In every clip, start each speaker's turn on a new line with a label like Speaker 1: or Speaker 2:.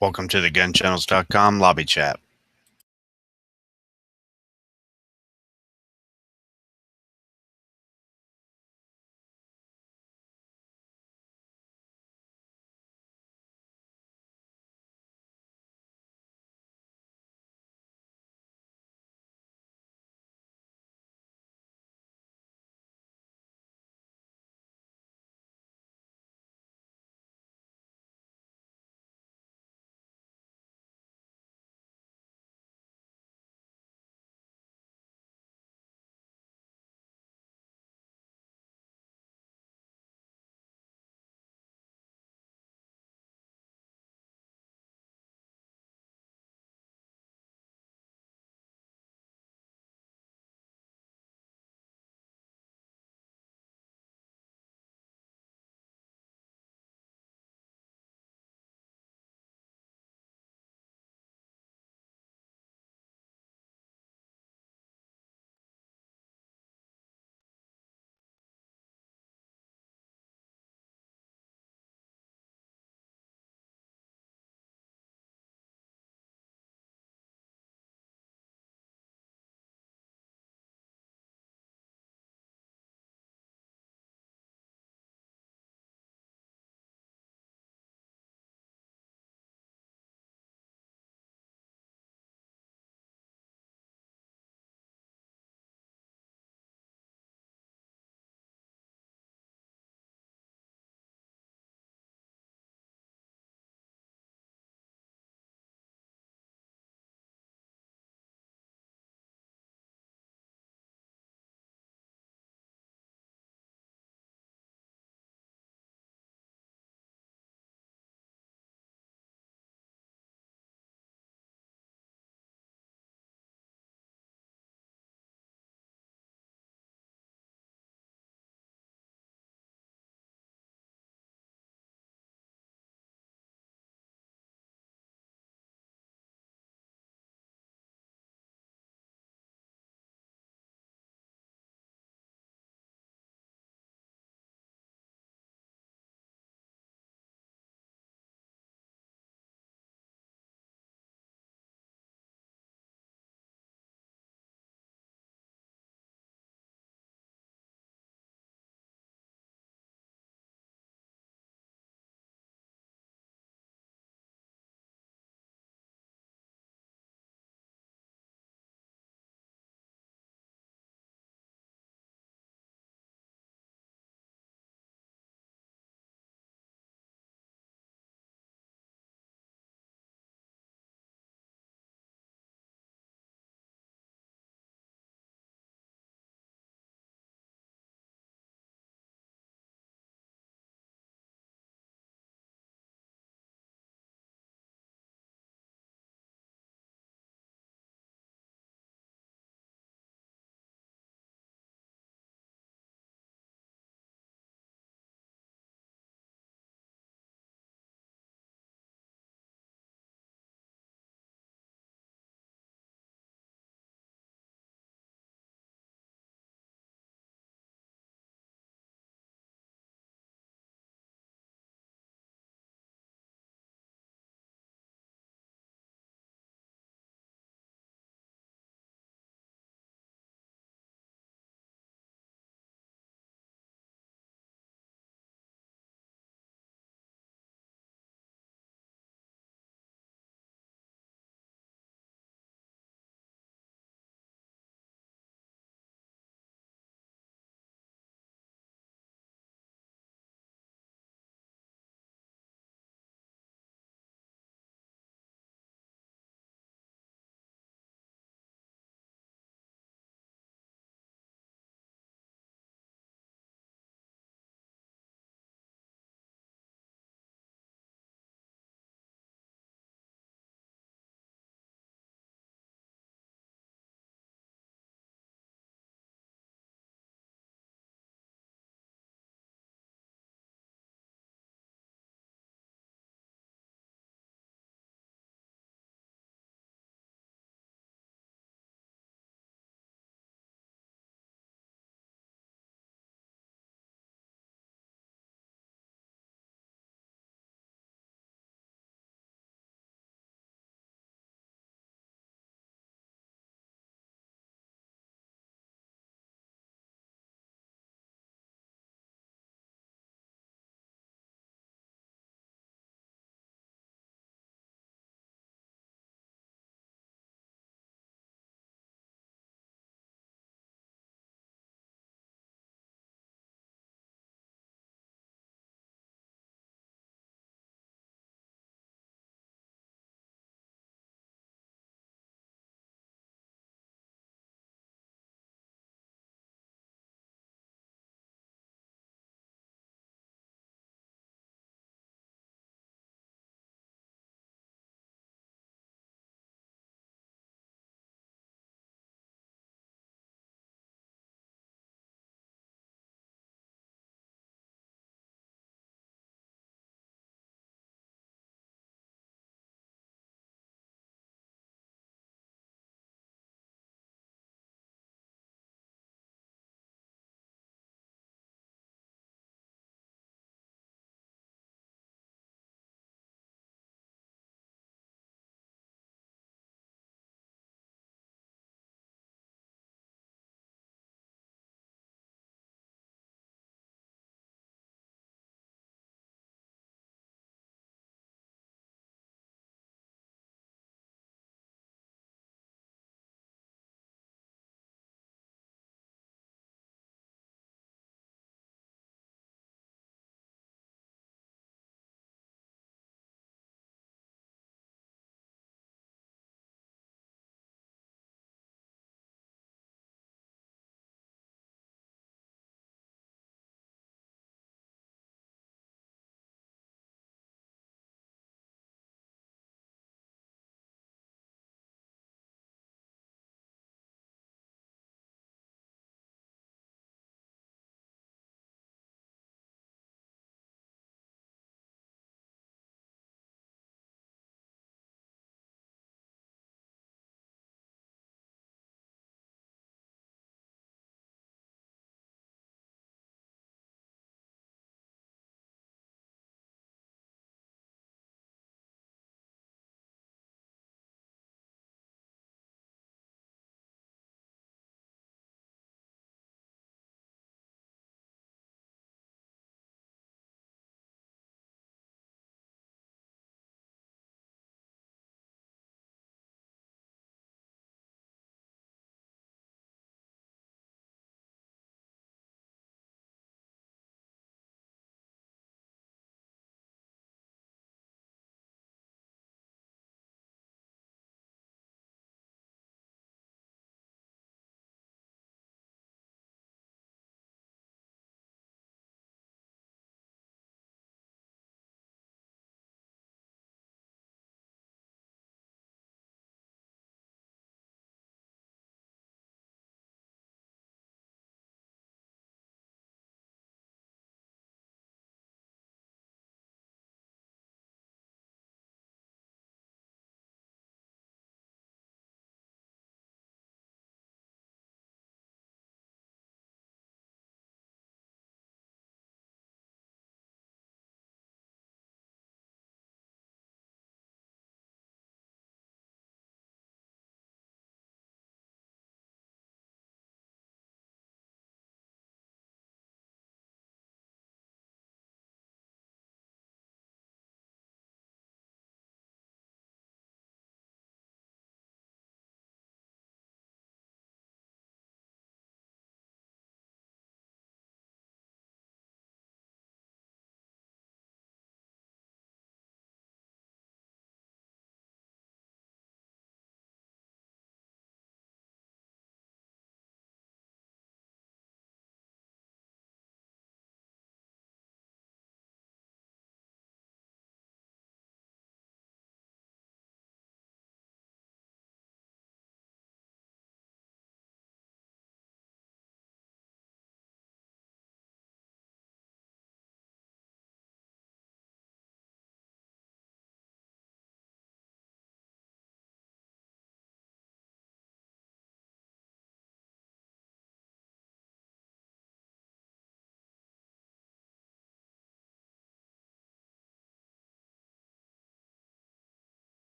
Speaker 1: Welcome to the gunchannels.com lobby chat.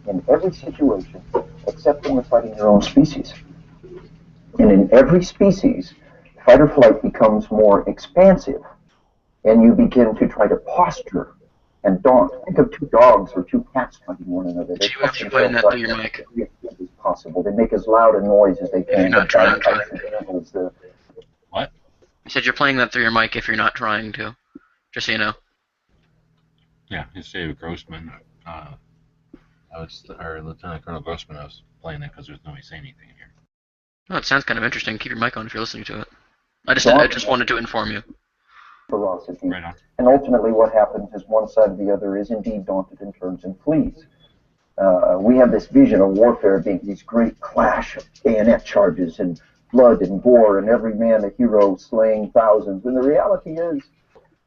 Speaker 2: in every situation except when you're fighting your own species. And in every species, fight or flight becomes more expansive, and you begin to try to posture and daunt. Think of two dogs or two cats fighting one another.
Speaker 3: Do you have to explain that through your mic?
Speaker 2: As possible. They make as loud a noise as they can.
Speaker 3: If you're not trying
Speaker 2: to.
Speaker 4: What?
Speaker 3: I said you're playing that through your mic if you're not trying to. Just so you know.
Speaker 4: Yeah, it's David Grossman. Or Lieutenant Colonel Grossman. I was playing that because there's nobody saying anything in here.
Speaker 3: Oh, it sounds kind of interesting. Keep your mic on if you're listening to it. I just wanted to inform you.
Speaker 2: Ferocity.
Speaker 4: Right on.
Speaker 2: And ultimately what happens is one side or the other is indeed daunted and turns and flees. We have this vision of warfare being these great clash of bayonet charges and blood and gore and every man a hero slaying thousands. And the reality is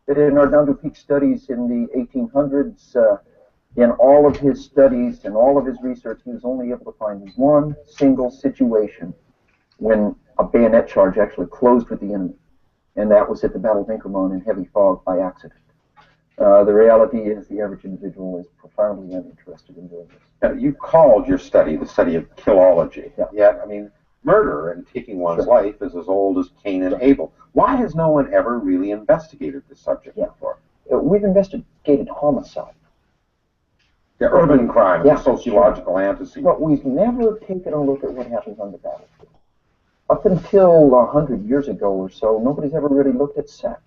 Speaker 2: that in Arnaldo Peake's studies in the 1800s, in all of his studies and all of his research, he was only able to find one single situation when a bayonet charge actually closed with the enemy. And that was at the Battle of Inkerman in heavy fog by accident. The reality is the average individual is profoundly uninterested in doing this.
Speaker 5: Now, you called your study the study of killology.
Speaker 2: Yeah.
Speaker 5: Yet, I mean, murder and taking one's life is as old as Cain and Abel. Why has no one ever really investigated this subject before?
Speaker 2: We've investigated homicide.
Speaker 5: The urban crime,
Speaker 2: Yeah,
Speaker 5: the sociological antecedents.
Speaker 2: But we've never taken a look at what happens on the battlefield. Up until 100 years ago or so, nobody's ever really looked at sex.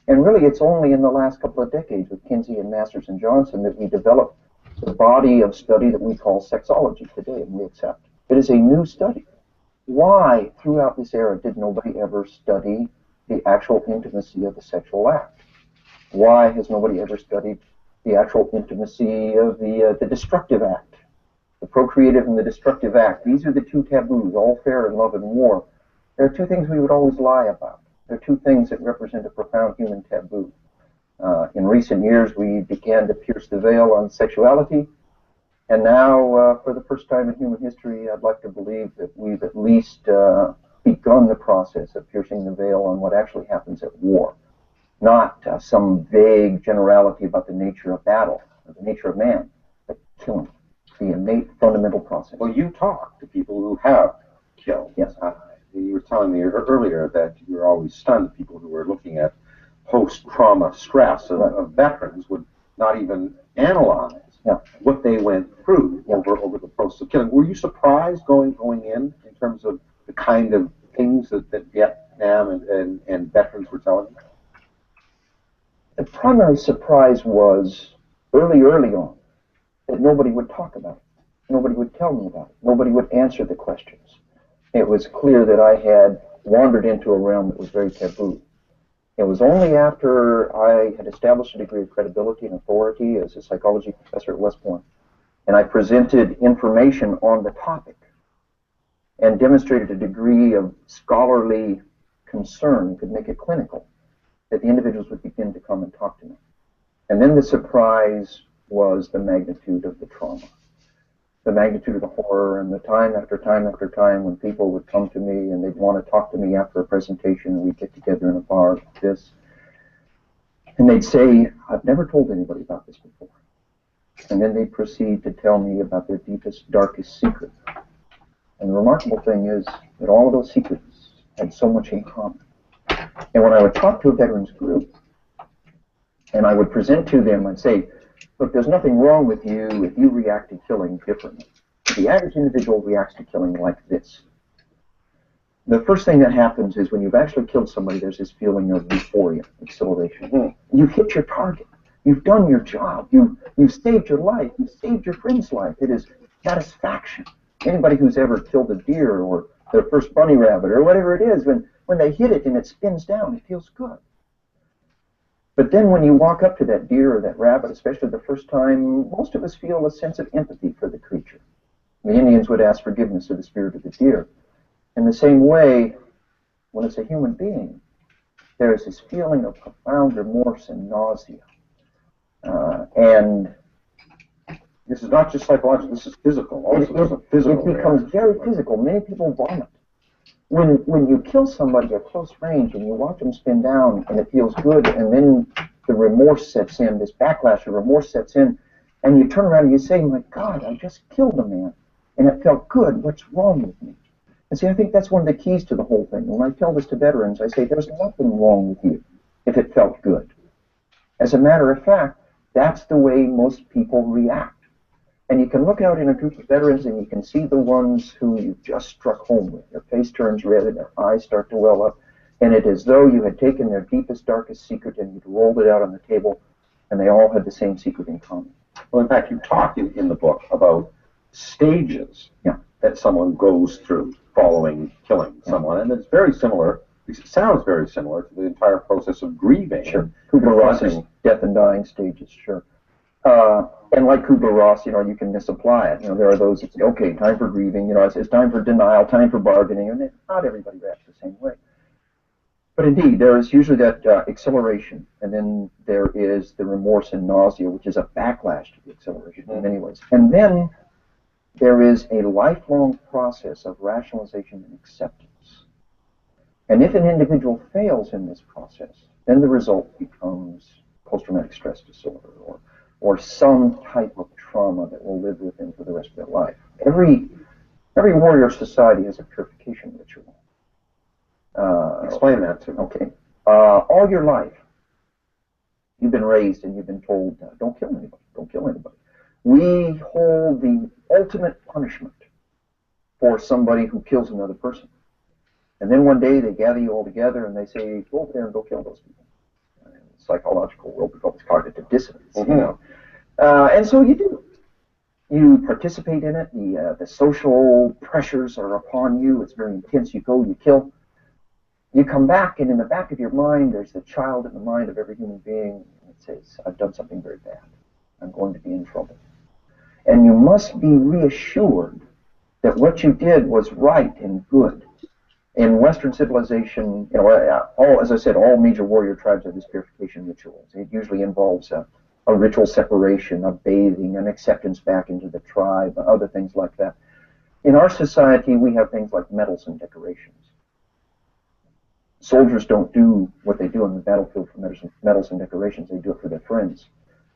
Speaker 2: And really, it's only in the last couple of decades with Kinsey and Masters and Johnson that we developed the body of study that we call sexology today, and we accept. It is a new study. Why, throughout this era, did nobody ever study the actual intimacy of the sexual act? Why has nobody ever studied the actual intimacy of the destructive act? The procreative and the destructive act. These are the two taboos, all fair in love and war. There are two things we would always lie about. There are two things that represent a profound human taboo. In recent years, we began to pierce the veil on sexuality, and now, for the first time in human history, I'd like to believe that we've at least begun the process of piercing the veil on what actually happens at war. Not some vague generality about the nature of battle, or the nature of man, but killing. The innate fundamental process.
Speaker 5: Well, you talk to people who have killed.
Speaker 2: Yes.
Speaker 5: You were telling me earlier that you were always stunned. People who were looking at post-trauma stress of veterans would not even analyze what they went through over the process of killing. Were you surprised going in terms of the kind of things that Vietnam and veterans were telling you?
Speaker 2: The primary surprise was early on that nobody would talk about it. Nobody would tell me about it. Nobody would answer the questions. It was clear that I had wandered into a realm that was very taboo. It was only after I had established a degree of credibility and authority as a psychology professor at West Point, and I presented information on the topic and demonstrated a degree of scholarly concern, could make it clinical, that the individuals would begin to come and talk to me. And then the surprise was the magnitude of the trauma, the magnitude of the horror, and the time after time after time when people would come to me and they'd want to talk to me after a presentation, and we'd get together in a bar like this, and they'd say, I've never told anybody about this before. And then they'd proceed to tell me about their deepest, darkest secret. And the remarkable thing is that all of those secrets had so much in common. And when I would talk to a veterans group, and I would present to them, I'd say, look, there's nothing wrong with you if you react to killing differently. The average individual reacts to killing like this. The first thing that happens is when you've actually killed somebody, there's this feeling of euphoria, exhilaration. You've hit your target. You've done your job. You've saved your life. You've saved your friend's life. It is satisfaction. Anybody who's ever killed a deer or their first bunny rabbit or whatever it is, when they hit it and it spins down, it feels good. But then when you walk up to that deer or that rabbit, especially the first time, most of us feel a sense of empathy for the creature. The Indians would ask forgiveness of the spirit of the deer. In the same way, when it's a human being, there is this feeling of profound remorse and nausea. And
Speaker 5: this is not just psychological, this is physical. Also, there's a physical
Speaker 2: it becomes very physical. Many people vomit. When you kill somebody at close range and you watch them spin down and it feels good, and then the remorse sets in, this backlash of remorse sets in, And you turn around and you say, my God, I just killed a man, and it felt good. What's wrong with me? And see, I think that's one of the keys to the whole thing. When I tell this to veterans, I say, there's nothing wrong with you if it felt good. As a matter of fact, that's the way most people react. And you can look out in a group of veterans and you can see the ones who you just struck home with. Their face turns red and their eyes start to well up. And it is as though you had taken their deepest, darkest secret and you'd rolled it out on the table, and they all had the same secret in common.
Speaker 5: Well, in fact, you talk in the book about stages that someone goes through following killing someone, and it's very similar. It sounds very similar to the entire process of grieving.
Speaker 2: Sure. Kubler-Ross's death and dying stages, sure. And like Kubler-Ross, you can misapply it. There are those that say, okay, time for grieving, it's time for denial, time for bargaining, and not everybody reacts the same way. But indeed, there is usually that acceleration, and then there is the remorse and nausea, which is a backlash to the acceleration in many ways. And then there is a lifelong process of rationalization and acceptance. And if an individual fails in this process, then the result becomes post-traumatic stress disorder or some type of trauma that will live with them for the rest of their life. Every warrior society has a purification ritual.
Speaker 5: Explain that to me.
Speaker 2: Okay. All your life, you've been raised and you've been told, don't kill anybody, don't kill anybody. We hold the ultimate punishment for somebody who kills another person. And then one day they gather you all together and they say, go over there and go kill those people. In the psychological world, we call this cognitive dissonance. And so you do. You participate in it. The social pressures are upon you. It's very intense. You go, you kill. You come back, and in the back of your mind, there's the child in the mind of every human being that says, I've done something very bad. I'm going to be in trouble. And you must be reassured that what you did was right and good. In Western civilization, as I said, all major warrior tribes have this purification rituals. It usually involves a ritual separation, a bathing, an acceptance back into the tribe, other things like that. In our society, we have things like medals and decorations. Soldiers don't do what they do on the battlefield for medals and decorations. They do it for their friends.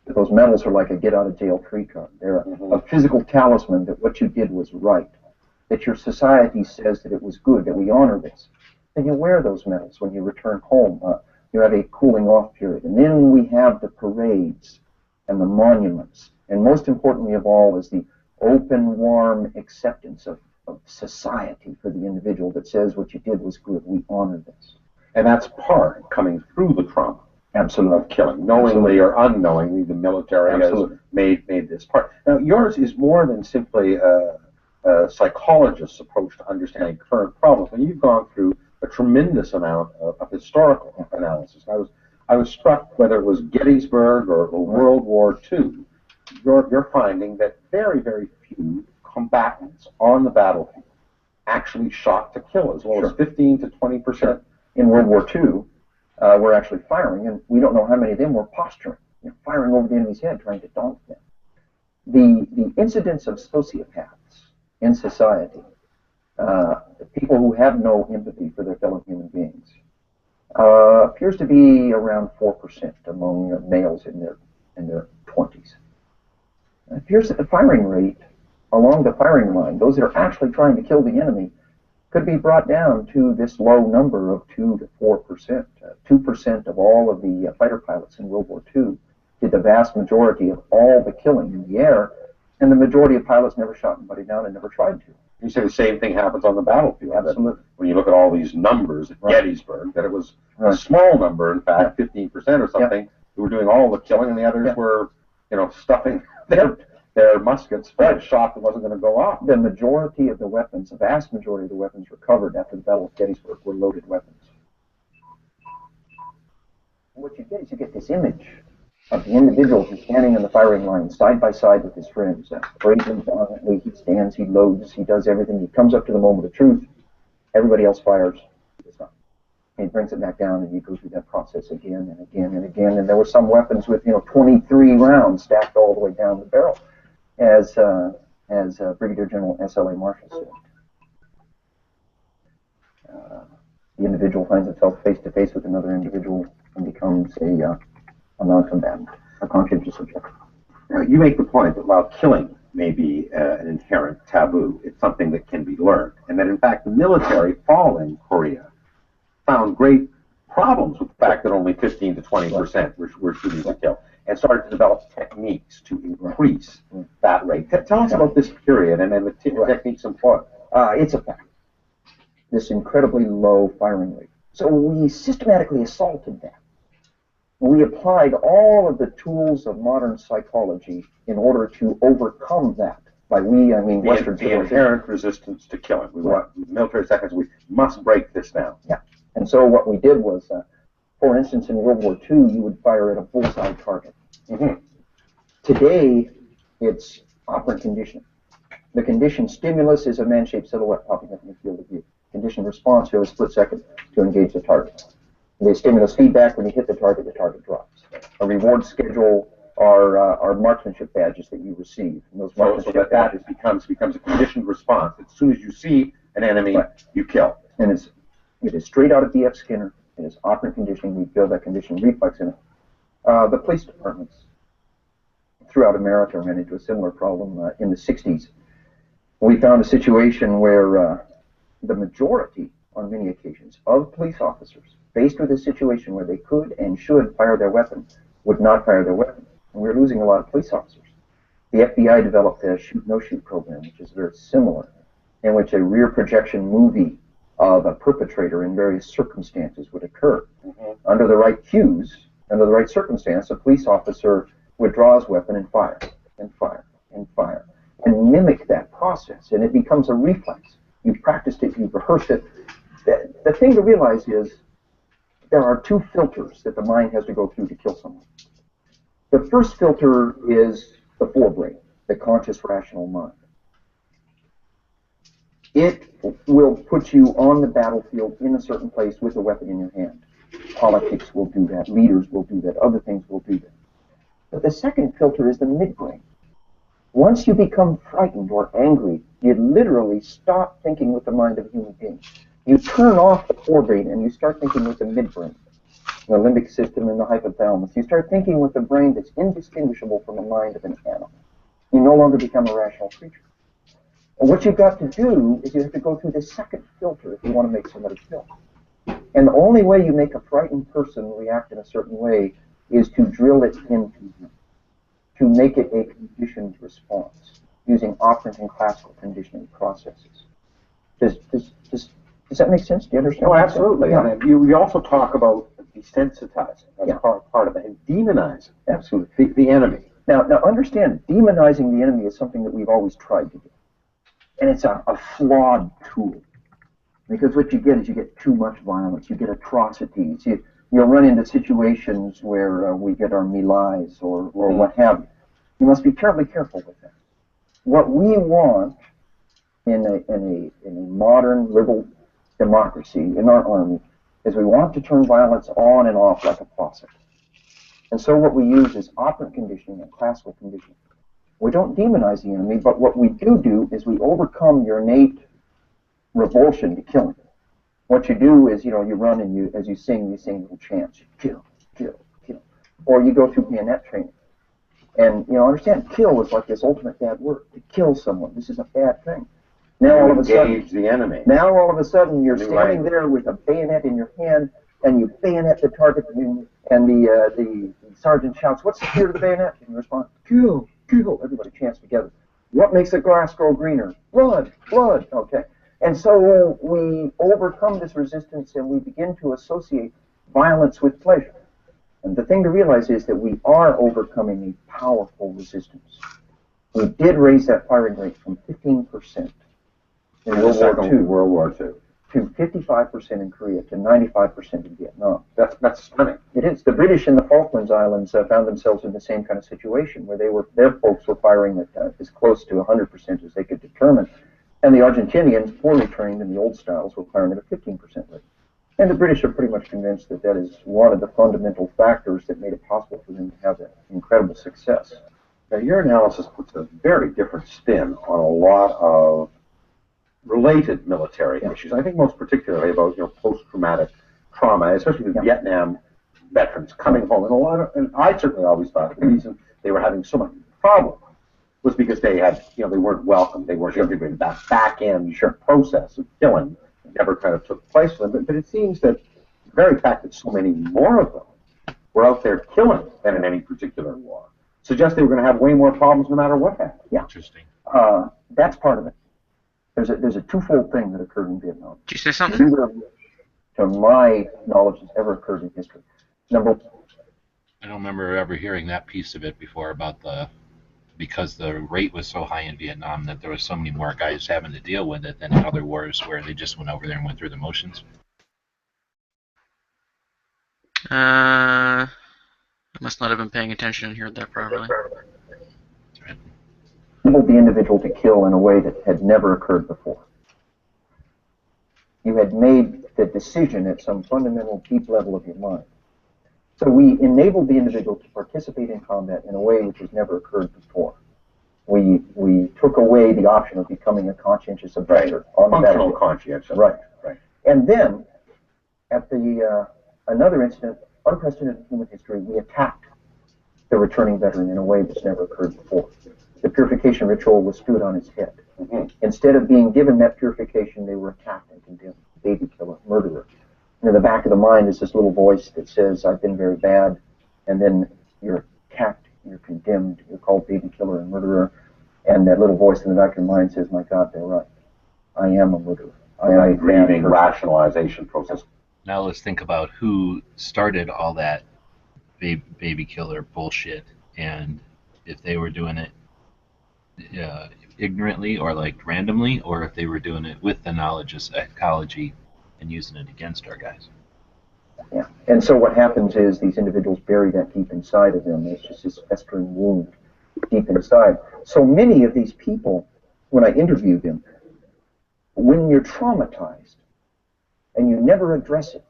Speaker 2: But those medals are like a get-out-of-jail-free card. They're a physical talisman that what you did was right, that your society says that it was good, that we honor this. Then you wear those medals when you return home. You have a cooling-off period. And then we have the parades and the monuments. And most importantly of all is the open, warm acceptance of society for the individual that says what you did was good. We honor this.
Speaker 5: And that's part coming through the trauma.
Speaker 2: Absolutely.
Speaker 5: Of killing. Knowingly or unknowingly, the military has made this part. Now, yours is more than simply a psychologist's approach to understanding current problems. And you've gone through a tremendous amount of historical analysis. I was struck, whether it was Gettysburg or World War II, you're finding that very, very few combatants on the battlefield actually shot to kill, as low as 15 to 20%.
Speaker 2: In World War II, were actually firing, and we don't know how many of them were posturing, firing over the enemy's head, trying to daunt them. The incidence of sociopaths in society, people who have no empathy for their fellow human beings, appears to be around 4% among males in their 20s. It appears that the firing rate along the firing line, those that are actually trying to kill the enemy, could be brought down to this low number of 2 to 4%. 2% of all of the fighter pilots in World War II did the vast majority of all the killing in the air, and the majority of pilots never shot anybody down and never tried to.
Speaker 5: You say the same thing happens on the battlefield.
Speaker 2: Absolutely.
Speaker 5: When you look at all these numbers at Gettysburg, that it was a small number, in fact, 15% or something, who were doing all the killing, and the others were, stuffing their muskets full of shot that wasn't going to go off.
Speaker 2: The majority of the weapons, the vast majority of the weapons recovered after the Battle of Gettysburg were loaded weapons. What you get is you get this image of the individual who's standing in the firing line side by side with his friends. Bravely, valiantly, he stands, he loads, he does everything. He comes up to the moment of truth. Everybody else fires. It's not. And he brings it back down, and you go through that process again and again and again. And there were some weapons with 23 rounds stacked all the way down the barrel, as Brigadier General S.L.A. Marshall said. The individual finds himself face to face with another individual and becomes a non-combatant, a conscientious objector.
Speaker 5: You make the point that while killing may be an inherent taboo, it's something that can be learned, and that in fact the military following Korea found great problems with the fact that only 15 to 20% were shooting to kill, and started to develop techniques to increase that rate. Tell us about this period and then the techniques employed.
Speaker 2: It's a fact, this incredibly low firing rate. So we systematically assaulted that. We applied all of the tools of modern psychology in order to overcome that. By we, I mean Western
Speaker 5: the inherent resistance to killing. We want military seconds. We must break this down.
Speaker 2: Yeah. And so what we did was, for instance, in World War II, you would fire at a bullseye target.
Speaker 5: Mm-hmm.
Speaker 2: Today, it's operant conditioning. The conditioned stimulus is a man-shaped silhouette popping up in the field of view. Conditioned response, you have a split second to engage the target. The stimulus feedback, when you hit the target drops. A reward schedule are marksmanship badges that you receive. And those marksmanship badges
Speaker 5: becomes a conditioned response. As soon as you see an enemy, you kill.
Speaker 2: And it is straight out of B.F. Skinner. It is operant conditioning. We build that conditioned reflex in it. The police departments throughout America ran into a similar problem in the 60s. We found a situation where the majority, on many occasions, of police officers, faced with a situation where they could and should fire their weapon, would not fire their weapon. And we were losing a lot of police officers. The FBI developed a shoot-no-shoot program, which is very similar, in which a rear projection movie of a perpetrator in various circumstances would occur. Mm-hmm. Under the right cues, under the right circumstance, a police officer would draw his weapon and fire, and fire, and fire, and mimic that process, and it becomes a reflex. You've practiced it, you've rehearsed it. The thing to realize is there are two filters that the mind has to go through to kill someone. The first filter is the forebrain, the conscious rational mind. It will put you on the battlefield in a certain place with a weapon in your hand. Politics will do that, leaders will do that, other things will do that. But the second filter is the midbrain. Once you become frightened or angry, you literally stop thinking with the mind of a human being. You turn off the forebrain and you start thinking with the midbrain, the limbic system and the hypothalamus. You start thinking with a brain that's indistinguishable from the mind of an animal. You no longer become a rational creature. And what you've got to do is you have to go through the second filter if you want to make somebody kill. And the only way you make a frightened person react in a certain way is to drill it into him, to make it a conditioned response using operant and classical conditioning processes. Does that make sense? Do you understand?
Speaker 5: Oh, absolutely.
Speaker 2: Yeah.
Speaker 5: And you also talk about desensitizing as part of it, and demonizing
Speaker 2: absolutely
Speaker 5: the enemy.
Speaker 2: Now understand, demonizing the enemy is something that we've always tried to do. And it's a flawed tool. Because what you get is you get too much violence, you get atrocities, you'll run into situations where we get our My Lais or what have you. You must be terribly careful with that. What we want in a modern liberal democracy, in our army, is we want to turn violence on and off like a faucet. And so what we use is operant conditioning and classical conditioning. We don't demonize the enemy, but what we do is we overcome your innate revulsion to killing. What you do is, you run and as you sing little chants, you kill, kill, kill. Or you go through bayonet training. And, understand, kill is like this ultimate bad word. To kill someone, this is a bad thing. Now all of a sudden,
Speaker 5: engage the enemy.
Speaker 2: Now all of a sudden you're standing there with a bayonet in your hand, and you bayonet the target, and the sergeant shouts, "What's the fear of the bayonet?" And you respond, "Kill, kill." Everybody chants together. What makes the grass grow greener? Blood, blood. Okay. And so we overcome this resistance, and we begin to associate violence with pleasure. And the thing to realize is that we are overcoming a powerful resistance. We did raise that firing rate from 15% in World War II to 55% in Korea to 95% in Vietnam.
Speaker 5: That's stunning.
Speaker 2: It is. The British in the Falklands Islands found themselves in the same kind of situation where their folks were firing at as close to 100% as they could determine. And the Argentinians, poorly trained in the old styles, were firing at a 15% rate. And the British are pretty much convinced that that is one of the fundamental factors that made it possible for them to have that incredible success.
Speaker 5: Now, your analysis puts a very different spin on a lot of related military issues. I think most particularly about post-traumatic trauma, especially the Vietnam veterans coming home. And I certainly always thought the reason they were having so much problem was because they had, they weren't welcome. They weren't integrated. That back end process of killing never kind of took place for them. But it seems that the very fact that so many more of them were out there killing than in any particular war suggests they were going to have way more problems no matter what happened.
Speaker 2: Yeah.
Speaker 4: Interesting.
Speaker 2: That's part of it. There's a twofold thing that occurred in Vietnam.
Speaker 3: Did you say something?
Speaker 2: Neither of which, to my knowledge, has ever occurred in history. Number one,
Speaker 4: I don't remember ever hearing that piece of it before about because the rate was so high in Vietnam that there was so many more guys having to deal with it than in other wars where they just went over there and went through the motions.
Speaker 3: I must not have been paying attention and heard that properly.
Speaker 4: Right.
Speaker 2: enabled the individual to kill in a way that had never occurred before. You had made the decision at some fundamental deep level of your mind. So we enabled the individual to participate in combat in a way which has never occurred before. We took away the option of becoming a conscientious objector on the
Speaker 5: Functional
Speaker 2: battlefield.
Speaker 5: conscientious.
Speaker 2: Right.
Speaker 5: Right.
Speaker 2: And then, at the another incident, unprecedented in human history, we attacked the returning veteran in a way that's never occurred before. The purification ritual was stood on its head.
Speaker 5: Mm-hmm.
Speaker 2: Instead of being given that purification, they were attacked and condemned. Baby killer, murderer. And in the back of the mind is this little voice that says, I've been very bad. And then you're attacked, you're condemned, you're called baby killer and murderer. And that little voice in the back of your mind says, my God, they're right. I am a murderer. I am a
Speaker 5: Grieving
Speaker 2: bad person.
Speaker 5: rationalization process.
Speaker 4: Now let's think about who started all that baby killer bullshit, and if they were doing it ignorantly or like randomly, or if they were doing it with the knowledge of psychology and using it against our guys.
Speaker 2: Yeah. And so what happens is these individuals bury that deep inside of them. It's just this festering wound deep inside. So many of these people, when I interview them, when you're traumatized and you never address it,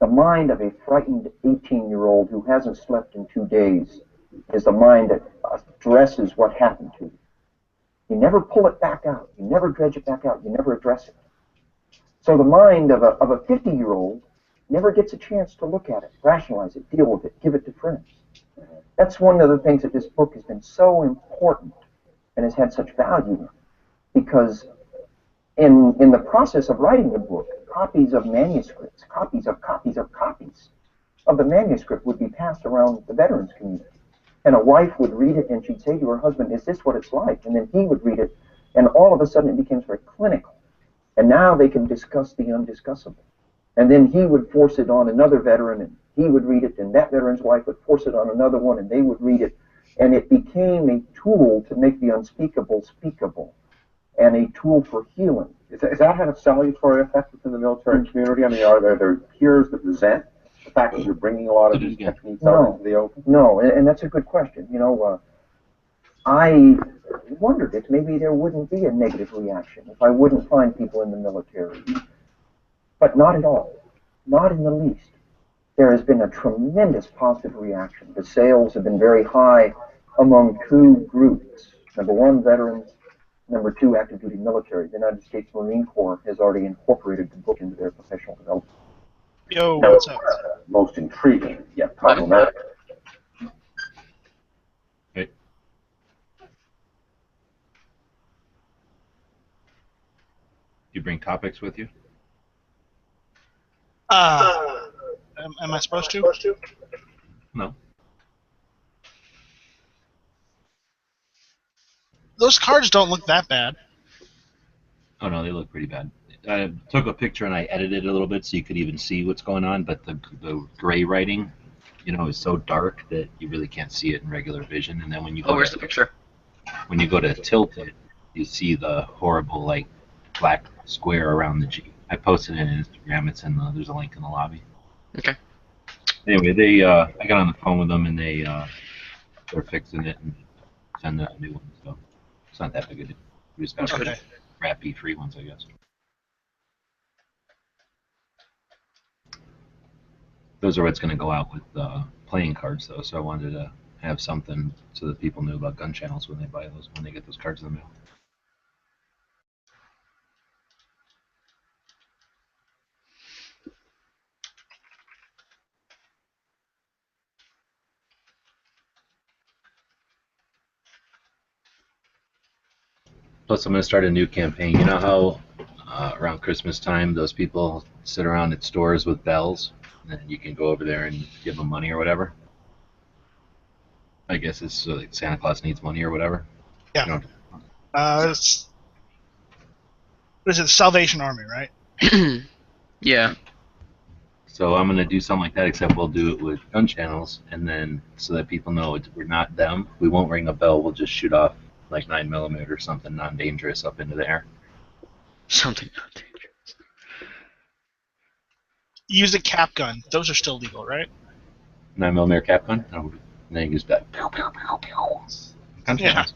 Speaker 2: the mind of a frightened 18-year-old who hasn't slept in 2 days is the mind that addresses what happened to you. You never pull it back out. You never dredge it back out. You never address it. So the mind of a 50-year-old never gets a chance to look at it, rationalize it, deal with it, give it to friends. That's one of the things that this book has been so important and has had such value in, because in the process of writing the book, copies of manuscripts, copies of the manuscript would be passed around the veterans community. And a wife would read it and she'd say to her husband, is this what it's like? And then he would read it, and all of a sudden it becomes very clinical. And now they can discuss the undiscussable. And then he would force it on another veteran, and he would read it, and that veteran's wife would force it on another one, and they would read it. And it became a tool to make the unspeakable speakable, and a tool for healing.
Speaker 5: Is that had a salutary effect within the military community? I mean, are there peers that resent the fact that you're bringing a lot of these techniques out into the open?
Speaker 2: No, and that's a good question. You know, I wondered if maybe there wouldn't be a negative reaction, if I wouldn't find people in the military. But not at all. Not in the least. There has been a tremendous positive reaction. The sales have been very high among two groups. Number one, veterans. Number two, active duty military. The United States Marine Corps has already incorporated the book into their professional development.
Speaker 6: Yo, what's up?
Speaker 5: Most intriguing, yet problematic.
Speaker 4: Hey. You bring topics with you?
Speaker 6: Am I supposed to?
Speaker 4: No.
Speaker 6: Those cards don't look that bad.
Speaker 4: Oh no, they look pretty bad. I took a picture and I edited it a little bit so you could even see what's going on, but the gray writing, is so dark that you really can't see it in regular vision. And then when you go
Speaker 3: where's the picture?
Speaker 4: When you go to tilt it, you see the horrible like black square around the G. I posted it on Instagram. It's in there's a link in the lobby.
Speaker 3: Okay.
Speaker 4: Anyway, I got on the phone with them and they're fixing it and sending out new ones. So it's not that big a deal. We just got to
Speaker 6: Okay.
Speaker 4: crappy free ones, I guess. Those are what's going to go out with playing cards, though. So I wanted to have something so that people knew about gun channels when they buy those, when they get those cards in the mail. Plus, I'm going to start a new campaign. You know how around Christmas time, those people sit around at stores with bells, and you can go over there and give them money or whatever? I guess it's like Santa Claus needs money or whatever.
Speaker 6: Yeah.
Speaker 4: You know,
Speaker 6: What is it? Salvation Army, right?
Speaker 3: Yeah.
Speaker 4: so I'm going to do something like that, except we'll do it with gun channels, and then so that people know we're not them. We won't ring a bell. We'll just shoot off like 9mm or something non-dangerous up into the air.
Speaker 3: Something not dangerous.
Speaker 6: Use a cap gun. Those are still legal, right?
Speaker 4: 9mm cap gun. Oh, and then you use that. Pew, pew, pew, pew. Gun
Speaker 6: Yeah.
Speaker 4: channels.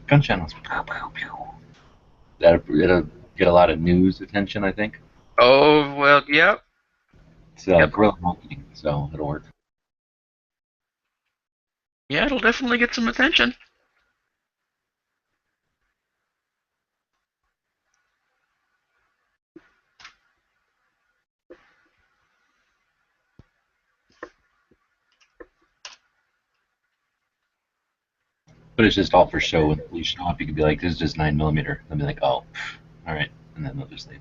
Speaker 4: Gun channels. Pew, pew, pew. It'll get a lot of news attention, I think.
Speaker 3: Oh, well, yeah.
Speaker 4: It's
Speaker 3: Yep.
Speaker 4: guerrilla marketing, so it'll work.
Speaker 3: Yeah, it'll definitely get some attention.
Speaker 4: But it's just all for show. When police show up, you can be like, "This is just 9mm." They'll be like, "Oh, all right," and then they'll just leave.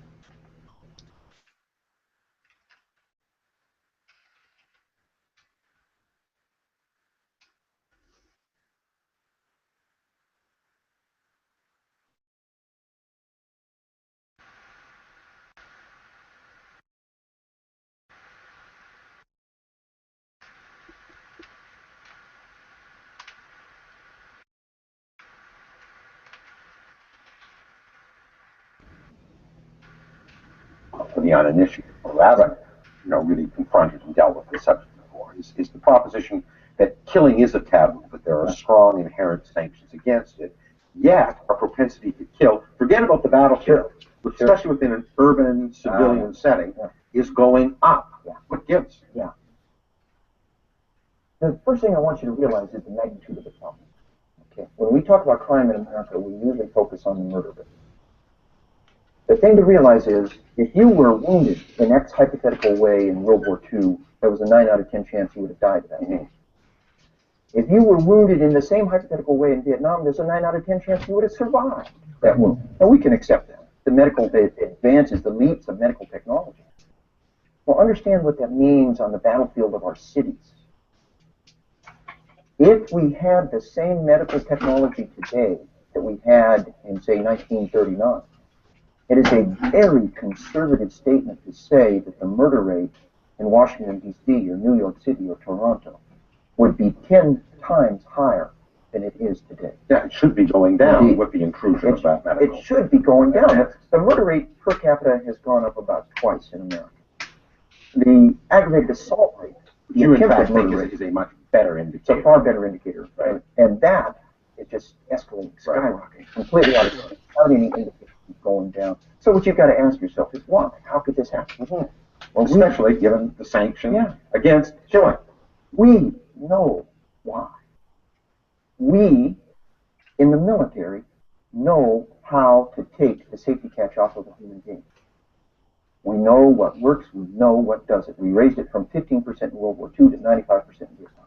Speaker 5: For the uninitiated, or haven't, really confronted and dealt with the subject before, is the proposition that killing is a taboo, but there are strong inherent sanctions against it. Yet, our propensity to kill, forget about the battlefield, especially within an urban civilian setting, is going up. What gives?
Speaker 2: Yeah. The first thing I want you to realize is the magnitude of the problem. Okay. When we talk about crime in America, we usually focus on the murder rate. The thing to realize is, if you were wounded in X hypothetical way in World War II, there was a 9 out of 10 chance you would have died of that.
Speaker 5: Mhm.
Speaker 2: If you were wounded in the same hypothetical way in Vietnam, there's a 9 out of 10 chance you would have survived that wound. Now, we can accept that. The medical advances, the leaps of medical technology. Well, understand what that means on the battlefield of our cities. If we had the same medical technology today that we had in, say, 1939, it is a very conservative statement to say that the murder rate in Washington, D.C., or New York City, or Toronto would be 10 times higher than it is today.
Speaker 5: Yeah, it should be going down
Speaker 2: Indeed.
Speaker 5: with the intrusion of that medical.
Speaker 2: It should be going down. The murder rate per capita has gone up about twice in America. The aggravated assault rate, the
Speaker 5: You, in
Speaker 2: attempted
Speaker 5: fact,
Speaker 2: murder
Speaker 5: think
Speaker 2: rate,
Speaker 5: is a much better
Speaker 2: it's a
Speaker 5: indicator.
Speaker 2: far better indicator.
Speaker 5: Right.
Speaker 2: And that is just escalating, skyrocketing, completely out of control, without any indication of going down. So what you've got to ask yourself is why? How could this happen?
Speaker 5: Well, especially given the sanction
Speaker 2: Yeah.
Speaker 5: against killing.
Speaker 2: We know why. We, in the military, know how to take the safety catch off of a human being. We know what works, we know what doesn't. We raised it from 15% in World War II to 95% in Vietnam.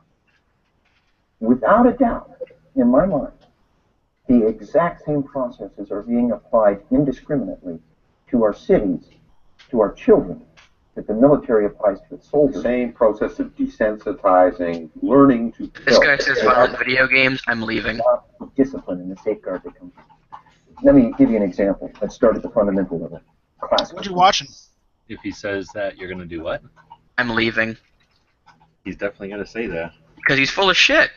Speaker 2: Without a doubt, in my mind, the exact same processes are being applied indiscriminately to our cities, to our children, that the military applies to its
Speaker 5: The
Speaker 2: soldiers.
Speaker 5: same process of desensitizing, learning to
Speaker 3: This
Speaker 5: kill.
Speaker 3: guy says violent video games. I'm leaving.
Speaker 2: Discipline and the safeguard that comes. Let me give you an example. Let's start at the fundamental level. Class.
Speaker 6: What you watching?
Speaker 4: If he says that, you're gonna do what?
Speaker 3: I'm leaving.
Speaker 4: He's definitely gonna say that.
Speaker 3: Because he's full of shit.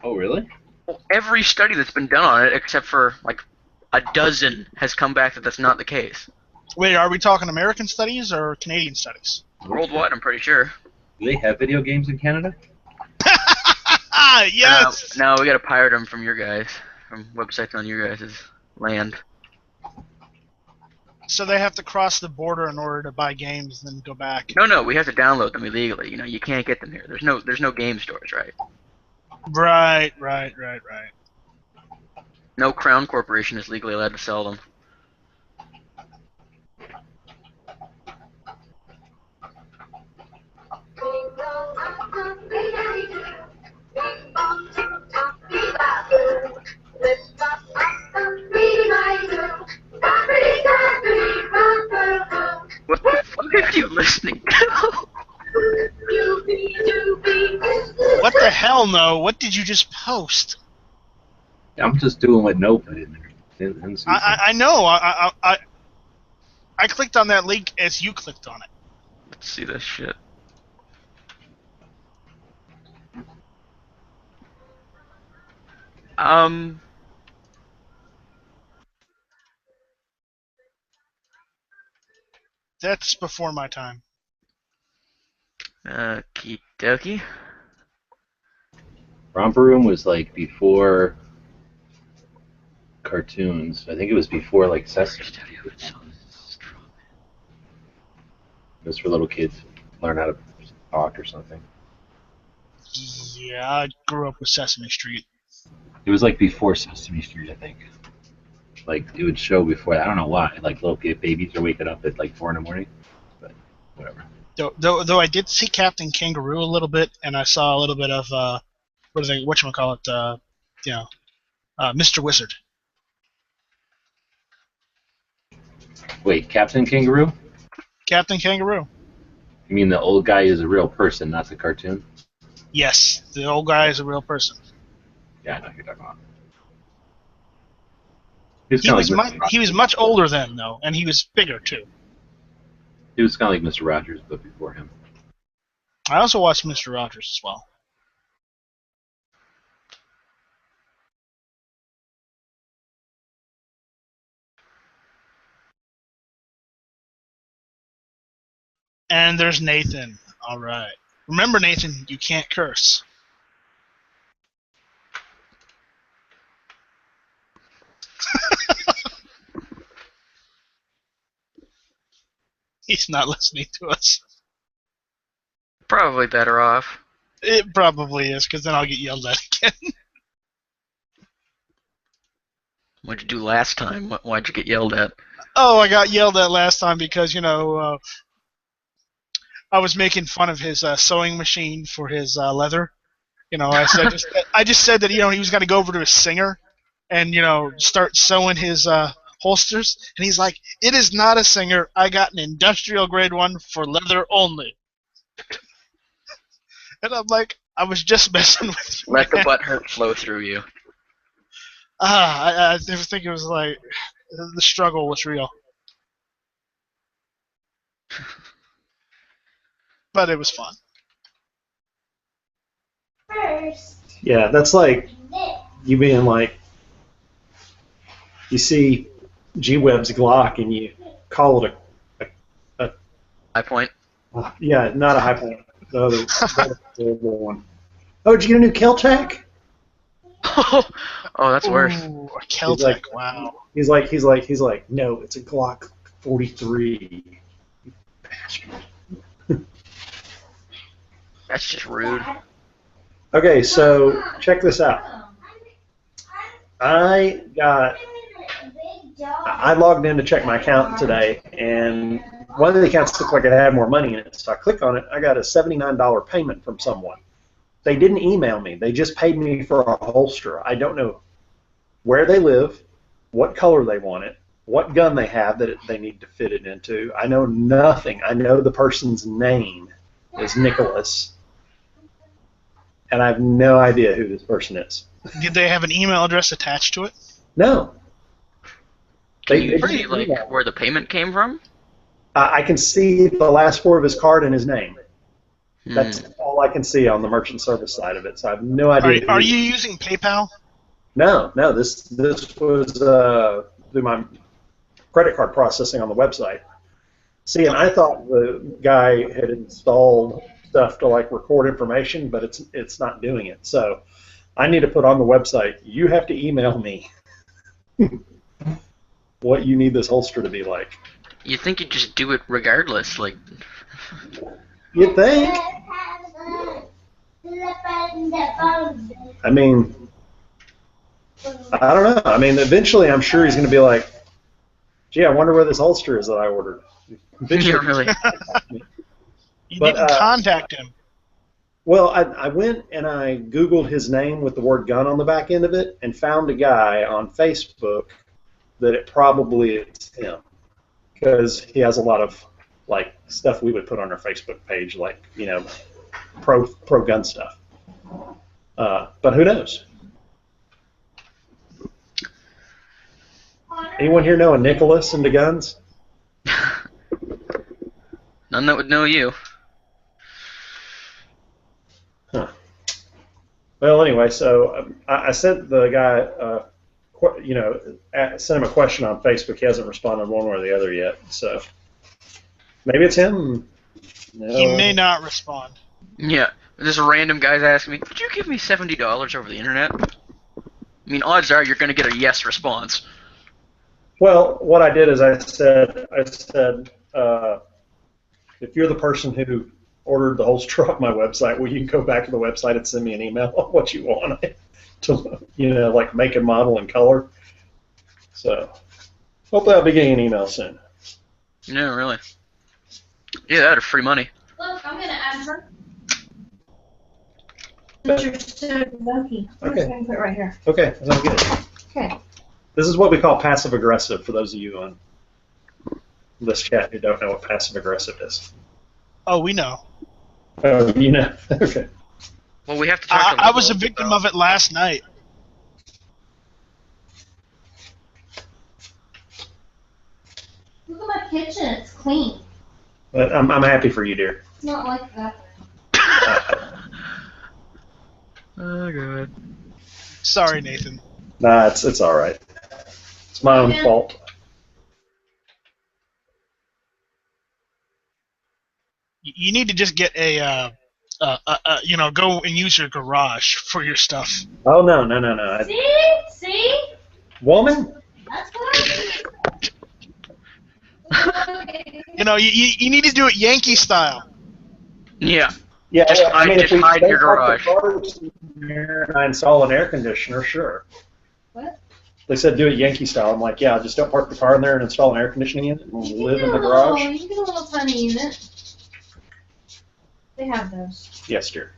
Speaker 4: Oh, really?
Speaker 3: Every study that's been done on it, except for like a dozen, has come back that that's not the case.
Speaker 6: Wait, are we talking American studies or Canadian studies?
Speaker 3: Worldwide, I'm pretty sure.
Speaker 4: Do they have video games in Canada?
Speaker 6: Ah, yes.
Speaker 3: No, we gotta pirate them from your guys, from websites on your guys' land.
Speaker 6: So they have to cross the border in order to buy games, and then go back.
Speaker 3: No, we have to download them illegally. You know, you can't get them here. There's no game stores, right?
Speaker 6: Right.
Speaker 3: No Crown Corporation is legally allowed to sell them. listening to?
Speaker 6: What the hell, no? What did you just post?
Speaker 4: I'm just doing what Nope put in there. Didn't see something.
Speaker 6: I know. I clicked on that link as you clicked on it.
Speaker 3: Let's see this shit.
Speaker 6: That's before my time.
Speaker 3: Okie dokie.
Speaker 4: Romper Room was like before cartoons. I think it was before like Sesame. It was for little kids to learn how to talk or something.
Speaker 6: Yeah, I grew up with Sesame Street.
Speaker 4: It was like before Sesame Street, I think. Like it would show before. I don't know why. Like little babies are waking up at like 4 in the morning, but whatever.
Speaker 6: Though I did see Captain Kangaroo a little bit, and I saw a little bit of Mr. Wizard.
Speaker 4: Wait, Captain Kangaroo?
Speaker 6: Captain Kangaroo.
Speaker 4: You mean the old guy is a real person, not the cartoon?
Speaker 6: Yes, the old guy is a real person.
Speaker 4: Yeah, I know who you're talking about.
Speaker 6: He was much older then, though, and he was bigger too.
Speaker 4: He was kind of like Mr. Rogers, but before him.
Speaker 6: I also watched Mr. Rogers as well. And there's Nathan. All right. Remember, Nathan, you can't curse. He's not listening to us.
Speaker 3: Probably better off.
Speaker 6: It probably is, because then I'll get yelled at again.
Speaker 3: What'd you do last time? Why'd you get yelled at?
Speaker 6: Oh, I got yelled at last time because, I was making fun of his sewing machine for his leather. I just said that, he was going to go over to a singer and, start sewing his holsters. And he's like, it is not a singer. I got an industrial grade one for leather only. And I'm like, I was just messing with you.
Speaker 3: Let the butt hurt flow through you.
Speaker 6: I think it was like, the struggle was real. But it was fun.
Speaker 7: Yeah, that's like you being like, you see G-Web's Glock and you call it a
Speaker 3: High point.
Speaker 7: yeah, not a high point. The other one. Oh, did you get a new Kel-Tec?
Speaker 3: Oh, that's worse.
Speaker 6: Ooh, a Kel-Tec, wow.
Speaker 7: He's like, no, it's a Glock 43. You bastard.
Speaker 3: That's just rude.
Speaker 7: Okay, so check this out. I logged in to check my account today, and one of the accounts looked like it had more money in it, so I clicked on it. I got a $79 payment from someone. They didn't email me. They just paid me for a holster. I don't know where they live, what color they want it, what gun they have that they need to fit it into. I know nothing. I know the person's name is Nicholas, and I have no idea who this person is.
Speaker 6: Did they have an email address attached to it?
Speaker 7: No.
Speaker 3: Can you see where the payment came from?
Speaker 7: I can see the last four of his card and his name. That's all I can see on the merchant service side of it, so I have no idea.
Speaker 6: Are you using PayPal?
Speaker 7: No. This was through my credit card processing on the website. See, and I thought the guy had installed stuff to like record information, but it's not doing it. So I need to put on the website, you have to email me what you need this holster to be like.
Speaker 3: You think you'd just do it regardless, like...
Speaker 7: You'd think. I mean, I don't know. I mean, eventually I'm sure he's going to be like, gee, I wonder where this holster is that I ordered.
Speaker 3: Yeah, really.
Speaker 6: You didn't contact him.
Speaker 7: Well, I went and I Googled his name with the word gun on the back end of it and found a guy on Facebook that it probably is him because he has a lot of like stuff we would put on our Facebook page, like pro gun stuff. But who knows? Anyone here know a Nicholas into guns?
Speaker 3: None that would know you.
Speaker 7: Huh. Well, anyway, so I sent the guy, sent him a question on Facebook. He hasn't responded one way or the other yet. So maybe it's him. No.
Speaker 6: He may not respond.
Speaker 3: Yeah, this random guy's asking me, "Could you give me $70 over the internet?" I mean, odds are you're going to get a yes response.
Speaker 7: Well, what I did is I said, if you're the person who ordered the holster off my website, well, you can go back to the website and send me an email on what you want to, like make and model and color. So, hopefully I'll be getting an email soon.
Speaker 3: Yeah, really. Yeah, that or free money.
Speaker 8: Look, I'm gonna add her. You're so lucky. I'm just gonna put it right here.
Speaker 7: Okay, sounds good.
Speaker 8: Okay.
Speaker 7: This is what we call passive aggressive for those of you on this chat who don't know what passive aggressive is.
Speaker 6: Oh, we know.
Speaker 7: Oh, okay.
Speaker 3: Well, we have to talk to
Speaker 6: I was a victim of it last night.
Speaker 8: Look at my kitchen. It's clean.
Speaker 7: But I'm happy for you, dear.
Speaker 8: It's not like that.
Speaker 3: Oh, God.
Speaker 6: Sorry, Nathan.
Speaker 7: Nah, it's all right. It's my own fault.
Speaker 6: You need to just get go and use your garage for your stuff.
Speaker 7: Oh no.
Speaker 8: See?
Speaker 7: Woman?
Speaker 8: That's what I
Speaker 6: You need to do it Yankee style.
Speaker 3: Yeah.
Speaker 7: Yeah,
Speaker 3: Just
Speaker 7: I mean,
Speaker 3: just
Speaker 7: if we
Speaker 3: hide in your garage.
Speaker 7: And I install an air conditioner, sure.
Speaker 8: What?
Speaker 7: They said do it Yankee style. I'm like, yeah, just don't park the car in there and install an air conditioning unit and live in the garage.
Speaker 8: You can get a little tiny unit. They have those.
Speaker 7: Yes, dear.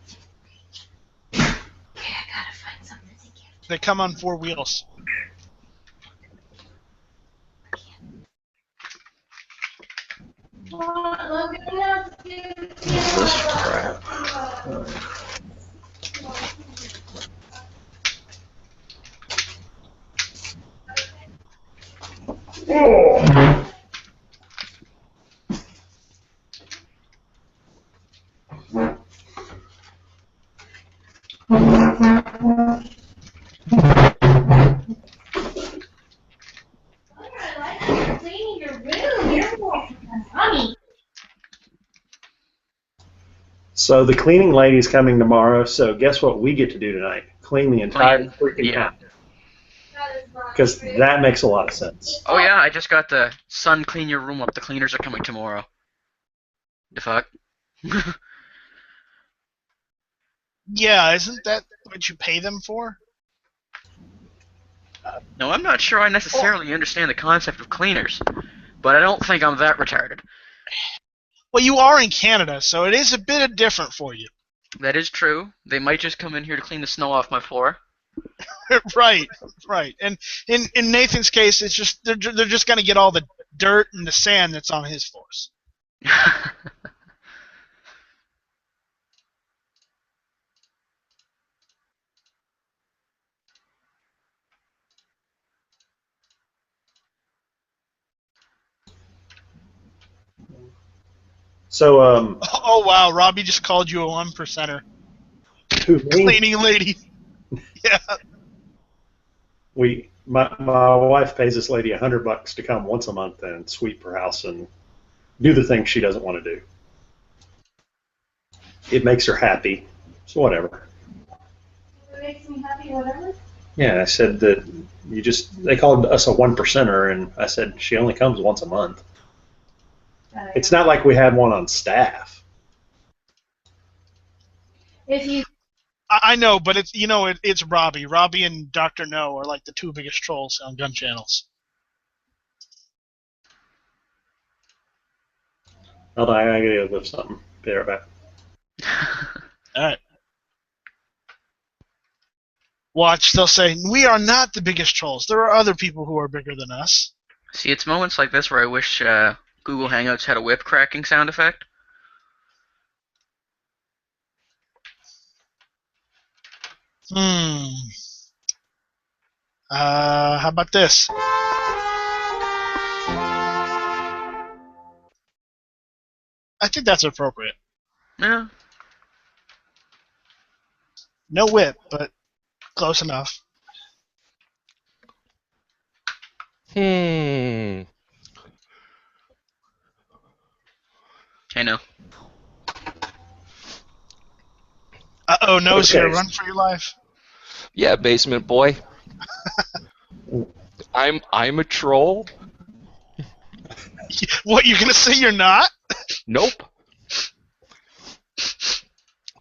Speaker 8: Okay, I gotta find something to give.
Speaker 6: They come on 4 wheels.
Speaker 8: Look at
Speaker 5: This crap.
Speaker 8: I like cleaning your room. You're more mommy.
Speaker 7: So the cleaning lady's coming tomorrow. So guess what we get to do tonight? Clean the entire freaking
Speaker 3: Yeah.
Speaker 7: house. Because that makes a lot of sense.
Speaker 3: Oh, yeah, I just got the Sun Clean Your Room Up. The cleaners are coming tomorrow. The fuck?
Speaker 6: Yeah, isn't that what you pay them for?
Speaker 3: No, I'm not sure I necessarily understand the concept of cleaners, but I don't think I'm that retarded.
Speaker 6: Well, you are in Canada, so it is a bit different for you.
Speaker 3: That is true. They might just come in here to clean the snow off my floor.
Speaker 6: Right. And in Nathan's case, it's just they're just gonna get all the dirt and the sand that's on his floors.
Speaker 7: So
Speaker 6: Oh wow, Robbie just called you a 1%er.
Speaker 7: who, me?
Speaker 6: Cleaning lady. Yeah.
Speaker 7: My wife pays this lady $100 to come once a month and sweep her house and do the things she doesn't want to do. It makes her happy, so whatever.
Speaker 8: It makes me happy, whatever.
Speaker 7: Yeah, I said that they called us a 1%er, and I said she only comes once a month. It's not like we had one on staff.
Speaker 8: If you
Speaker 6: I know, but it's Robbie. Robbie and Dr. No are like the 2 biggest trolls on gun channels.
Speaker 7: Hold on, I gotta lift something. Be right back.
Speaker 6: Alright. Watch, they'll say, we are not the biggest trolls. There are other people who are bigger than us.
Speaker 3: See, it's moments like this where I wish Google Hangouts had a whip cracking sound effect.
Speaker 6: How about this? I think that's appropriate.
Speaker 3: Yeah.
Speaker 6: No whip, but close enough.
Speaker 9: Hmm.
Speaker 3: I know.
Speaker 6: Uh-oh, nose here.
Speaker 7: Okay.
Speaker 6: Run for your life.
Speaker 9: Yeah, basement boy. I'm a troll.
Speaker 6: What, you're going to say you're not?
Speaker 9: Nope.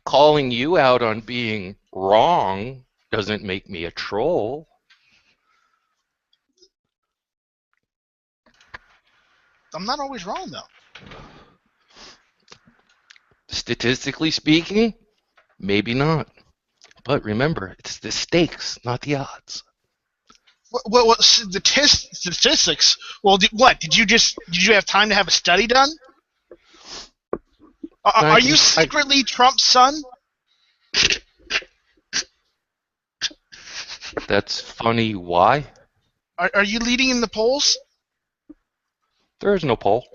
Speaker 9: Calling you out on being wrong doesn't make me a troll.
Speaker 6: I'm not always wrong, though.
Speaker 9: Statistically speaking, maybe not. But remember, it's the stakes, not the odds.
Speaker 6: What statistics? Well, what? Did you have time to have a study done? Are you secretly Trump's son?
Speaker 9: That's funny. Why?
Speaker 6: Are you leading in the polls?
Speaker 9: There is no poll.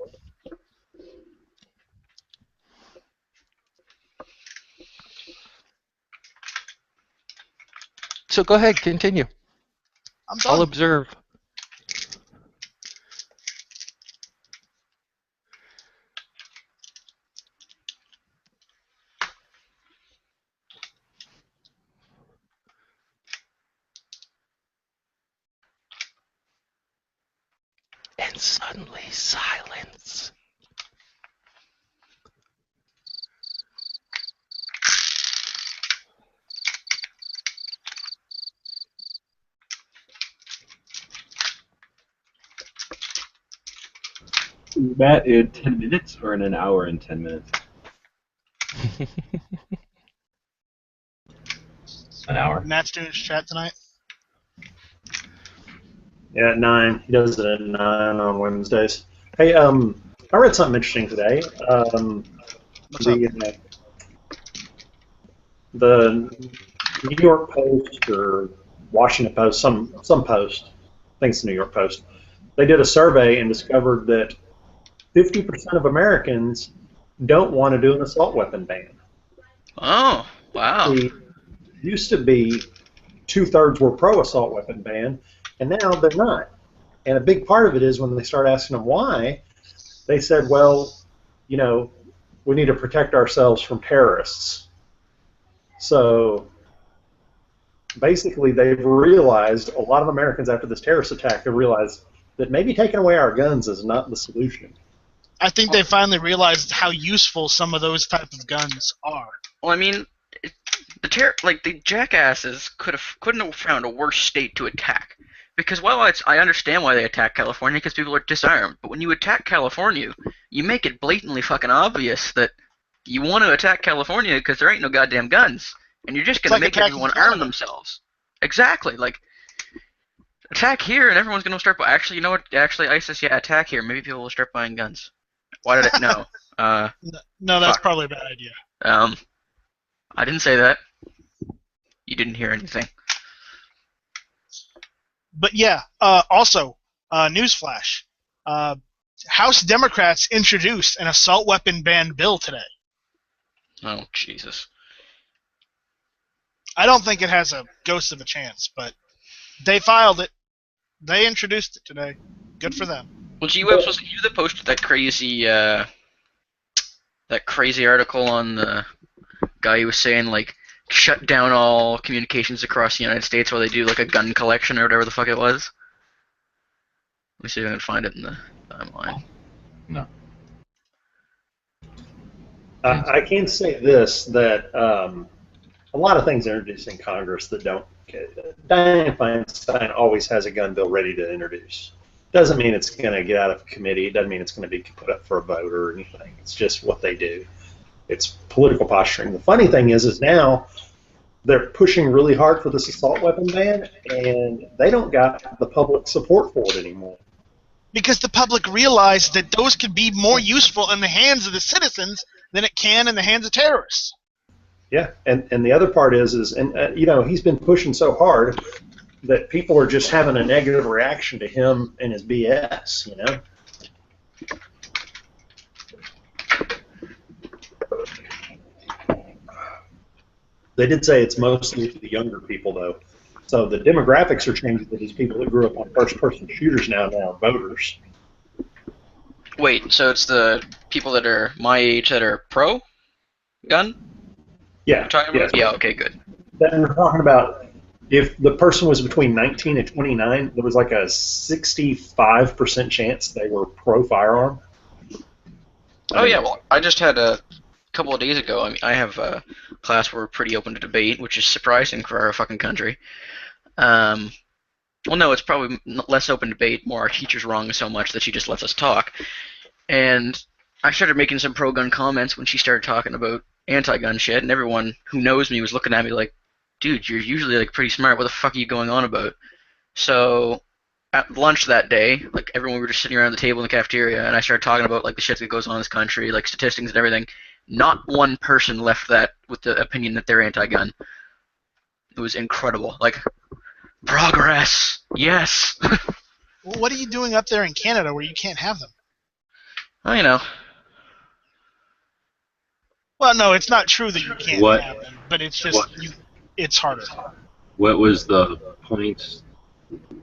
Speaker 9: So go ahead, continue.
Speaker 6: I'm done.
Speaker 9: I'll observe. And suddenly silence.
Speaker 4: Matt, in 10 minutes or in an hour and 10 minutes? An hour.
Speaker 6: Matt's doing his chat tonight.
Speaker 7: Yeah, at 9. He does it at 9 on Wednesdays. Hey, I read something interesting today. The New York Post or Washington Post, some post, I think it's the New York Post, they did a survey and discovered that 50% of Americans don't want to do an assault weapon ban.
Speaker 3: Oh, wow.
Speaker 7: It used to be 2/3 were pro-assault weapon ban, and now they're not. And a big part of it is when they start asking them why, they said, well, you know, we need to protect ourselves from terrorists. So basically they've realized, a lot of Americans after this terrorist attack have realized that maybe taking away our guns is not the solution.
Speaker 6: I think they finally realized how useful some of those type of guns are.
Speaker 3: Well, I mean, the jackasses couldn't have found a worse state to attack. Because while I understand why they attack California, because people are disarmed, but when you attack California, you make it blatantly fucking obvious that you want to attack California because there ain't no goddamn guns, and you're just gonna make everyone arm themselves. Exactly, like attack here, and everyone's gonna start. Actually, you know what? Actually, ISIS, yeah, attack here. Maybe people will start buying guns. Why did I? No.
Speaker 6: No, that's
Speaker 3: fuck.
Speaker 6: probably a bad idea.
Speaker 3: I didn't say that. You didn't hear anything.
Speaker 6: But yeah, also, newsflash. House Democrats introduced an assault weapon ban bill today.
Speaker 3: Oh, Jesus.
Speaker 6: I don't think it has a ghost of a chance, but they filed it. They introduced it today. Good for them.
Speaker 3: Well, G-Webs, was it you that posted that crazy article on the guy who was saying, like, shut down all communications across the United States while they do, like, a gun collection or whatever the fuck it was? Let me see if I can find it in the timeline.
Speaker 4: No.
Speaker 7: I can say this, that a lot of things are introduced in Congress that don't. Dianne Feinstein always has a gun bill ready to introduce. Doesn't mean it's going to get out of committee. It doesn't mean it's going to be put up for a vote or anything. It's just what they do. It's political posturing. The funny thing is now they're pushing really hard for this assault weapon ban, and they don't got the public support for it anymore.
Speaker 6: because the public realized that those could be more useful in the hands of the citizens than it can in the hands of terrorists.
Speaker 7: Yeah, and the other part is you know, he's been pushing so hard that people are just having a negative reaction to him and his BS, you know? They did say it's mostly the younger people, though. So the demographics are changing to these people that grew up on first-person shooters now are voters.
Speaker 3: Wait, so it's the people that are my age that are pro-gun?
Speaker 7: Yeah,
Speaker 3: You're talking about? Yeah, okay, good.
Speaker 7: Then we're talking about if the person was between 19 and 29, there was like a 65% chance they were pro-firearm.
Speaker 3: Oh yeah, well, I just had a couple of days ago. I mean, I have a class where we're pretty open to debate, which is surprising for our fucking country. Well, no, it's probably less open debate. More our teacher's wrong so much that she just lets us talk. And I started making some pro-gun comments when she started talking about anti-gun shit, and everyone who knows me was looking at me like, "Dude, you're usually like pretty smart. What the fuck are you going on about?" So at lunch that day, like everyone, we were just sitting around the table in the cafeteria, and I started talking about like the shit that goes on in this country, like statistics and everything. Not one person left that with the opinion that they're anti-gun. It was incredible. Like, progress, yes.
Speaker 6: Well, what are you doing up there in Canada where you can't have them?
Speaker 3: Well, you know.
Speaker 6: Well, no, it's not true that you can't
Speaker 4: What-
Speaker 6: have them, but it's just
Speaker 4: what-
Speaker 6: it's harder.
Speaker 4: What was the points?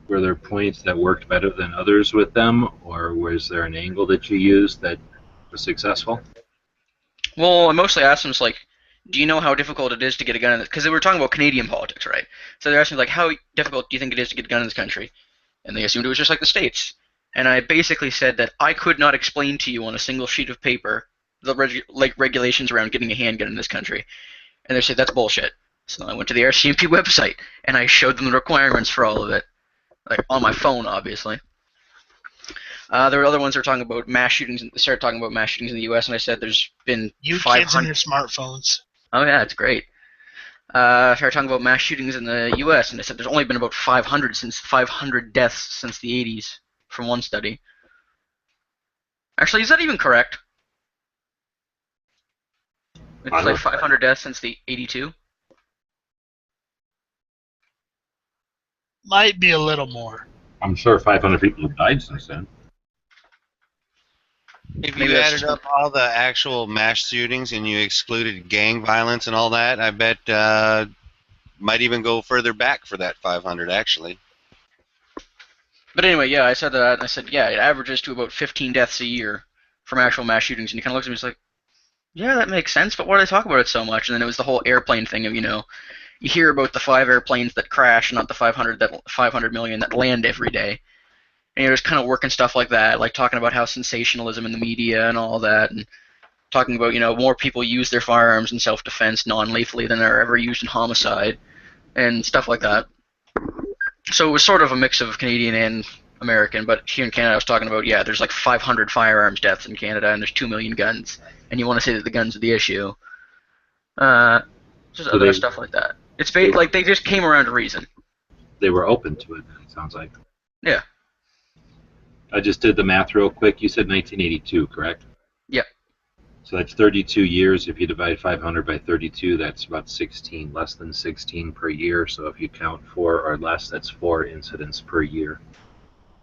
Speaker 4: Were there points that worked better than others with them, or was there an angle that you used that was successful?
Speaker 3: Well, I mostly asked them, like, do you know how difficult it is to get a gun in this? Because they were talking about Canadian politics, right? So they're asking, like, how difficult do you think it is to get a gun in this country? And they assumed it was just like the States. And I basically said that I could not explain to you on a single sheet of paper the regulations around getting a handgun in this country. And they said, that's bullshit. So I went to the RCMP website, and I showed them the requirements for all of it. Like, on my phone, obviously. There were other ones that were talking about mass shootings. They started talking about mass shootings in the U.S., and I said there's been
Speaker 6: You
Speaker 3: 500.
Speaker 6: kids and your smartphones.
Speaker 3: Oh yeah, it's great. I started talking about mass shootings in the U.S., and I said there's only been about 500 deaths since the 80s from one study. Actually, is that even correct? It's like 500 deaths since the 82.
Speaker 6: Might be a little more.
Speaker 4: I'm sure 500 people have died since then.
Speaker 1: If
Speaker 3: Maybe
Speaker 1: you
Speaker 3: that's
Speaker 1: added
Speaker 3: true.
Speaker 1: up all the actual mass shootings and you excluded gang violence and all that, I bet might even go further back for that 500 actually.
Speaker 3: But anyway, yeah, I said that, and I said, yeah, it averages to about 15 deaths a year from actual mass shootings, and he kind of looks at me and is like, yeah, that makes sense, but why do they talk about it so much? And then it was the whole airplane thing of, you know, you hear about the 5 airplanes that crash, not the 500 million that land every day. And you're just kind of working stuff like that, like talking about how sensationalism in the media and all that, and talking about, you know, more people use their firearms in self-defense non-lethally than are ever used in homicide, and stuff like that. So it was sort of a mix of Canadian and American, but here in Canada I was talking about, yeah, there's like 500 firearms deaths in Canada, and there's 2 million guns, and you want to say that the guns are the issue. Just
Speaker 4: So
Speaker 3: other
Speaker 4: they-
Speaker 3: stuff like that. It's like they just came around to reason.
Speaker 4: They were open to it, it sounds like.
Speaker 3: Yeah.
Speaker 4: I just did the math real quick. You said 1982, correct?
Speaker 3: Yep.
Speaker 4: So that's 32 years. If you divide 500 by 32, that's about 16, less than 16 per year. So if you count 4 or less, that's 4 incidents per year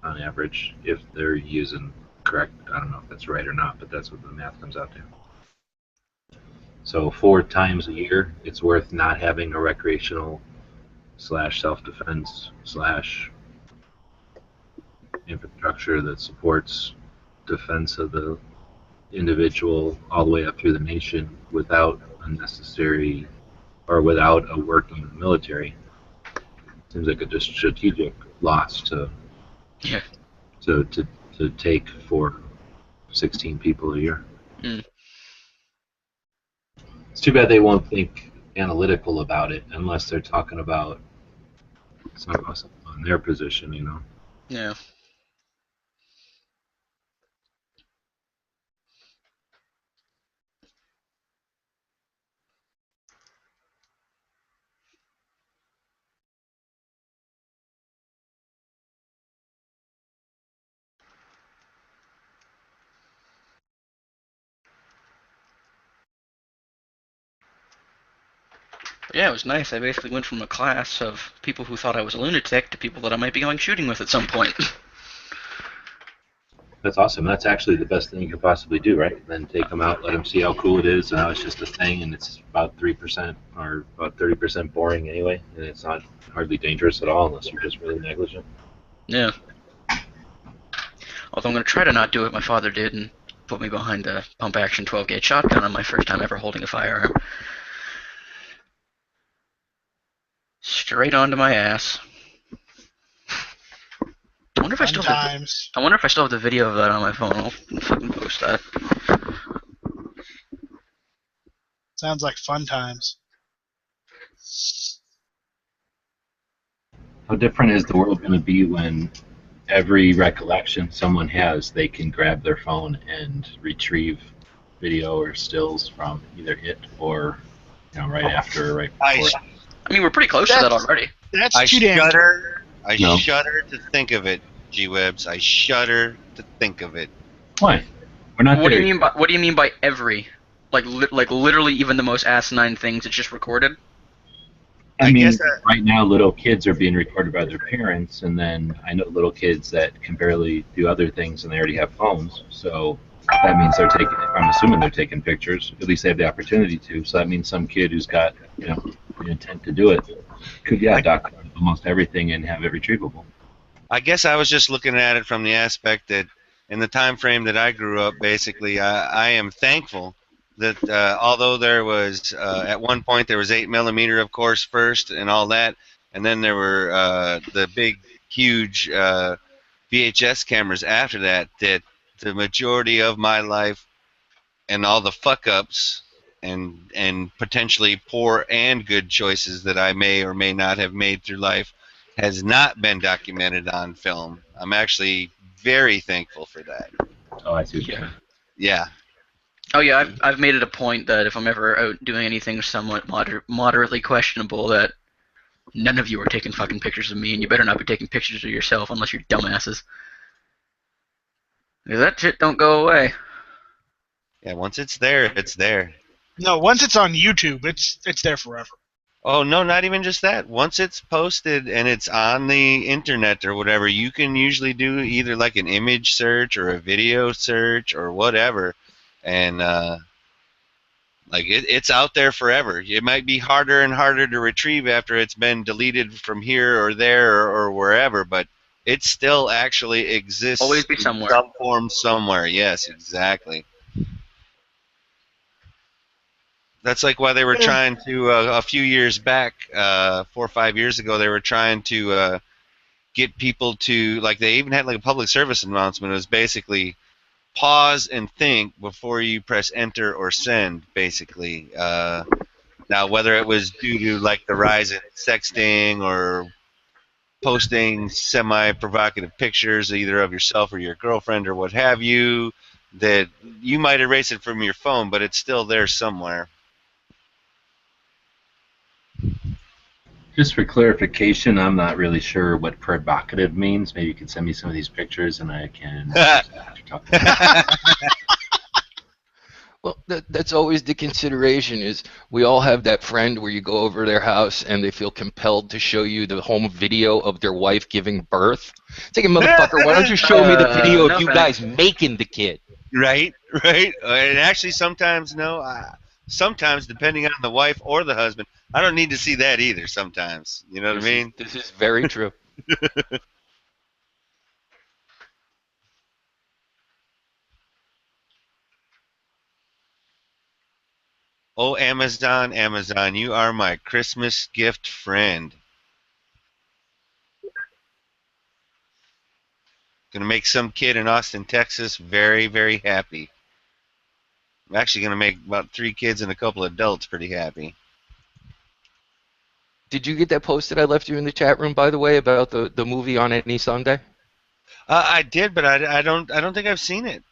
Speaker 4: on average, if they're using correct. I don't know if that's right or not, but that's what the math comes out to. So 4 times a year, it's worth not having a recreational / self-defense / infrastructure that supports defense of the individual all the way up through the nation without unnecessary or without a working military. Seems like a strategic loss to
Speaker 3: Yeah.
Speaker 4: to take for 16 people a year.
Speaker 3: Mm.
Speaker 4: It's too bad they won't think analytical about it unless they're talking about some of us on their position, you know.
Speaker 3: Yeah. Yeah, it was nice. I basically went from a class of people who thought I was a lunatic to people that I might be going shooting with at some point.
Speaker 4: That's awesome. That's actually the best thing you could possibly do, right? Then take them out, let them see how cool it is, and how it's just a thing, and it's about 3% or about 30% boring anyway, and it's not hardly dangerous at all unless you're just really negligent.
Speaker 3: Yeah. Although I'm going to try to not do what my father did and put me behind a pump-action 12-gauge shotgun on my first time ever holding a firearm. Straight onto my ass. I wonder if I still have
Speaker 6: Sometimes.
Speaker 3: I wonder if I still have the video of that on my phone. I'll fucking post that.
Speaker 6: Sounds like fun times.
Speaker 4: How different is the world going to be when every recollection someone has, they can grab their phone and retrieve video or stills from either it or right after or right before?
Speaker 3: I mean, we're pretty close to that already.
Speaker 6: That's
Speaker 1: I
Speaker 6: too damn.
Speaker 1: shudder. I
Speaker 4: No.
Speaker 1: shudder to think of it, G-Webs. I shudder to think of it.
Speaker 4: Why? We're not
Speaker 3: What do
Speaker 4: there.
Speaker 3: you mean by every? Like literally even the most asinine things it's just recorded?
Speaker 4: I
Speaker 1: I
Speaker 4: mean,
Speaker 1: guess
Speaker 4: right now little kids are being recorded by their parents, and then I know little kids that can barely do other things, and they already have phones. So that means they're taking. I'm assuming they're taking pictures. At least they have the opportunity to. So that means some kid who's got the intent to do it could document almost everything and have it retrievable.
Speaker 1: I guess I was just looking at it from the aspect that in the time frame that I grew up, basically, I am thankful that although there was at one point there was 8mm, of course, first and all that, and then there were the big, huge VHS cameras after that. That the majority of my life and all the fuck ups and potentially poor and good choices that I may or may not have made through life has not been documented on film. I'm actually very thankful for that.
Speaker 4: Oh, I see. What you're
Speaker 3: Yeah.
Speaker 4: saying.
Speaker 1: Yeah.
Speaker 3: Oh yeah, I've made it a point that if I'm ever out doing anything somewhat moderately questionable, that none of you are taking fucking pictures of me, and you better not be taking pictures of yourself unless you're dumbasses. Because that shit don't go away.
Speaker 1: Yeah, once it's there, it's there.
Speaker 6: No, once it's on YouTube, it's there forever.
Speaker 1: Oh, no, not even just that. Once it's posted and it's on the internet or whatever, you can usually do either like an image search or a video search or whatever. And like it's out there forever. It might be harder and harder to retrieve after it's been deleted from here or there or wherever, but it still actually exists.
Speaker 3: Always be somewhere.
Speaker 1: In some form somewhere. Yes, exactly. That's like why they were trying to, a few years back, 4 or 5 years ago, they were trying to get people to, like they even had like a public service announcement. It was basically pause and think before you press enter or send, basically. Now, whether it was due to like the rise in sexting or posting semi-provocative pictures either of yourself or your girlfriend or what have you, that you might erase it from your phone, but it's still there somewhere.
Speaker 4: Just for clarification, I'm not really sure what provocative means. Maybe you can send me some of these pictures and I can.
Speaker 9: Well, that's always the consideration is we all have that friend where you go over their house and they feel compelled to show you the home video of their wife giving birth. It's like, motherfucker, why don't you show me the video
Speaker 3: no
Speaker 9: of you
Speaker 3: thanks.
Speaker 9: guys making the kid?
Speaker 1: Right, right. And actually, sometimes, no. Sometimes, depending on the wife or the husband, I don't need to see that either. Sometimes, you know what I mean?
Speaker 9: This is very true.
Speaker 1: Oh, Amazon, Amazon, you are my Christmas gift friend. Gonna make some kid in Austin, Texas, very, very happy. I'm actually gonna make about 3 kids and a couple adults pretty happy.
Speaker 9: Did you get that post that I left you in the chat room, by the way, about the movie On Any Sunday?
Speaker 1: I did, but I don't think I've seen it.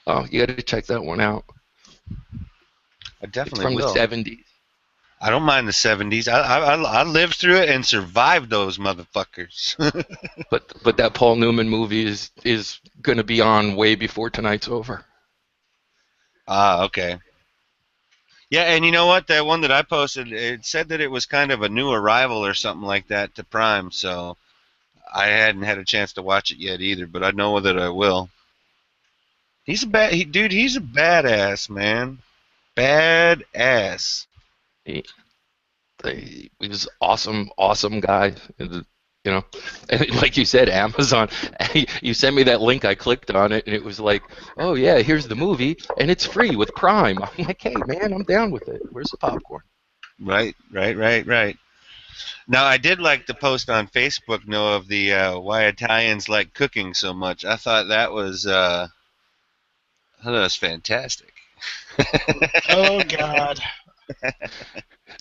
Speaker 9: Oh, you got to check that one out.
Speaker 1: I
Speaker 9: It's
Speaker 1: definitely
Speaker 9: from
Speaker 1: will.
Speaker 9: the 70s.
Speaker 1: I don't mind the 70s. I lived through it and survived those motherfuckers.
Speaker 9: But that Paul Newman movie is going to be on way before tonight's over.
Speaker 1: Ah, okay. Yeah, and you know what? That one that I posted, it said that it was kind of a new arrival or something like that to Prime, so I hadn't had a chance to watch it yet either, but I know that I will. Dude, he's a badass, man. Badass.
Speaker 9: He, he was awesome guy. You know, and like you said, Amazon. You sent me that link. I clicked on it, and it was like, oh yeah, here's the movie, and it's free with Prime. I'm like, hey man, I'm down with it. Where's the popcorn?
Speaker 1: Right. Now, I did like the post on Facebook, Noah, of the why Italians like cooking so much. I thought that was fantastic.
Speaker 6: Oh God.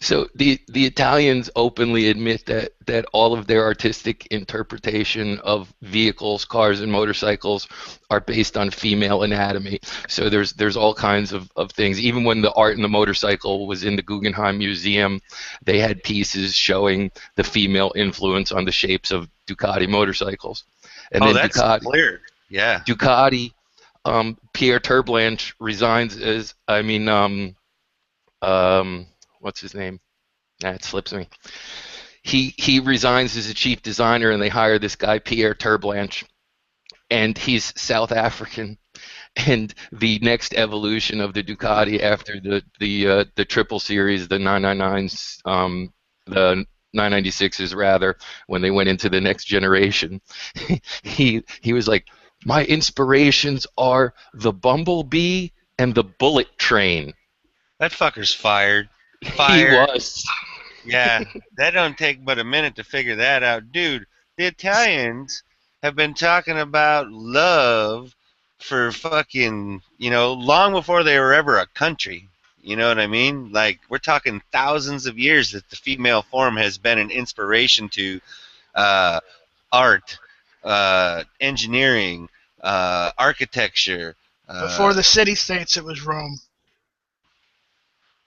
Speaker 9: So the Italians openly admit that all of their artistic interpretation of vehicles, cars, and motorcycles are based on female anatomy. So there's all kinds of things. Even when the art in the motorcycle was in the Guggenheim Museum, they had pieces showing the female influence on the shapes of Ducati motorcycles. And then
Speaker 1: that's clear. Yeah.
Speaker 9: Ducati, Pierre Terblanche resigns as what's his name? It slips me. He resigns as a chief designer, and they hire this guy Pierre Terblanche, and he's South African. And the next evolution of the Ducati after the triple series, the 999s, the 996s rather, when they went into the next generation, he was like, my inspirations are the Bumblebee and the Bullet Train.
Speaker 1: That fucker's fired.
Speaker 9: He was.
Speaker 1: Yeah, that don't take but a minute to figure that out. Dude, the Italians have been talking about love for fucking, long before they were ever a country. You know what I mean? Like, we're talking thousands of years that the female form has been an inspiration to art, engineering, architecture.
Speaker 6: Before the city-states, it was Rome.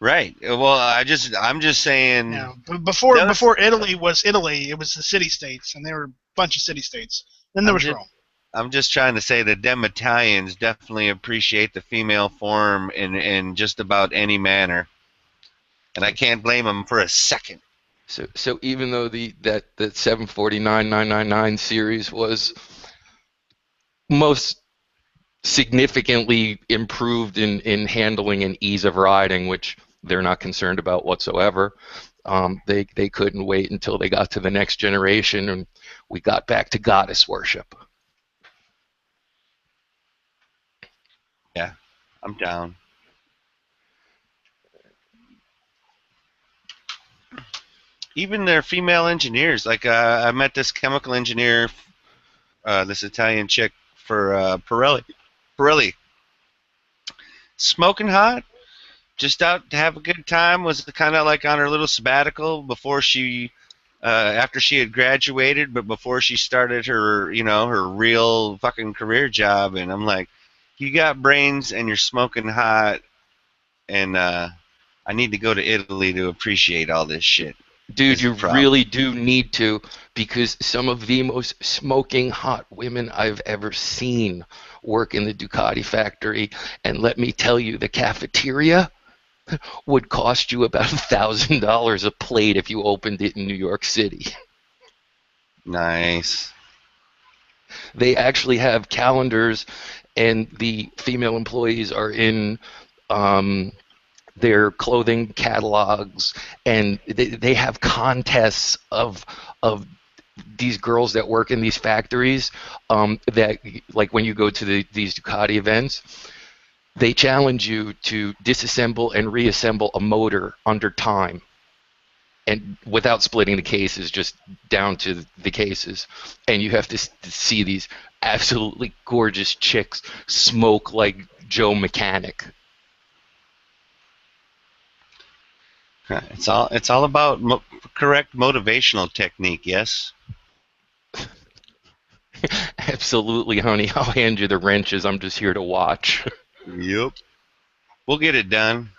Speaker 1: Right. Well, I'm just saying.
Speaker 6: Yeah. Before Italy was Italy, it was the city-states, and there were a bunch of city-states. Then there was Rome.
Speaker 1: I'm just trying to say that them Italians definitely appreciate the female form in just about any manner, and I can't blame them for a second.
Speaker 9: So even though that 749 999 series was most significantly improved in handling and ease of riding, which they're not concerned about whatsoever. They couldn't wait until they got to the next generation, and we got back to goddess worship.
Speaker 1: Yeah, I'm down. Even their female engineers, like I met this chemical engineer, this Italian chick for Pirelli. Smoking hot, just out to have a good time, was kind of like on her little sabbatical before she, after she had graduated, but before she started her, her real fucking career job. And I'm like, you got brains and you're smoking hot, and I need to go to Italy to appreciate all this shit.
Speaker 9: Dude, you really do need to, because some of the most smoking hot women I've ever seen work in the Ducati factory, and let me tell you, the cafeteria would cost you about $1,000 a plate if you opened it in New York City.
Speaker 1: Nice.
Speaker 9: They actually have calendars, and the female employees are in their clothing catalogs, and they have contests of these girls that work in these factories, that, like, when you go to these Ducati events, they challenge you to disassemble and reassemble a motor under time, and without splitting the cases, just down to the cases. And you have to see these absolutely gorgeous chicks smoke like Joe Mechanic.
Speaker 1: It's all about correct motivational technique, yes?
Speaker 9: Absolutely, honey. I'll hand you the wrenches. I'm just here to watch.
Speaker 1: Yep. We'll get it done.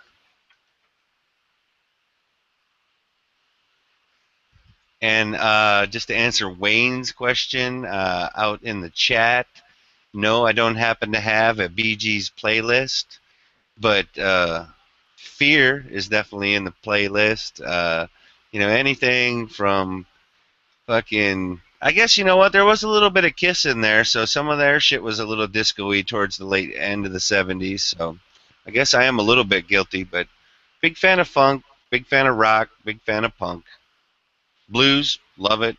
Speaker 1: And just to answer Wayne's question out in the chat, no, I don't happen to have a Bee Gees playlist, but Fear is definitely in the playlist. Anything from fucking. I guess you know what? There was a little bit of Kiss in there, so some of their shit was a little disco-y towards the late end of the 70s. So I guess I am a little bit guilty, but big fan of funk, big fan of rock, big fan of punk. Blues, love it.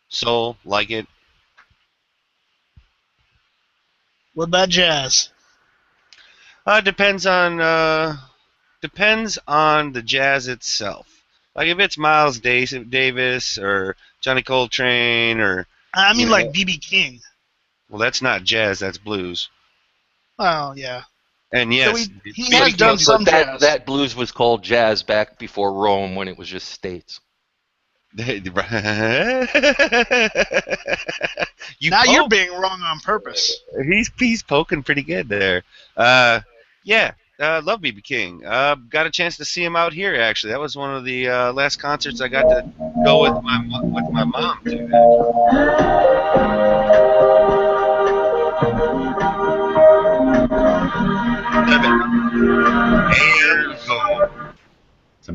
Speaker 1: Soul, like it.
Speaker 6: What about jazz?
Speaker 1: Depends on the jazz itself. Like if it's Miles Davis or Johnny Coltrane or
Speaker 6: I mean,
Speaker 1: you
Speaker 6: like
Speaker 1: know,
Speaker 6: B.B. King.
Speaker 1: well, that's not jazz, that's blues.
Speaker 6: Oh yeah.
Speaker 1: And
Speaker 6: So
Speaker 1: yes,
Speaker 6: he has done
Speaker 9: But
Speaker 6: some jazz.
Speaker 9: that blues was called jazz back before Rome when it was just states.
Speaker 1: you
Speaker 6: Now you're
Speaker 1: poke.
Speaker 6: being wrong on purpose.
Speaker 1: He's poking pretty good there. Love B.B. King. Got a chance to see him out here actually. That was one of the last concerts I got to go with my mom to. 11 a.m. gold.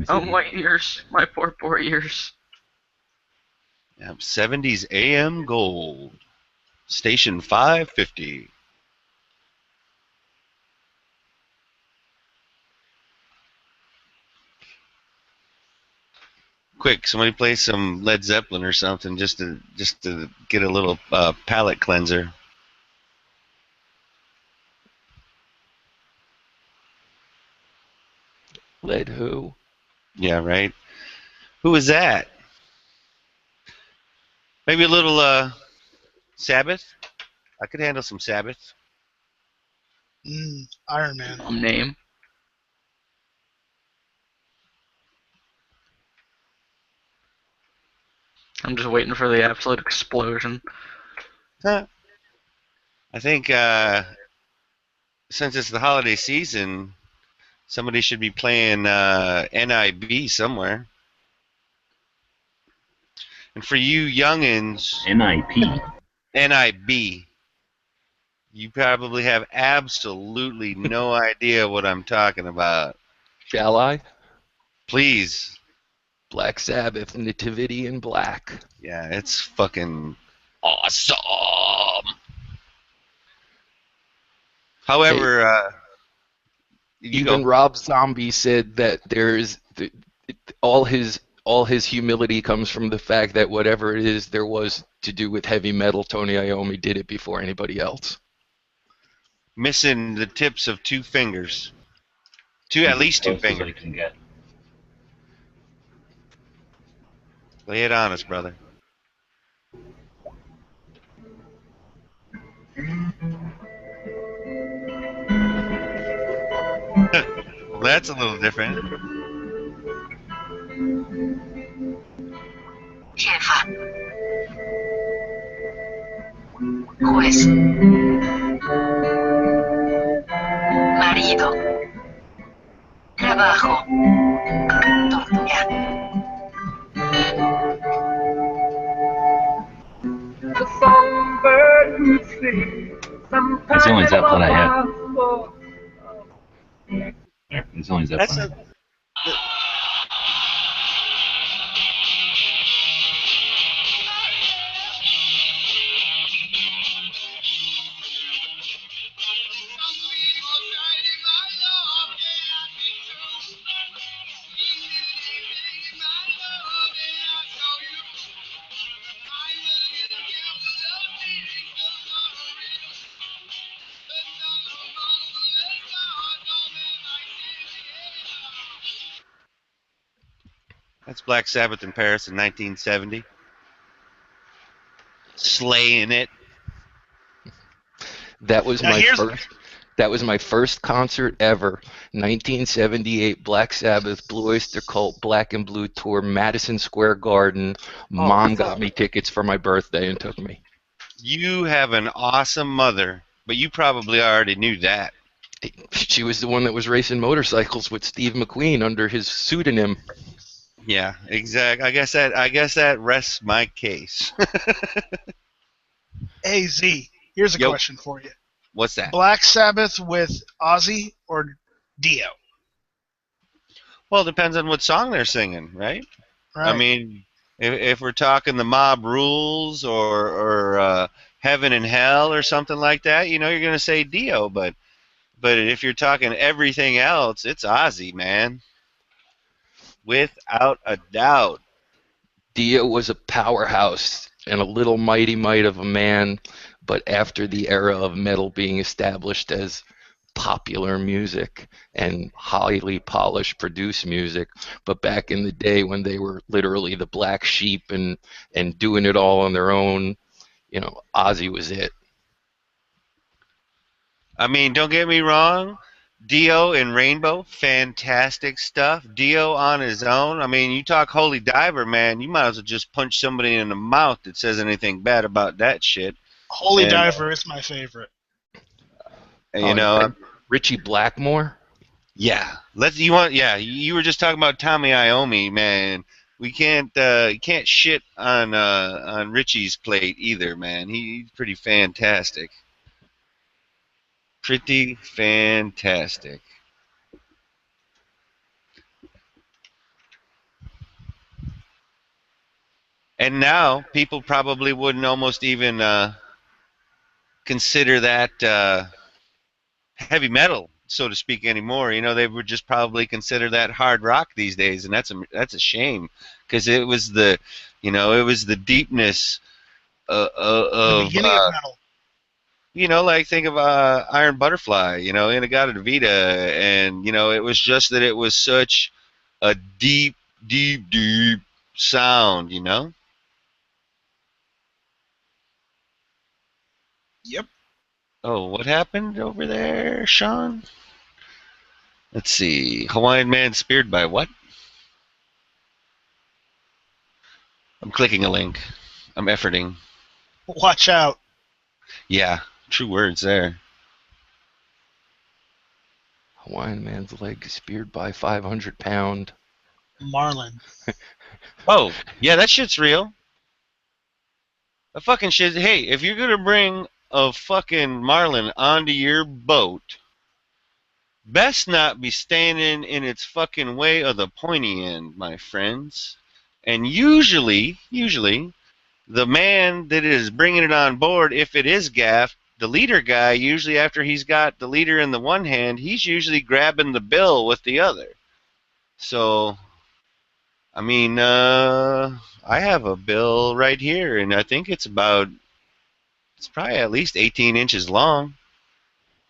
Speaker 3: Oh, my ears. My poor ears.
Speaker 1: Yep, 70s AM gold. Station 550. Quick, somebody play some Led Zeppelin or something just to get a little palate cleanser.
Speaker 9: Led who?
Speaker 1: Yeah, right. Who is that? Maybe a little Sabbath. I could handle some Sabbath.
Speaker 6: Iron Man.
Speaker 3: Name. I'm just waiting for the absolute explosion.
Speaker 1: I think since it's the holiday season, somebody should be playing NIB somewhere. And for you youngins, NIB, you probably have absolutely no idea what I'm talking about.
Speaker 9: Shall I?
Speaker 1: Please.
Speaker 9: Black Sabbath, Nativity in Black.
Speaker 1: Yeah, it's fucking awesome. However,
Speaker 9: even Rob Zombie said that all his humility comes from the fact that whatever it is there was to do with heavy metal, Tony Iommi did it before anybody else.
Speaker 1: Missing the tips of two fingers. At least two fingers.
Speaker 4: Can get.
Speaker 1: Lay it on us, brother. Well, that's a little different.
Speaker 8: Jefa. Juez. Marido. Trabajo. Tortura.
Speaker 4: That's the only Zeppelin I have. There, it's the only Zeppelin.
Speaker 1: That's Black Sabbath in Paris in 1970. Slaying it.
Speaker 9: That was my first concert ever. 1978 Black Sabbath, Blue Oyster Cult, Black and Blue tour, Madison Square Garden. Mom got me tickets for my birthday and took me.
Speaker 1: You have an awesome mother, but you probably already knew that.
Speaker 9: She was the one that was racing motorcycles with Steve McQueen under his pseudonym.
Speaker 1: Yeah, exactly. I guess that rests my case.
Speaker 6: Hey Z, here's a question for you.
Speaker 1: What's that?
Speaker 6: Black Sabbath with Ozzy or Dio?
Speaker 1: Well, it depends on what song they're singing, right?
Speaker 6: Right.
Speaker 1: I mean, if we're talking the Mob Rules or Heaven and Hell or something like that, you're going to say Dio. But if you're talking everything else, it's Ozzy, man, without a doubt.
Speaker 9: Dio was a powerhouse and a little mighty mite of a man, but after the era of metal being established as popular music and highly polished produced music, but back in the day when they were literally the black sheep and doing it all on their own, Ozzy was it.
Speaker 1: I mean, don't get me wrong. Dio and Rainbow, fantastic stuff. Dio on his own. I mean, you talk Holy Diver, man, you might as well just punch somebody in the mouth that says anything bad about that shit.
Speaker 6: Holy
Speaker 1: And,
Speaker 6: Diver is my favorite.
Speaker 1: And,
Speaker 9: Richie Blackmore.
Speaker 1: yeah. You were just talking about Tommy Iommi, man. We can't shit on Richie's plate either, man. He's pretty fantastic. Pretty fantastic. And now people probably wouldn't almost even consider that heavy metal, so to speak, anymore. They would just probably consider that hard rock these days, and that's a shame, because it was the deepness
Speaker 6: The
Speaker 1: of
Speaker 6: beginning of metal.
Speaker 1: like think of Iron Butterfly, In-A-Gadda-Da-Vida, and it was just that it was such a deep, deep, deep sound,
Speaker 6: Yep.
Speaker 1: Oh, what happened over there, Sean? Let's see. Hawaiian Man speared by what? I'm clicking a link. I'm efforting.
Speaker 6: Watch out.
Speaker 1: Yeah, true words there.
Speaker 9: Hawaiian Man's leg speared by 500-pound
Speaker 6: Marlin.
Speaker 1: Oh, yeah, that shit's real. A fucking shit. Hey, if you're gonna bring a fucking marlin onto your boat, best not be standing in its fucking way of the pointy end, my friends. And usually, the man that is bringing it on board, if it is gaff, the leader guy, usually after he's got the leader in the one hand, he's usually grabbing the bill with the other. So, I mean, I have a bill right here, and I think it's probably at least 18 inches long.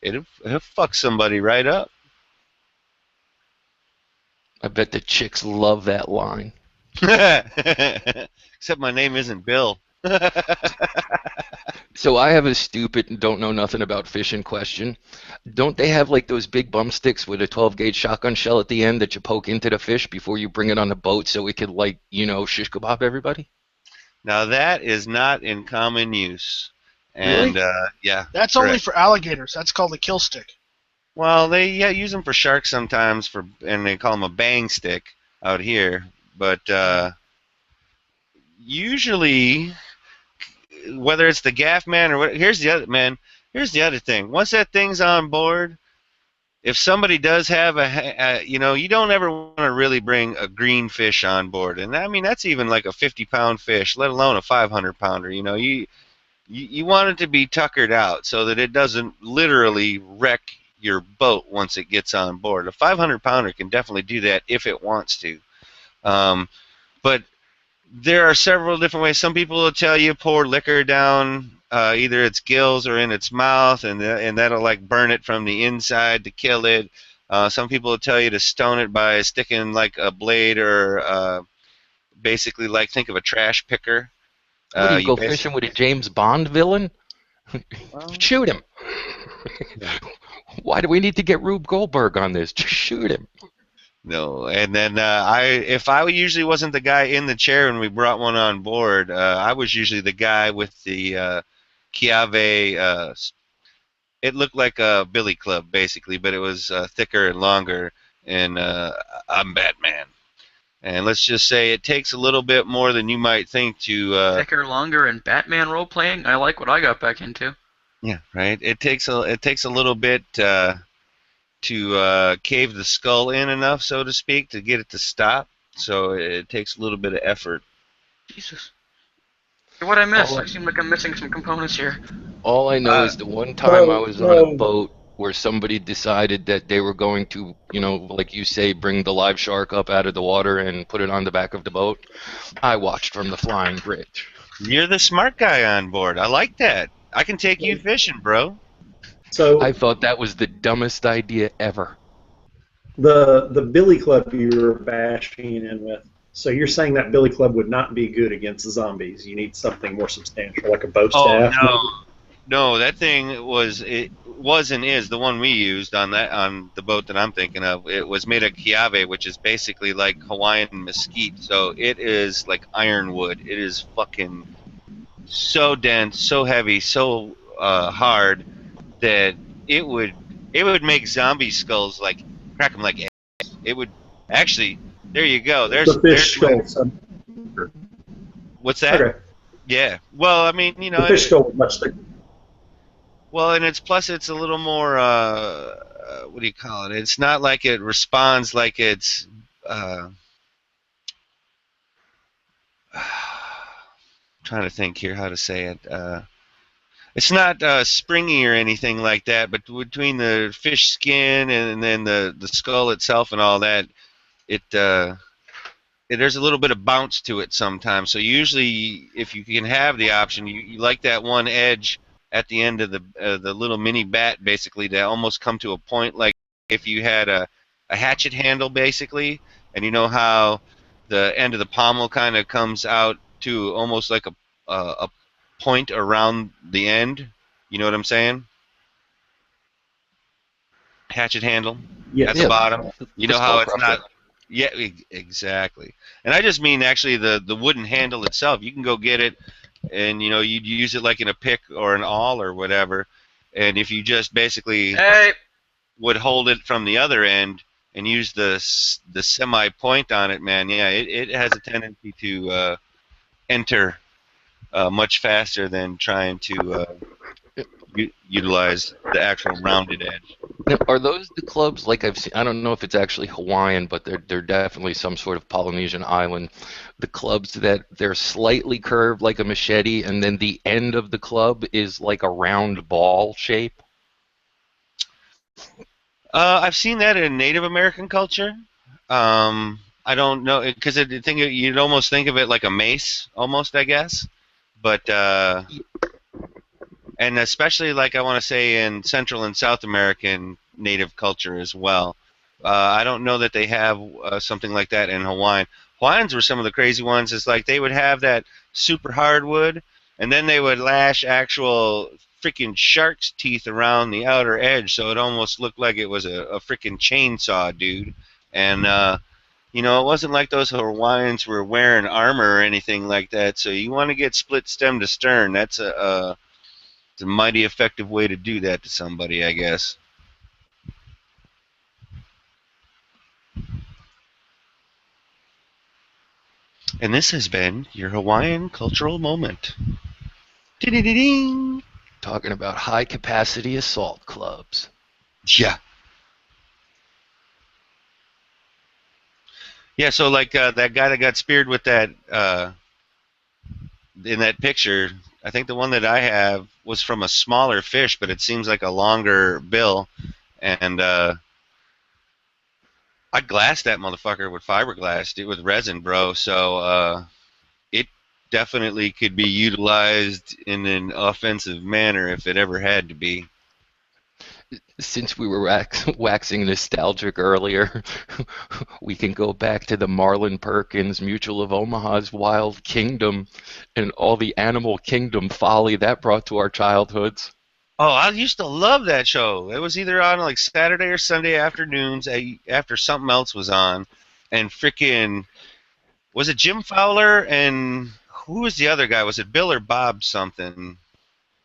Speaker 1: It'll fuck somebody right up.
Speaker 9: I bet the chicks love that line.
Speaker 1: Except my name isn't Bill.
Speaker 9: So I have a stupid and don't know nothing about fishing question. Don't they have like those big bum sticks with a 12-gauge shotgun shell at the end that you poke into the fish before you bring it on the boat so it could shish kebab everybody?
Speaker 1: Now that is not in common use.
Speaker 6: Really?
Speaker 1: And yeah.
Speaker 6: That's
Speaker 1: correct.
Speaker 6: only for alligators. That's called a kill stick.
Speaker 1: Well, they use them for sharks sometimes and they call them a bang stick out here. But usually, whether it's the gaff man or what, here's the other thing. Once that thing's on board, if somebody does have you don't ever want to really bring a green fish on board, and I mean that's even like a 50-pound fish, let alone a 500-pounder. You want it to be tuckered out so that it doesn't literally wreck your boat once it gets on board. A 500-pounder can definitely do that if it wants to. But there are several different ways. Some people will tell you pour liquor down either its gills or in its mouth, and that'll like burn it from the inside to kill it. Some people will tell you to stone it by sticking like a blade or basically like think of a trash picker.
Speaker 9: What do you go fishing with a James Bond villain? Shoot him.
Speaker 1: Yeah.
Speaker 9: Why do we need to get Rube Goldberg on this? Just shoot him.
Speaker 1: No, and then if I usually wasn't the guy in the chair when we brought one on board, I was usually the guy with the Chiave. It looked like a billy club basically, but it was thicker and longer. And I'm Batman. And let's just say it takes a little bit more than you might think to.
Speaker 3: Thicker, longer, and Batman role playing. I like what I got back into.
Speaker 1: Yeah, right. It takes a little bit. cave the skull in enough, so to speak, to get it to stop. So it takes a little bit of effort.
Speaker 3: Jesus. What I miss?
Speaker 9: Oh.
Speaker 3: I seem like I'm missing some components here.
Speaker 9: All I know is the one time I was on a boat where somebody decided that they were going to, like you say, bring the live shark up out of the water and put it on the back of the boat. I watched from the flying bridge.
Speaker 1: You're the smart guy on board. I like that. I can take you fishing, bro.
Speaker 7: So
Speaker 9: I thought that was the dumbest idea ever.
Speaker 7: the billy club you were bashing in with. So you're saying that billy club would not be good against the zombies? You need something more substantial, like a bow staff.
Speaker 1: No, that thing was and is the one we used on the boat that I'm thinking of. It was made of kiave, which is basically like Hawaiian mesquite. So it is like ironwood. It is fucking so dense, so heavy, so hard that it would make zombie skulls like crack them like eggs. It would actually. There you go. There's
Speaker 7: the fish skull.
Speaker 1: What's that?
Speaker 7: Okay.
Speaker 1: Yeah. Well, I mean,
Speaker 7: The fish skull was much thicker.
Speaker 1: Well, and it's a little more. What do you call it? It's not like it responds like it's. Trying to think here how to say it. It's not springy or anything like that, but between the fish skin and then the skull itself and all that, there's a little bit of bounce to it sometimes. So usually, if you can have the option, you like that one edge at the end of the little mini bat, basically, to almost come to a point like if you had a hatchet handle, basically, and you know how the end of the pommel kind of comes out to almost like a point around the end. You know what I'm saying? Hatchet handle at the bottom. You know how it's not. Yeah, exactly. And I just mean actually the wooden handle itself. You can go get it, and you'd use it like in a pick or an awl or whatever. And if you just basically would hold it from the other end and use the semi point on it, man, yeah, it has a tendency to enter much faster than trying to utilize the actual rounded edge.
Speaker 9: Now, are those the clubs like I've seen? I don't know if it's actually Hawaiian, but they're definitely some sort of Polynesian island. The clubs that they're slightly curved like a machete, and then the end of the club is like a round ball shape.
Speaker 1: I've seen that in Native American culture. I don't know because you'd almost think of it like a mace, almost, I guess. But and especially like I want to say in Central and South American Native culture as well. I don't know that they have something like that in Hawaiian. Hawaiians were some of the crazy ones. It's like they would have that super hardwood, and then they would lash actual freaking shark's teeth around the outer edge, so it almost looked like it was a freaking chainsaw, dude. And it wasn't like those Hawaiians were wearing armor or anything like that. So you want to get split stem to stern. That's it's a mighty effective way to do that to somebody, I guess. And this has been your Hawaiian cultural moment. Ding-ding-ding.
Speaker 9: Talking about high-capacity assault clubs.
Speaker 1: Yeah. Yeah, so like that guy that got speared with that in that picture, I think the one that I have was from a smaller fish, but it seems like a longer bill. And I glassed that motherfucker with fiberglass, with resin, bro. So it definitely could be utilized in an offensive manner if it ever had to be.
Speaker 9: Since we were waxing nostalgic earlier, we can go back to the Marlin Perkins Mutual of Omaha's Wild Kingdom and all the animal kingdom folly that brought to our childhoods.
Speaker 1: Oh, I used to love that show. It was either on like Saturday or Sunday afternoons after something else was on. And freaking, was it Jim Fowler and who was the other guy? Was it Bill or Bob something?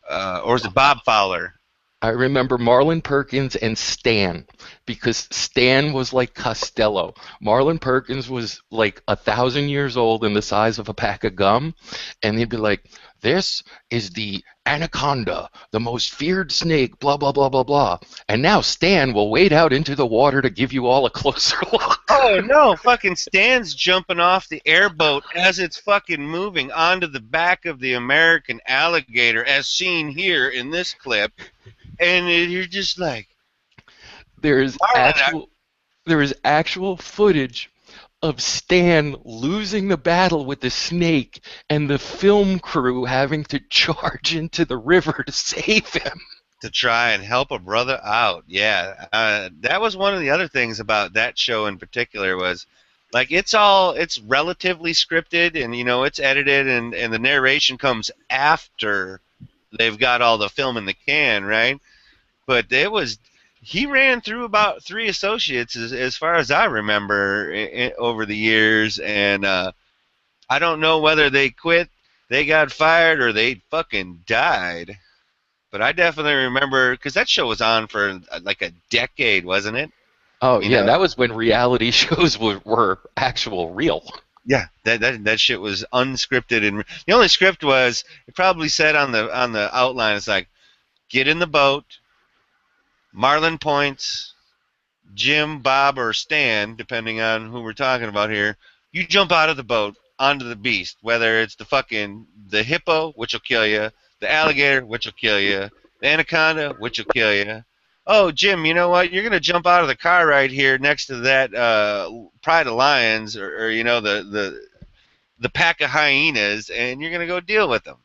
Speaker 1: Or was it Bob Fowler?
Speaker 9: I remember Marlon Perkins and Stan, because Stan was like Costello. Marlon Perkins was like 1,000 years old and the size of a pack of gum, and he'd be like, "This is the anaconda, the most feared snake, blah blah blah blah blah." And now Stan will wade out into the water to give you all a closer look.
Speaker 1: Oh no, fucking Stan's jumping off the airboat as it's fucking moving onto the back of the American alligator, as seen here in this clip, and you're just like,
Speaker 9: There is
Speaker 1: Marlon,
Speaker 9: actual footage of Stan losing the battle with the snake and the film crew having to charge into the river to save him.
Speaker 1: to try and help a brother out. Yeah, that was one of the other things about that show in particular was, like, it's relatively scripted, and you know it's edited, and the narration comes after they've got all the film in the can, right? But he ran through about 3 associates as far as I remember over the years, and I don't know whether they quit, they got fired, or they fucking died. But I definitely remember, because that show was on for like a decade, wasn't it?
Speaker 9: Oh,
Speaker 1: You
Speaker 9: yeah,
Speaker 1: know?
Speaker 9: that was when reality shows were actual real.
Speaker 1: Yeah, that shit was unscripted, and the only script was, it probably said on the outline, it's like, get in the boat, Marlon points, Jim, Bob, or Stan, depending on who we're talking about here, you jump out of the boat onto the beast, whether it's the hippo, which will kill you, the alligator, which will kill you, the anaconda, which will kill you. Oh, Jim, you know what? You're gonna jump out of the car right here next to that pride of lions, or you know the pack of hyenas, and you're gonna go deal with them.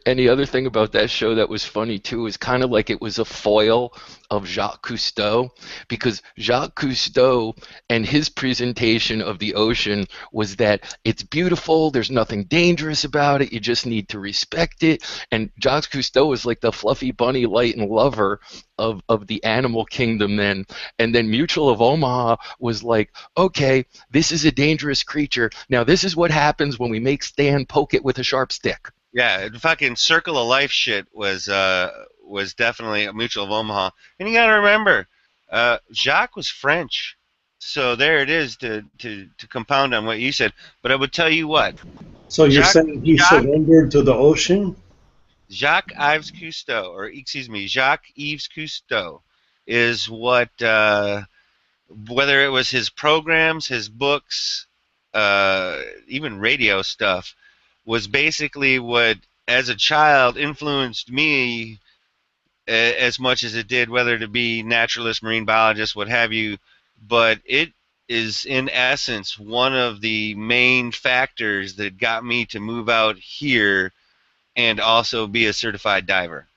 Speaker 9: And the other thing about that show that was funny too is kind of like it was a foil of Jacques Cousteau, because Jacques Cousteau and his presentation of the ocean was that it's beautiful, there's nothing dangerous about it, you just need to respect it. And Jacques Cousteau was like the fluffy bunny light and lover of the animal kingdom then. And then Mutual of Omaha was like, okay, this is a dangerous creature. Now this is what happens when we make Stan poke it with a sharp stick.
Speaker 1: Yeah, the fucking Circle of Life shit was definitely a Mutual of Omaha. And you gotta remember, Jacques was French, so there it is to compound on what you said. But I would tell you what.
Speaker 7: So you're saying he surrendered to the ocean?
Speaker 1: Jacques Yves Cousteau, or excuse me, Jacques Yves Cousteau, is what, whether it was his programs, his books, even radio stuff, was basically what, as a child, influenced me as much as it did whether to be naturalist, marine biologist, what have you. But it is, in essence, one of the main factors that got me to move out here and also be a certified diver.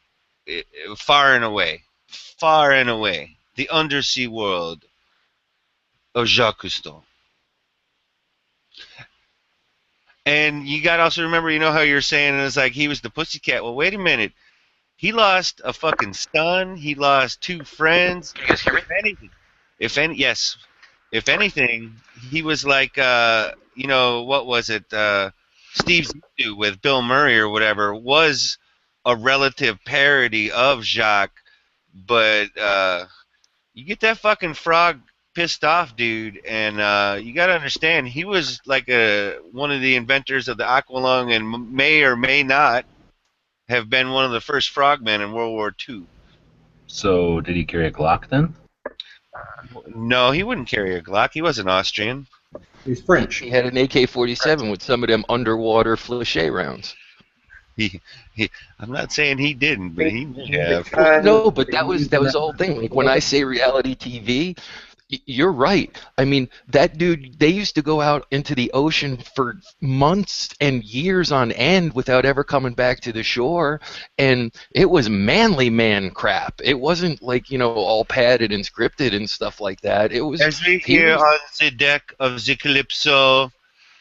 Speaker 1: Far and away, the undersea world of Jacques Cousteau. And you got to also remember, you know how you're saying it's like he was the pussycat. Well, wait a minute. He lost a fucking son. He lost 2 friends.
Speaker 3: Can you guys hear me?
Speaker 1: Yes. If anything, he was like, you know, what was it? Steve Zissou with Bill Murray or whatever was a relative parody of Jacques. But you get that fucking frog pissed off, dude, and you got to understand, he was like one of the inventors of the aqualung, and may or may not have been one of the first frogmen in World War II.
Speaker 4: So did he carry a Glock then?
Speaker 1: No, he wouldn't carry a Glock. He wasn't Austrian.
Speaker 7: He's French.
Speaker 9: He had an AK-47 with some of them underwater Flechet rounds.
Speaker 1: I'm not saying he didn't, but he may have.
Speaker 9: No, but that was the whole thing. Like when I say reality TV, you're right. I mean, that dude, they used to go out into the ocean for months and years on end without ever coming back to the shore, and it was manly man crap. It wasn't like, you know, all padded and scripted and stuff like that. It was.
Speaker 1: As we here on the deck of the Calypso,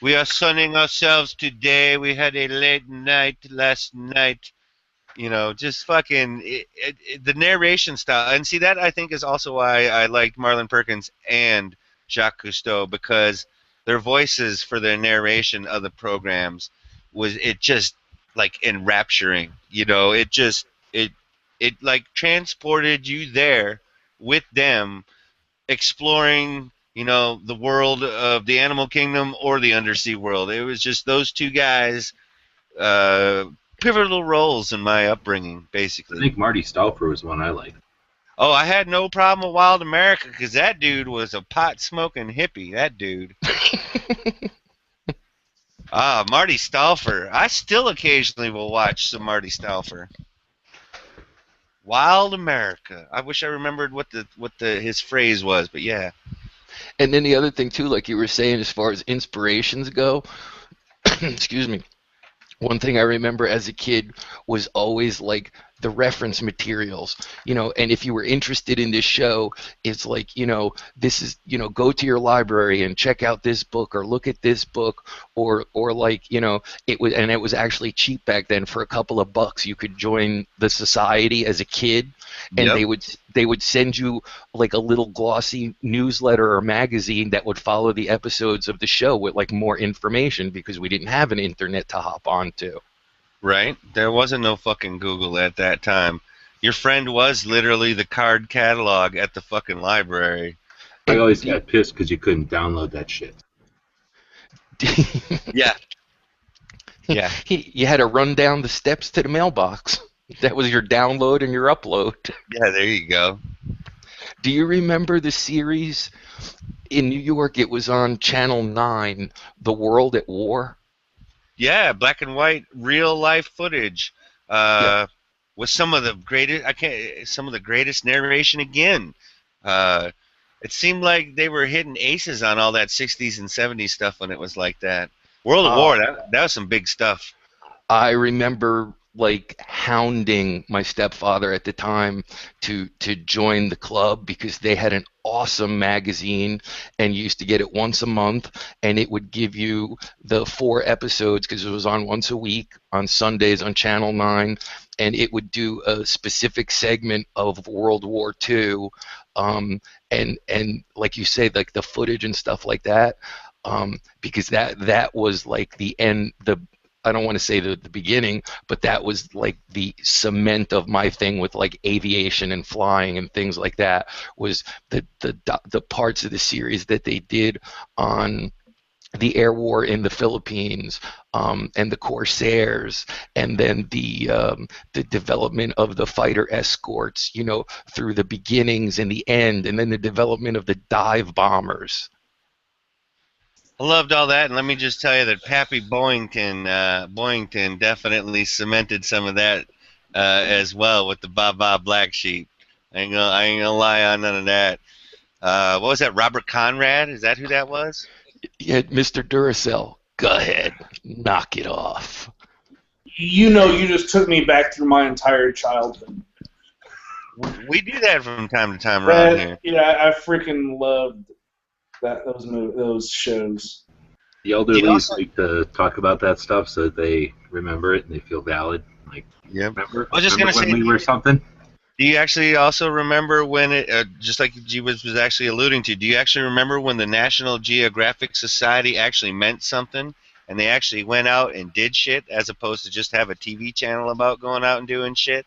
Speaker 1: we are sunning ourselves today. We had a late night last night. You know, just fucking the narration style. And see, that I think is also why I liked Marlon Perkins and Jacques Cousteau, because their voices for their narration of the programs was, it just like enrapturing. You know, it it like transported you there with them, exploring, the world of the animal kingdom or the undersea world. It was just those two guys, pivotal roles in my upbringing,
Speaker 4: I
Speaker 1: basically.
Speaker 4: think Marty Stauffer was one I liked.
Speaker 1: Oh, I had no problem with Wild America because that dude was a pot smoking hippie. That dude. Marty Stauffer. I still occasionally will watch some Marty Stauffer. Wild America. I wish I remembered what his phrase was, but yeah.
Speaker 9: And then the other thing too, like you were saying, as far as inspirations go, excuse me. One thing I remember as a kid was always like the reference materials, and if you were interested in this show, it's like, this is, go to your library and check out this book or look at this book, or like, it was actually cheap back then. For a couple of bucks you could join the society as a kid, and
Speaker 1: Yep.
Speaker 9: they would send you like a little glossy newsletter or magazine that would follow the episodes of the show with like more information, because we didn't have an internet to hop onto.
Speaker 1: Right? There wasn't no fucking Google at that time. Your friend was literally the card catalog at the fucking library.
Speaker 4: I always got pissed because you couldn't download that shit.
Speaker 1: Yeah. Yeah.
Speaker 9: You had to run down the steps to the mailbox. That was your download and your upload.
Speaker 1: Yeah, there you go.
Speaker 9: Do you remember the series in New York? It was on Channel 9, The World at War.
Speaker 1: Yeah, black and white, real life footage. With some of the greatest narration again. It seemed like they were hitting aces on all that 60s and 70s stuff when it was like that. World at War, that was some big stuff.
Speaker 9: I remember like hounding my stepfather at the time to join the club, because they had an awesome magazine and you used to get it once a month, and it would give you the 4 episodes, because it was on once a week on Sundays on Channel 9, and it would do a specific segment of World War II, and like you say, like the footage and stuff like that, because that was like the end, I don't want to say the beginning, but that was like the cement of my thing with like aviation and flying and things like that, was the parts of the series that they did on the air war in the Philippines, and the Corsairs, and then the development of the fighter escorts, through the beginnings and the end, and then the development of the dive bombers.
Speaker 1: I loved all that, and let me just tell you that Pappy Boyington definitely cemented some of that as well with the Baa Black Sheep. I ain't gonna lie on none of that. What was that? Robert Conrad? Is that who that was?
Speaker 9: Yeah, Mr. Duracell. Go ahead, knock it off.
Speaker 10: You just took me back through my entire childhood.
Speaker 1: We do that from time to time around here.
Speaker 10: Yeah, I freaking loved those shows.
Speaker 4: The elderly like to talk about that stuff so that they remember it and they feel valid. Like, remember?
Speaker 1: I was just gonna say,
Speaker 4: when we were something.
Speaker 1: Do you actually also remember when it, just like G was actually alluding to, do you actually remember when the National Geographic Society actually meant something, and they actually went out and did shit, as opposed to just have a TV channel about going out and doing shit?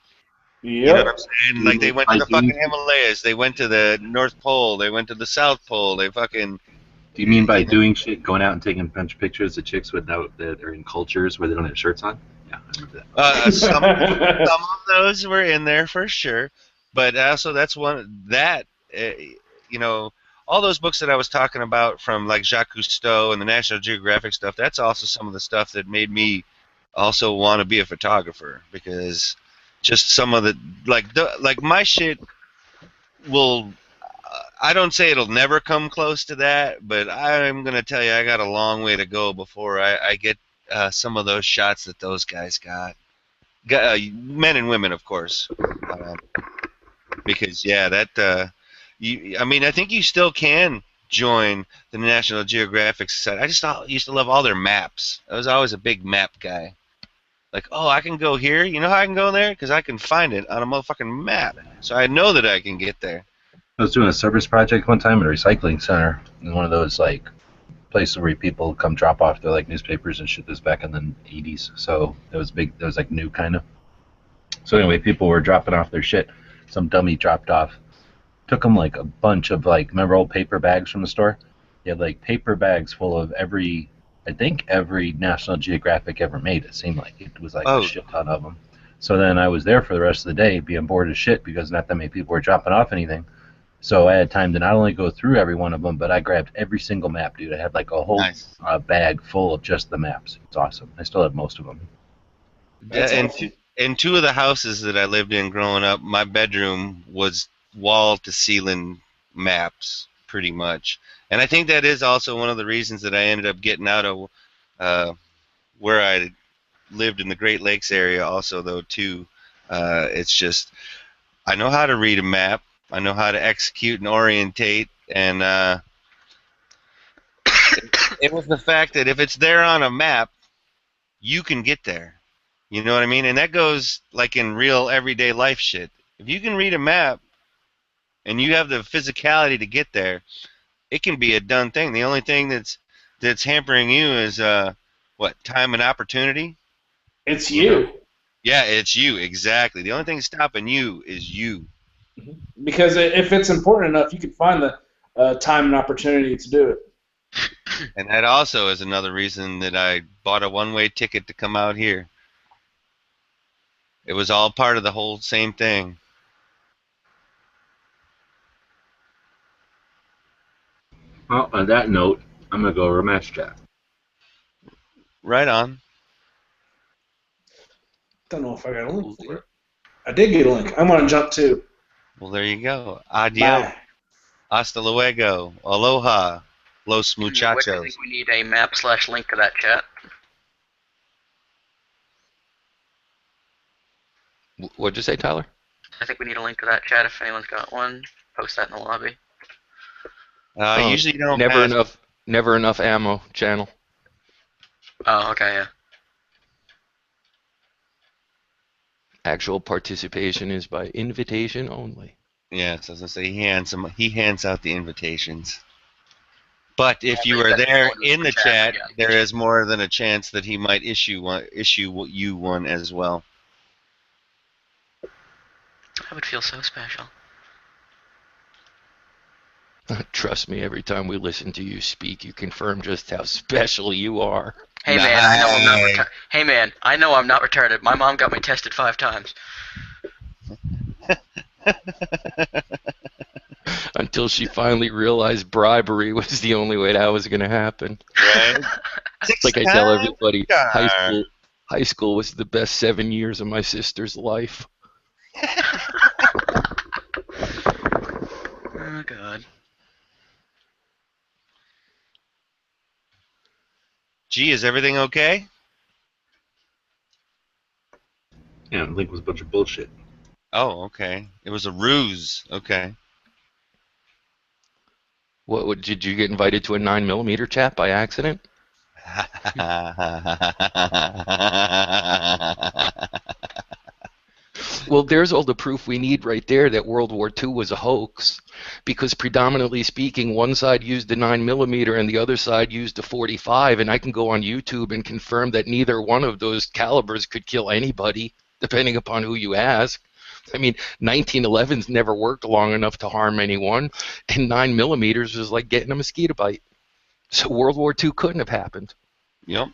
Speaker 10: Yep.
Speaker 1: You know what I'm saying? Like, they went to the fucking Himalayas, they went to the North Pole, they went to the South Pole, they fucking...
Speaker 4: Do you mean by doing shit, going out and taking a bunch of pictures of chicks that are in cultures where they don't have shirts on? Yeah, I remember that.
Speaker 1: Some of those were in there for sure, but also that's one that all those books that I was talking about from like Jacques Cousteau and the National Geographic stuff. That's also some of the stuff that made me also want to be a photographer, because just some of the like my shit will. I don't say it'll never come close to that, but I'm gonna tell you I got a long way to go before I get some of those shots that those guys got. Men and women, of course, because I think you still can join the National Geographic Society. I just used to love all their maps. I was always a big map guy. Like, oh, I can go here. You know how I can go there? Because I can find it on a motherfucking map. So I know that I can get there.
Speaker 4: I was doing a service project one time at a recycling center in one of those like places where people come drop off their like newspapers and shit. This back in the 80s, so it was big. It was like new kind of. So anyway, people were dropping off their shit. Some dummy dropped off. Took them like a bunch of like, remember old paper bags from the store? They had like paper bags full of every National Geographic ever made. It seemed like it was like a shit ton of them. So then I was there for the rest of the day, being bored as shit because not that many people were dropping off anything. So I had time to not only go through every one of them, but I grabbed every single map, dude. I had like a whole bag full of just the maps. It's awesome. I still have most of them.
Speaker 1: In two of the houses that I lived in growing up, my bedroom was wall-to-ceiling maps, pretty much. And I think that is also one of the reasons that I ended up getting out of where I lived in the Great Lakes area also, though, too. It's just, I know how to read a map. I know how to execute and orientate, and it was the fact that if it's there on a map, you can get there. You know what I mean? And that goes like in real everyday life shit. If you can read a map and you have the physicality to get there, it can be a done thing. The only thing that's hampering you is what, time and opportunity?
Speaker 10: It's you.
Speaker 1: Yeah, it's you, exactly. The only thing stopping you is you.
Speaker 10: Because if it's important enough, you can find the time and opportunity to do it.
Speaker 1: And that also is another reason that I bought a one-way ticket to come out here. It was all part of the whole same thing.
Speaker 4: Well, on that note, I'm going to go over match chat.
Speaker 1: Right on.
Speaker 10: Don't know if I got a link for it. I did get a link. I'm going to jump too.
Speaker 1: Well, there you go. Adios.
Speaker 10: Bye.
Speaker 1: Hasta luego. Aloha. Los muchachos.
Speaker 3: I think we need a map/link to that chat.
Speaker 9: What'd you say, Tyler?
Speaker 3: I think we need a link to that chat if anyone's got one. Post that in the lobby.
Speaker 1: Usually you don't
Speaker 9: never enough ammo channel.
Speaker 3: Oh, okay, yeah.
Speaker 9: Actual participation is by invitation only.
Speaker 1: Yes, as I say, he hands out the invitations. But if you are there in the chat, there is more than a chance that he might issue you one as well.
Speaker 3: I would feel so special.
Speaker 9: Trust me, every time we listen to you speak, you confirm just how special you are.
Speaker 3: Hey man, I know I'm not retarded. Hey man, I know I'm not retarded. My mom got me tested 5 times.
Speaker 9: Until she finally realized bribery was the only way that was going to happen.
Speaker 1: Right?
Speaker 9: It's like I tell everybody, high school was the best 7 years of my sister's life.
Speaker 3: Oh God.
Speaker 1: Gee, is everything okay?
Speaker 4: Yeah, Link was a bunch of bullshit.
Speaker 1: Oh, okay. It was a ruse. Okay.
Speaker 9: What did you get invited to a 9mm chat by accident? Well, there's all the proof we need right there that World War II was a hoax, because predominantly speaking, one side used the 9mm and the other side used a .45, and I can go on YouTube and confirm that neither one of those calibers could kill anybody, depending upon who you ask. I mean, 1911's never worked long enough to harm anyone, and 9mm was like getting a mosquito bite. So World War II couldn't have happened.
Speaker 1: Yep.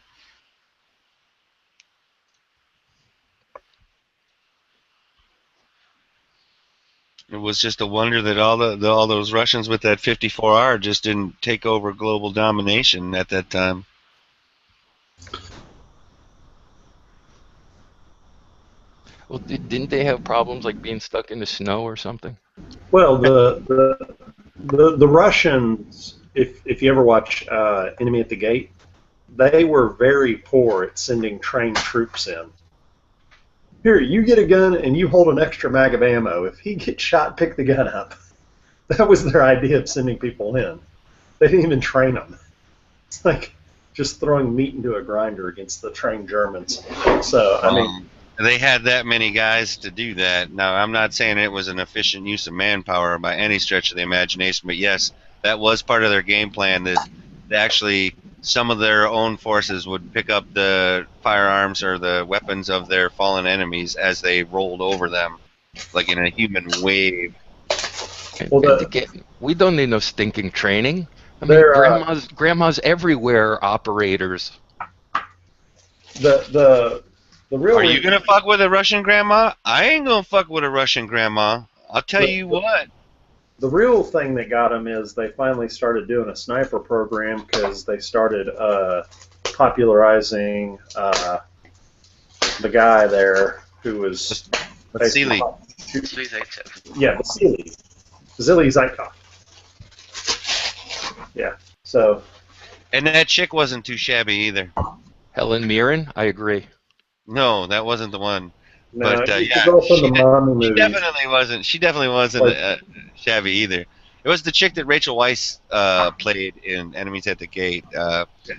Speaker 1: It was just a wonder that all those Russians with that 54R just didn't take over global domination at that time.
Speaker 9: Well, didn't they have problems like being stuck in the snow or something?
Speaker 7: Well, the Russians, if you ever watch Enemy at the Gate, they were very poor at sending trained troops in. Here, you get a gun and you hold an extra mag of ammo. If he gets shot, pick the gun up. That was their idea of sending people in. They didn't even train them. It's like just throwing meat into a grinder against the trained Germans. So, I mean...
Speaker 1: They had that many guys to do that. Now, I'm not saying it was an efficient use of manpower by any stretch of the imagination, but yes, that was part of their game plan, to actually some of their own forces would pick up the firearms or the weapons of their fallen enemies as they rolled over them, like in a human wave.
Speaker 9: And again, we don't need no stinking training. I mean, grandmas everywhere are operators.
Speaker 7: The real.
Speaker 1: Are you gonna fuck with a Russian grandma? I ain't gonna fuck with a Russian grandma. I'll tell you what.
Speaker 7: The real thing that got them is they finally started doing a sniper program because they started popularizing the guy there who was
Speaker 1: Vasily.
Speaker 7: Yeah, Vasily Zykov. Yeah. So.
Speaker 1: And that chick wasn't too shabby either.
Speaker 9: Helen Mirren, I agree.
Speaker 1: No, that wasn't the one.
Speaker 7: No,
Speaker 1: But
Speaker 7: she
Speaker 1: definitely wasn't. She definitely wasn't shabby either. It was the chick that Rachel Weisz played in Enemies at the Gate.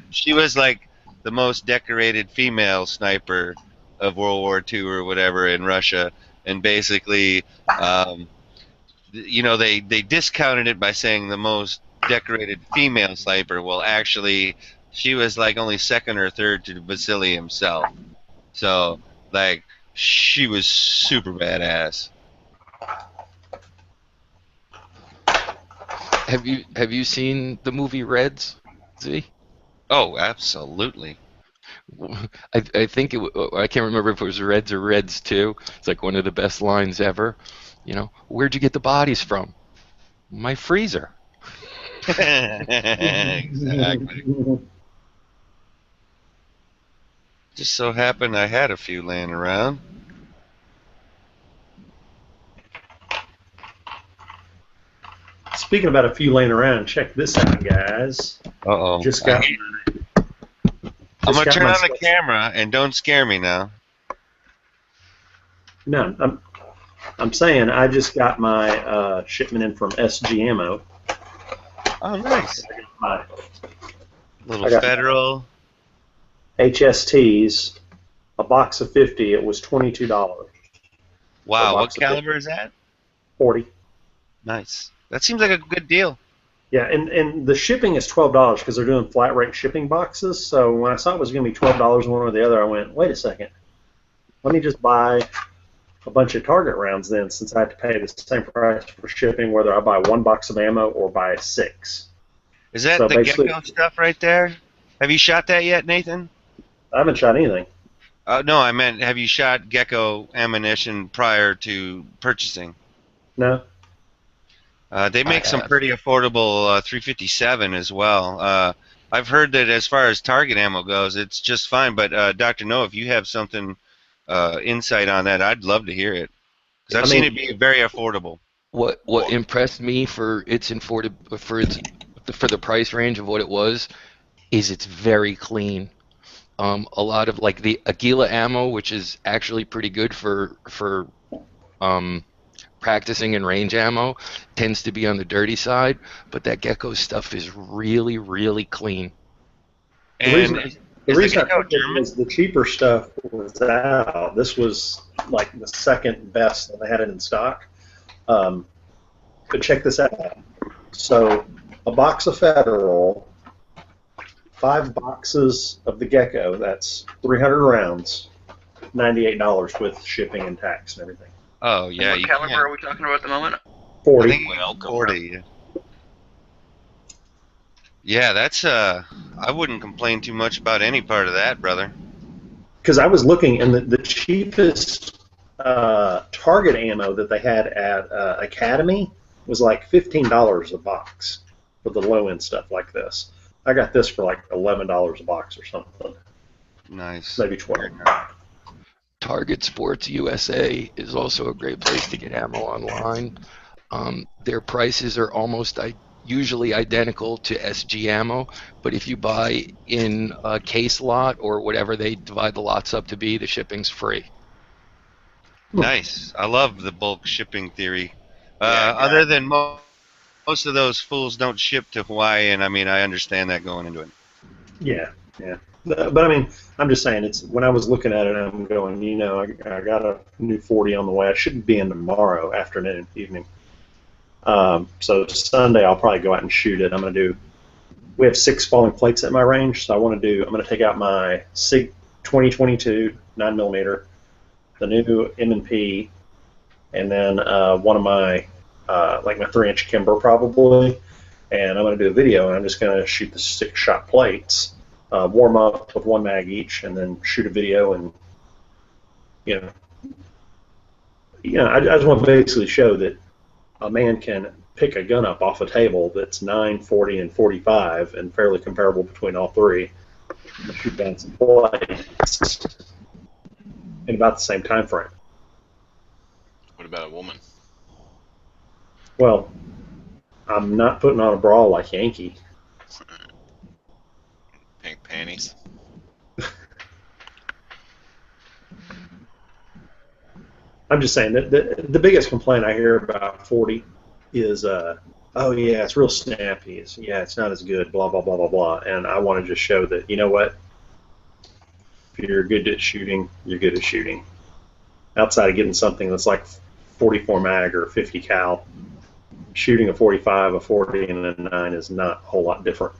Speaker 1: She was like the most decorated female sniper of World War II or whatever in Russia, and basically, they discounted it by saying the most decorated female sniper. Well, actually, she was like only second or third to Vasily himself. So, like, she was super badass.
Speaker 9: Have you seen the movie Reds, Z?
Speaker 1: Oh, absolutely.
Speaker 9: I think I can't remember if it was Reds or Reds 2. It's like one of the best lines ever. Where'd you get the bodies from? My freezer.
Speaker 1: Exactly. Just so happened I had a few laying around.
Speaker 7: Speaking about a few laying around, check this out, guys.
Speaker 1: Uh-oh.
Speaker 7: Just got.
Speaker 1: I'm going to turn on the camera and don't scare me now.
Speaker 7: No, I'm saying I just got my shipment in from SG Ammo.
Speaker 1: Oh, nice. Little
Speaker 7: I got
Speaker 1: Federal.
Speaker 7: HSTs, a box of 50. It was $22.
Speaker 1: Wow, what caliber is that?
Speaker 7: 40.
Speaker 1: Nice. That seems like a good deal.
Speaker 7: Yeah, and the shipping is $12 because they're doing flat rate shipping boxes. So when I saw it was going to be $12 one or the other, I went, wait a second. Let me just buy a bunch of target rounds then, since I have to pay the same price for shipping whether I buy one box of ammo or buy 6.
Speaker 1: Is that the Gecko stuff right there? Have you shot that yet, Nathan?
Speaker 7: I haven't shot anything.
Speaker 1: No, I meant have you shot Gecko ammunition prior to purchasing?
Speaker 7: No.
Speaker 1: They make some pretty affordable 357 as well. I've heard that as far as target ammo goes, it's just fine. But Dr. No, if you have something insight on that, I'd love to hear it. Because I've seen it be very affordable.
Speaker 9: What impressed me for the price range of what it was is it's very clean. A lot of like the Aguila ammo, which is actually pretty good for practicing in range ammo, tends to be on the dirty side, but that Gecko stuff is really, really clean.
Speaker 7: And the reason I took it is the cheaper stuff was out. This was like the second best, and they had it in stock. But check this out. So a box of Federal, 5 boxes of the Gecko, that's 300 rounds, $98 with shipping and tax and everything.
Speaker 1: Oh, yeah.
Speaker 3: And what caliber are we talking about at the moment?
Speaker 7: 40.
Speaker 1: I think 40. Yeah, that's I wouldn't complain too much about any part of that, brother.
Speaker 7: Because I was looking, and the cheapest target ammo that they had at Academy was like $15 a box for the low end stuff like this. I got this for like $11 a box or something.
Speaker 1: Nice.
Speaker 7: Maybe 12.
Speaker 9: Target Sports USA is also a great place to get ammo online. Their prices are almost usually identical to SG Ammo, but if you buy in a case lot or whatever they divide the lots up to be, the shipping's free.
Speaker 1: Nice. I love the bulk shipping theory. Other than most of those fools don't ship to Hawaii, and I mean, I understand that going into it.
Speaker 7: Yeah, yeah. But I mean, I'm just saying, it's when I was looking at it, I'm going, I got a new 40 on the way. I shouldn't be in tomorrow afternoon, evening. So Sunday I'll probably go out and shoot it. I'm going to do we have 6 falling plates at my range, so I'm going to take out my SIG 2022 9mm, the new M&P, and then one of my like my 3-inch Kimber probably, and I'm going to do a video, and I'm just going to shoot the 6-shot plates, warm up with 1 mag each, and then shoot a video, and I just want to basically show that a man can pick a gun up off a table that's 9, 40, and 45, and fairly comparable between all 3, and shoot down some plates in about the same time frame.
Speaker 11: What about a woman?
Speaker 7: Well, I'm not putting on a bra like Yankee.
Speaker 11: Pink panties.
Speaker 7: I'm just saying that the biggest complaint I hear about 40 is, oh yeah, it's real snappy. It's not as good, blah, blah, blah, blah, blah. And I want to just show that, you know what? If you're good at shooting, you're good at shooting. Outside of getting something that's like 44 mag or 50 cal, shooting a 45, a 40, and a 9 is not a whole lot different.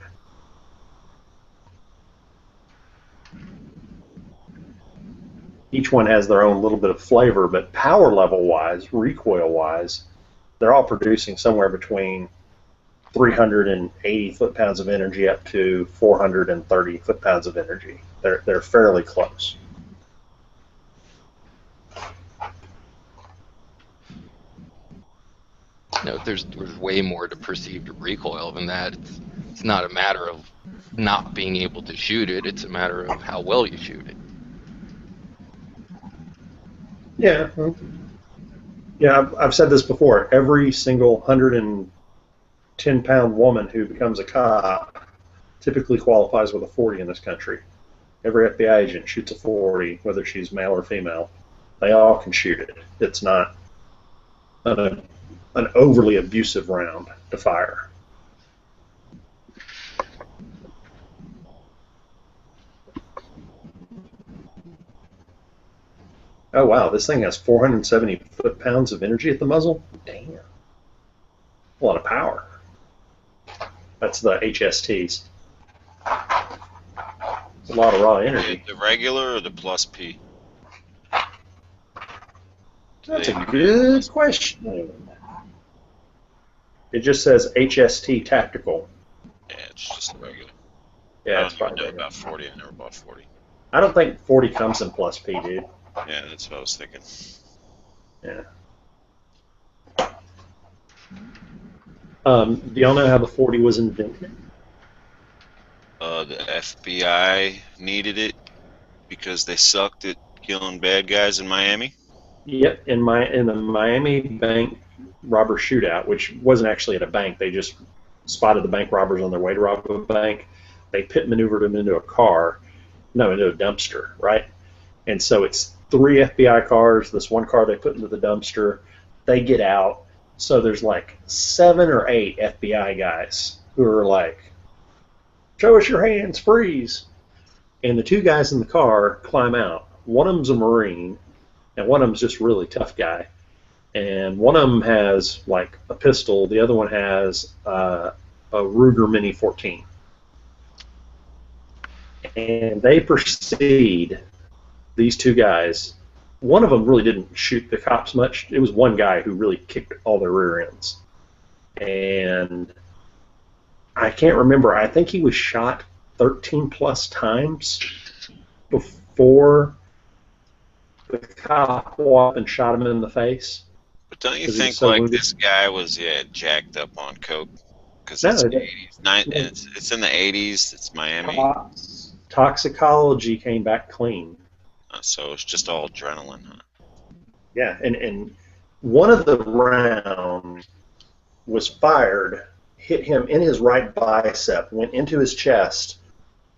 Speaker 7: Each one has their own little bit of flavor, but power level-wise, recoil-wise, they're all producing somewhere between 380 foot-pounds of energy up to 430 foot-pounds of energy. They're fairly close.
Speaker 9: No, there's way more to perceived recoil than that. It's not a matter of not being able to shoot it. It's a matter of how well you shoot it.
Speaker 7: Yeah. Yeah, I've said this before. Every single 110-pound woman who becomes a cop typically qualifies with a 40 in this country. Every FBI agent shoots a 40, whether she's male or female. They all can shoot it. It's not an overly abusive round to fire. Oh wow, this thing has 470 foot-pounds of energy at the muzzle? Damn. A lot of power. That's the HSTs. It's a lot of raw energy.
Speaker 11: The regular or the plus P?
Speaker 7: That's a good question. It just says HST Tactical.
Speaker 11: Yeah, it's just the regular.
Speaker 7: Yeah,
Speaker 11: I
Speaker 7: it's
Speaker 11: don't even
Speaker 7: probably
Speaker 11: know about 40. I never bought 40.
Speaker 7: I don't think 40 comes in plus P, dude.
Speaker 11: Yeah, that's what I was thinking.
Speaker 7: Yeah. Do y'all know how the 40 was invented?
Speaker 11: The FBI needed it because they sucked at killing bad guys in Miami.
Speaker 7: Yep, in the Miami bank robber shootout, which wasn't actually at a bank. They just spotted the bank robbers on their way to rob a bank. They pit maneuvered them into a dumpster, right? And so it's 3 FBI cars, this one car they put into the dumpster. They get out. So there's like 7 or 8 FBI guys who are like, show us your hands, freeze. And the 2 guys in the car climb out. One of them's a Marine, and one of them's just a really tough guy. And one of them has like a pistol. The other one has a Ruger Mini 14. And they proceed, these 2 guys. One of them really didn't shoot the cops much. It was one guy who really kicked all their rear ends. And I can't remember. I think he was shot 13 plus times before the cop walked up and shot him in the face.
Speaker 11: But don't you think this guy was jacked up on coke? Because it's 80s. It's in the 80s. It's Miami.
Speaker 7: Toxicology came back clean.
Speaker 11: So it's just all adrenaline, huh?
Speaker 7: Yeah, and one of the rounds was fired, hit him in his right bicep, went into his chest,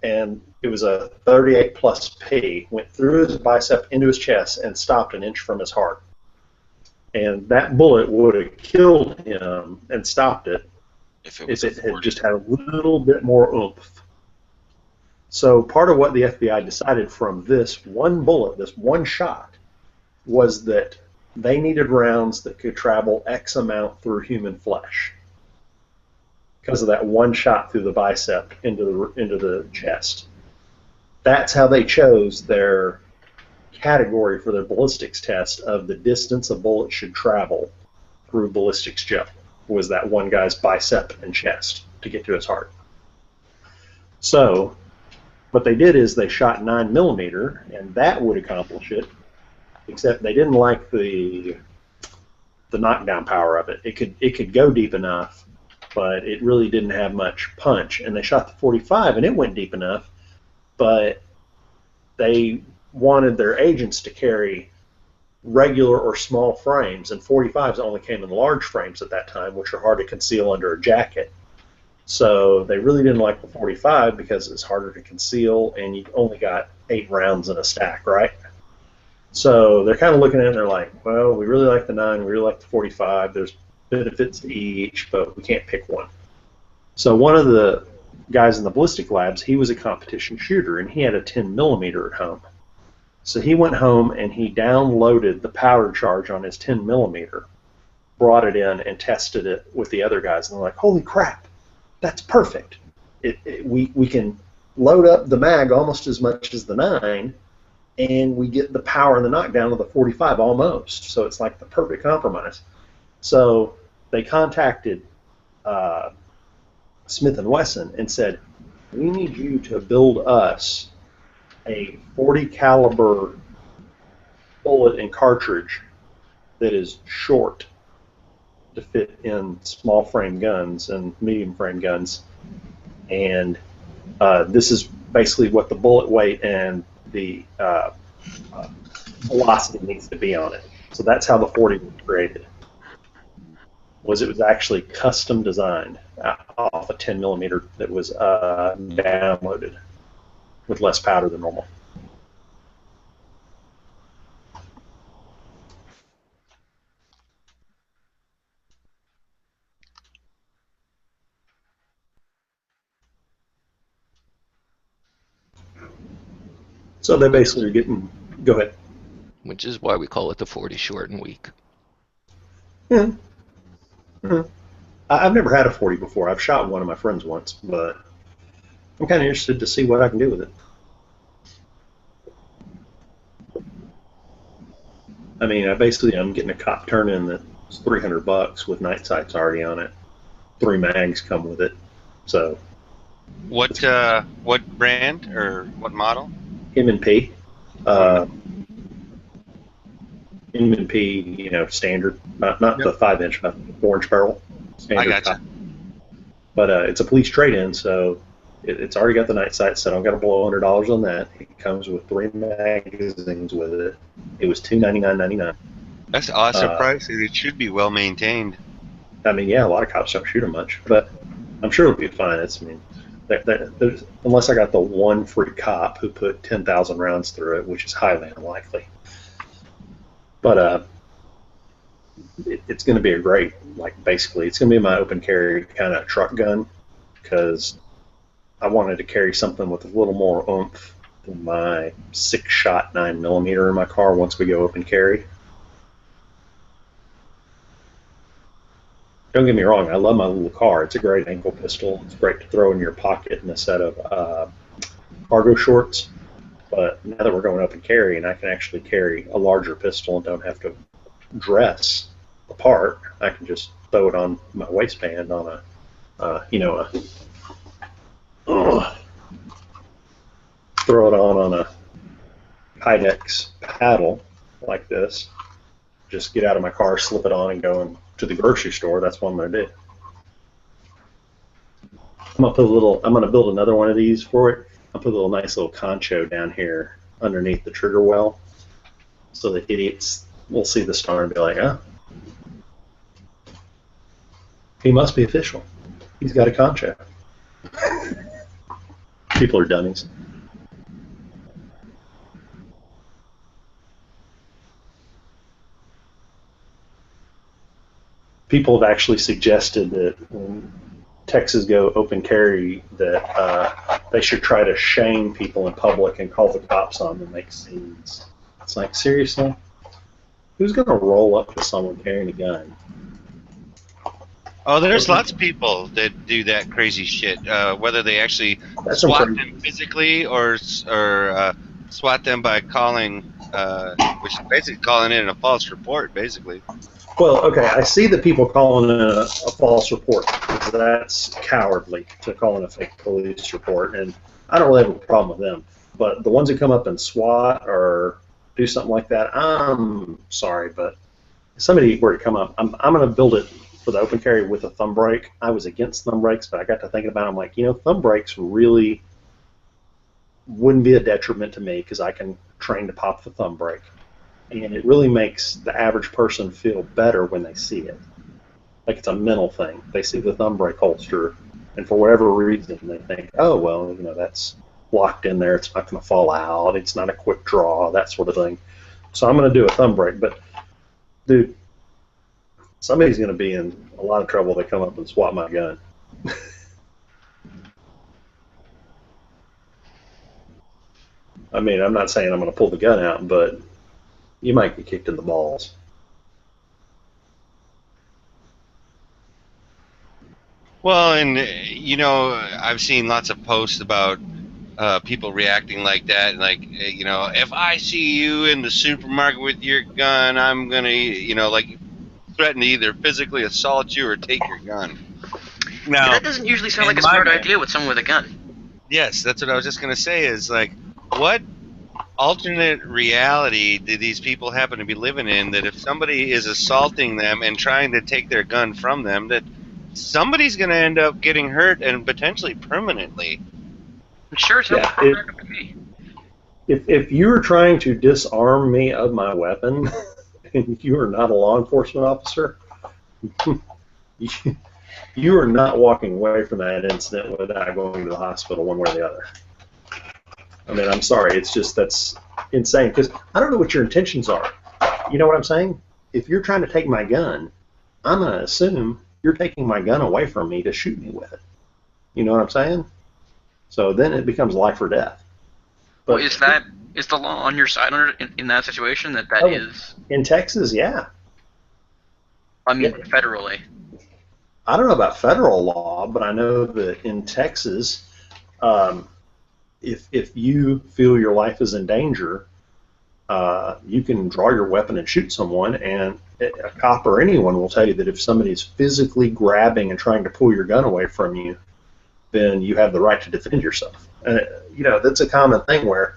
Speaker 7: and it was a 38 plus P, went through his bicep into his chest and stopped an inch from his heart. And that bullet would have killed him and stopped it if it had just had a little bit more oomph. So part of what the FBI decided from this one bullet, this one shot, was that they needed rounds that could travel X amount through human flesh. because of that one shot through the bicep into the chest. That's how they chose their category for their ballistics test of the distance a bullet should travel through ballistics gel, was that one guy's bicep and chest to get to his heart. So what they did is they shot 9mm, and that would accomplish it, except they didn't like the knockdown power of it. It could go deep enough, but it really didn't have much punch. And they shot the .45, and it went deep enough, but they wanted their agents to carry regular or small frames, and .45s only came in large frames at that time, which are hard to conceal under a jacket. So they really didn't like the .45 because it's harder to conceal, and you only got 8 rounds in a stack, right? So they're kind of looking at it and they're like, well, we really like the 9, we really like the .45, there's benefits to each, but we can't pick one. So one of the guys in the ballistic labs, he was a competition shooter, and he had a 10mm at home. So he went home and he downloaded the powder charge on his 10mm, brought it in and tested it with the other guys, and they're like, holy crap, that's perfect. We can load up the mag almost as much as the 9, and we get the power and the knockdown of the .45 almost. So it's like the perfect compromise. So they contacted Smith & Wesson and said, we need you to build us a .40 caliber bullet and cartridge that is short to fit in small frame guns and medium frame guns, and this is basically what the bullet weight and the velocity needs to be on it. So that's how the .40 was created. It was actually custom designed off a 10mm that was downloaded with less powder than normal. So they basically are getting, go ahead.
Speaker 9: Which is why we call it the 40 short and weak.
Speaker 7: Yeah. I've never had a .40 before. I've shot one of my friends once, but I'm kind of interested to see what I can do with it. I mean, I'm getting a cop turn-in that's $300 with night sights already on it. 3 mags come with it. So.
Speaker 1: What brand or what model?
Speaker 7: M&P. M&P, standard, not the 5-inch, not the orange barrel. Standard.
Speaker 1: I gotcha.
Speaker 7: But it's a police trade-in, so it's already got the night sight set. I don't got to blow $100 on that. It comes with 3 magazines with it. It was $299.99.
Speaker 1: That's an awesome price. It should be well maintained.
Speaker 7: I mean, yeah, a lot of cops don't shoot them much, but I'm sure it'll be fine. There's, unless I got the one free cop who put 10,000 rounds through it, which is highly unlikely. But it's going to be basically, it's going to be my open carry kind of truck gun, because I wanted to carry something with a little more oomph than my 6-shot 9mm in my car once we go open carry. Don't get me wrong, I love my little car. It's a great ankle pistol. It's great to throw in your pocket in a set of cargo shorts. But now that we're going up and carry, and I can actually carry a larger pistol and don't have to dress the part, I can just throw it on my waistband on throw it on a Kydex paddle like this. Just get out of my car, slip it on, and go to the grocery store. That's what I'm going to do. I'm going to build another one of these for it. I'll put a nice little concho down here underneath the trigger well, so that idiots will see the star and be like, oh, he must be official. He's got a concho. People are dummies. People have actually suggested that when Texas go open carry, that they should try to shame people in public and call the cops on them and make scenes. It's like, seriously? Who's going to roll up to someone carrying a gun?
Speaker 1: Oh, there's lots of people that do that crazy shit. Whether they actually swat them physically or swat them by calling, which is basically calling in a false report, basically.
Speaker 7: Well, okay, I see that people calling in a false report, because that's cowardly to call in a fake police report, and I don't really have a problem with them. But the ones that come up and SWAT or do something like that, I'm sorry, but if somebody were to come up, I'm going to build it for the open carry with a thumb brake. I was against thumb brakes, but I got to thinking about it. I'm like, thumb brakes really wouldn't be a detriment to me because I can train to pop the thumb brake. And it really makes the average person feel better when they see it. Like it's a mental thing. They see the thumb brake holster, and for whatever reason, they think, oh, well, that's locked in there. It's not going to fall out. It's not a quick draw, that sort of thing. So I'm going to do a thumb brake. But, dude, somebody's going to be in a lot of trouble if they come up and swat my gun. I mean, I'm not saying I'm going to pull the gun out, but you might get kicked in the balls.
Speaker 1: Well, and I've seen lots of posts about people reacting like that, like if I see you in the supermarket with your gun, I'm gonna threaten to either physically assault you or take your gun. Now,
Speaker 3: that doesn't usually sound like a smart idea with someone with a gun.
Speaker 1: Yes, that's what I was just gonna say. Is like, what alternate reality do these people happen to be living in that if somebody is assaulting them and trying to take their gun from them, that somebody's going to end up getting hurt and potentially permanently?
Speaker 3: Sure, it's not going to be.
Speaker 7: If you are trying to disarm me of my weapon and you are not a law enforcement officer, you are not walking away from that incident without going to the hospital one way or the other. I mean, I'm sorry. It's just that's insane because I don't know what your intentions are. You know what I'm saying? If you're trying to take my gun, I'm going to assume you're taking my gun away from me to shoot me with it. You know what I'm saying? So then it becomes life or death.
Speaker 3: But is the law on your side in that situation? That is
Speaker 7: in Texas? Yeah.
Speaker 3: I mean, federally.
Speaker 7: I don't know about federal law, but I know that in Texas, if you feel your life is in danger, you can draw your weapon and shoot someone, and a cop or anyone will tell you that if somebody's physically grabbing and trying to pull your gun away from you, then you have the right to defend yourself. And that's a common thing where,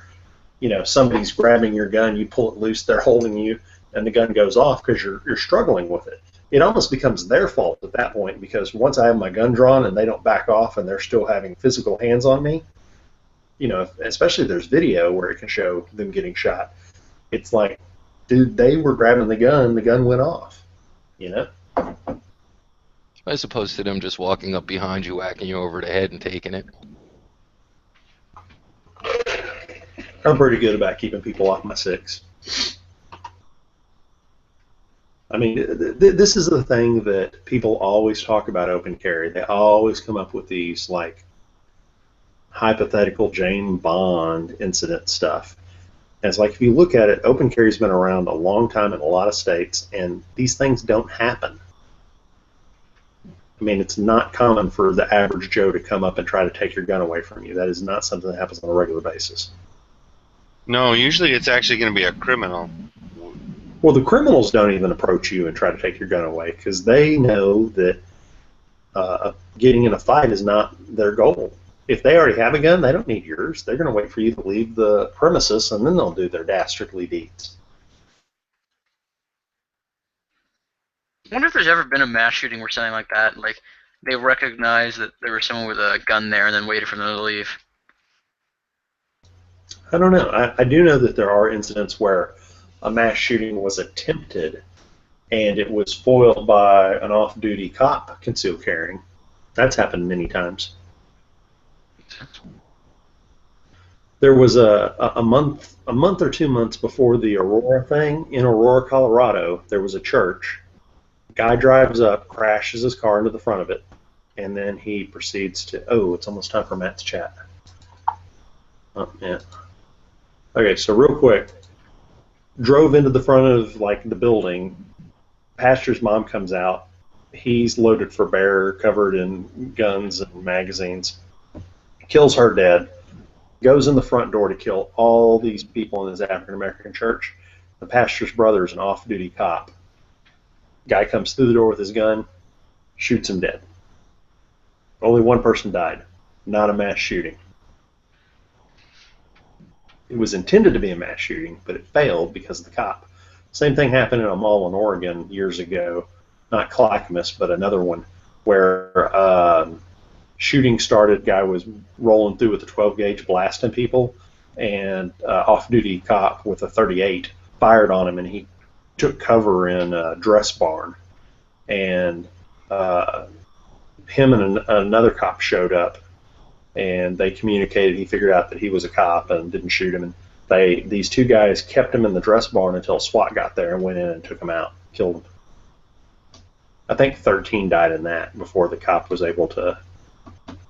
Speaker 7: somebody's grabbing your gun, you pull it loose, they're holding you, and the gun goes off because you're struggling with it. It almost becomes their fault at that point because once I have my gun drawn and they don't back off and they're still having physical hands on me, especially if there's video where it can show them getting shot, it's like, dude, they were grabbing the gun went off,
Speaker 9: As opposed to them just walking up behind you, whacking you over the head and taking it.
Speaker 7: I'm pretty good about keeping people off my six. I mean, this is the thing that people always talk about open carry. They always come up with these, like, hypothetical James Bond incident stuff. And it's like, if you look at it, open carry's been around a long time in a lot of states, and these things don't happen. I mean, it's not common for the average Joe to come up and try to take your gun away from you. That is not something that happens on a regular basis.
Speaker 1: No, usually it's actually going to be a criminal.
Speaker 7: Well, the criminals don't even approach you and try to take your gun away because they know that getting in a fight is not their goal. If they already have a gun, they don't need yours. They're going to wait for you to leave the premises, and then they'll do their dastardly deeds.
Speaker 3: I wonder if there's ever been a mass shooting or something like that. Like, they recognized that there was someone with a gun there and then waited for them to leave.
Speaker 7: I don't know. I do know that there are incidents where a mass shooting was attempted, and it was foiled by an off-duty cop concealed carrying. That's happened many times. There was a month or 2 months before the Aurora thing in Aurora, Colorado. There was a church. Guy drives up, crashes his car into the front of it, and then he proceeds to. Oh, it's almost time for Matt's chat. Oh yeah. Okay, so real quick, drove into the front of like the building. Pastor's mom comes out, He's loaded for bear, covered in guns and magazines. Kills her dead. Goes in the front door to kill all these people in his African American church. The pastor's brother is an off-duty cop. Guy comes through the door with his gun, shoots him dead. Only one person died. Not a mass shooting. It was intended to be a mass shooting, but it failed because of the cop. Same thing happened in a mall in Oregon years ago. Not Clackamas, but another one, where shooting started. Guy was rolling through with a 12 gauge blasting people, and off-duty cop with a 38 fired on him, and he took cover in a dress barn. And him and another cop showed up, and they communicated. He figured out that he was a cop and didn't shoot him. And these two guys kept him in the dress barn until SWAT got there and went in and took him out, killed him. I think 13 died in that before the cop was able to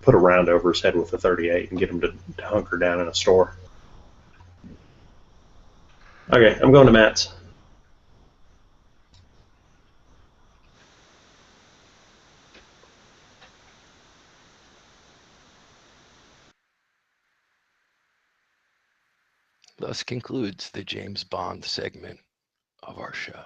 Speaker 7: put a round over his head with a 38 and get him to hunker down in a store. Okay, I'm going to Matt's.
Speaker 9: Thus concludes the James Bond segment of our show.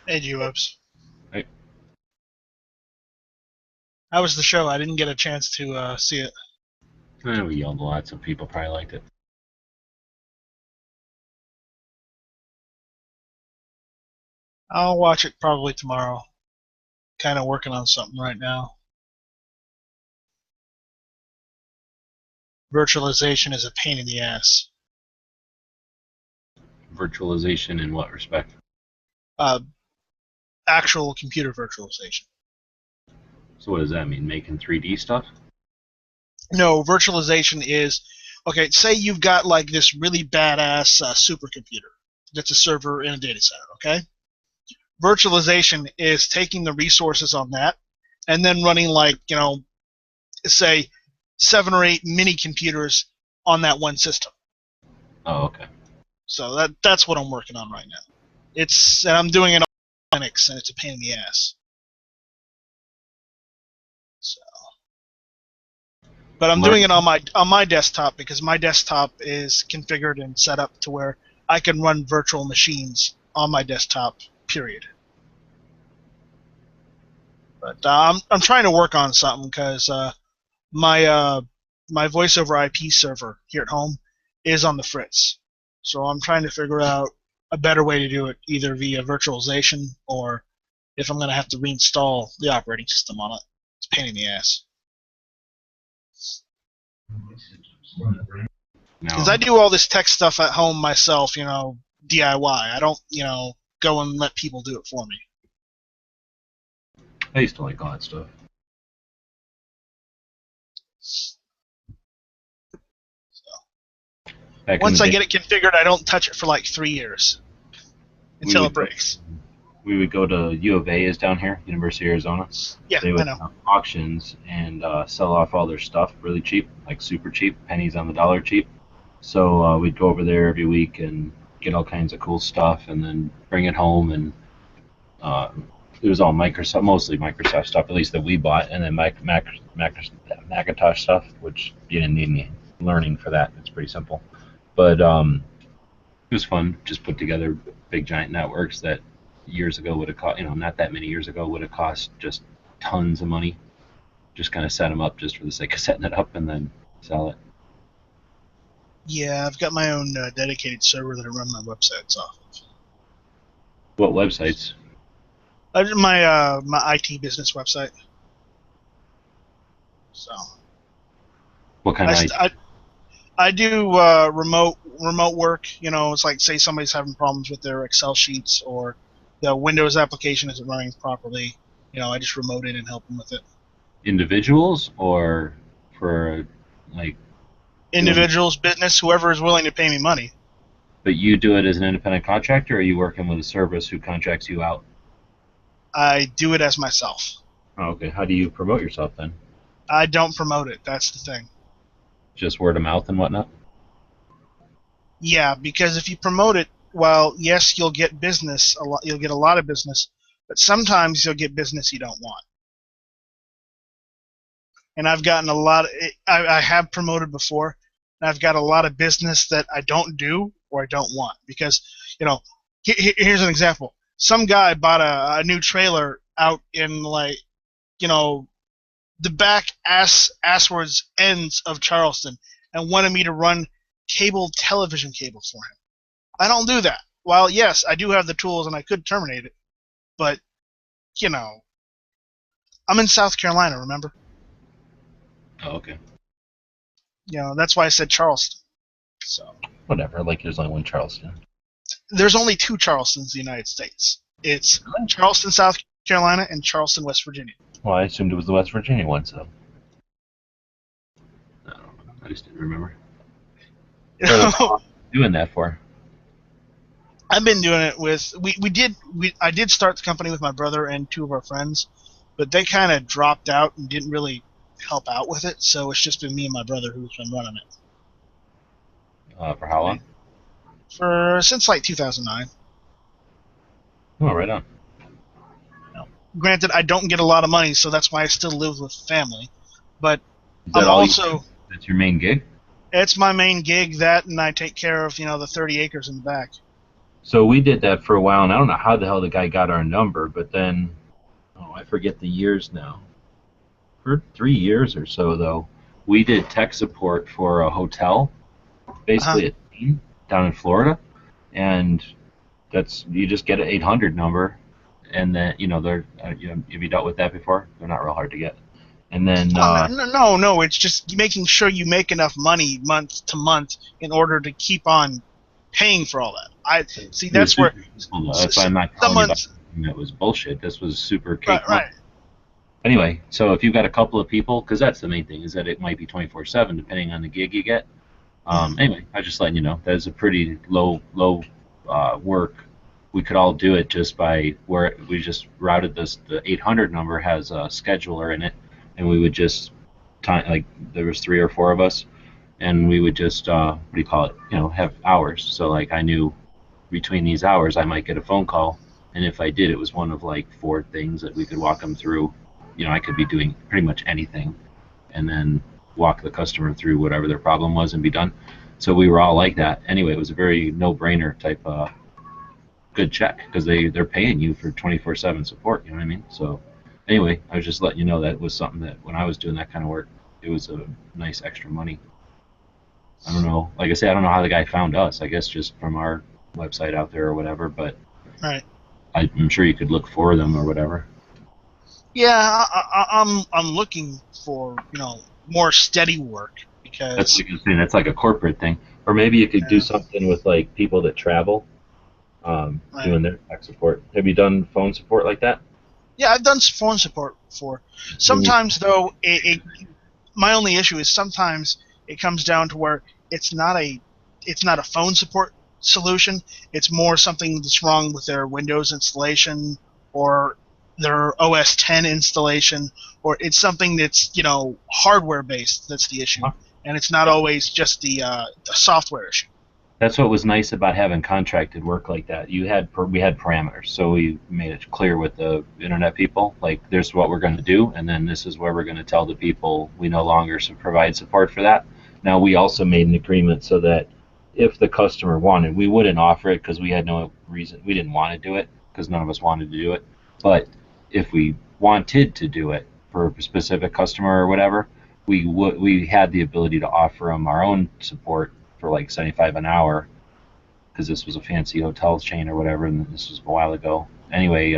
Speaker 6: Hey, G-Webs.
Speaker 4: Hey.
Speaker 6: How was the show? I didn't get a chance to see it.
Speaker 4: We yelled a lot, so people probably liked it.
Speaker 6: I'll watch it probably tomorrow. Kind of working on something right now. Virtualization is a pain in the ass.
Speaker 4: Virtualization in what respect?
Speaker 6: Actual computer virtualization.
Speaker 4: So what does that mean? Making 3D stuff?
Speaker 6: No, virtualization is, okay, say you've got like this really badass supercomputer that's a server in a data center, okay? Virtualization is taking the resources on that and then running like, say 7 or 8 mini computers on that one system.
Speaker 4: Oh, okay.
Speaker 6: So that's what I'm working on right now. And I'm doing it on Linux, and it's a pain in the ass. So, but I'm doing it on my desktop because my desktop is configured and set up to where I can run virtual machines on my desktop. Period. But I'm trying to work on something because my voice over IP server here at home is on the fritz. So I'm trying to figure out a better way to do it, either via virtualization or if I'm going to have to reinstall the operating system on it. It's a pain in the ass. Because I do all this tech stuff at home myself, DIY. I don't, go and let people do it for me.
Speaker 4: I used to like all that stuff.
Speaker 6: Once I get it configured, I don't touch it for like 3 years until it breaks.
Speaker 4: We would go to U of A is down here, University of Arizona.
Speaker 6: Yeah,
Speaker 4: they would
Speaker 6: I know.
Speaker 4: have auctions and sell off all their stuff really cheap, like super cheap, pennies on the dollar cheap. So we'd go over there every week and get all kinds of cool stuff and then bring it home. And it was all Microsoft, mostly Microsoft stuff, at least that we bought, and then Macintosh stuff, which you didn't need any learning for that. It's pretty simple. But it was fun. Just put together big giant networks that years ago would have cost, not that many years ago would have cost just tons of money. Just kind of set them up just for the sake of setting it up and then sell it.
Speaker 6: Yeah, I've got my own dedicated server that I run my websites off of.
Speaker 4: What websites?
Speaker 6: My IT business website. So.
Speaker 4: What kind of?
Speaker 6: I do remote work. It's like, say somebody's having problems with their Excel sheets or the Windows application isn't running properly. I just remote in and help them with it.
Speaker 4: Individuals or for like?
Speaker 6: Individuals, business, whoever is willing to pay me money.
Speaker 4: But you do it as an independent contractor, or are you working with a service who contracts you out?
Speaker 6: I do it as myself.
Speaker 4: Oh, okay. How do you promote yourself then?
Speaker 6: I don't promote it. That's the thing.
Speaker 4: Just word of mouth and whatnot?
Speaker 6: Yeah, because if you promote it, well, yes, you'll get business. You'll get a lot of business, but sometimes you'll get business you don't want. And I've gotten a lot. I have promoted before, and I've got a lot of business that I don't do or I don't want because, here's an example. Some guy bought a new trailer out in the back asswards ends of Charleston and wanted me to run television cable for him. I don't do that. Well, yes, I do have the tools and I could terminate it, but I'm in South Carolina, remember?
Speaker 4: Oh, okay.
Speaker 6: That's why I said Charleston. So
Speaker 4: whatever. Like there's only one Charleston.
Speaker 6: There's only 2 Charlestons in the United States. It's Charleston, South Carolina, and Charleston, West Virginia.
Speaker 4: Well, I assumed it was the West Virginia one, so. I don't know. I just didn't remember. Doing that for?
Speaker 6: I've been doing it with I did start the company with my brother and 2 of our friends, but they kind of dropped out and didn't really help out with it, so it's just been me and my brother who's been running it.
Speaker 4: For how long?
Speaker 6: Since like 2009.
Speaker 4: Oh, right on.
Speaker 6: Granted, I don't get a lot of money, so that's why I still live with family. But
Speaker 4: that's your main gig?
Speaker 6: It's my main gig, that, and I take care of the 30 acres in the back.
Speaker 4: So we did that for a while, and I don't know how the hell the guy got our number, but then, I forget the years now. For 3 years or so, though, we did tech support for a hotel, basically a team down in Florida, and you just get an 800 number, and then they're have you dealt with that before? They're not real hard to get. And then
Speaker 6: no, it's just making sure you make enough money month to month in order to keep on paying for all that. I see that's where
Speaker 4: that's why I'm not telling you about something that was bullshit. This was super cake.
Speaker 6: Right.
Speaker 4: Anyway, so if you've got a couple of people, because that's the main thing, is that it might be 24/7 depending on the gig you get. Anyway, I was just letting you know that is a pretty low work. We could all do it just by where we just routed this. The 800 number has a scheduler in it, and we would just there was 3 or 4 of us, and we would just have hours. So like I knew between these hours I might get a phone call, and if I did, it was one of like 4 things that we could walk them through. I could be doing pretty much anything, and then walk the customer through whatever their problem was and be done. So we were all like that. Anyway, it was a very no-brainer type good check because they're paying you for 24/7 support. You know what I mean? So anyway, I was just letting you know that was something that when I was doing that kind of work, it was a nice extra money. I don't know. Like I say, I don't know how the guy found us. I guess just from our website out there or whatever. But
Speaker 6: right.
Speaker 4: I'm sure you could look for them or whatever.
Speaker 6: Yeah, I'm looking for more steady work because
Speaker 4: that's like you're saying, that's like a corporate thing, or maybe you could do something with like people that travel, doing their tech support. Have you done phone support like that?
Speaker 6: Yeah, I've done phone support before. Sometimes though, my only issue is sometimes it comes down to where it's not a phone support solution. It's more something that's wrong with their Windows installation or their OS 10 installation, or it's something that's hardware based. That's the issue, and it's not always just the software issue.
Speaker 4: That's what was nice about having contracted work like that. We had parameters, so we made it clear with the internet people, like there's what we're going to do, and then this is where we're going to tell the people we no longer provide support for that. Now we also made an agreement so that if the customer wanted, we wouldn't offer it because we had no reason. We didn't want to do it because none of us wanted to do it, but if we wanted to do it for a specific customer or whatever, we had the ability to offer them our own support for like $75 an hour, because this was a fancy hotel chain or whatever, and this was a while ago. Anyway,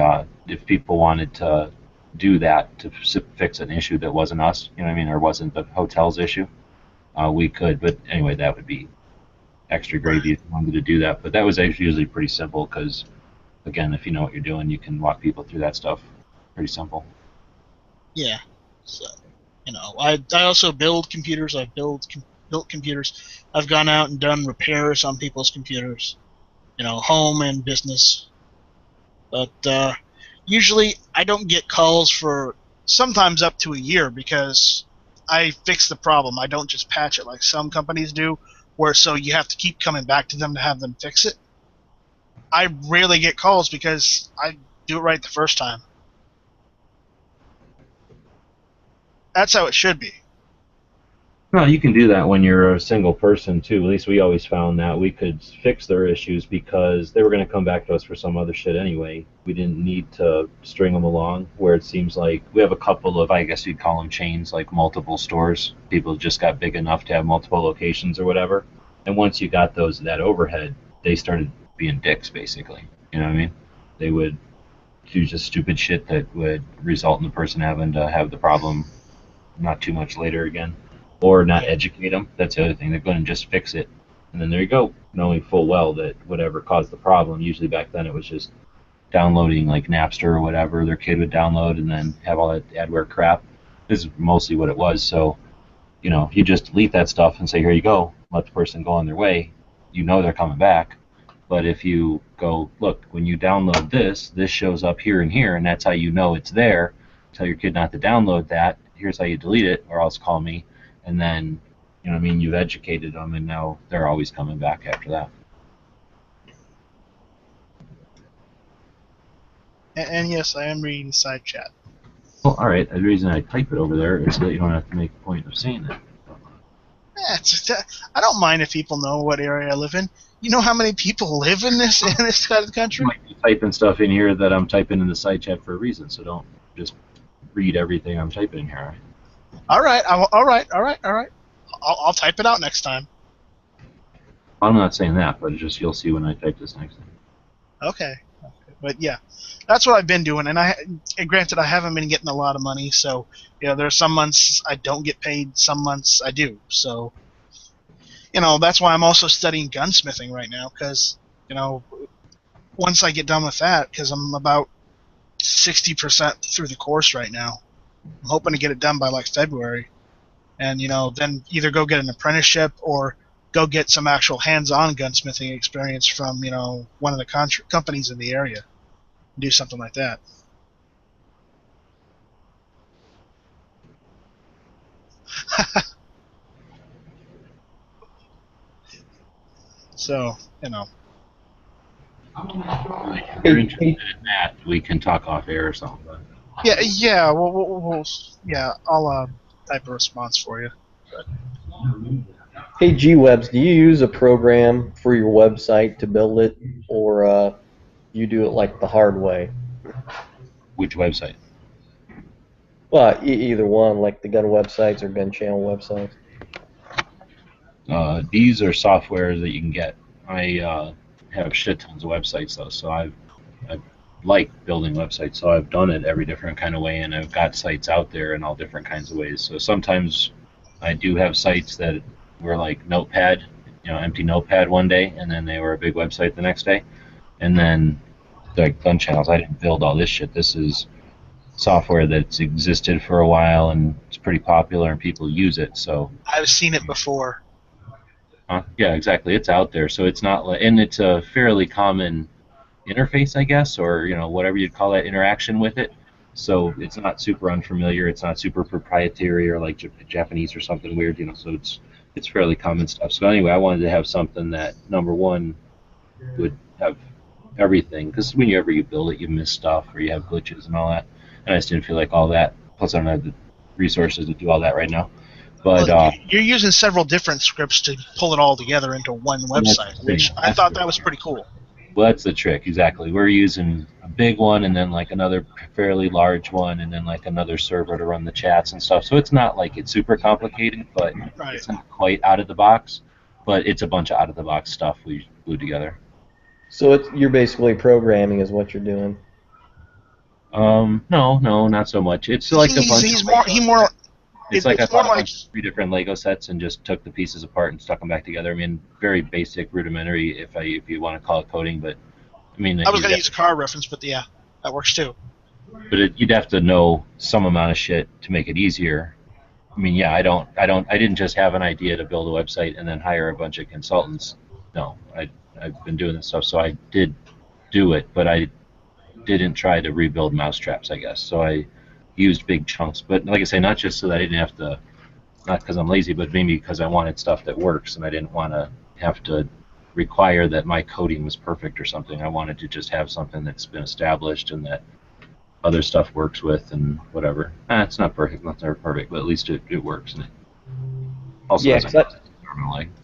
Speaker 4: if people wanted to do that to fix an issue that wasn't us, or wasn't the hotel's issue, we could. But anyway, that would be extra gravy if you wanted to do that. But that was actually usually pretty simple because, again, if you know what you're doing, you can walk people through that stuff. Pretty simple.
Speaker 6: Yeah. So, I also build computers. I've built computers. I've gone out and done repairs on people's computers, home and business. But usually I don't get calls for sometimes up to a year because I fix the problem. I don't just patch it like some companies do, where so you have to keep coming back to them to have them fix it. I rarely get calls because I do it right the first time. That's how it should be.
Speaker 4: No, you can do that when you're a single person too. At least we always found that we could fix their issues because they were going to come back to us for some other shit anyway. We didn't need to string them along, where it seems like we have a couple of, I guess you'd call them chains, like multiple stores. People just got big enough to have multiple locations or whatever. And once you got that overhead, they started being dicks, basically. You know what I mean? They would do just stupid shit that would result in the person having to have the problem not too much later again, or not educate them. That's the other thing. They're going to just fix it, and then there you go, knowing full well that whatever caused the problem, usually back then it was just downloading like Napster or whatever their kid would download and then have all that adware crap. This is mostly what it was. So, you just delete that stuff and say, here you go, let the person go on their way. They're coming back. But if you go, look, when you download this shows up here and here, and that's how you know it's there. Tell your kid not to download that. Here's how you delete it, or else call me. And then, you've educated them, and now they're always coming back after that.
Speaker 6: And yes, I am reading the side chat.
Speaker 4: Well, all right. The reason I type it over there is so that you don't have to make a point of saying that.
Speaker 6: I don't mind if people know what area I live in. You know how many people live in this side of the country?
Speaker 4: I might be typing stuff in here that I'm typing in the side chat for a reason, so don't just read everything I'm typing in here.
Speaker 6: All right. I'll type it out next time.
Speaker 4: I'm not saying that, but it's just you'll see when I type this next time.
Speaker 6: Okay. But yeah, that's what I've been doing, and granted I haven't been getting a lot of money, so there are some months I don't get paid, some months I do. So that's why I'm also studying gunsmithing right now, because once I get done with that, because I'm about 60% through the course right now, I'm hoping to get it done by like February, and then either go get an apprenticeship or go get some actual hands-on gunsmithing experience from one of the companies in the area. Do something like that. So
Speaker 4: If you're interested in that, we can talk off air or something.
Speaker 6: Yeah. I'll type a response for you.
Speaker 12: Hey, G-Webs, do you use a program for your website to build it, or you do it like the hard way?
Speaker 4: Which website?
Speaker 12: Well, either one, like the gun websites or gun channel websites.
Speaker 4: These are software that you can get. I have shit tons of websites though, so I like building websites, so I've done it every different kind of way, and I've got sites out there in all different kinds of ways. So sometimes I do have sites that were like Notepad, empty Notepad one day, and then they were a big website the next day. And then like gun channels, I didn't build all this shit. This is software that's existed for a while and it's pretty popular and people use it. So
Speaker 6: I've seen it before.
Speaker 4: Yeah, exactly. It's out there, so it's not like, and it's a fairly common interface, I guess, or whatever you'd call that interaction with it. So it's not super unfamiliar. It's not super proprietary or like Japanese or something weird. So it's fairly common stuff. So anyway, I wanted to have something that number one would have everything, because whenever you build it, you miss stuff or you have glitches and all that. And I just didn't feel like all that. Plus, I don't have the resources to do all that right now. But
Speaker 6: you're using several different scripts to pull it all together into one website, which I thought that was pretty cool.
Speaker 4: Well, that's the trick, exactly. We're using a big one and then like another fairly large one and then like another server to run the chats and stuff. So it's not like it's super complicated, but it's not quite out of the box. But it's a bunch of out of the box stuff we glued together.
Speaker 12: So you're basically programming is what you're doing.
Speaker 4: No, not so much. It's like a bunch. It's like I bought 3 different Lego sets and just took the pieces apart and stuck them back together. I mean, very basic, rudimentary, if you want to call it coding. But I mean,
Speaker 6: I was going to use a car reference, but yeah, that works too.
Speaker 4: But you'd have to know some amount of shit to make it easier. I mean, yeah, I didn't just have an idea to build a website and then hire a bunch of consultants. No, I've been doing this stuff, so I did do it, but I didn't try to rebuild mousetraps, I guess. So I used big chunks, but like I say, not just so that I didn't have to, not because I'm lazy, but maybe because I wanted stuff that works, and I didn't want to have to require that my coding was perfect or something. I wanted to just have something that's been established and that other stuff works with and whatever. It's not perfect, not never perfect, but at least it works. And it also
Speaker 12: I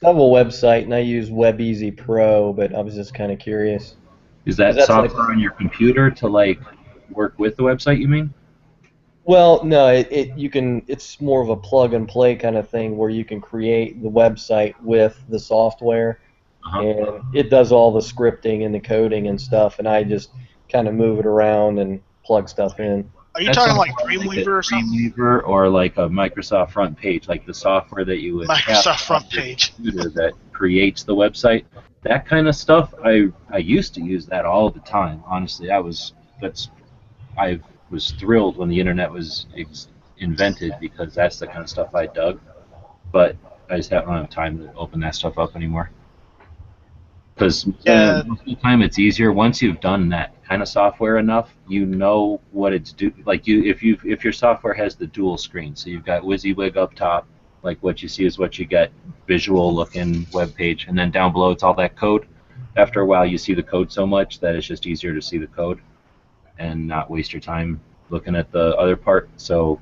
Speaker 12: have a website and I use WebEasy Pro, but I was just kind of curious.
Speaker 4: Is that software on your computer to like work with the website, you mean?
Speaker 12: Well, no, it's more of a plug and play kind of thing where you can create the website with the software, and it does all the scripting and the coding and stuff, and I just kind of move it around and plug stuff in.
Speaker 6: Are you talking like Dreamweaver or something?
Speaker 4: Dreamweaver or like a Microsoft front page, like the software that you would
Speaker 6: have front page
Speaker 4: that creates the website. That kind of stuff, I used to use that all the time. Honestly, I was thrilled when the internet was invented because that's the kind of stuff I dug. But I just don't have time to open that stuff up anymore. Because most of the time it's easier once you've done that kind of software enough. You know what it's do. Like if your software has the dual screen, so you've got WYSIWYG up top, like what you see is what you get, visual looking web page, and then down below it's all that code. After a while, you see the code so much that it's just easier to see the code and not waste your time looking at the other part. So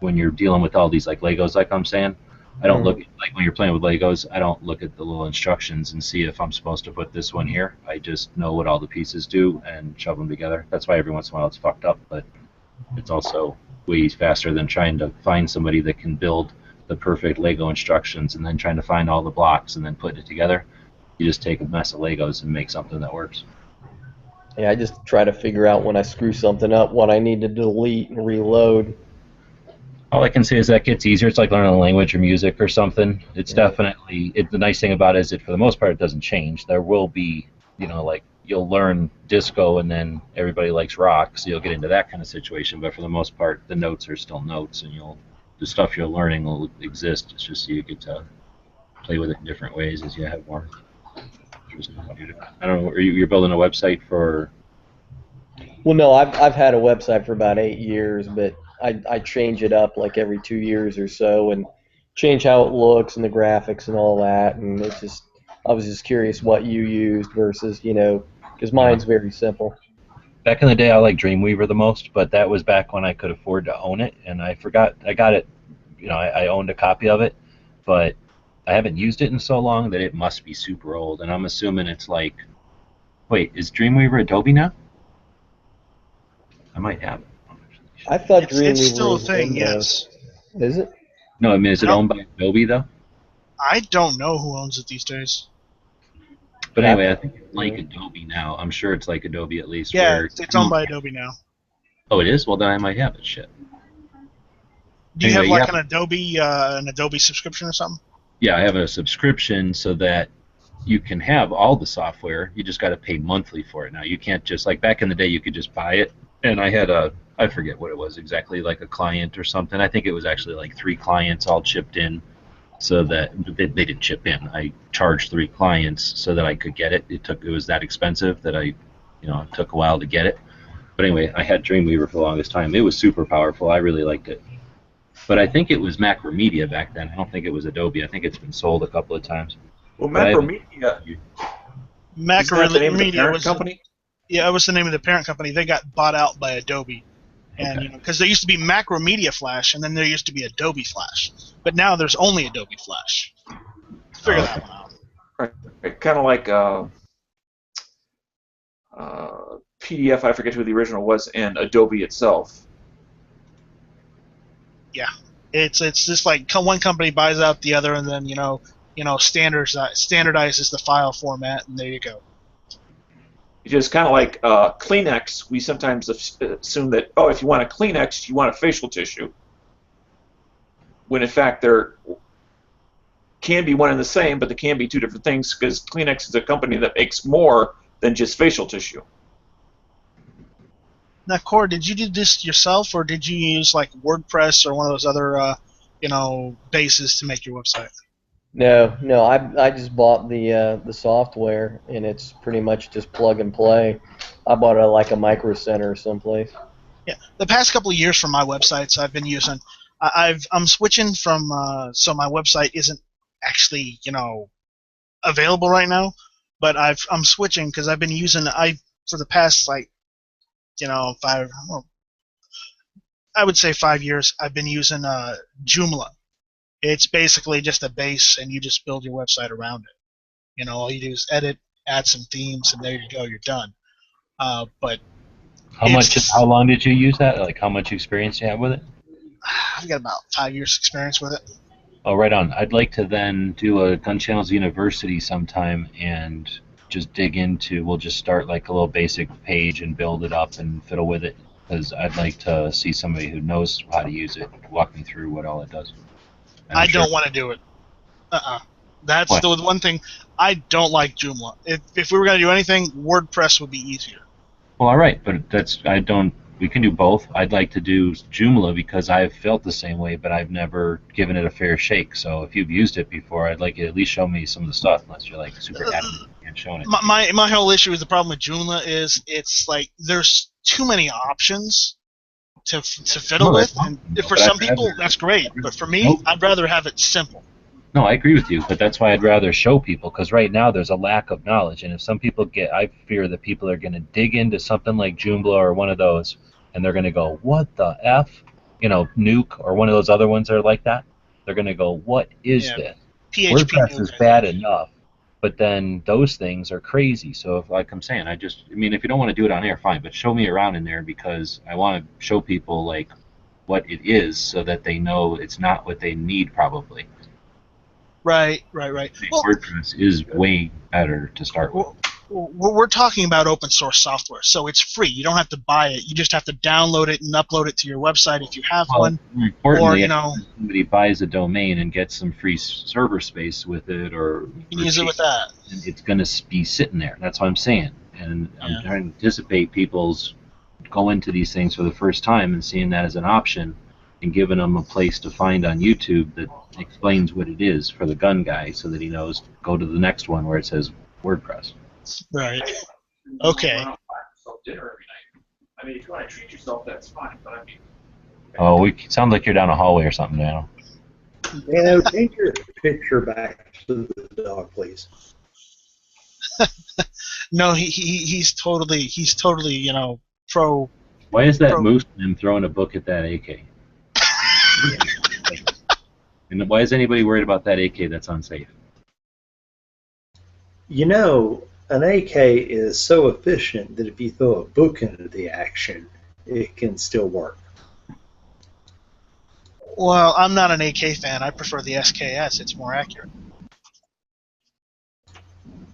Speaker 4: when you're dealing with all these like Legos, like I'm saying, I don't look like when you're playing with Legos. I don't look at the little instructions and see if I'm supposed to put this one here. I just know what all the pieces do and shove them together. That's why every once in a while it's fucked up, but it's also way faster than trying to find somebody that can build the perfect Lego instructions and then trying to find all the blocks and then put it together. You just take a mess of Legos and make something that works.
Speaker 12: Yeah, I just try to figure out when I screw something up what I need to delete and reload.
Speaker 4: All I can say is that gets easier. It's like learning a language or music or something. It's definitely the nice thing about it is that for the most part it doesn't change. There will be, like you'll learn disco and then everybody likes rock, so you'll get into that kind of situation. But for the most part, the notes are still notes, and the stuff you're learning will exist. It's just you get to play with it in different ways as you have more. I don't know. You're building a website for?
Speaker 12: Well, no, I've had a website for about 8 years, but I change it up like every 2 years or so and change how it looks and the graphics and all that. And it's just, I was just curious what you used versus, because mine's very simple.
Speaker 4: Back in the day, I liked Dreamweaver the most, but that was back when I could afford to own it, and I forgot. I got it, I owned a copy of it, but I haven't used it in so long that it must be super old, and I'm assuming it's like, wait, is Dreamweaver Adobe now? I might have it.
Speaker 12: I thought Dreamweaver
Speaker 6: it's still a
Speaker 12: was
Speaker 6: thing,
Speaker 12: Windows.
Speaker 6: yes.
Speaker 12: Is it?
Speaker 4: No, I mean, is it owned by Adobe, though?
Speaker 6: I don't know who owns it these days.
Speaker 4: But anyway, I think it's like Adobe now. I'm sure it's like Adobe at least.
Speaker 6: Yeah,
Speaker 4: where
Speaker 6: it's owned by Adobe now.
Speaker 4: Oh, it is? Well, then I might have it. Shit.
Speaker 6: Do you
Speaker 4: Anyway,
Speaker 6: have an Adobe subscription or something?
Speaker 4: Yeah, I have a subscription so that you can have all the software. You just got to pay monthly for it now. You can't just, like back in the day, you could just buy it. And I had I forget what it was exactly, like a client or something. I think it was actually like 3 clients all chipped in so that they didn't chip in. I charged 3 clients so that I could get it. It was that expensive that it took a while to get it. But anyway, I had Dreamweaver for the longest time. It was super powerful. I really liked it. But I think it was Macromedia back then. I don't think it was Adobe. I think it's been sold a couple of times.
Speaker 13: Well, Macromedia.
Speaker 6: Macromedia was
Speaker 13: company.
Speaker 6: Yeah, it was the name of the parent company. They got bought out by Adobe, and because there used to be Macromedia Flash, and then there used to be Adobe Flash, but now there's only Adobe Flash. Figure that one out.
Speaker 13: Right. Kind of like PDF. I forget who the original was, and Adobe itself.
Speaker 6: Yeah, it's just like one company buys out the other, and then standardizes the file format, and there you go.
Speaker 13: It's just kind of like Kleenex. We sometimes assume that if you want a Kleenex, you want a facial tissue, when in fact there can be one and the same, but they can be 2 different things because Kleenex is a company that makes more than just facial tissue.
Speaker 6: Now, Core, did you do this yourself, or did you use like WordPress or one of those other, bases to make your website?
Speaker 12: No, I just bought the software, and it's pretty much just plug and play. I bought it like a Micro Center or someplace.
Speaker 6: Yeah, the past couple of years for my websites, I've been using. I'm switching from so my website isn't actually available right now, but I'm switching because I've been using for the past I would say 5 years, I've been using Joomla. It's basically just a base, and you just build your website around it. All you do is edit, add some themes, and there you go, you're done. But
Speaker 4: how long did you use that? Like, how much experience do you have with it?
Speaker 6: I've got about 5 years experience with it.
Speaker 4: Oh, right on. I'd like to then do a Gun Channels University sometime and just dig into. We'll just start like a little basic page and build it up and fiddle with it, because I'd like to see somebody who knows how to use it walk me through what all it does.
Speaker 6: I don't want to do it. That's the one thing. I don't like Joomla. If we were going to do anything, WordPress would be easier.
Speaker 4: Well, all right, but we can do both. I'd like to do Joomla because I've felt the same way, but I've never given it a fair shake. So if you've used it before, I'd like you to at least show me some of the stuff, unless you're like super adamant and showing it.
Speaker 6: My whole issue with the problem with Joomla is it's like there's too many options to fiddle with, and for some people that's great, but for me, I'd rather have it simple.
Speaker 4: No, I agree with you, but that's why I'd rather show people, because right now there's a lack of knowledge, and if some people I fear that people are going to dig into something like Joomla or one of those, and they're going to go, what the F? Nuke or one of those other ones that are like that, they're going to go, what is
Speaker 6: Yeah.
Speaker 4: this?
Speaker 6: PHP
Speaker 4: WordPress
Speaker 6: Nuke,
Speaker 4: is
Speaker 6: I
Speaker 4: bad
Speaker 6: think.
Speaker 4: enough, but then those things are crazy. So, if, like I'm saying, I mean, if you don't want to do it on air, fine, but show me around in there because I want to show people like what it is so that they know it's not what they need probably.
Speaker 6: Right. Well,
Speaker 4: WordPress is way better to start with.
Speaker 6: we're talking about open source software, so it's free. You don't have to buy it. You just have to download it and upload it to your website if you have one.
Speaker 4: More importantly,
Speaker 6: Or,
Speaker 4: if somebody buys a domain and gets some free server space with it, or
Speaker 6: you can use it with that.
Speaker 4: it's going to be sitting there. That's what I'm saying. And I'm trying to anticipate people's going to these things for the first time and seeing that as an option and giving them a place to find on YouTube that explains what it is for the gun guy so that he knows, go to the next one where it says WordPress.
Speaker 6: Right. Okay.
Speaker 13: Dinner every night. I mean, if you want to treat yourself, that's fine. But I mean,
Speaker 4: Oh, we sound like you're down a hallway or something now.
Speaker 7: Take your picture back to the dog, please.
Speaker 6: No, he's totally pro.
Speaker 4: Why is that moose him throwing a book at that AK? And why is anybody worried about that AK that's unsafe?
Speaker 7: You know, an AK is so efficient that if you throw a book into the action, it can still work.
Speaker 6: Well, I'm not an AK fan. I prefer the SKS. It's more accurate.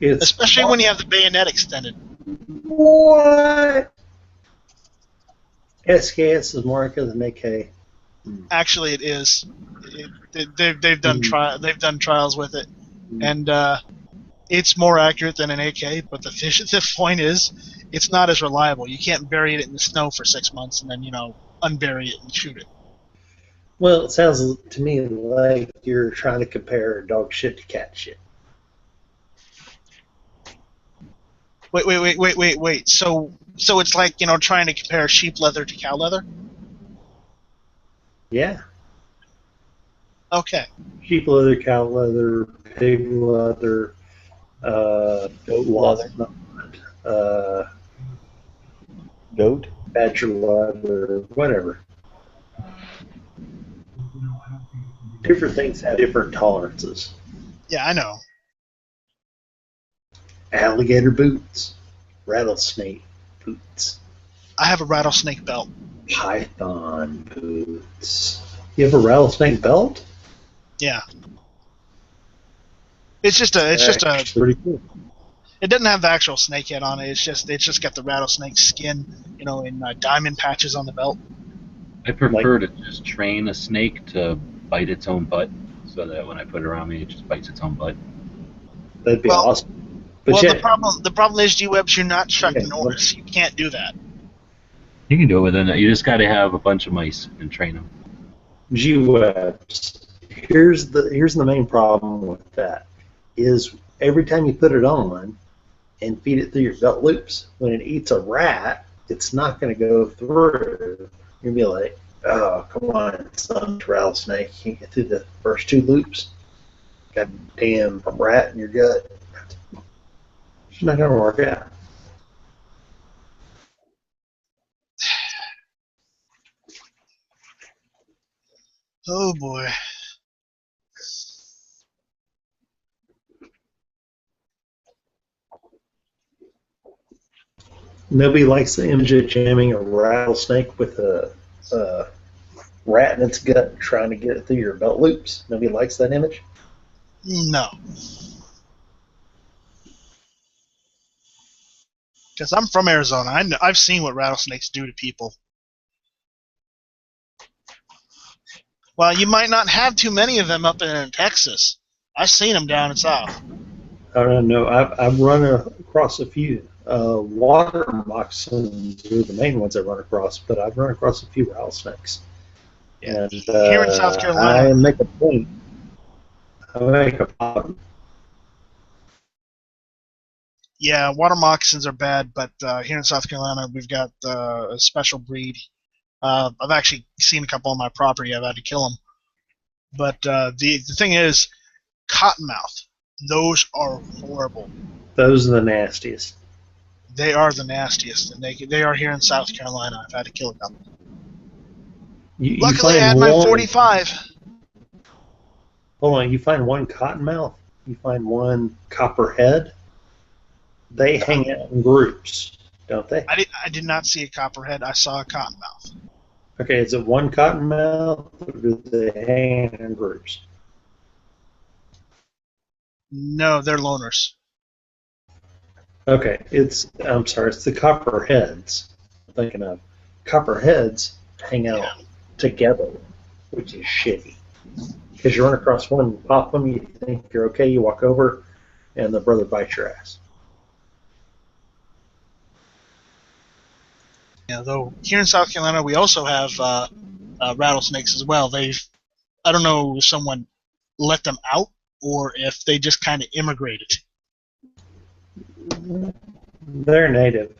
Speaker 6: Especially when you have the bayonet extended.
Speaker 7: What? SKS is more accurate than AK.
Speaker 6: Actually, it is. They've done trials with it, and it's more accurate than an AK. But the point is, it's not as reliable. You can't bury it in the snow for 6 months and then unbury it and shoot it.
Speaker 7: Well, it sounds to me like you're trying to compare dog shit to cat shit.
Speaker 6: Wait. So it's like trying to compare sheep leather to cow leather.
Speaker 7: Yeah.
Speaker 6: Okay.
Speaker 7: Sheep leather, cow leather, pig leather, goat leather,
Speaker 12: goat,
Speaker 7: badger leather, whatever. Different things have different tolerances.
Speaker 6: Yeah, I know.
Speaker 7: Alligator boots, rattlesnake boots.
Speaker 6: I have a rattlesnake belt.
Speaker 7: Python boots. You have a rattlesnake belt?
Speaker 6: Yeah. It's just a
Speaker 7: pretty cool.
Speaker 6: It doesn't have the actual snake head on it. It's just got the rattlesnake skin, in diamond patches on the belt.
Speaker 4: I prefer to just train a snake to bite its own butt, so that when I put it around me, it just bites its own butt.
Speaker 7: That'd be awesome.
Speaker 6: But the problem is, G-Webs, you're not Chuck Norris. You can't do that.
Speaker 4: You can do it within that. You just got to have a bunch of mice and train them.
Speaker 7: G-Webs. Here's the main problem with that is every time you put it on and feed it through your belt loops, when it eats a rat, it's not going to go through. You'll be like, oh, come on, son, rattlesnake. You can't get through the first 2 loops. Got a damn rat in your gut. It's not going to work out.
Speaker 6: Oh, boy.
Speaker 7: Nobody likes the image of jamming a rattlesnake with a rat in its gut trying to get it through your belt loops. Nobody likes that image?
Speaker 6: No. Because I'm from Arizona. I've seen what rattlesnakes do to people. Well, you might not have too many of them up in Texas. I've seen them down south.
Speaker 7: I don't know. I've run across a few. Water moccasins are the main ones I run across, but I've run across a few rattlesnakes. And
Speaker 6: Here in South Carolina.
Speaker 7: I make a point. I make a point.
Speaker 6: Yeah, water moccasins are bad, but here in South Carolina we've got a special breed. I've actually seen a couple on my property. I've had to kill them. But the thing is, cottonmouth. Those are horrible.
Speaker 7: Those are the nastiest.
Speaker 6: They are the nastiest, and they are here in South Carolina. I've had to kill a couple. Luckily, I had my .45.
Speaker 7: Hold on, you find one cottonmouth, you find one copperhead. They hang out in groups, don't they?
Speaker 6: I did not see a copperhead. I saw a cottonmouth.
Speaker 7: Okay, is it one cottonmouth, or do they hang in groups?
Speaker 6: No, they're loners.
Speaker 7: Okay, I'm sorry, it's the copperheads I'm thinking of. Copperheads hang out together, which is shitty. Because you run across one, you pop them, you think you're okay, you walk over, and the brother bites your ass.
Speaker 6: Yeah, though here in South Carolina we also have rattlesnakes as well. I don't know if someone let them out or if they just kind of immigrated.
Speaker 7: They're native.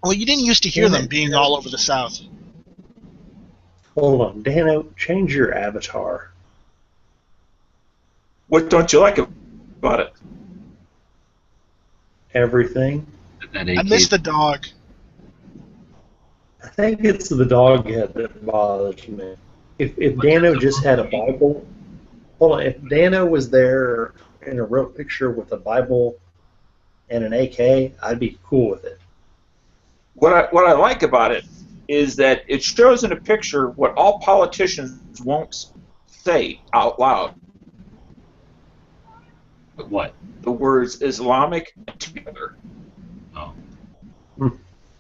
Speaker 6: Well, you didn't used to hear them being all over the South.
Speaker 7: Hold on, Dano, change your avatar.
Speaker 13: What don't you like about it?
Speaker 7: Everything.
Speaker 6: I miss the dog.
Speaker 7: I think it's the dog head that bothers me. If Dano just had a Bible, hold on, if Dano was there in a real picture with a Bible and an AK, I'd be cool with it.
Speaker 13: What I like about it is that it shows in a picture what all politicians won't say out loud.
Speaker 4: What?
Speaker 13: The words Islamic and together.
Speaker 4: Oh.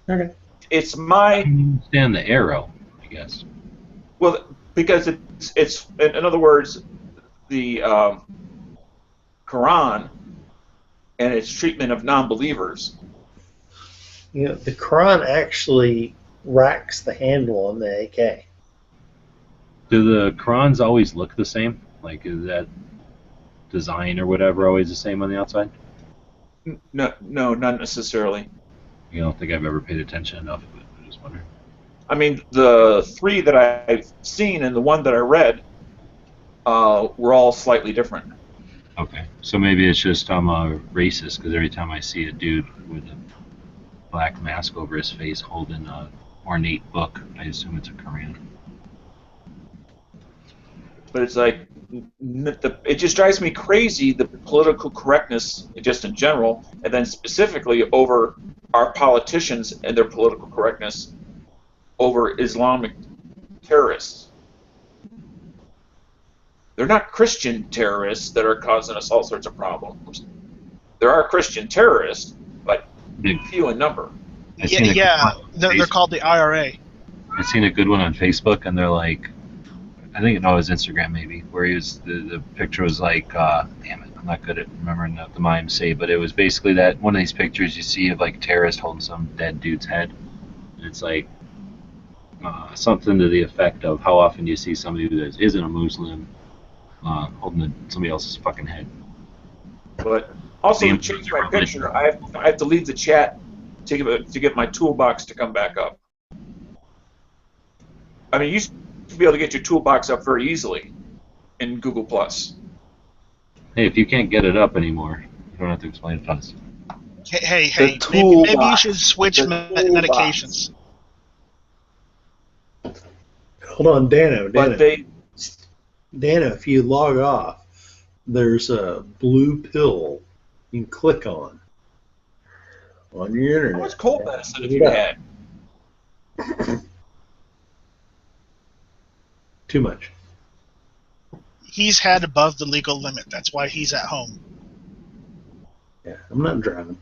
Speaker 7: Okay.
Speaker 13: It's my.
Speaker 4: I understand the arrow, I guess.
Speaker 13: Well, because it's in other words, the Quran and its treatment of non-believers.
Speaker 7: You know, the Quran actually racks the handle on the AK.
Speaker 4: Do the Qurans always look the same? Like, is that design or whatever always the same on the outside?
Speaker 13: No, not necessarily.
Speaker 4: You don't think I've ever paid attention enough, but I just wonder.
Speaker 13: I mean, the three that I've seen and the one that I read were all slightly different.
Speaker 4: Okay, so maybe it's just I'm a racist because every time I see a dude with a black mask over his face holding a ornate book, I assume it's a Quran.
Speaker 13: But it's like, it just drives me crazy, the political correctness just in general, and then specifically over our politicians and their political correctness over Islamic terrorists. They're not Christian terrorists that are causing us all sorts of problems. There are Christian terrorists, but few in number.
Speaker 6: They're called the IRA.
Speaker 4: I've seen a good one on Facebook, and they're like, I think it was Instagram maybe, where he was the picture was like, damn it, I'm not good at remembering what the mimes say, but it was basically that one of these pictures you see of like terrorists holding some dead dude's head, and it's like something to the effect of how often do you see somebody who isn't a Muslim holding somebody else's fucking head.
Speaker 13: But also to change my picture, I have to leave the chat to get my toolbox to come back up. I mean, you used to be able to get your toolbox up very easily in Google+.
Speaker 4: Hey, if you can't get it up anymore, you don't have to explain it to us.
Speaker 6: Hey, maybe you should switch medications.
Speaker 7: Hold on, Dano.
Speaker 13: But
Speaker 7: Dano, if you log off, there's a blue pill you can click on your internet.
Speaker 13: How much cold medicine have you had?
Speaker 7: Too much.
Speaker 6: He's had above the legal limit. That's why he's at home.
Speaker 7: Yeah, I'm not driving.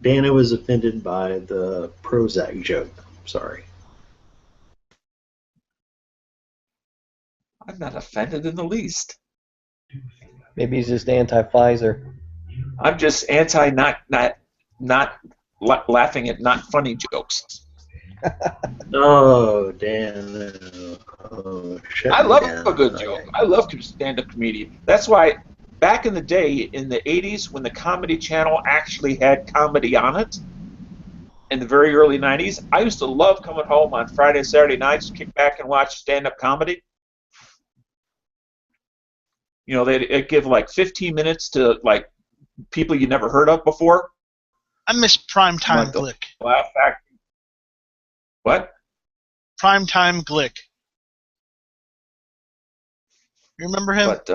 Speaker 7: Dana was offended by the Prozac joke. Sorry.
Speaker 13: I'm not offended in the least.
Speaker 12: Maybe he's just anti-Pfizer.
Speaker 13: I'm just anti not laughing at not funny jokes.
Speaker 7: Oh, Dan. Oh, shit.
Speaker 13: I love a good joke. I love stand-up comedian. That's why back in the day, in the 80s, when the Comedy Channel actually had comedy on it, in the very early 90s, I used to love coming home on Friday and Saturday nights, kick back and watch stand-up comedy. You know, they'd give like 15 minutes to like people you never heard of before.
Speaker 6: I miss Primetime Glick.
Speaker 13: Laugh Factory. What?
Speaker 6: Primetime Glick. You remember him?
Speaker 13: But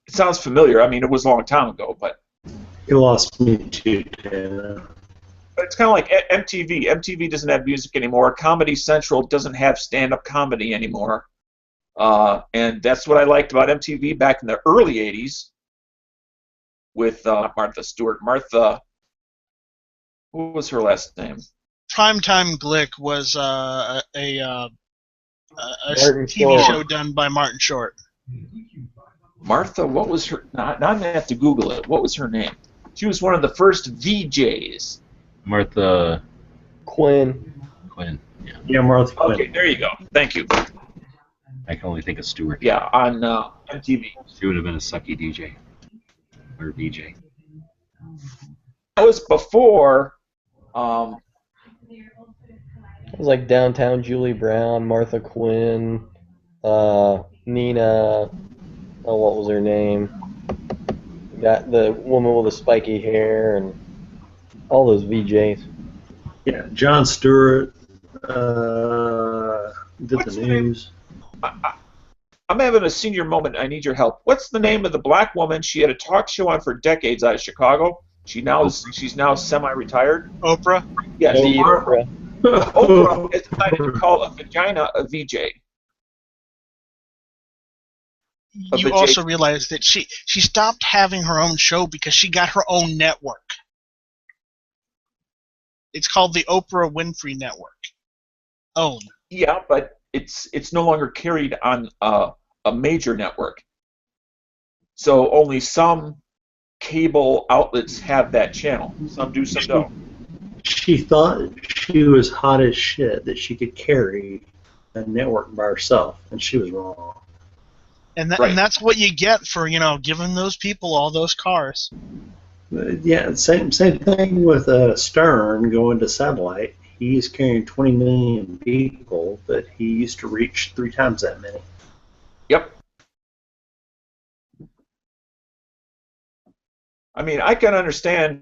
Speaker 13: it sounds familiar. I mean, it was a long time ago, but
Speaker 7: You lost me too, Dana.
Speaker 13: but it's kind of like MTV. MTV doesn't have music anymore. Comedy Central doesn't have stand-up comedy anymore. And that's what I liked about MTV back in the early '80s with Martha Stewart. Martha, what was her last name?
Speaker 6: Primetime Glick was a
Speaker 12: Martin
Speaker 6: TV
Speaker 12: Short.
Speaker 6: show done by Martin Short.
Speaker 13: Martha, what was her? Now I'm gonna have to Google it. What was her name? She was one of the first VJs.
Speaker 4: Martha
Speaker 12: Quinn.
Speaker 4: Quinn. Yeah.
Speaker 7: Yeah, Martha Quinn.
Speaker 13: Okay, there you go. Thank you.
Speaker 4: I can only think of Stewart.
Speaker 13: Yeah, on MTV.
Speaker 4: She would have been a sucky DJ or VJ.
Speaker 13: That was before.
Speaker 12: It was like Downtown Julie Brown, Martha Quinn, Nina. Oh, what was her name? Got the woman with the spiky hair and all those VJs.
Speaker 7: Yeah, Jon Stewart did
Speaker 13: What's
Speaker 7: the
Speaker 13: the name?
Speaker 7: news.
Speaker 13: I'm having a senior moment. I need your help. What's the name of the black woman? She had a talk show on for decades out of Chicago. She's now semi-retired.
Speaker 6: Oprah?
Speaker 13: Yes.
Speaker 12: The Oprah.
Speaker 13: Oprah has decided to call a vagina a VJ.
Speaker 6: You also realize that she stopped having her own show because she got her own network. It's called the Oprah Winfrey Network. Own.
Speaker 13: Yeah, but it's no longer carried on a major network. So only some cable outlets have that channel. Some do, some don't.
Speaker 7: She thought she was hot as shit, that she could carry a network by herself, and she was wrong.
Speaker 6: And,
Speaker 13: Right.
Speaker 6: and that's what you get for, giving those people all those cars.
Speaker 7: Yeah, same thing with Stern going to satellite. He's carrying 20 million people, but he used to reach 3 times that many.
Speaker 13: Yep. I mean, I can understand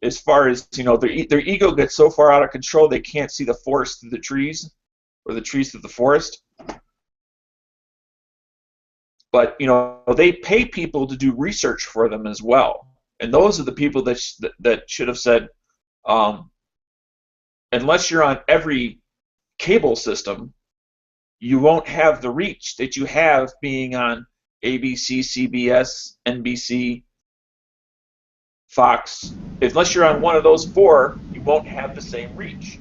Speaker 13: as far as, their ego gets so far out of control they can't see the forest through the trees or the trees through the forest. But, they pay people to do research for them as well. And those are the people that should have said, unless you're on every cable system, you won't have the reach that you have being on ABC, CBS, NBC, Fox. Unless you're on one of those 4, you won't have the same reach.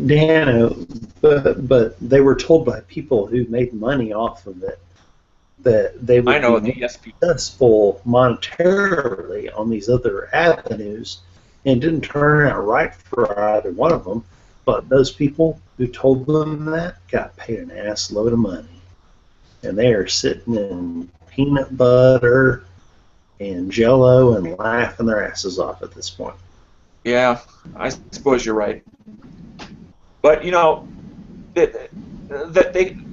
Speaker 7: Dano, but they were told by people who made money off of it that they would be successful monetarily on these other avenues, and it didn't turn out right for either one of them. But those people who told them that got paid an ass load of money, and they are sitting in peanut butter and Jello and laughing their asses off at this point.
Speaker 13: Yeah, I suppose you're right. But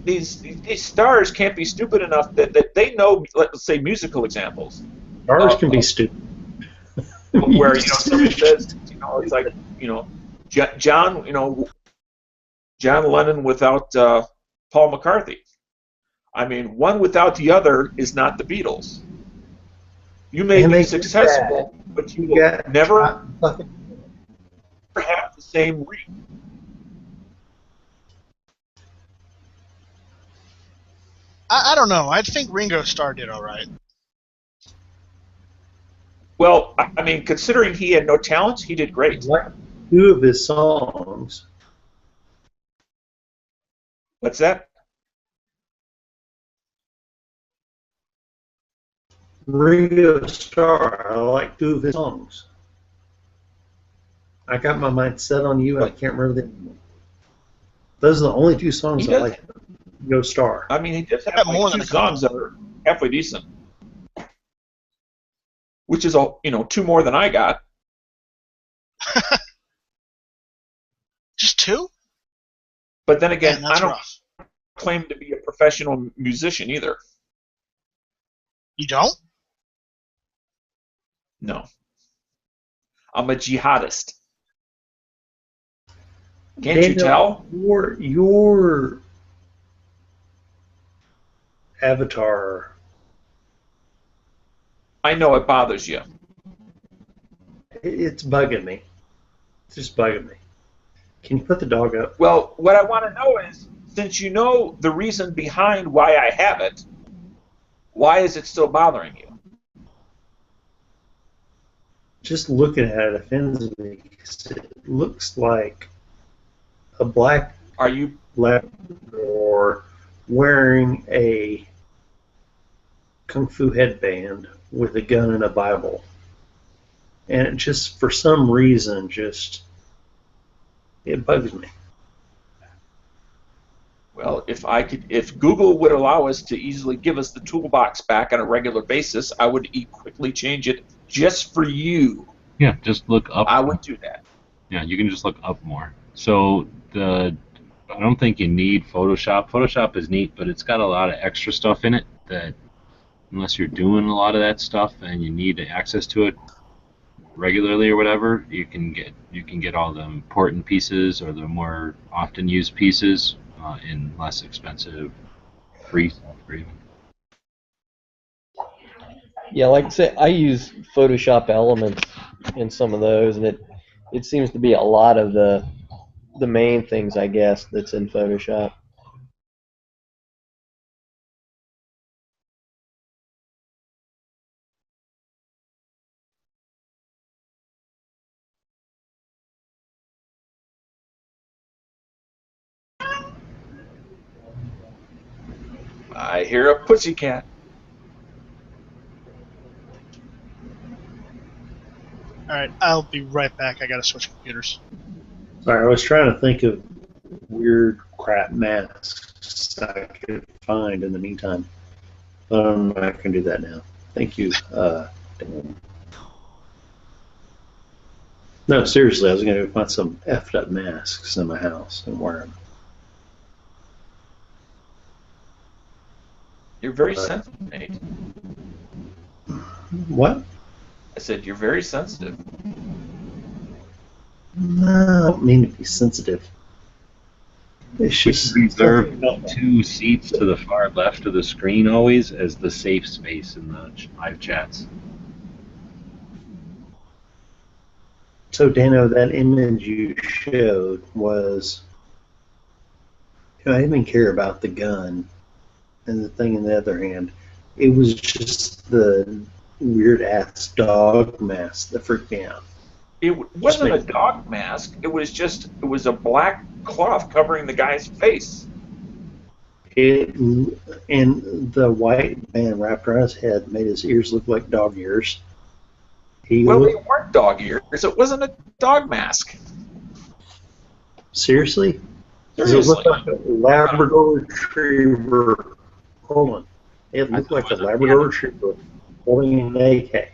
Speaker 13: these stars can't be stupid enough that they know, let's say, musical examples.
Speaker 7: Stars can be stupid.
Speaker 13: Where somebody says, it's like John Lennon without Paul McCartney. I mean, one without the other is not the Beatles. You may be successful, but you will never have the same reach.
Speaker 6: I don't know. I think Ringo Starr did all right.
Speaker 13: Well, I mean, considering he had no talent, he did great.
Speaker 7: Like 2 of his songs.
Speaker 13: What's that?
Speaker 7: Ringo Starr, I like 2 of his songs. I got my mind set on you, and I can't remember them. Those are the only 2 songs I like. Ringo Starr.
Speaker 13: I mean, he does have
Speaker 6: more
Speaker 13: like
Speaker 6: than
Speaker 13: 2
Speaker 6: a
Speaker 13: songs that are halfway decent, which is 2 more than I got.
Speaker 6: Just 2?
Speaker 13: But then again,
Speaker 6: Man, that's
Speaker 13: I don't
Speaker 6: rough.
Speaker 13: claim to be a professional musician either.
Speaker 6: You don't?
Speaker 13: No. I'm a jihadist. Can't you tell?
Speaker 7: Your avatar.
Speaker 13: I know it bothers you.
Speaker 7: It's bugging me. It's just bugging me. Can you put the dog up?
Speaker 13: Well, what I want to know is, since you know the reason behind why I have it, why is it still bothering you?
Speaker 7: Just looking at it offends me because it looks like a black Labrador wearing a kung fu headband with a gun and a Bible. And it just, for some reason, it bugs me.
Speaker 13: Well, if Google would allow us to easily give us the toolbox back on a regular basis, I would quickly change it just for you.
Speaker 4: Yeah, just look up.
Speaker 13: I would do that.
Speaker 4: Yeah, you can just look up more. So I don't think you need Photoshop. Photoshop is neat, but it's got a lot of extra stuff in it that, unless you're doing a lot of that stuff and you need access to it regularly or whatever, you can get all the important pieces or the more often used pieces in less expensive free software even.
Speaker 12: Yeah, like I say, I use Photoshop Elements in some of those, and it seems to be a lot of the main things, I guess, that's in Photoshop.
Speaker 13: I hear a pussycat.
Speaker 6: Alright, I'll be right back. I gotta switch computers.
Speaker 7: Sorry, I was trying to think of weird crap masks I could find in the meantime. But I'm not going to do that now. Thank you, Dan. No, seriously, I was going to find some effed up masks in my house and wear them.
Speaker 13: You're very sensitive, Nate.
Speaker 7: What?
Speaker 13: I said you're very sensitive.
Speaker 7: No, I don't mean to be sensitive. It's just
Speaker 4: reserve 2 seats to the far left of the screen always as the safe space in the live chats.
Speaker 7: So, Dano, that image you showed was... I didn't even care about the gun and the thing in the other hand. It was just the weird-ass dog mask that freaked me out.
Speaker 13: It wasn't a dog mask. It was a black cloth covering the guy's face.
Speaker 7: And the white band wrapped around his head made his ears look like dog ears.
Speaker 13: They weren't dog ears. It wasn't a dog mask.
Speaker 7: Seriously? Does it look like a Labrador Retriever? Hold on. It looked like a Labrador Retriever holding an AK.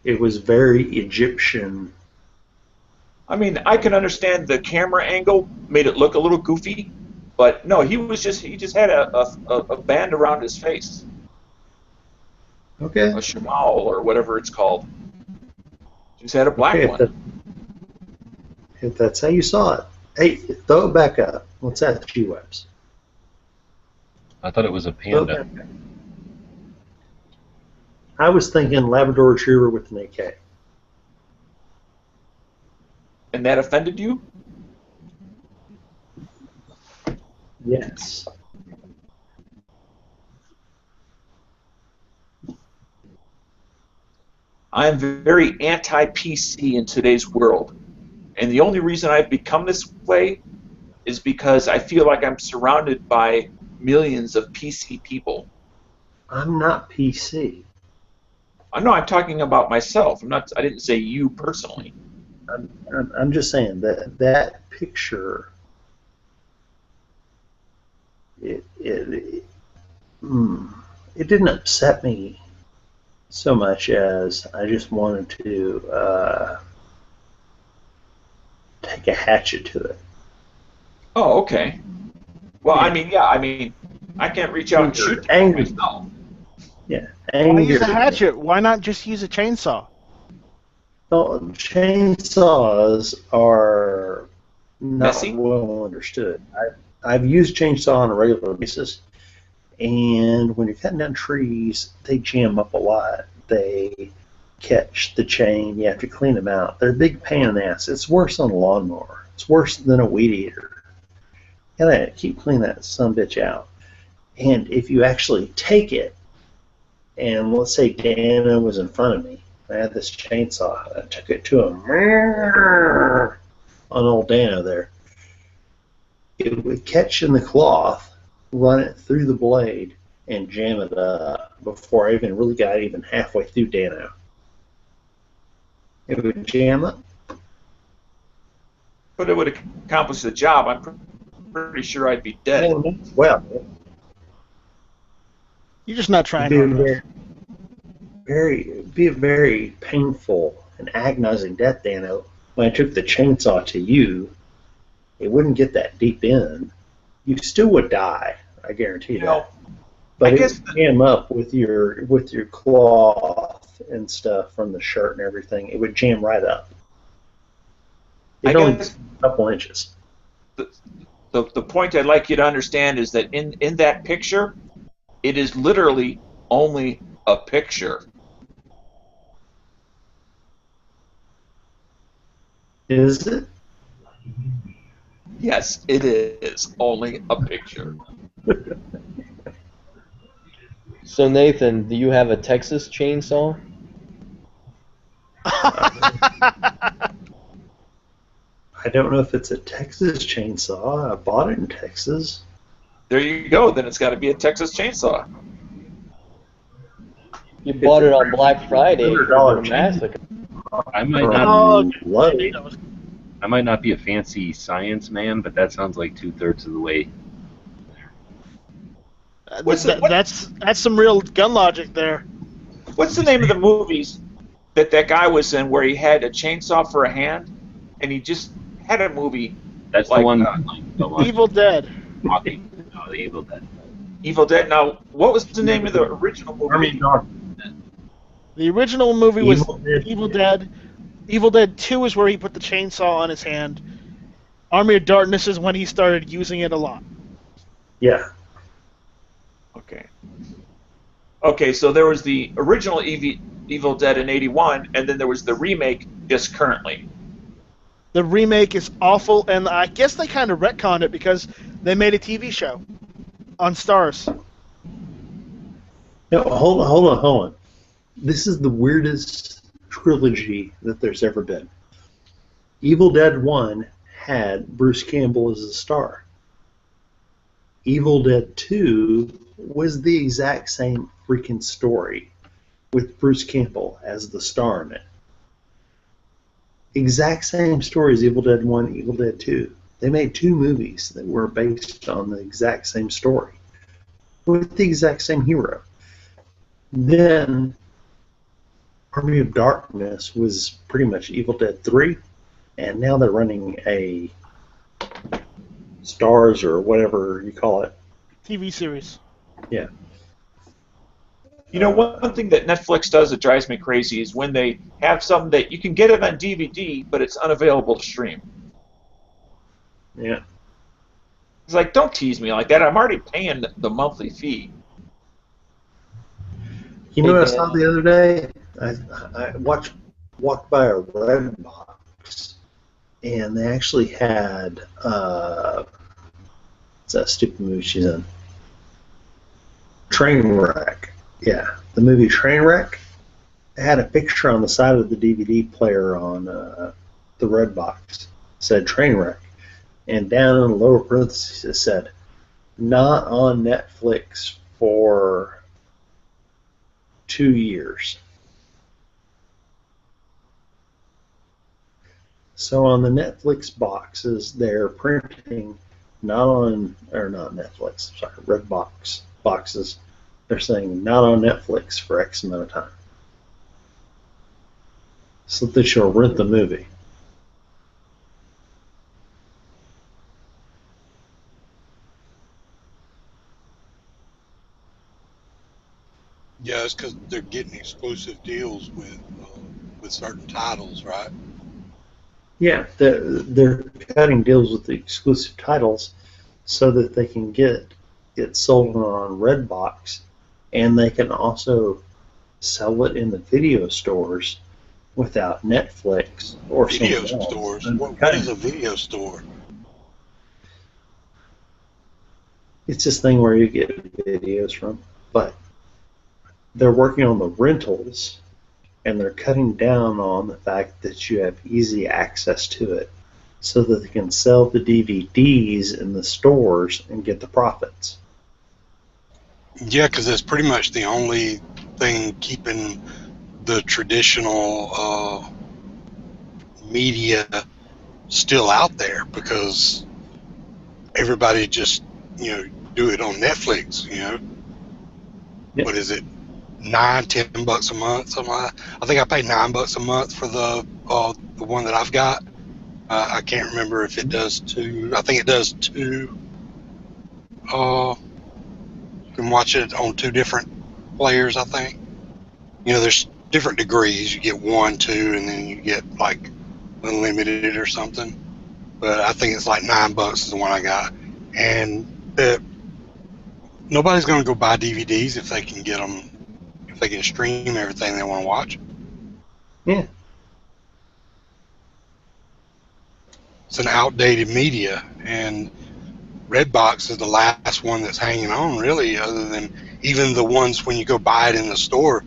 Speaker 7: It was very Egyptian.
Speaker 13: I mean, I can understand the camera angle made it look a little goofy, but no, he just had a band around his face.
Speaker 7: Okay.
Speaker 13: A shamal or whatever it's called. Just had a black one.
Speaker 7: If that's how you saw it. Hey, throw it back up. What's that, G-Webs?
Speaker 4: I thought it was a panda.
Speaker 7: I was thinking Labrador Retriever with an AK.
Speaker 13: And that offended you?
Speaker 7: Yes.
Speaker 13: I'm very anti-PC in today's world. And the only reason I've become this way is because I feel like I'm surrounded by millions of PC people.
Speaker 7: I'm not PC.
Speaker 13: I know I'm talking about myself. I didn't say you personally.
Speaker 7: I'm just saying that picture. It didn't upset me so much as I just wanted to take a hatchet to it.
Speaker 13: Oh, okay. Well, yeah. I can't reach out and shoot myself.
Speaker 7: Yeah.
Speaker 14: Why use a hatchet? Why not just use a chainsaw?
Speaker 7: No, chainsaws are not
Speaker 13: Messy?
Speaker 7: well understood. I've used chainsaw on a regular basis, and when you're cutting down trees, they jam up a lot. They catch the chain. You have to clean them out. They're a big pain in the ass. It's worse on a lawnmower. It's worse than a weed eater. You gotta keep cleaning that son-bitch out. And if you actually take it, and let's say Dana was in front of me, I had this chainsaw. I took it to him on old Dana there. It would catch in the cloth, run it through the blade, and jam it up before I even really got even halfway through Dana. It would jam up.
Speaker 13: But it would accomplish the job. I'm pretty sure I'd be dead.
Speaker 7: Well,
Speaker 6: You're just not trying
Speaker 7: it'd
Speaker 6: hard enough.
Speaker 7: be a very painful and agonizing death, Dana. When I took the chainsaw to you, it wouldn't get that deep in. You still would die, I guarantee that. But it would jam up with your cloth and stuff from the shirt and everything. It would jam right up. It only a couple inches.
Speaker 13: The point I'd like you to understand is that in that picture, it is literally only a picture.
Speaker 7: Is it?
Speaker 13: Yes, it is only a picture.
Speaker 12: So Nathan, do you have a Texas chainsaw?
Speaker 7: I don't know if it's a Texas chainsaw. I bought it in Texas.
Speaker 13: There you go. Then it's got to be a Texas chainsaw.
Speaker 12: You bought it on Black Friday for the massacre.
Speaker 4: I might not be a fancy science man, but that sounds like 2/3 of the way.
Speaker 6: That's some real gun logic there.
Speaker 13: What's the name of the movies that guy was in where he had a chainsaw for a hand, and he just had a movie?
Speaker 4: That's
Speaker 13: like,
Speaker 4: the one.
Speaker 6: Evil Dead.
Speaker 4: No, the Evil Dead.
Speaker 13: Evil Dead. Now, what was the name of the original movie?
Speaker 6: The original movie was Evil Dead. Evil Dead 2 is where he put the chainsaw on his hand. Army of Darkness is when he started using it a lot.
Speaker 7: Yeah.
Speaker 13: Okay. Okay, so there was the original Evil Dead in '81, and then there was the remake just currently.
Speaker 6: The remake is awful, and I guess they kind of retconned it because they made a TV show on Stars.
Speaker 7: No, hold on. This is the weirdest trilogy that there's ever been. Evil Dead 1 had Bruce Campbell as the star. Evil Dead 2 was the exact same freaking story with Bruce Campbell as the star in it. Exact same story as Evil Dead 1, Evil Dead 2. They made two movies that were based on the exact same story with the exact same hero. Then Army of Darkness was pretty much Evil Dead 3, and now they're running a Stars or whatever you call it.
Speaker 6: TV series.
Speaker 7: Yeah.
Speaker 13: You know, one thing that Netflix does that drives me crazy is when they have something that you can get it on DVD, but it's unavailable to stream.
Speaker 7: Yeah.
Speaker 13: It's like, don't tease me like that. I'm already paying the monthly fee.
Speaker 7: You know what I saw the other day? I walked by a Red Box, and they actually had what's that stupid movie she's in? Trainwreck. Yeah, the movie Trainwreck. It had a picture on the side of the DVD player on the Red Box. It said Trainwreck, and down in the lower parentheses it said, "Not on Netflix for 2 years." So on the Netflix boxes, they're printing not Netflix, sorry, Redbox boxes. They're saying not on Netflix for X amount of time. So that you'll rent the movie.
Speaker 14: Yeah, it's because they're getting exclusive deals with with certain titles, right?
Speaker 7: Yeah, they're cutting deals with the exclusive titles so that they can get sold on Redbox, and they can also sell it in the video stores without Netflix or
Speaker 14: Video
Speaker 7: something else.
Speaker 14: stores. What is a video store?
Speaker 7: It's this thing where you get videos from, but they're working on the rentals, and they're cutting down on the fact that you have easy access to it so that they can sell the DVDs in the stores and get the profits.
Speaker 14: Yeah, because that's pretty much the only thing keeping the traditional media still out there, because everybody just, do it on Netflix,
Speaker 7: Yep.
Speaker 14: What is it, $9-10 a month, something like that? I think I pay $9 a month for the one that I've got. I can't remember if it does two. I think it does two. You can watch it on 2 different players, I think. There's different degrees. You get 1, 2, and then you get like unlimited or something. But I think it's like $9 is the one I got. And nobody's going to go buy DVDs if they can get them, if they can stream everything they want to watch.
Speaker 7: Yeah.
Speaker 14: It's an outdated media, and Redbox is the last one that's hanging on, really, other than even the ones when you go buy it in the store.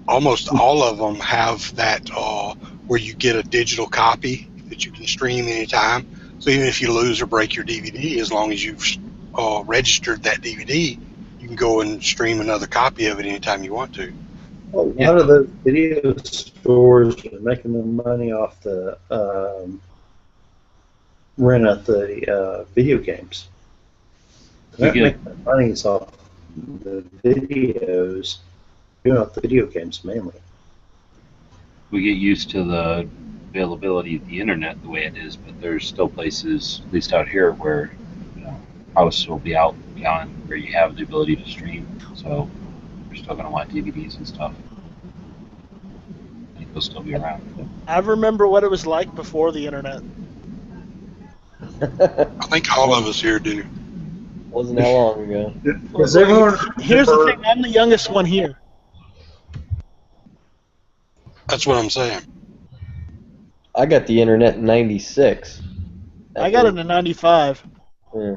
Speaker 14: Almost all of them have that where you get a digital copy that you can stream anytime. So even if you lose or break your DVD, as long as you've registered that DVD, you can go and stream another copy of it anytime you want to.
Speaker 7: Well, a lot of those video stores are making their money off the rent out the video games. They're not making their money off the videos, doing off the video games mainly.
Speaker 4: We get used to the availability of the internet the way it is, but there's still places, at least out here, where house will be out beyond where you have the ability to stream. So you're still going to want DVDs and stuff. I think they'll still be around.
Speaker 6: I remember what it was like before the internet.
Speaker 14: I think all of us here do.
Speaker 12: Wasn't that long ago.
Speaker 7: Does everyone
Speaker 6: Here's the thing, I'm the youngest one here.
Speaker 14: That's what I'm saying.
Speaker 12: I got the internet in '96.
Speaker 6: I got it in '95.
Speaker 12: Yeah.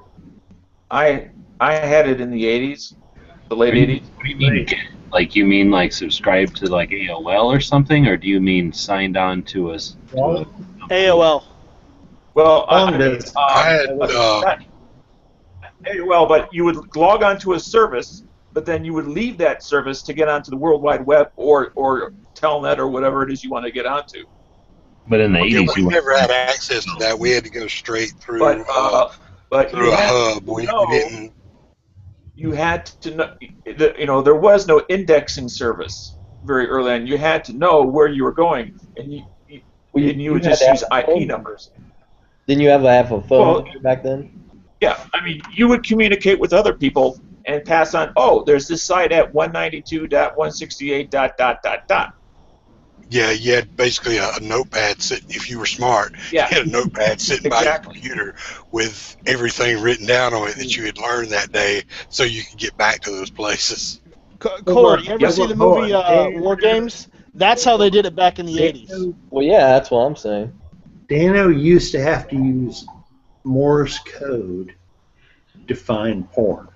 Speaker 13: I had it in the 80s, the late 80s.
Speaker 4: What do you mean? Like, you mean like subscribe to like AOL or something, or do you mean signed on to us?
Speaker 6: AOL.
Speaker 13: Well, AOL, but you would log onto a service, but then you would leave that service to get onto the World Wide Web or Telnet or whatever it is you want to get onto.
Speaker 4: But in the 80s,
Speaker 14: we never had access to that. We had to go straight through.
Speaker 13: But
Speaker 14: through a hub. We didn't.
Speaker 13: You had to know, there was no indexing service very early on. You had to know where you were going, and you would just use IP numbers.
Speaker 12: Didn't you have a phone back then?
Speaker 13: Yeah, I mean, you would communicate with other people and pass on, there's this site at 192.168. ...
Speaker 14: Yeah, you had basically a notepad sitting, if you were smart,
Speaker 13: yeah.
Speaker 14: You had a notepad sitting by your computer with everything written down on it that you had learned that day so you could get back to those places.
Speaker 6: Corey, you ever see the movie War Games? That's how they did it back in the 80s.
Speaker 12: Well, yeah, that's what I'm saying.
Speaker 7: Dano used to have to use Morse code to find porn.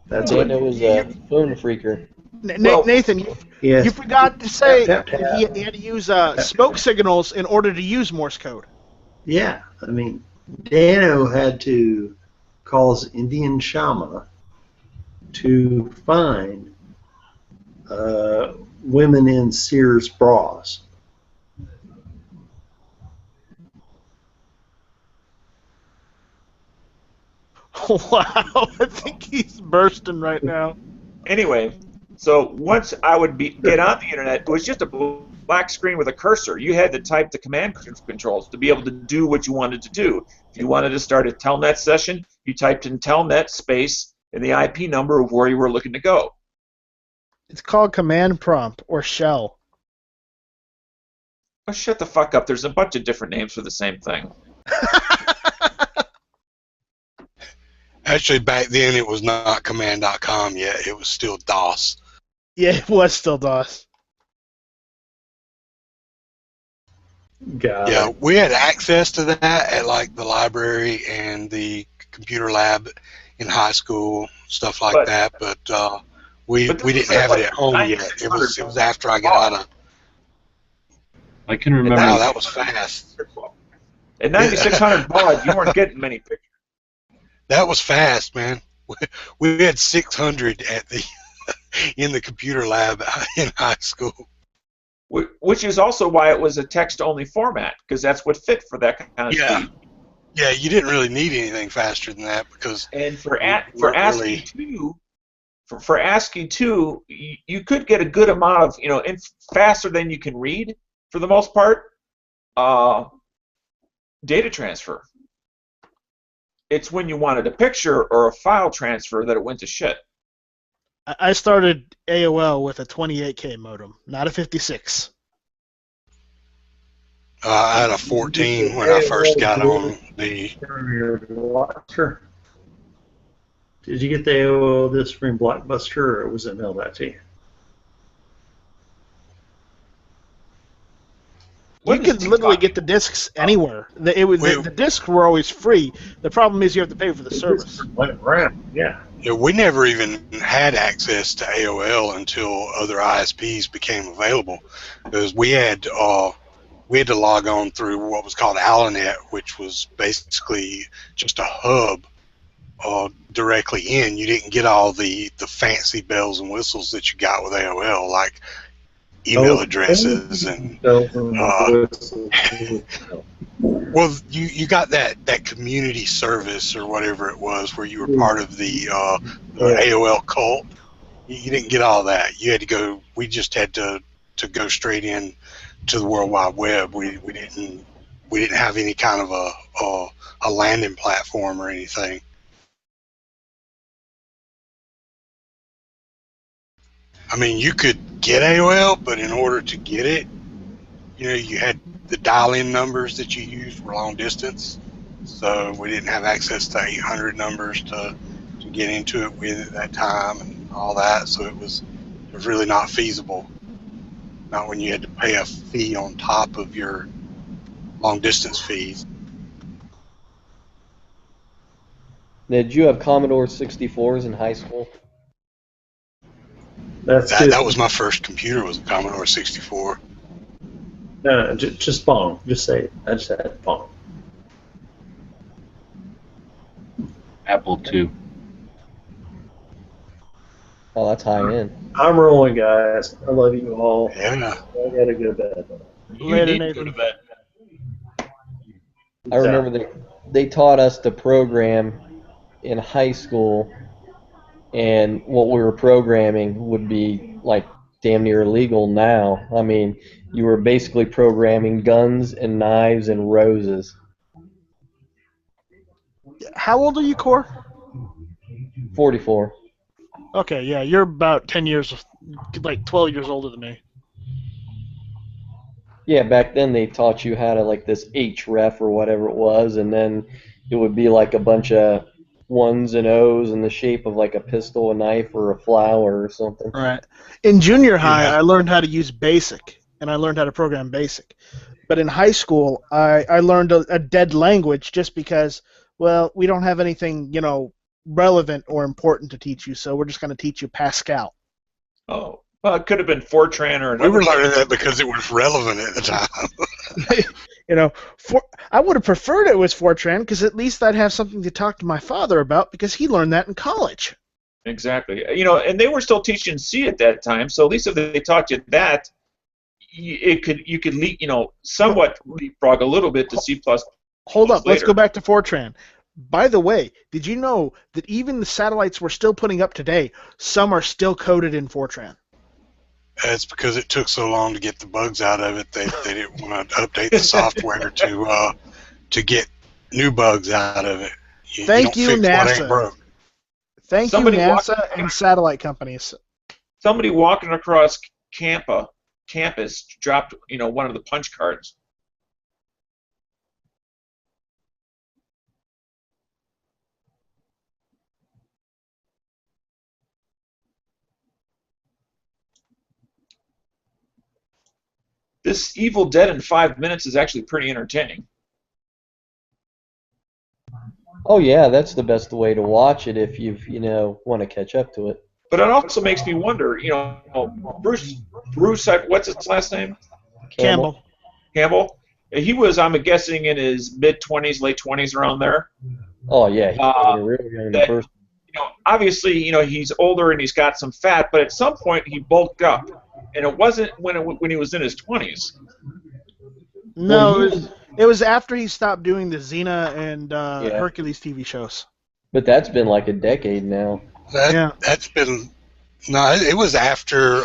Speaker 7: That's what
Speaker 12: Dano was a phone freaker.
Speaker 6: Nathan, you forgot to say he had to use smoke signals in order to use Morse code.
Speaker 7: Yeah, I mean, Dano had to call his Indian shaman to find women in Sears bras.
Speaker 6: Wow, I think he's bursting right now.
Speaker 13: Anyway, so once I would get on the internet, it was just a black screen with a cursor. You had to type the command controls to be able to do what you wanted to do. If you wanted to start a Telnet session, you typed in Telnet space and the IP number of where you were looking to go.
Speaker 6: It's called command prompt or shell.
Speaker 13: Oh, shut the fuck up. There's a bunch of different names for the same thing.
Speaker 14: Actually, back then it was not command.com yet. It was still DOS.
Speaker 15: Yeah, it was still DOS.
Speaker 14: Yeah, we had access to that at like the library and the computer lab in high school, stuff like that. But we didn't have it at home yet. It was after I got out of.
Speaker 4: I can remember.
Speaker 14: Wow, that was fast.
Speaker 13: At 9600 baud, you weren't getting many pictures.
Speaker 14: That was fast, man. We had 600 at the in the computer lab in high school.
Speaker 13: Which is also why it was a text-only format, because that's what fit for that kind of speed.
Speaker 14: Yeah, you didn't really need anything faster than that because.
Speaker 13: And for ASCII 2, you could get a good amount of faster than you can read for the most part. Data transfer. It's when you wanted a picture or a file transfer that it went to shit.
Speaker 15: I started AOL with a 28K modem, not a 56.
Speaker 14: I had a 14 when I first got on the.
Speaker 7: Sure. Did you get the AOL disc from Blockbuster, or was it mailed out to you?
Speaker 15: You could literally get the discs anywhere. The discs were always free. The problem is you have to pay for the service.
Speaker 7: Yeah.
Speaker 14: Yeah, we never even had access to AOL until other ISPs became available, because we had to log on through what was called Alanet, which was basically just a hub directly in. You didn't get all the fancy bells and whistles that you got with AOL, like email addresses and well, you got that community service or whatever it was where you were part of the AOL cult. You didn't get all that. You had to go. We just had to go straight in to the World Wide Web. We didn't have any kind of a landing platform or anything. I mean, you could get AOL, but in order to get it, you had the dial-in numbers that you used were long distance, so we didn't have access to 800 numbers to get into it with at that time and all that. So it was really not feasible. Not when you had to pay a fee on top of your long distance fees.
Speaker 12: Did you have Commodore 64s in high school?
Speaker 14: That was my first computer, was a Commodore 64.
Speaker 7: No, just Pong. Just say it. I just had Pong.
Speaker 4: Apple II.
Speaker 12: Oh, that's high end.
Speaker 7: I'm rolling, guys. I love you all.
Speaker 14: Yeah.
Speaker 7: I gotta go to bed.
Speaker 15: Later,
Speaker 4: need to go to bed.
Speaker 12: I remember they taught us to program in high school, and what we were programming would be like damn near illegal now. I mean, you were basically programming guns and knives and roses.
Speaker 15: How old are you, Core?
Speaker 12: 44.
Speaker 15: Okay, yeah, you're about 10 years, like 12 years older than me.
Speaker 12: Yeah, back then they taught you how to like this href or whatever it was, and then it would be like a bunch of ones and O's in the shape of like a pistol, a knife, or a flower or something.
Speaker 15: Right. In junior high, I learned how to use BASIC, and I learned how to program BASIC. But in high school, I learned a dead language just because, well, we don't have anything, relevant or important to teach you, so we're just going to teach you Pascal.
Speaker 13: Oh, well, it could have been Fortran or another.
Speaker 14: We were learning that because it was relevant at the time.
Speaker 15: I would have preferred it was Fortran, because at least I'd have something to talk to my father about, because he learned that in college.
Speaker 13: Exactly. And they were still teaching C at that time, so at least if they taught you that, you could somewhat leapfrog a little bit to C++.
Speaker 15: Hold up, let's go back to Fortran. By the way, did you know that even the satellites we're still putting up today, some are still coded in Fortran?
Speaker 14: It's because it took so long to get the bugs out of it. They didn't want to update the software to get new bugs out of it.
Speaker 15: Thank you, NASA. Thank you, NASA and satellite companies.
Speaker 13: Somebody walking across Campa campus dropped, one of the punch cards. This Evil Dead in 5 minutes is actually pretty entertaining.
Speaker 12: Oh yeah, that's the best way to watch it if you want to catch up to it.
Speaker 13: But it also makes me wonder, Bruce, what's his last name?
Speaker 15: Campbell.
Speaker 13: Campbell. He was, I'm guessing, in his mid-20s, late 20s, around there.
Speaker 12: Oh yeah, he's really young person.
Speaker 13: Obviously, he's older and he's got some fat, but at some point he bulked up, and it wasn't when he was in his 20s.
Speaker 15: No, it was after he stopped doing the Xena and Hercules TV shows.
Speaker 12: But that's been like a decade now.
Speaker 14: That's been it was after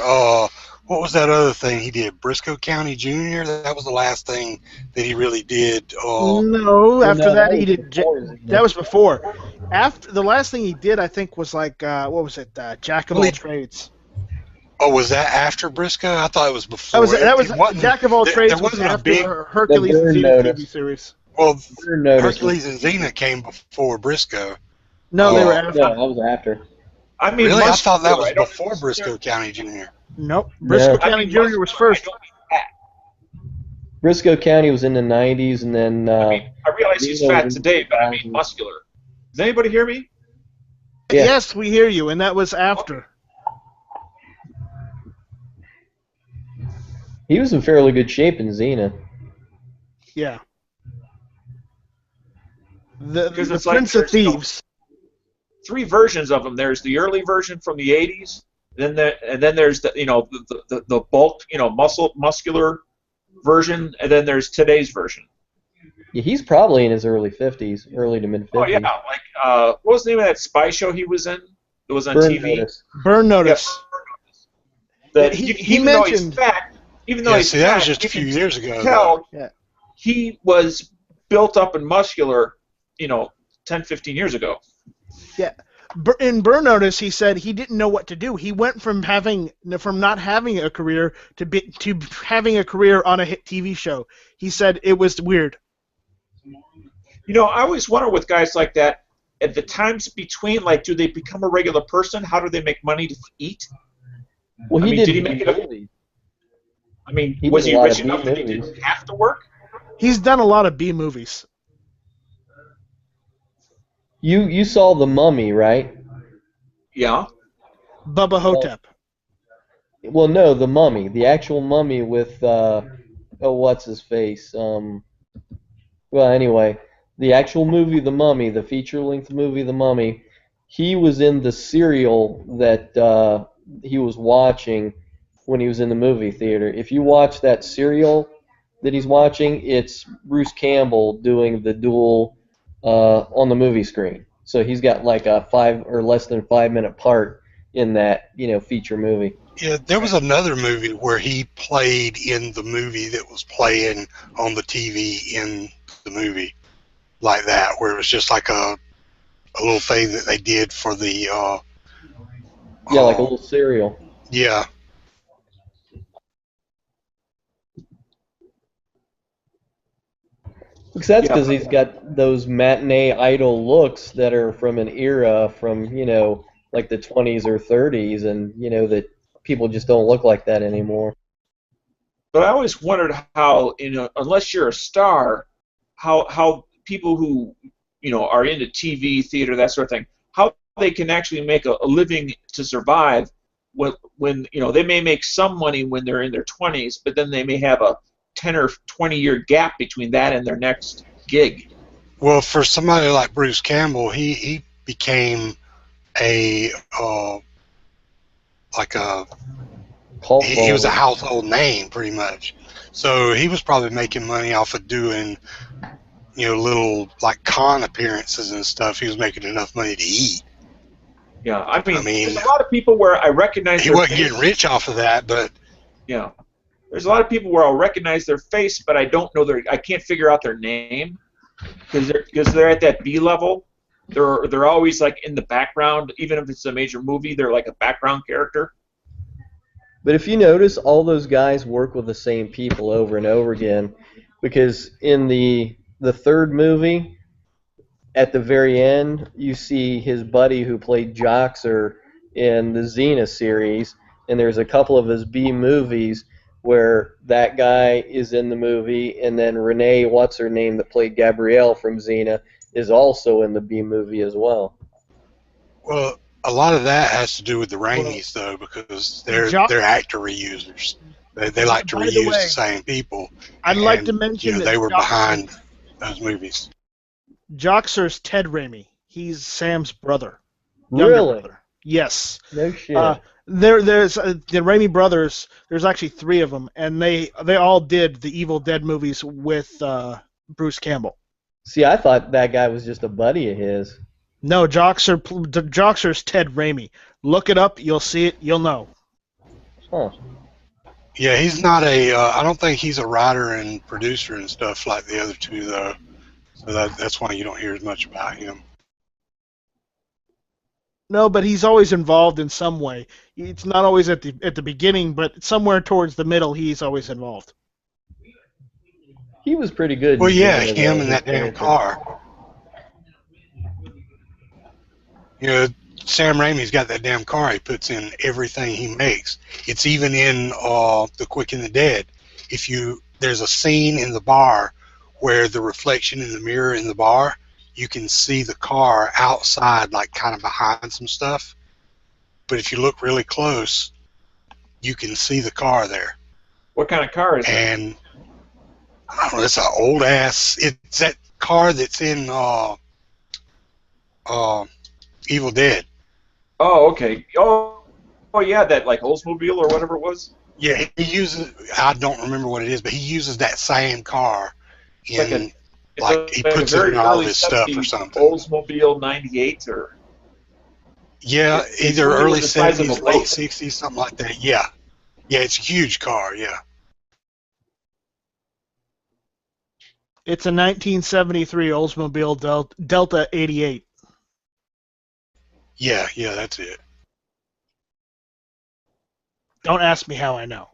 Speaker 14: what was that other thing he did? Briscoe County Jr. That was the last thing that he really did.
Speaker 15: No, after that he did. That was before. After the last thing he did, I think, was like what was it? Jack of all trades.
Speaker 14: Oh, was that after Briscoe? I thought it was before.
Speaker 15: That was Jack of all trades.
Speaker 14: There wasn't
Speaker 15: after
Speaker 14: a big
Speaker 15: Hercules and Xena TV series.
Speaker 14: Well, Hercules and Xena came before Briscoe.
Speaker 15: No, they were after.
Speaker 12: No, that was after.
Speaker 13: I mean,
Speaker 14: really? I thought that was before Briscoe County Jr.
Speaker 15: Nope. Briscoe County Jr. was first.
Speaker 12: Briscoe County was in the 90s, and then...
Speaker 13: I realize he's fat today, but I mean muscular. Does anybody hear me?
Speaker 15: Yeah. Yes, we hear you, and that was after.
Speaker 12: He was in fairly good shape in Xena.
Speaker 15: Yeah. The Prince of Thieves.
Speaker 13: 3 versions of him. There's the early version from the 80s, and then there's the bulk, muscular version, and then there's today's version.
Speaker 12: Yeah, he's probably in his early 50s, early to mid 50s.
Speaker 13: Oh yeah, like what was the name of that spy show he was in? It was on
Speaker 12: Burn
Speaker 13: TV.
Speaker 12: Notice.
Speaker 15: Burn Notice.
Speaker 13: That
Speaker 15: he
Speaker 13: even
Speaker 15: mentioned.
Speaker 13: Though he's fat, even though he's
Speaker 14: see, that
Speaker 13: fat,
Speaker 14: was just a few years ago.
Speaker 13: Tell
Speaker 15: Yeah.
Speaker 13: he was built up and muscular, 10, 15 years ago.
Speaker 15: Yeah. In Burn Notice, he said he didn't know what to do. He went from not having a career to having a career on a hit TV show. He said it was weird.
Speaker 13: I always wonder with guys like that, at the times between, like, do they become a regular person? How do they make money to eat?
Speaker 12: Well,
Speaker 13: did he make it up? I mean, was he rich enough that he didn't have to work?
Speaker 15: He's done a lot of B movies.
Speaker 12: You saw The Mummy, right?
Speaker 13: Yeah.
Speaker 15: Bubba Hotep.
Speaker 12: Well, no, The Mummy, the actual mummy with what's his face? Well, anyway, the actual movie The Mummy, the feature-length movie The Mummy, he was in the serial that he was watching when he was in the movie theater. If you watch that serial that he's watching, it's Bruce Campbell doing the duel on the movie screen. So he's got like a 5 or less than 5 minute part in that, feature movie.
Speaker 14: Yeah, there was another movie where he played in the movie that was playing on the TV in the movie, like that, where it was just like a little thing that they did for the
Speaker 12: like a little serial.
Speaker 14: Yeah.
Speaker 12: Because that's because he's got those matinee idol looks that are from an era from, like the 20s or 30s, and, that people just don't look like that anymore.
Speaker 13: But I always wondered how, unless you're a star, how people who, are into TV, theater, that sort of thing, how they can actually make a living to survive when they may make some money when they're in their 20s, but then they may have a 10 or 20-year gap between that and their next gig.
Speaker 14: Well, for somebody like Bruce Campbell, he became he was a household name pretty much. So he was probably making money off of doing little like con appearances and stuff. He was making enough money to eat.
Speaker 13: Yeah, I mean there's a lot of people where I recognize
Speaker 14: he wasn't getting rich off of that, but
Speaker 13: yeah. There's a lot of people where I'll recognize their face, but I don't know I can't figure out their name because they're at that B level. They're always like in the background, even if it's a major movie. They're like a background character.
Speaker 12: But if you notice, all those guys work with the same people over and over again, because in the third movie, at the very end, you see his buddy who played Joxer in the Xena series, and there's a couple of his B movies where that guy is in the movie, and then Renee, what's her name, that played Gabrielle from Xena, is also in the B movie as well.
Speaker 14: Well, a lot of that has to do with the Raimis, though, because they're actor reusers. They like to reuse the same people.
Speaker 15: I'd like to mention
Speaker 14: that they were behind those movies.
Speaker 15: Joxer's Ted Raimi. He's Sam's brother.
Speaker 12: Really?
Speaker 15: Brother. Yes.
Speaker 12: No shit.
Speaker 15: There's the Raimi brothers. There's actually 3 of them, and they all did the Evil Dead movies with Bruce Campbell.
Speaker 12: See, I thought that guy was just a buddy of his.
Speaker 15: No, Joxer's Ted Raimi. Look it up. You'll see it. You'll know.
Speaker 12: Huh.
Speaker 14: Yeah, he's not a. I don't think he's a writer and producer and stuff like the other 2, though. So that's why you don't hear as much about him.
Speaker 15: No, but he's always involved in some way. It's not always at the beginning, but somewhere towards the middle, he's always involved.
Speaker 12: He was pretty good.
Speaker 14: Well, yeah, him in that damn car. You know, Sam Raimi's got that damn car he puts in everything he makes. It's even in The Quick and the Dead. There's a scene in the bar where the reflection in the mirror in the bar, you can see the car outside, like kind of behind some stuff. But if you look really close, you can see the car there.
Speaker 13: What kind of car is it?
Speaker 14: And I don't know, it's an old ass. It's that car that's in Evil Dead.
Speaker 13: Oh, okay. Oh, yeah, that like Oldsmobile or whatever it was.
Speaker 14: Yeah, he uses. I don't remember what it is, but he uses that same car. He puts it in all his stuff or something.
Speaker 13: Oldsmobile '98 or.
Speaker 14: Yeah, either early '70s, late '60s, something like that. Yeah, it's a huge car. Yeah.
Speaker 15: It's a 1973 Oldsmobile Delta 88.
Speaker 14: Yeah, that's it.
Speaker 15: Don't ask me how I know.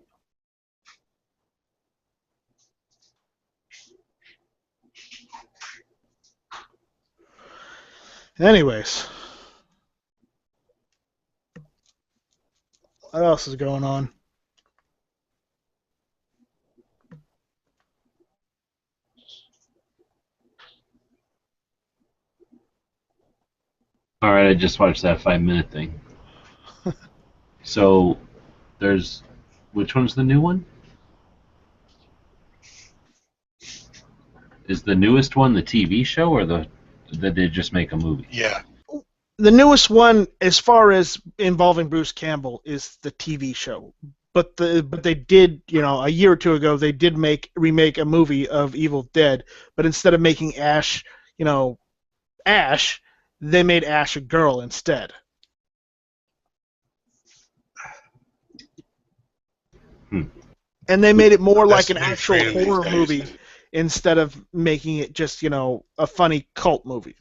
Speaker 15: Anyways. What else is going on?
Speaker 4: All right, I just watched that 5-minute thing. So, which one's the new one? Is the newest one the TV show, or did they just make a movie?
Speaker 14: Yeah.
Speaker 15: The newest one, as far as involving Bruce Campbell, is the TV show. But they did, a year or 2 ago, they did remake a movie of Evil Dead. But instead of making Ash, Ash, they made Ash a girl instead. And they made it more like an actual horror movie instead of making it just, a funny cult movie.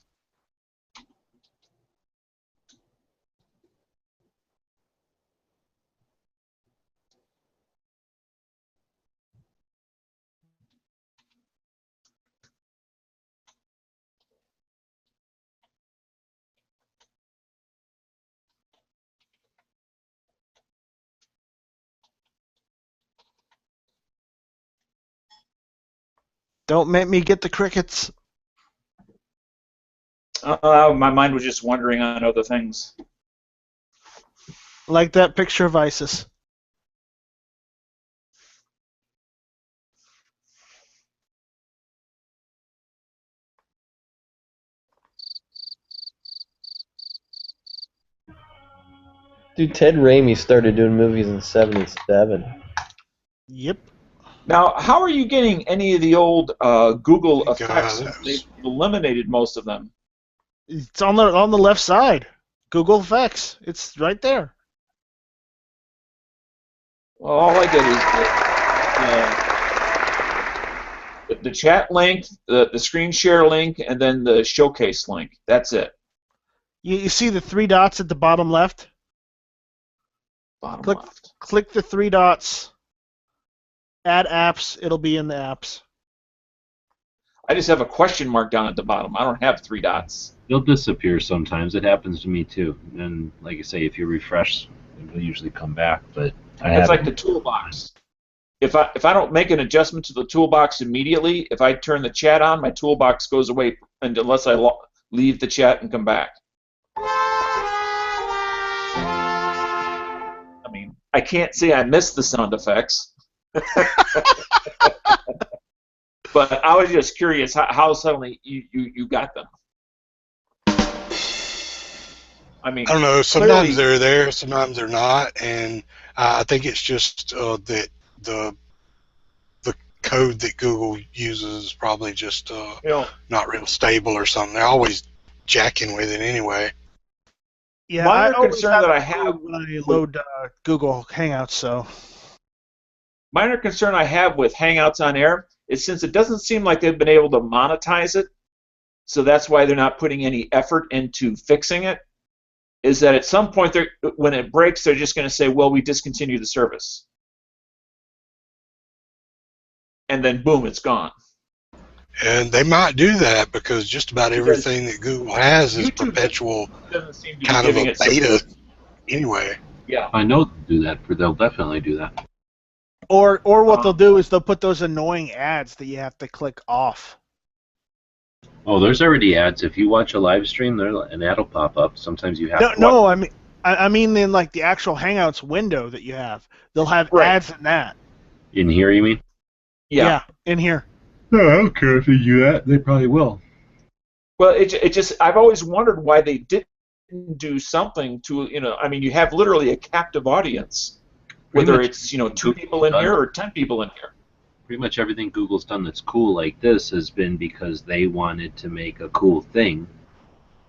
Speaker 15: Don't make me get the crickets.
Speaker 13: My mind was just wandering on other things.
Speaker 15: Like that picture of ISIS.
Speaker 12: Dude, Ted Raimi started doing movies in '77.
Speaker 15: Yep.
Speaker 13: Now, how are you getting any of the old Google effects? They've eliminated most of them.
Speaker 15: It's on the left side. Google Effects. It's right there.
Speaker 13: Well, all I get is the chat link, the screen share link, and then the showcase link. That's it.
Speaker 15: You see the 3 dots at the bottom left?
Speaker 13: Bottom
Speaker 15: Click
Speaker 13: left.
Speaker 15: click the three dots. Add apps. It'll be in the apps.
Speaker 13: I just have a question mark down at the bottom. I don't have three dots.
Speaker 4: They'll disappear sometimes. It happens to me too. And like I say, if you refresh, they'll usually come back. But
Speaker 13: It's like the toolbox. If I don't make an adjustment to the toolbox immediately, if I turn the chat on, my toolbox goes away unless I leave the chat and come back. I mean, I can't say I missed the sound effects. But I was just curious how suddenly you got them. I mean,
Speaker 14: I don't know. Sometimes
Speaker 13: clearly,
Speaker 14: they're there, sometimes they're not, and I think it's just that the code that Google uses is probably just not real stable or something. They're always jacking with it anyway.
Speaker 15: Yeah,
Speaker 13: minor
Speaker 15: I always
Speaker 13: concern
Speaker 15: have
Speaker 13: that
Speaker 15: it
Speaker 13: I have
Speaker 15: when I load Google Hangouts. So
Speaker 13: minor concern I have with Hangouts on Air is since it doesn't seem like they've been able to monetize it, so that's why they're not putting any effort into fixing it, is that at some point, when it breaks, they're just going to say, well, we discontinue the service. And then, boom, it's gone.
Speaker 14: And they might do that because just about everything that Google has is
Speaker 13: YouTube
Speaker 14: perpetual
Speaker 13: doesn't seem to be
Speaker 14: kind of
Speaker 13: giving
Speaker 14: a
Speaker 13: it
Speaker 14: beta
Speaker 13: support.
Speaker 14: anyway.
Speaker 13: Yeah.
Speaker 4: I know they'll do that. They'll definitely do that.
Speaker 15: or what they'll do is they'll put those annoying ads that you have to click off.
Speaker 4: Oh, there's already ads. If you watch a live stream, an ad will pop up. Sometimes you have to watch.
Speaker 15: No, I mean in like the actual Hangouts window that you have, they'll have ads in that.
Speaker 4: In here, you mean?
Speaker 15: Yeah, in here.
Speaker 4: No, I don't care if you do that. They probably will.
Speaker 13: Well, it just I've always wondered why they didn't do something to, I mean, you have literally a captive audience, whether it's 2 people in here or 10 people in here.
Speaker 4: Pretty much everything Google's done that's cool like this has been because they wanted to make a cool thing,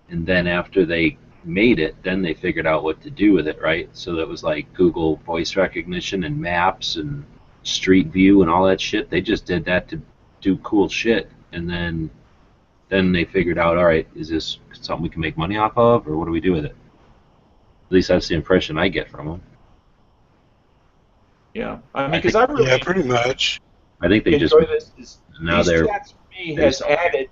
Speaker 4: and then after they made it, then they figured out what to do with it, right? So that was like Google voice recognition and maps and Street View and all that shit. They just did that to do cool shit, and then they figured out, all right, is this something we can make money off of, or what do we do with it? At least that's the impression I get from them.
Speaker 13: Yeah, I mean, because I really
Speaker 14: pretty much.
Speaker 4: I think they just now
Speaker 13: these
Speaker 4: they're
Speaker 13: chats for me has added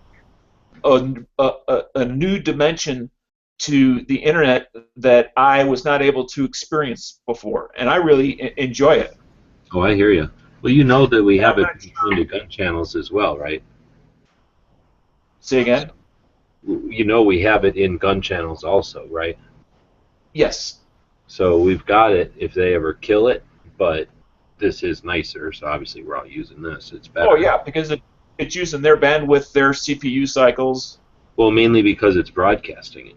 Speaker 13: a new dimension to the internet that I was not able to experience before, and I really enjoy it.
Speaker 4: Oh, I hear you. Well, you know that we have it in the gun channels as well, right?
Speaker 13: Say again?
Speaker 4: You know we have it in gun channels also, right?
Speaker 13: Yes.
Speaker 4: So we've got it if they ever kill it, but this is nicer, so obviously we're all using this. It's better.
Speaker 13: Oh, yeah, because it's using their bandwidth, their CPU cycles.
Speaker 4: Well, mainly because it's broadcasting it.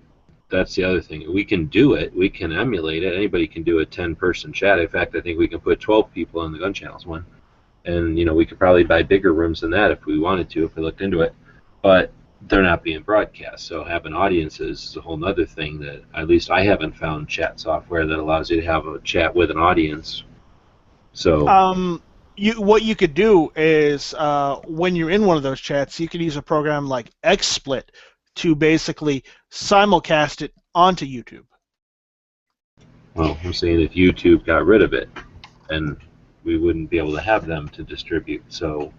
Speaker 4: That's the other thing. We can do it. We can emulate it. Anybody can do a 10-person chat. In fact, I think we can put 12 people in the gun channels one. And, we could probably buy bigger rooms than that if we wanted to, if we looked into it. But they're not being broadcast. So having audiences is a whole other thing that at least I haven't found chat software that allows you to have a chat with an audience. So
Speaker 15: what you could do is when you're in one of those chats, you could use a program like XSplit to basically simulcast it onto YouTube.
Speaker 4: Well, I'm saying if YouTube got rid of it, then we wouldn't be able to have them to distribute. So,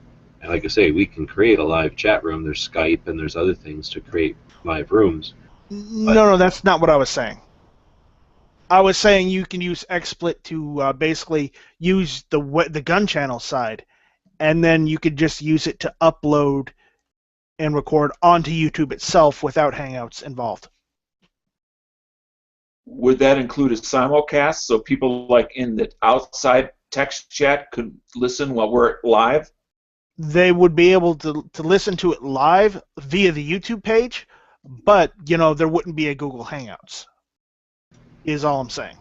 Speaker 4: like I say, we can create a live chat room. There's Skype and there's other things to create live rooms.
Speaker 15: No, that's not what I was saying. I was saying you can use XSplit to basically use the gun channel side, and then you could just use it to upload and record onto YouTube itself without Hangouts involved.
Speaker 13: Would that include a simulcast so people like in the outside text chat could listen while we're live?
Speaker 15: They would be able to listen to it live via the YouTube page, but there wouldn't be a Google Hangouts. Is all I'm saying.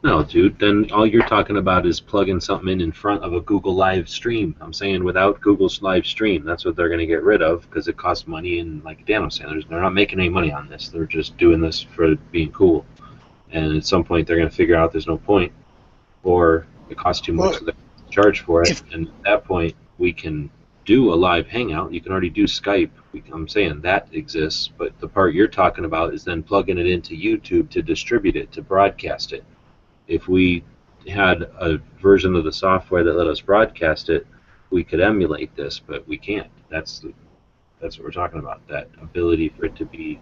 Speaker 4: No, dude, then all you're talking about is plugging something in front of a Google live stream. I'm saying without Google's live stream, that's what they're going to get rid of because it costs money, and like Dan was saying, they're not making any money on this. They're just doing this for being cool. And at some point, they're going to figure out there's no point, or it costs too much to charge for it. And at that point, we can do a live hangout. You can already do Skype. I'm saying that exists, but the part you're talking about is then plugging it into YouTube to distribute it, to broadcast it. if we had a version of the software that let us broadcast it, we could emulate this, but we can't. That's what we're talking about. That ability for it to be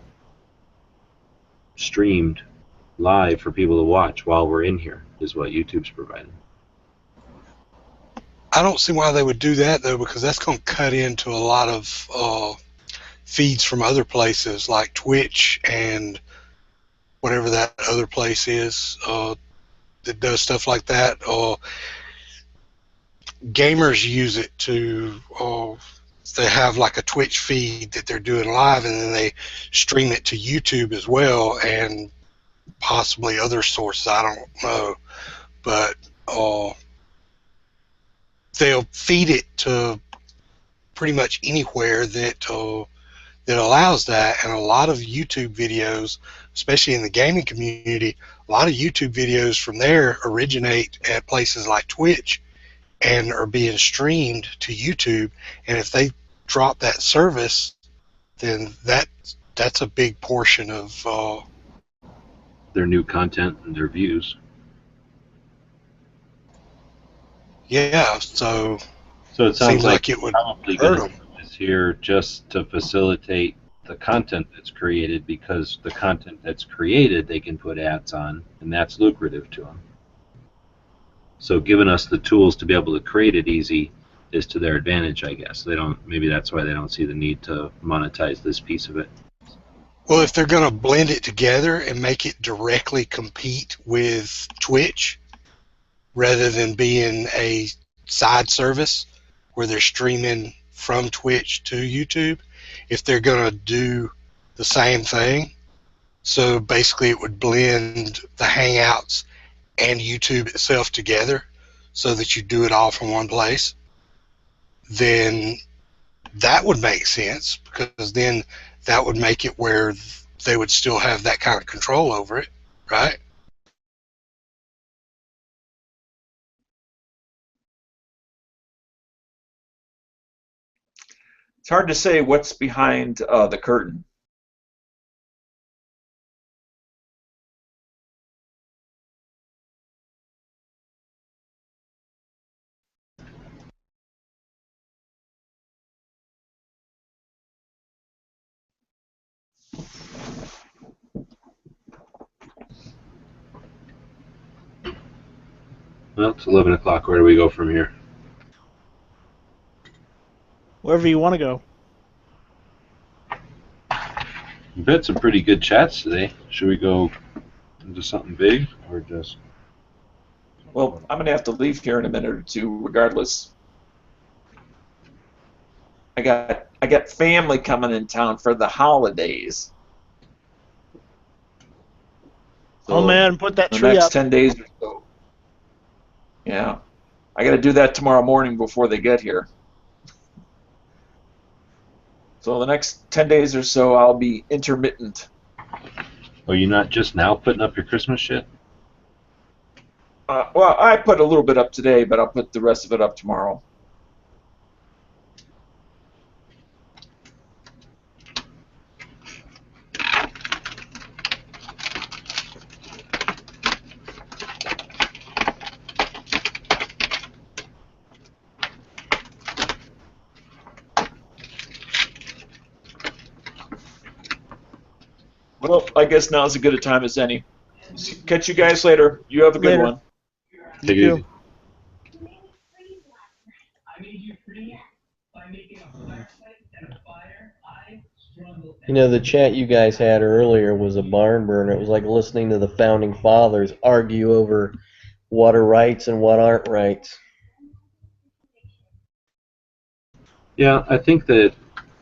Speaker 4: streamed live for people to watch while we're in here is what YouTube's providing.
Speaker 14: I don't see why they would do that though, because that's going to cut into a lot of feeds from other places like Twitch and whatever that other place is that does stuff like that. Gamers use it to, they have like a Twitch feed that they're doing live, and then they stream it to YouTube as well, and possibly other sources, I don't know. But they'll feed it to pretty much anywhere that allows that, and a lot of YouTube videos, especially in the gaming community, a lot of YouTube videos from there originate at places like Twitch and are being streamed to YouTube, and if they drop that service, then that's a big portion of
Speaker 4: their new content and their views.
Speaker 14: Yeah, so
Speaker 4: it sounds like
Speaker 14: it would
Speaker 4: probably
Speaker 14: hurt them.
Speaker 4: Is here just to facilitate the content that's created, because the content that's created they can put ads on, and that's lucrative to them. So giving us the tools to be able to create it easy is to their advantage, I guess. They don't. Maybe that's why they don't see the need to monetize this piece of it.
Speaker 14: Well, if they're going to blend it together and make it directly compete with Twitch, rather than being a side service where they're streaming from Twitch to YouTube, if they're going to do the same thing, so basically it would blend the Hangouts and YouTube itself together so that you do it all from one place, then that would make sense, because then that would make it where they would still have that kind of control over it, right?
Speaker 13: It's hard to say what's behind the curtain.
Speaker 4: Well, it's 11 o'clock. Where do we go from here?
Speaker 15: Wherever you want to go.
Speaker 4: We've had some pretty good chats today. Should we go into something big, or just...
Speaker 13: Well, I'm going to have to leave here in a minute or two regardless. I got family coming in town for the holidays. So
Speaker 15: oh man, put that
Speaker 13: the
Speaker 15: tree
Speaker 13: next
Speaker 15: up.
Speaker 13: 10 days or so. Yeah. I got to do that tomorrow morning before they get here. So the next 10 days or so, I'll be intermittent.
Speaker 4: Are you not just now putting up your Christmas shit?
Speaker 13: Well, I put a little bit up today, but I'll put the rest of it up tomorrow. Well, I guess now's as good a time as any. Catch you guys later. You have a good one.
Speaker 4: Take it easy.
Speaker 12: You know, the chat you guys had earlier was a barn burner. It was like listening to the founding fathers argue over what are rights and what aren't rights.
Speaker 4: Yeah, I think that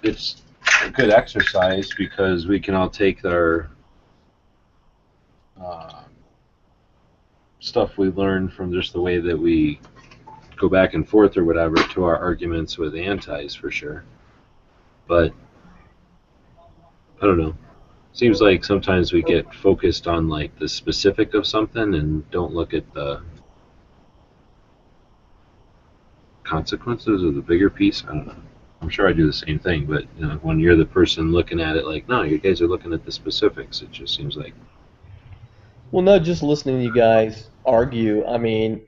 Speaker 4: it's a good exercise because we can all take our stuff we learned from just the way that we go back and forth or whatever to our arguments with antis for sure. But I don't know. Seems like sometimes we get focused on like the specific of something and don't look at the consequences of the bigger piece. I don't know. I'm sure I do the same thing, but you know, when you're the person looking at it like, no, you guys are looking at the specifics, it just seems like...
Speaker 12: Well, not just listening to you guys argue. I mean,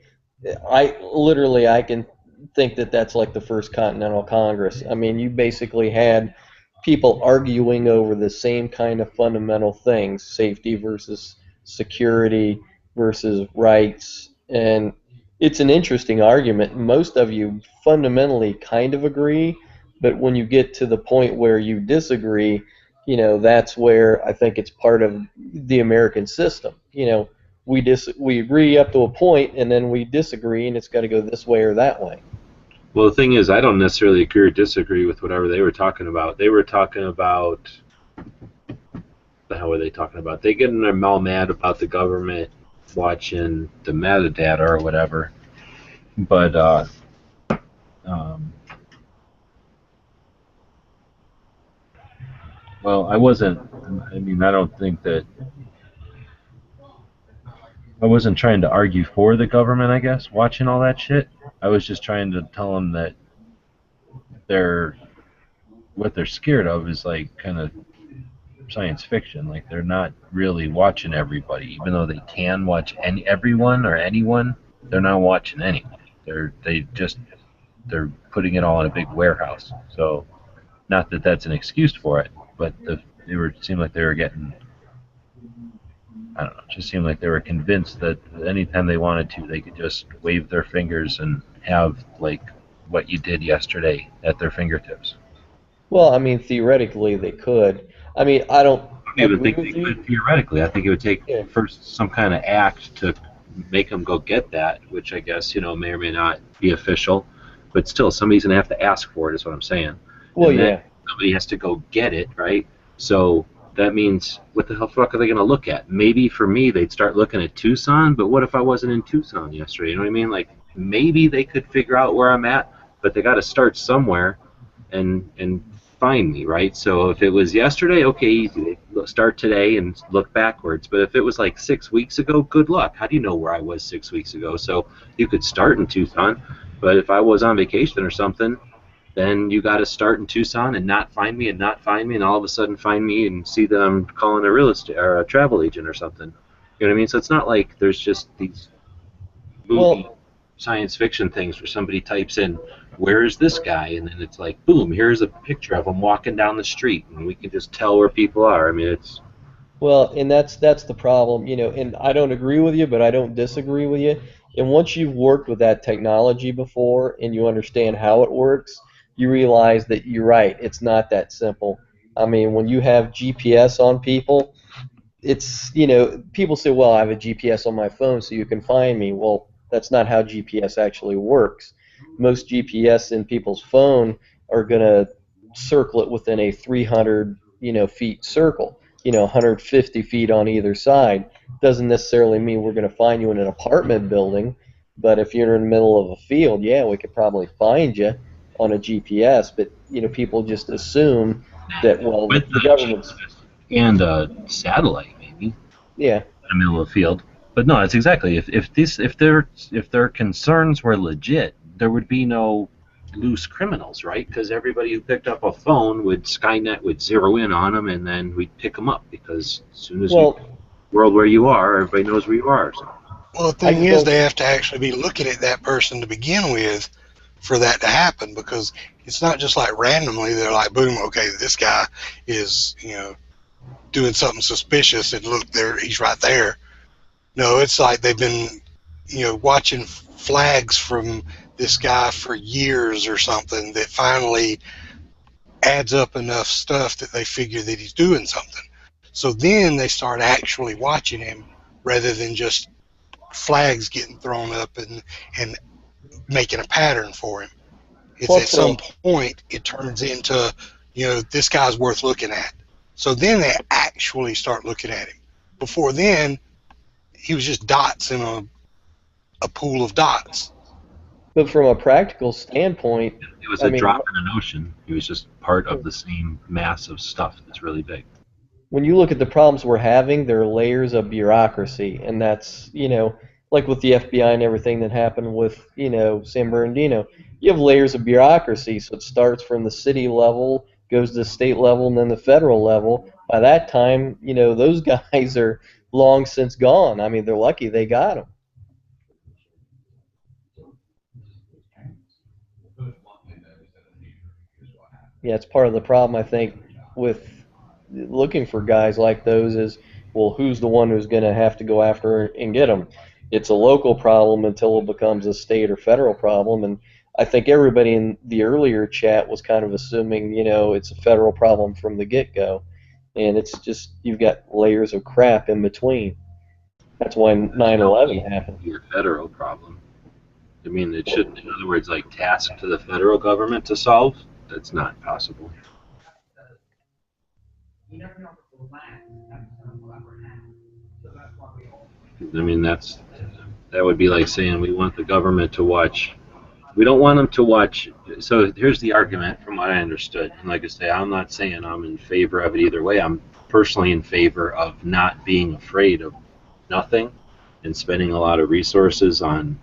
Speaker 12: I can think that that's like the first Continental Congress. I mean, you basically had people arguing over the same kind of fundamental things: safety versus security versus rights, and it's an interesting argument. Most of you fundamentally kind of agree, but when you get to the point where you disagree, that's where I think it's part of the American system. We agree up to a point, and then we disagree, and it's got to go this way or that way.
Speaker 4: Well, the thing is, I don't necessarily agree or disagree with whatever they were talking about. They were talking about, the hell were they talking about? They getting their all mad about the government watching the metadata or whatever. But well, I wasn't. I mean, I don't think that. I wasn't trying to argue for the government, I guess, watching all that shit. I was just trying to tell them that what they're scared of is like kind of science fiction. Like they're not really watching everybody, even though they can watch everyone or anyone. They're not watching anyone. They're putting it all in a big warehouse. So, not that that's an excuse for it, but seemed like they were getting. I don't know. It just seemed like they were convinced that anytime they wanted to, they could just wave their fingers and have like what you did yesterday at their fingertips.
Speaker 12: Well, I mean, theoretically they could. I mean, I don't.
Speaker 4: I would think they could theoretically. I think it would take first some kind of act to make them go get that, which I guess may or may not be official, but still somebody's gonna have to ask for it. Is what I'm saying.
Speaker 12: Well, yeah.
Speaker 4: Somebody has to go get it, right? So. That means, what the hell fuck are they going to look at? Maybe for me, they'd start looking at Tucson, but what if I wasn't in Tucson yesterday? You know what I mean? Like, maybe they could figure out where I'm at, but they got to start somewhere and find me, right? So if it was yesterday, okay, start today and look backwards. But if it was like 6 weeks ago, good luck. How do you know where I was 6 weeks ago? So you could start in Tucson, but if I was on vacation or something, then you got to start in Tucson and not find me, and all of a sudden find me and see that I'm calling a real estate or a travel agent or something. You know what I mean? So it's not like there's just these movie science fiction things where somebody types in, "Where is this guy?" and then it's like, boom, here's a picture of him walking down the street, and we can just tell where people are. I mean, it's.
Speaker 12: Well, and that's the problem, and I don't agree with you, but I don't disagree with you. And once you've worked with that technology before and you understand how it works, you realize that you're right. It's not that simple. I mean, when you have GPS on people, it's, people say, well, I have a GPS on my phone so you can find me. Well, that's not how GPS actually works. Most GPS in people's phone are going to circle it within a 300, feet circle, 150 feet on either side. Doesn't necessarily mean we're going to find you in an apartment building, but if you're in the middle of a field, yeah, we could probably find you on a GPS, but people just assume that
Speaker 4: with
Speaker 12: the government's
Speaker 4: and a satellite maybe.
Speaker 12: Yeah.
Speaker 4: In the middle of the field, but no, it's exactly if their concerns were legit, there would be no loose criminals, right? Because everybody who picked up a phone would Skynet would zero in on them, and then we'd pick them up because as soon as world where you are, everybody knows where you are. So.
Speaker 14: Well, the thing is, they have to actually be looking at that person to begin with for that to happen, because it's not just like randomly they're like, boom, okay, this guy is doing something suspicious, and look, there he's right there. No, it's like they've been watching flags from this guy for years or something that finally adds up enough stuff that they figure that he's doing something. So then they start actually watching him rather than just flags getting thrown up and making a pattern for him. It's at some point it turns into, this guy's worth looking at. So then they actually start looking at him. Before then, he was just dots in a pool of dots.
Speaker 12: But from a practical standpoint,
Speaker 4: it was a drop in an ocean. He was just part of the same mass of stuff that's really big.
Speaker 12: When you look at the problems we're having, there are layers of bureaucracy, and that's, like with the FBI and everything that happened with, San Bernardino. You have layers of bureaucracy, so it starts from the city level, goes to the state level, and then the federal level. By that time, those guys are long since gone. I mean, they're lucky they got them. Yeah, it's part of the problem, I think, with looking for guys like those is, well, who's the one who's going to have to go after and get them? It's a local problem until it becomes a state or federal problem, and I think everybody in the earlier chat was kind of assuming, it's a federal problem from the get-go, and it's just, you've got layers of crap in between. That's why 9/11 happened.
Speaker 4: Your federal problem. I mean, it shouldn't, in other words, like task to the federal government to solve. That's not possible. I mean, that would be like saying we want the government to watch. We don't want them to watch. So here's the argument, from what I understood. And like I say, I'm not saying I'm in favor of it either way. I'm personally in favor of not being afraid of nothing and spending a lot of resources on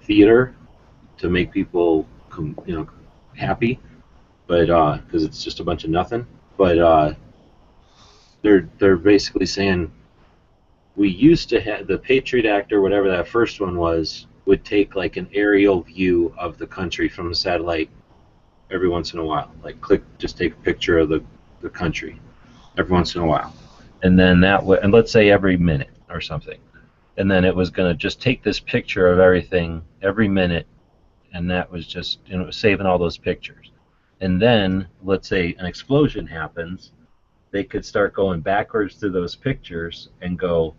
Speaker 4: theater to make people happy, but because it's just a bunch of nothing. But they're basically saying we used to have the Patriot Act or whatever that first one was would take like an aerial view of the country from a satellite every once in a while, like just take a picture of the country every once in a while, and then and let's say every minute or something, and then it was going to just take this picture of everything every minute, and that was just saving all those pictures. And then let's say an explosion happens, they could start going backwards through those pictures and go,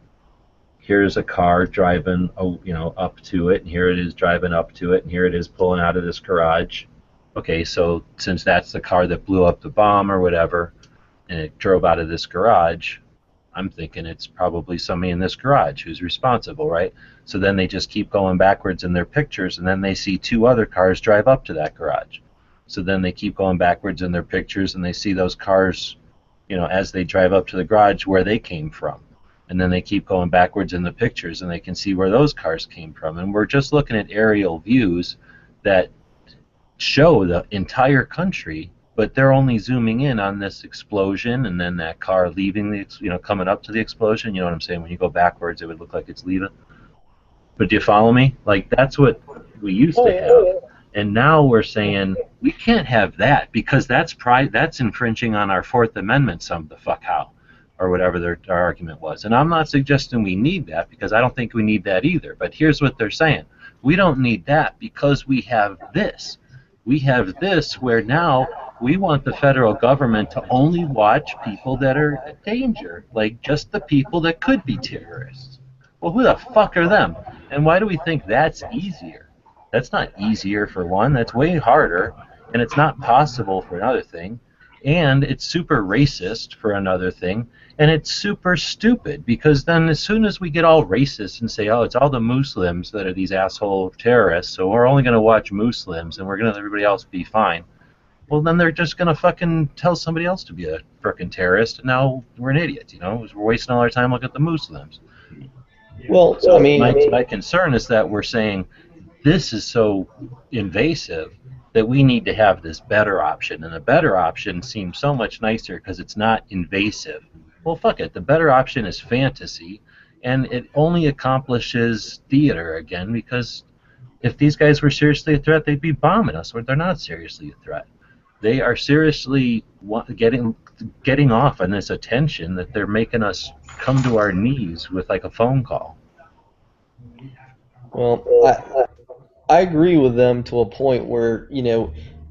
Speaker 4: here's a car driving up to it, and here it is driving up to it, and here it is pulling out of this garage. Okay, so since that's the car that blew up the bomb or whatever, and it drove out of this garage, I'm thinking it's probably somebody in this garage who's responsible, right? So then they just keep going backwards in their pictures, and then they see two other cars drive up to that garage. So then they keep going backwards in their pictures, and they see those cars, as they drive up to the garage, where they came from. And then they keep going backwards in the pictures, and they can see where those cars came from. And we're just looking at aerial views that show the entire country, but they're only zooming in on this explosion and then that car leaving coming up to the explosion. You know what I'm saying? When you go backwards, it would look like it's leaving. But do you follow me? Like, that's what we used to have. And now we're saying we can't have that because that's infringing on our Fourth Amendment how, or whatever their argument was. And I'm not suggesting we need that, because I don't think we need that either. But here's what they're saying. We don't need that because we have this. We have this where now we want the federal government to only watch people that are a danger, like just the people that could be terrorists. Well, who the fuck are them? And why do we think that's easier? That's not easier, for one. That's way harder, and it's not possible, for another thing. And it's super racist, for another thing. And it's super stupid, because then as soon as we get all racist and say, oh, it's all the Muslims that are these asshole terrorists, so we're only going to watch Muslims and we're going to let everybody else be fine, well, then they're just going to fucking tell somebody else to be a frickin' terrorist, and now we're an idiot, We're wasting all our time looking at the Muslims.
Speaker 12: Well,
Speaker 4: so my concern is that we're saying this is so invasive that we need to have this better option, and a better option seems so much nicer because it's not invasive. Well, fuck it. The better option is fantasy, and it only accomplishes theater again, because if these guys were seriously a threat, they'd be bombing us, or they're not seriously a threat. They are seriously getting off on this attention that they're making us come to our knees with like a phone call.
Speaker 12: Well, I agree with them to a point where,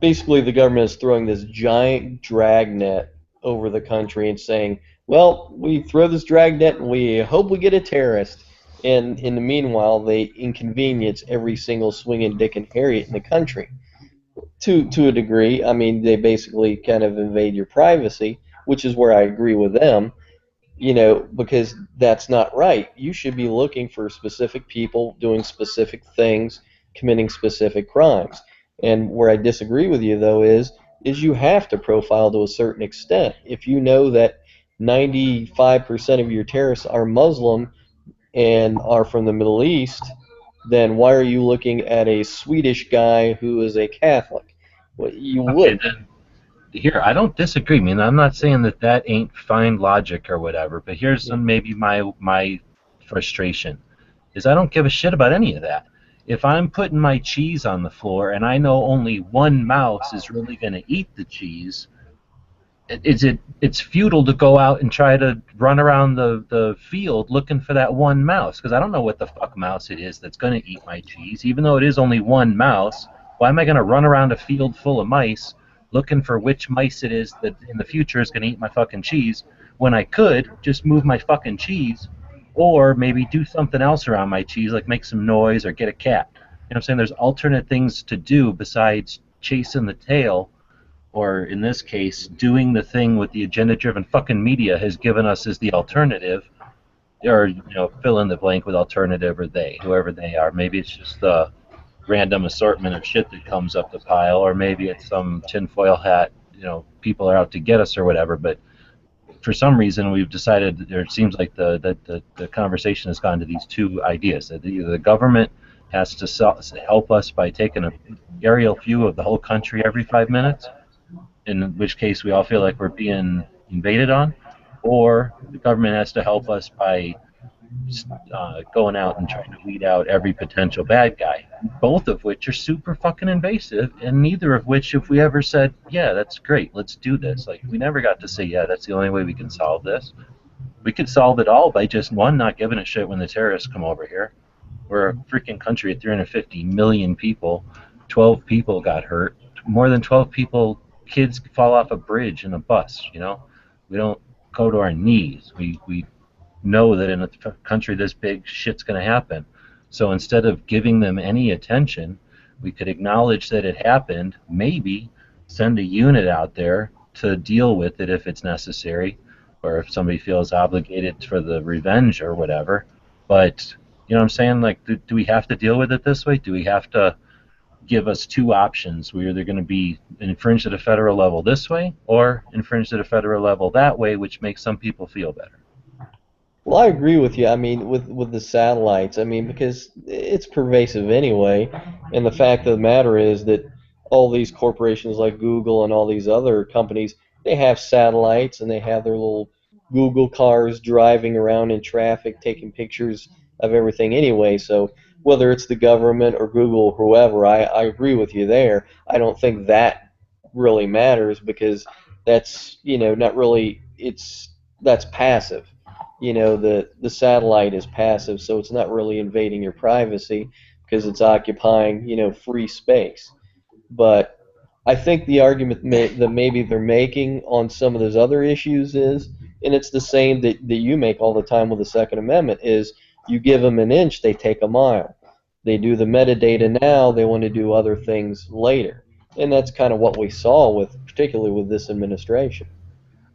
Speaker 12: basically the government is throwing this giant dragnet over the country and saying, well, we throw this dragnet and we hope we get a terrorist. And in the meanwhile, they inconvenience every single swinging Dick and Harriet in the country. To a degree, I mean, they basically kind of invade your privacy, which is where I agree with them, because that's not right. You should be looking for specific people doing specific things, committing specific crimes. And where I disagree with you, though, is you have to profile to a certain extent. If you know that 95% of your terrorists are Muslim and are from the Middle East, then why are you looking at a Swedish guy who is a Catholic? Well, you would.
Speaker 4: Here, I don't disagree. I mean, I'm not saying that ain't fine logic or whatever, but here's maybe my frustration, is I don't give a shit about any of that. if I'm putting my cheese on the floor and I know only one mouse is really going to eat the cheese, it's futile to go out and try to run around the field looking for that one mouse, because I don't know what the fuck mouse it is that's going to eat my cheese. Even though it is only one mouse, why am I going to run around a field full of mice looking for which mice it is that in the future is going to eat my fucking cheese, when I could just move my fucking cheese, or maybe do something else around my cheese, like make some noise or get a cat. You know what I'm saying? There's alternate things to do besides chasing the tail, or in this case, doing the thing with the agenda-driven fucking media has given us as the alternative, or fill in the blank with alternative or they, whoever they are. Maybe it's just the random assortment of shit that comes up the pile, or maybe it's some tinfoil hat, people are out to get us or whatever. But for some reason, we've decided, or it seems like the conversation has gone to these two ideas: that either the government has to help us by taking an aerial view of the whole country every 5 minutes, in which case we all feel like we're being invaded on, or the government has to help us by going out and trying to weed out every potential bad guy, both of which are super fucking invasive, and neither of which, if we ever said, yeah, that's great, let's do this, like, we never got to say, yeah, that's the only way we can solve this. We could solve it all by just, one, not giving a shit when the terrorists come over here. We're a freaking country of 350 million people. 12 people got hurt. More than 12 people, kids fall off a bridge in a bus, We don't go to our knees. We know that in a country this big, shit's going to happen. So instead of giving them any attention, we could acknowledge that it happened, maybe send a unit out there to deal with it if it's necessary, or if somebody feels obligated for the revenge or whatever. But, you know what I'm saying? Like, do we have to deal with it this way? Do we have to give us two options? We're either going to be infringed at a federal level this way, or infringed at a federal level that way, which makes some people feel better.
Speaker 12: Well, I agree with you. I mean, with the satellites, I mean, because it's pervasive anyway, and the fact of the matter is that all these corporations like Google and all these other companies, they have satellites and they have their little Google cars driving around in traffic taking pictures of everything anyway. So whether it's the government or Google or whoever, I agree with you there. I don't think that really matters, because that's, not really, that's passive. The satellite is passive, so it's not really invading your privacy because it's occupying, free space. But I think the argument that maybe they're making on some of those other issues is, and it's the same that you make all the time with the Second Amendment, is you give them an inch, they take a mile. They do the metadata now, they want to do other things later. And that's kind of what we saw particularly with this administration.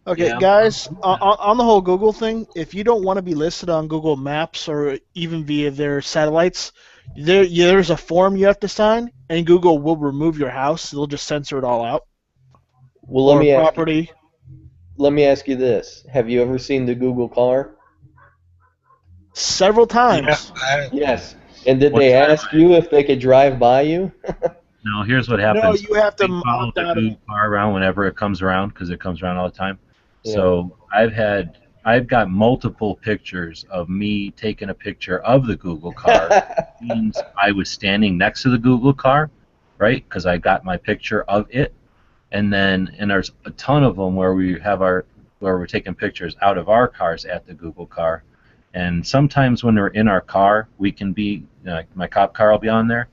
Speaker 15: Okay,
Speaker 4: Yeah.
Speaker 15: guys, on the whole Google thing, if you don't want to be listed on Google Maps or even via their satellites, there's a form you have to sign, and Google will remove your house. They'll just censor it all out.
Speaker 12: Well, let me ask you this. Have you ever seen the Google car?
Speaker 15: Several times.
Speaker 12: Yes. And did they ask you if they could drive by you?
Speaker 4: No, here's what happens.
Speaker 15: No, you have to
Speaker 4: We follow
Speaker 15: opt
Speaker 4: the
Speaker 15: out of
Speaker 4: Google car around whenever it comes around, because it comes around all the time.
Speaker 12: Yeah.
Speaker 4: So I've got multiple pictures of me taking a picture of the Google car. Means I was standing next to the Google car, right? Because I got my picture of it, and there's a ton of them where we're taking pictures out of our cars at the Google car. And sometimes when we're in our car, we can be, my cop car will be on there.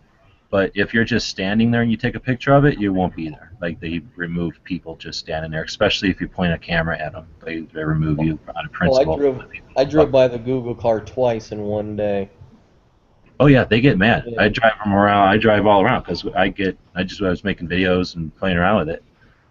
Speaker 4: But if you're just standing there and you take a picture of it, you won't be there. Like, they remove people just standing there, especially if you point a camera at them. They remove you out of principle.
Speaker 12: I drove by the Google car twice in one day.
Speaker 4: Oh yeah, they get mad.
Speaker 12: Yeah.
Speaker 4: I drive them around. I drive all around because I was making videos and playing around with it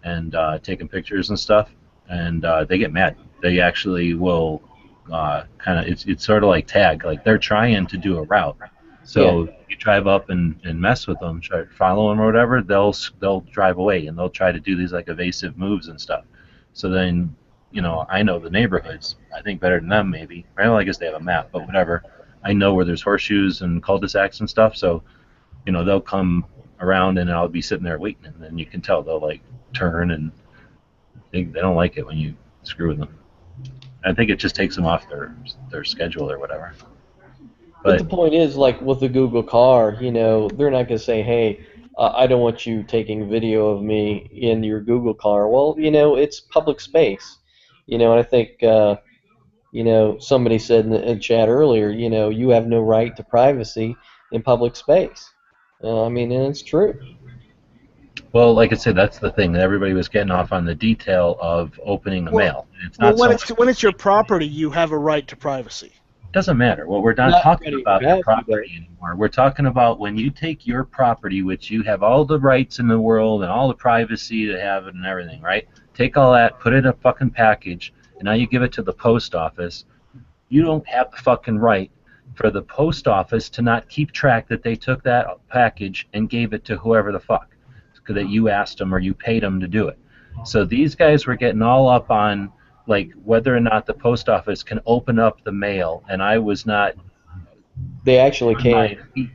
Speaker 4: and taking pictures and stuff, and they get mad. They actually will it's sort of like tag. Like, they're trying to do a route. So if you drive up and mess with them, try to follow them or whatever, they'll drive away and they'll try to do these like evasive moves and stuff. So then, I know the neighborhoods, I think, better than them maybe. Well, I guess they have a map, but whatever. I know where there's horseshoes and cul-de-sacs and stuff, so they'll come around and I'll be sitting there waiting, and then you can tell they'll like turn, and they don't like it when you screw with them. I think it just takes them off their schedule or whatever.
Speaker 12: But the point is, like with the Google car, you know, they're not going to say, hey, I don't want you taking video of me in your Google car. Well, you know, it's public space. You know, and I think, you know, somebody said in chat earlier, you know, you have no right to privacy in public space. I mean, and it's true.
Speaker 4: Well, like I said, that's the thing. Everybody was getting off on the detail of opening the mail. It's not
Speaker 15: when it's your property, you have a right to privacy.
Speaker 4: Doesn't matter. Well, we're not talking about the property anymore. We're talking about when you take your property, which you have all the rights in the world and all the privacy to have it and everything, right? Take all that, put it in a fucking package, and now you give it to the post office. You don't have the fucking right for the post office to not keep track that they took that package and gave it to whoever the fuck that you asked them or you paid them to do it. So these guys were getting all up on like whether or not the post office can open up the mail, and I was not.
Speaker 12: They actually can.
Speaker 4: I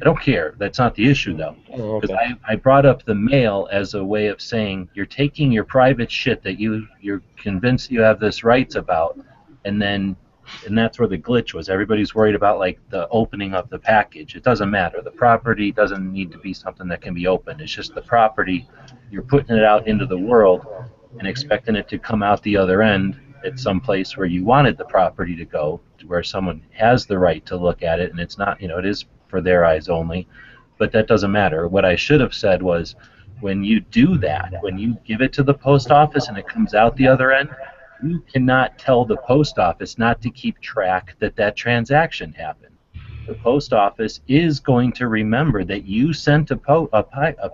Speaker 4: don't care. That's not the issue though.
Speaker 12: Oh, okay.
Speaker 4: Because I brought up the mail as a way of saying you're taking your private shit that you're convinced you have this rights about, and that's where the glitch was. Everybody's worried about like the opening of the package. It doesn't matter. The property doesn't need to be something that can be opened. It's just the property. You're putting it out into the world and expecting it to come out the other end at some place where you wanted the property to go, to where someone has the right to look at it, and it's not, you know, it is for their eyes only, but that doesn't matter. What I should have said was, when you do that, when you give it to the post office and it comes out the other end, you cannot tell the post office not to keep track that that transaction happened. The post office is going to remember that you sent a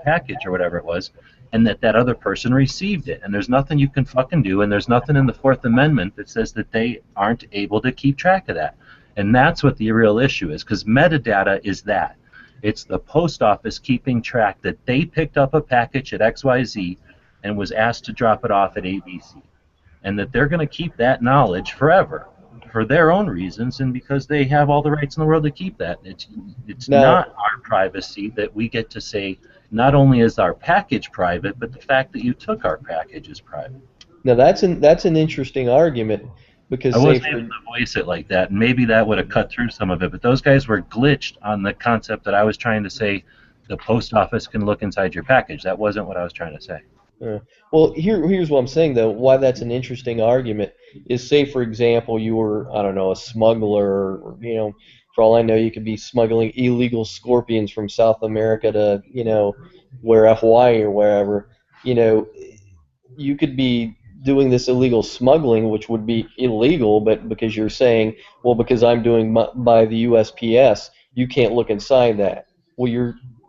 Speaker 4: package or whatever it was, and that other person received it. And there's nothing you can fucking do, and there's nothing in the Fourth Amendment that says that they aren't able to keep track of that. And that's what the real issue is, because metadata is that. It's the post office keeping track that they picked up a package at XYZ and was asked to drop it off at ABC. And that they're going to keep that knowledge forever for their own reasons, and because they have all the rights in the world to keep that. It's not our privacy that we get to say not only is our package private, but the fact that you took our package is private.
Speaker 12: Now that's an interesting argument, because
Speaker 4: I wasn't able to voice it like that, and maybe that would have cut through some of it, but those guys were glitched on the concept that I was trying to say the post office can look inside your package. That wasn't what I was trying to say.
Speaker 12: Well, here's what I'm saying, though, why that's an interesting argument is, say, for example, you were, I don't know, a smuggler, or, you know, for all I know, you could be smuggling illegal scorpions from South America to, you know, Hawaii or wherever. You know, you could be doing this illegal smuggling, which would be illegal, but because you're saying, well, because I'm doing by the USPS, you can't look inside that. Well,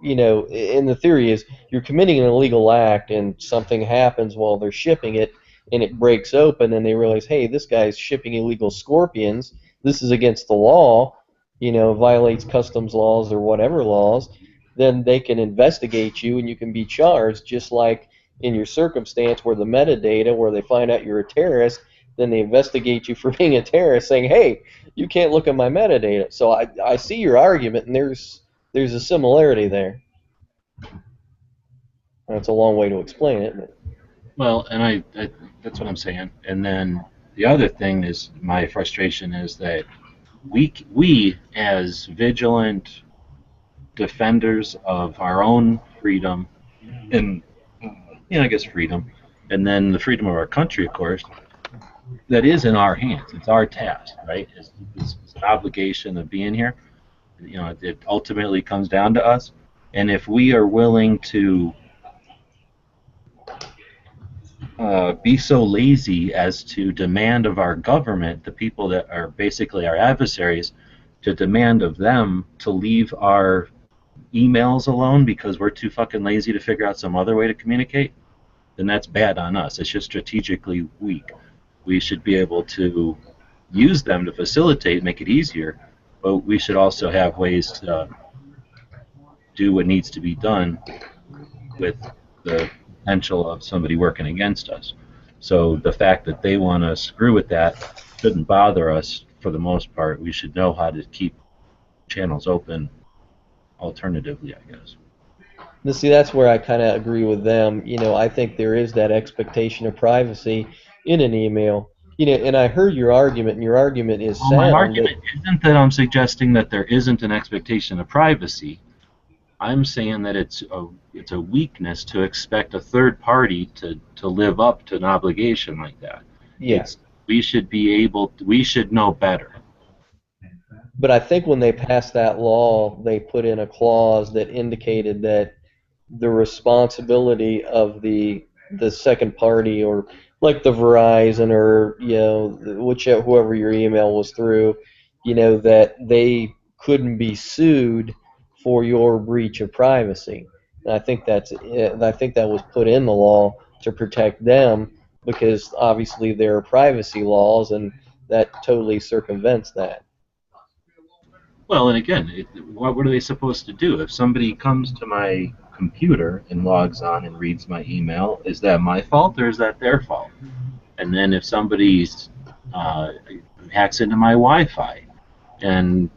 Speaker 12: you know, and the theory is you're committing an illegal act and something happens while they're shipping it and it breaks open and they realize, hey, this guy's shipping illegal scorpions. This is against the law, you know, violates customs laws or whatever laws. Then they can investigate you and you can be charged, just like in your circumstance where the metadata, where they find out you're a terrorist, then they investigate you for being a terrorist, saying, hey, you can't look at my metadata. So I see your argument, and there's a similarity there. That's a long way to explain it. But.
Speaker 4: Well, and I that's what I'm saying. And then the other thing is, my frustration is that we as vigilant defenders of our own freedom, and I guess freedom, and then the freedom of our country, of course, that is in our hands. It's our task, right? It's an obligation of being here. You know, it ultimately comes down to us, and if we are willing to be so lazy as to demand of our government, the people that are basically our adversaries, to demand of them to leave our emails alone because we're too fucking lazy to figure out some other way to communicate, then that's bad on us. It's just strategically weak. We should be able to use them to facilitate, make it easier, but we should also have ways to do what needs to be done with the potential of somebody working against us. So the fact that they want to screw with that shouldn't bother us for the most part. We should know how to keep channels open alternatively, I guess.
Speaker 12: Now, see, that's where I kind of agree with them. You know, I think there is that expectation of privacy in an email, and I heard your argument, and your argument is
Speaker 4: Well,
Speaker 12: sound.
Speaker 4: my argument isn't that I'm suggesting that there isn't an expectation of privacy. I'm saying that it's a weakness to expect a third party to live up to an obligation like that.
Speaker 12: Yes.
Speaker 4: We should know better.
Speaker 12: But I think when they passed that law, they put in a clause that indicated that the responsibility of the second party, or like the Verizon, or whoever your email was through, that they couldn't be sued for your breach of privacy. And I think that was put in the law to protect them, because obviously there are privacy laws, and that totally circumvents that.
Speaker 4: Well, and again, what are they supposed to do? If somebody comes to my computer and logs on and reads my email, is that my fault or is that their fault? And then if somebody hacks into my Wi-Fi and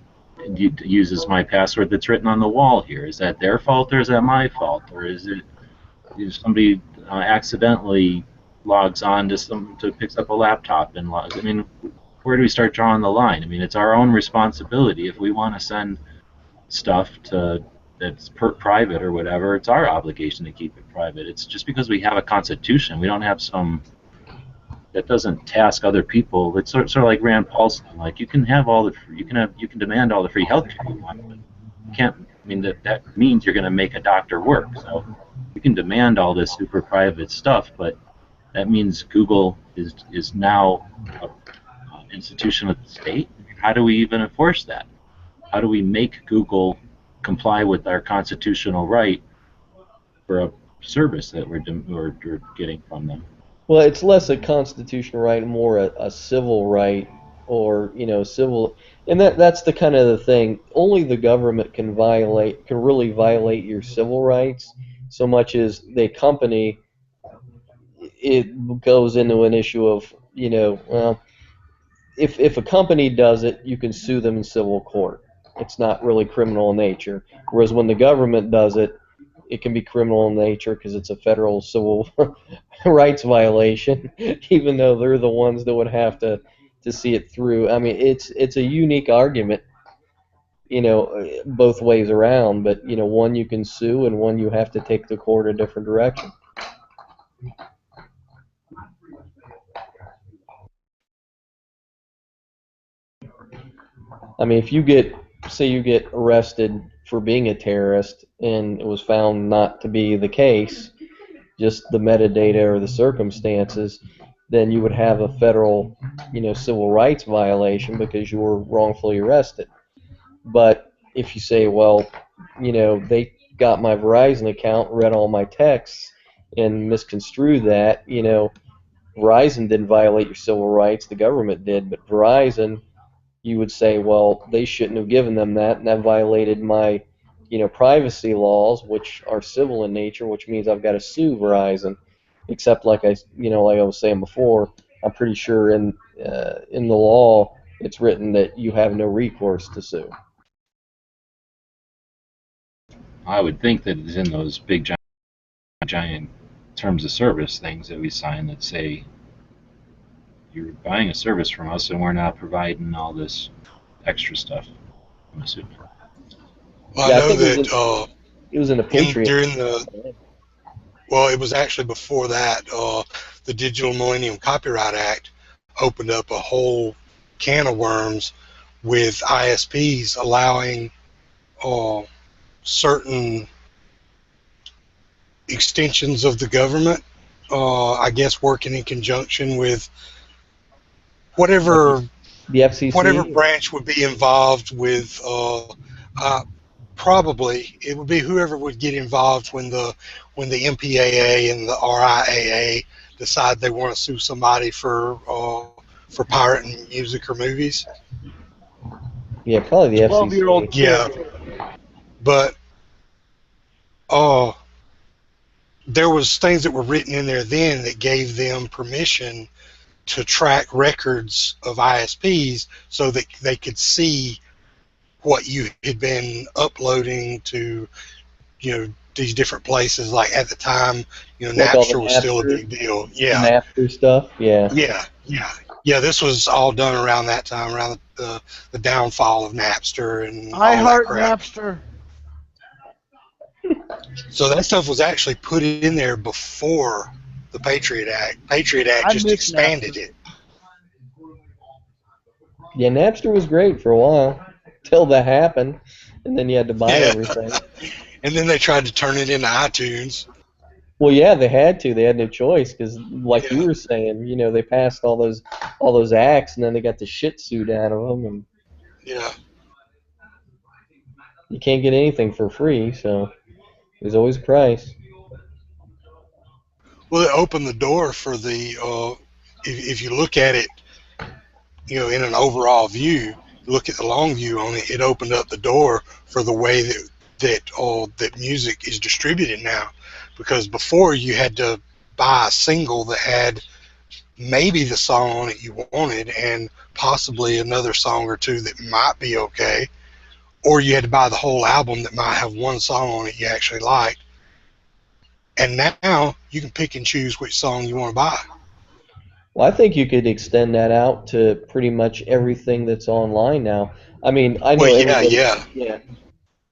Speaker 4: uses my password that's written on the wall here, is that their fault or is that my fault? Or is it if somebody accidentally logs on to picks up a laptop and logs? I mean, where do we start drawing the line? I mean, it's our own responsibility. If we want to send stuff that's private or whatever, it's our obligation to keep it private. It's just because we have a constitution, we don't have some that doesn't task other people. It's sort of like Rand Paul saying, like, you can demand all the free health care you want, but you can't. I mean, that means you're going to make a doctor work. So you can demand all this super private stuff, but that means Google is now an institution of the state. How do we even enforce that? How do we make Google comply with our constitutional right for a service that we're getting from them?
Speaker 12: Well, it's less a constitutional right, more a civil right, or civil, and that's the kind of the thing. Only the government can really violate your civil rights, so much as the company. It goes into an issue of well, if a company does it, you can sue them in civil court. It's not really criminal in nature. Whereas when the government does it, it can be criminal in nature because it's a federal civil rights violation, even though they're the ones that would have to see it through. I mean, it's a unique argument, both ways around. But one you can sue, and one you have to take the court a different direction. I mean, if you get arrested for being a terrorist and it was found not to be the case, just the metadata or the circumstances, then you would have a federal, civil rights violation because you were wrongfully arrested. But if you say, well, they got my Verizon account, read all my texts, and misconstrued that, Verizon didn't violate your civil rights, the government did, but Verizon, you would say, well, they shouldn't have given them that, and that violated my, privacy laws, which are civil in nature, which means I've got to sue Verizon. Except, like I was saying before, I'm pretty sure in the law it's written that you have no recourse to sue.
Speaker 4: I would think that it's in those big giant terms of service things that we sign that say you're buying a service from us and we're not providing all this extra stuff, I'm assuming.
Speaker 14: Well, I know that
Speaker 12: it was in the Patriot.
Speaker 14: It was actually before that. The Digital Millennium Copyright Act opened up a whole can of worms with ISPs allowing certain extensions of the government, I guess working in conjunction with whatever
Speaker 12: the FCC,
Speaker 14: whatever branch would be involved with. Probably it would be whoever would get involved when the MPAA and the RIAA decide they want to sue somebody for pirating music or movies.
Speaker 12: Yeah, probably the
Speaker 14: 12-year-old
Speaker 12: FCC.
Speaker 14: Yeah, but there was things that were written in there then that gave them permission to track records of ISPs so that they could see what you had been uploading to, these different places. Like at the time,
Speaker 12: Like
Speaker 14: Napster was still a big deal. Yeah.
Speaker 12: Napster stuff. Yeah.
Speaker 14: Yeah. Yeah. Yeah, this was all done around that time, around the downfall of Napster and all
Speaker 15: I
Speaker 14: that
Speaker 15: heart
Speaker 14: crap.
Speaker 15: Napster.
Speaker 14: So that stuff was actually put in there before the Patriot Act. Patriot Act
Speaker 15: I
Speaker 14: just
Speaker 15: miss
Speaker 14: expanded
Speaker 15: Napster.
Speaker 14: it.
Speaker 12: Yeah, Napster was great for a while, till that happened, and then you had to buy
Speaker 14: Yeah.
Speaker 12: everything.
Speaker 14: And then they tried to turn it into iTunes.
Speaker 12: Well, yeah, they had to. They had no choice because, like you were saying, you know, they passed all those acts, and then they got the shit suit out of them, and
Speaker 14: Yeah.
Speaker 12: you can't get anything for free, so there's always a price.
Speaker 14: Well, it opened the door for the, if you look at it, you know, in an overall view, look at the long view on it, it opened up the door for the way that music is distributed now. Because before you had to buy a single that had maybe the song on it you wanted and possibly another song or two that might be okay, or you had to buy the whole album that might have one song on it you actually liked. And now you can pick and choose which song you want to buy.
Speaker 12: Well, I think you could extend that out to pretty much everything that's online now. I mean, I know
Speaker 14: Well, yeah,
Speaker 12: everybody,
Speaker 14: yeah.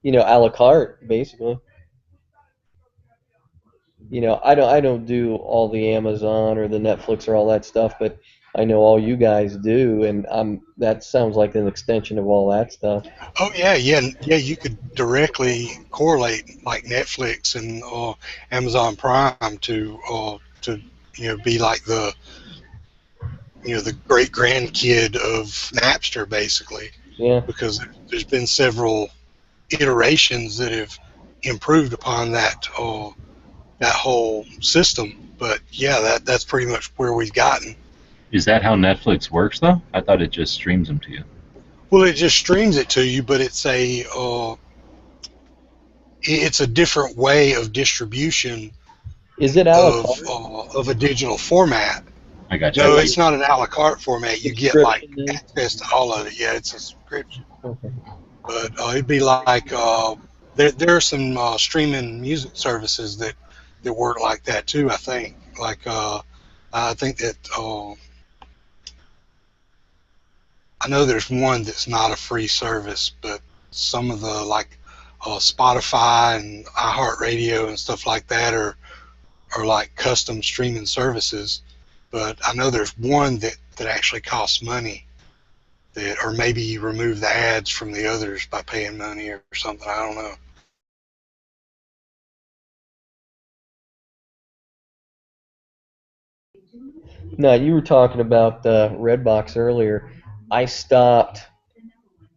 Speaker 12: you know, a la carte, basically. You know, I don't do all the Amazon or the Netflix or all that stuff, but I know all you guys do, and that sounds like an extension of all that stuff.
Speaker 14: Oh yeah, yeah, yeah. You could directly correlate like Netflix and Amazon Prime to you know, be like the, you know, the great grandkid of Napster, basically.
Speaker 12: Yeah.
Speaker 14: Because there's been several iterations that have improved upon that that whole system. But yeah, that's pretty much where we've gotten.
Speaker 4: Is that how Netflix works, though? I thought it just streams them to you.
Speaker 14: Well, it just streams it to you, but it's a different way of distribution.
Speaker 12: Is it a la carte?
Speaker 14: Of a digital format.
Speaker 4: I got you.
Speaker 14: No, it's not an a la carte format. You get like access to all of it. Yeah, it's a subscription.
Speaker 12: Okay.
Speaker 14: But it'd be like there are some streaming music services that work like that too. I think I think that I know there's one that's not a free service, but some of the like Spotify and iHeartRadio and stuff like that are like custom streaming services. But I know there's one that actually costs money, or maybe you remove the ads from the others by paying money or something. I don't know.
Speaker 12: No, you were talking about Redbox earlier. I stopped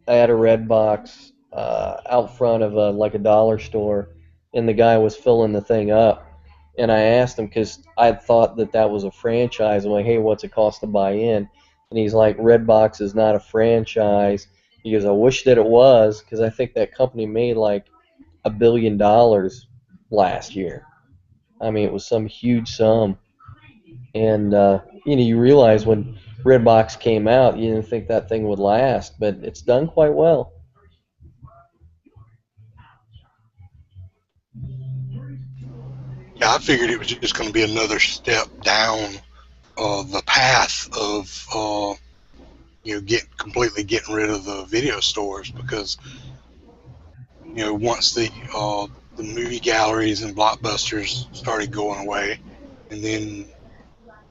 Speaker 12: at a Redbox out front of like a dollar store, and the guy was filling the thing up. And I asked him, because I thought that was a franchise. I'm like, hey, what's it cost to buy in? And he's like, Redbox is not a franchise. He goes, I wish that it was, because I think that company made like $1 billion last year. I mean, it was some huge sum. And you know, you realize when Redbox came out, you didn't think that thing would last, but it's done quite well.
Speaker 14: Yeah, I figured it was just going to be another step down the path of you know, completely getting rid of the video stores, because you know, once the movie galleries and Blockbusters started going away, and then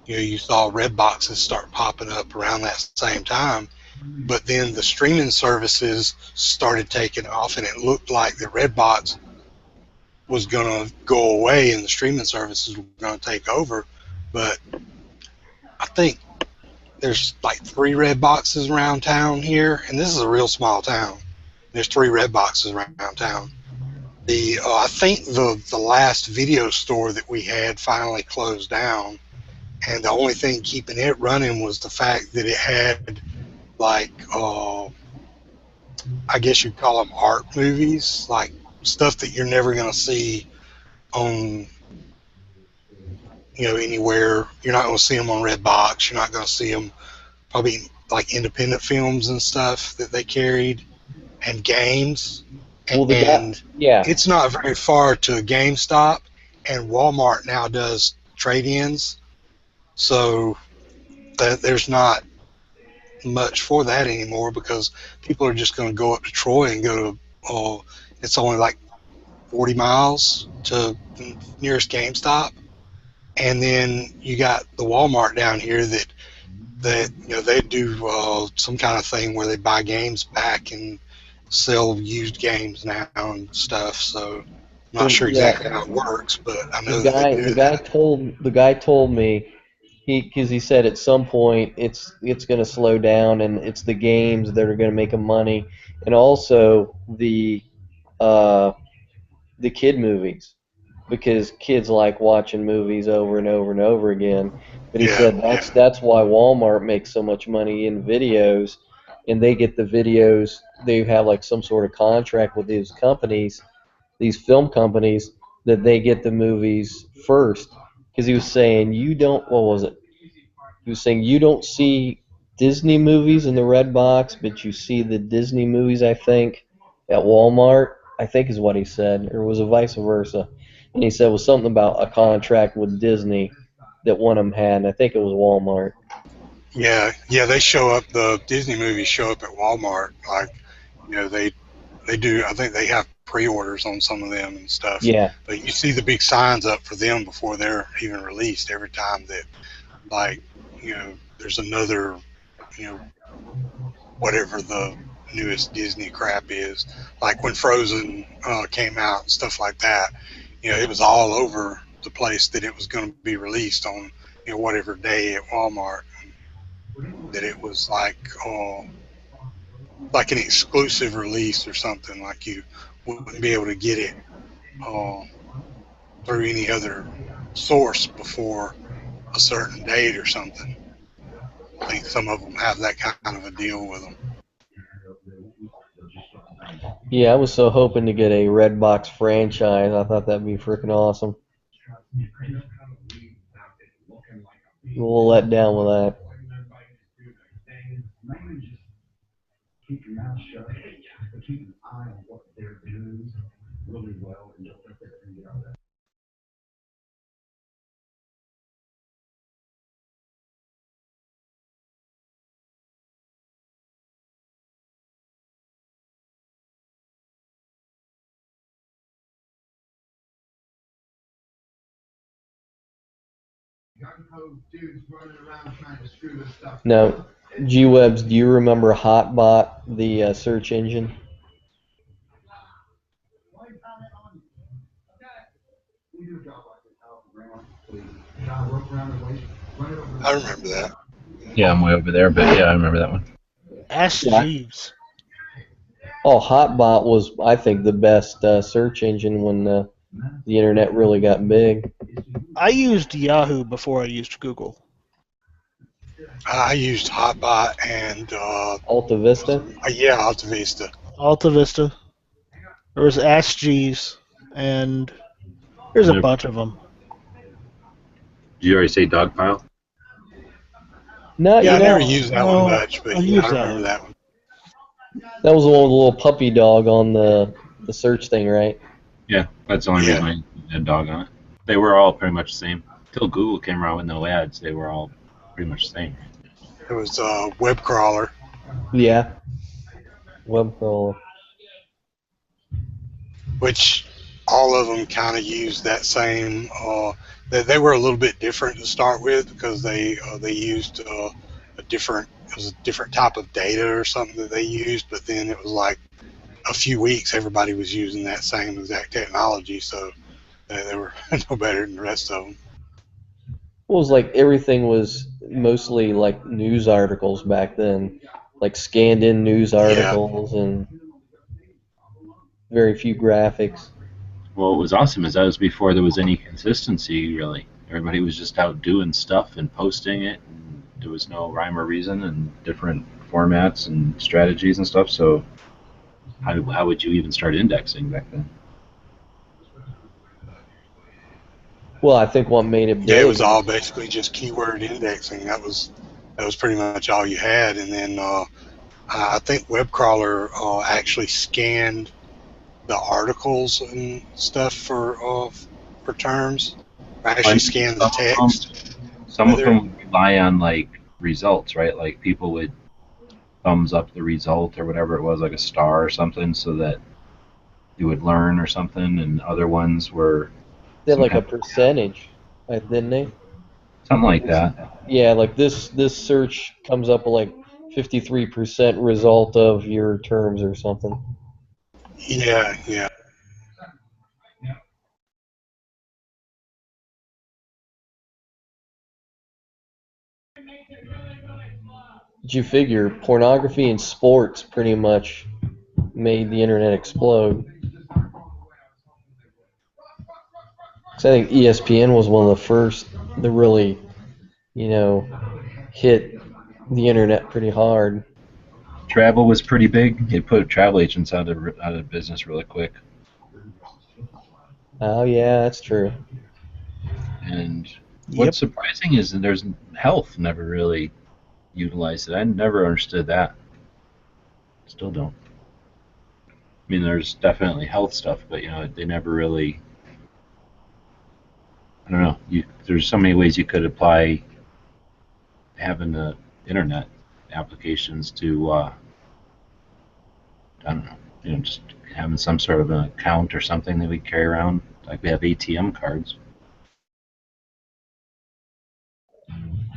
Speaker 14: you know, you saw Redboxes start popping up around that same time, but then the streaming services started taking off, and it looked like the Redbox was going to go away and the streaming services were going to take over. But I think there's like 3 Redboxes around town here, and this is a real small town. There's 3 Redboxes around town. I think the last video store that we had finally closed down, and the only thing keeping it running was the fact that it had like I guess you'd call them art movies, like stuff that you're never going to see on, you know, anywhere. You're not going to see them on Redbox. You're not going to see them probably like independent films and stuff that they carried, and games.
Speaker 12: Well,
Speaker 14: yeah, it's not very far to a GameStop, and Walmart now does trade-ins, so there's not much for that anymore because people are just going to go up to Troy and go to. It's only like 40 miles to the nearest GameStop, and then you got the Walmart down here that they do some kind of thing where they buy games back and sell used games now and stuff. So I'm not sure exactly how it works, but I know
Speaker 12: the guy told me because he said at some point it's going to slow down and it's the games that are going to make them money, and also the kid movies, because kids like watching movies over and over and over again. But he said that's why Walmart makes so much money in videos, and they get the videos. They have like some sort of contract with these companies, these film companies, that they get the movies first. Because he was saying you don't. What was it? He was saying you don't see Disney movies in the red box, but you see the Disney movies, I think, at Walmart. I think is what he said, or was it vice versa? And he said it was something about a contract with Disney that one of them had, and I think it was Walmart.
Speaker 14: Yeah, they show up. The Disney movies show up at Walmart. Like, they do. I think they have pre-orders on some of them and stuff.
Speaker 12: Yeah.
Speaker 14: But you see the big signs up for them before they're even released every time that, like, there's another, whatever the newest Disney crap is. Like when Frozen came out and stuff like that, it was all over the place that it was going to be released on, whatever day at Walmart. That it was like an exclusive release or something. Like you wouldn't be able to get it through any other source before a certain date or something. I think some of them have that kind of a deal with them.
Speaker 12: Yeah, I was so hoping to get a Redbox franchise. I thought that'd be freaking awesome. A little let down with that.
Speaker 16: Keep your mouth shut, but keep an eye on what they're doing really well, and don't let that thing get out of that.
Speaker 12: Now, G-Webs, do you remember Hotbot, the search engine?
Speaker 14: I remember that.
Speaker 4: Yeah, I'm way over there, but yeah, I remember that one.
Speaker 15: Ask Jeeves.
Speaker 12: Oh, Hotbot was, I think, the best search engine when the internet really got big.
Speaker 15: I used Yahoo before I used Google.
Speaker 14: I used Hotbot and
Speaker 12: Alta Vista.
Speaker 14: Yeah, Alta Vista.
Speaker 15: Alta Vista. There was Ask Jeeves, and there's a bunch of them.
Speaker 4: Did you already say Dogpile?
Speaker 12: No,
Speaker 14: I never used that one much, but I remember that one.
Speaker 12: That was the one with the little puppy dog on the search thing, right?
Speaker 4: Yeah, that's the only reason I had a dog on it. They were all pretty much the same. Until Google came around with no ads, they were all pretty much the same.
Speaker 14: It was Web Crawler.
Speaker 12: Yeah. Web Crawler.
Speaker 14: Which all of them kind of used that same. They were a little bit different to start with because they used a different type of data or something that they used, but then it was like a few weeks everybody was using that same exact technology, so they were no better than the rest of them.
Speaker 12: Well, it was like everything was mostly like news articles back then, like scanned in news articles and very few graphics.
Speaker 4: Well, what was awesome is that was before there was any consistency, really. Everybody was just out doing stuff and posting it, and there was no rhyme or reason and different formats and strategies and stuff, so how would you even start indexing back then?
Speaker 12: Well, I think what made it big...
Speaker 14: Yeah, it was all basically just keyword indexing. That was pretty much all you had, and then I think WebCrawler actually scanned the articles and stuff for terms. Actually scanned the text.
Speaker 4: Some of them would rely on like results, right? Like people would thumbs up the result or whatever it was, like a star or something, so that you would learn or something, and other ones were
Speaker 12: They had like a percentage, didn't they?
Speaker 4: something like that.
Speaker 12: Yeah, like this search comes up with like 53% result of your terms or something.
Speaker 14: Yeah, yeah.
Speaker 12: Did you figure pornography and sports pretty much made the internet explode? 'Cause I think ESPN was one of the first that really, hit the internet pretty hard.
Speaker 4: Travel was pretty big. It put travel agents out of business really quick.
Speaker 12: Oh yeah, that's true.
Speaker 4: And what's surprising is that there's health never really utilized it. I never understood that. Still don't. I mean, there's definitely health stuff, but they never really. I don't know. There's so many ways you could apply having the internet applications to. I don't know. Just having some sort of an account or something that we carry around, like we have ATM cards.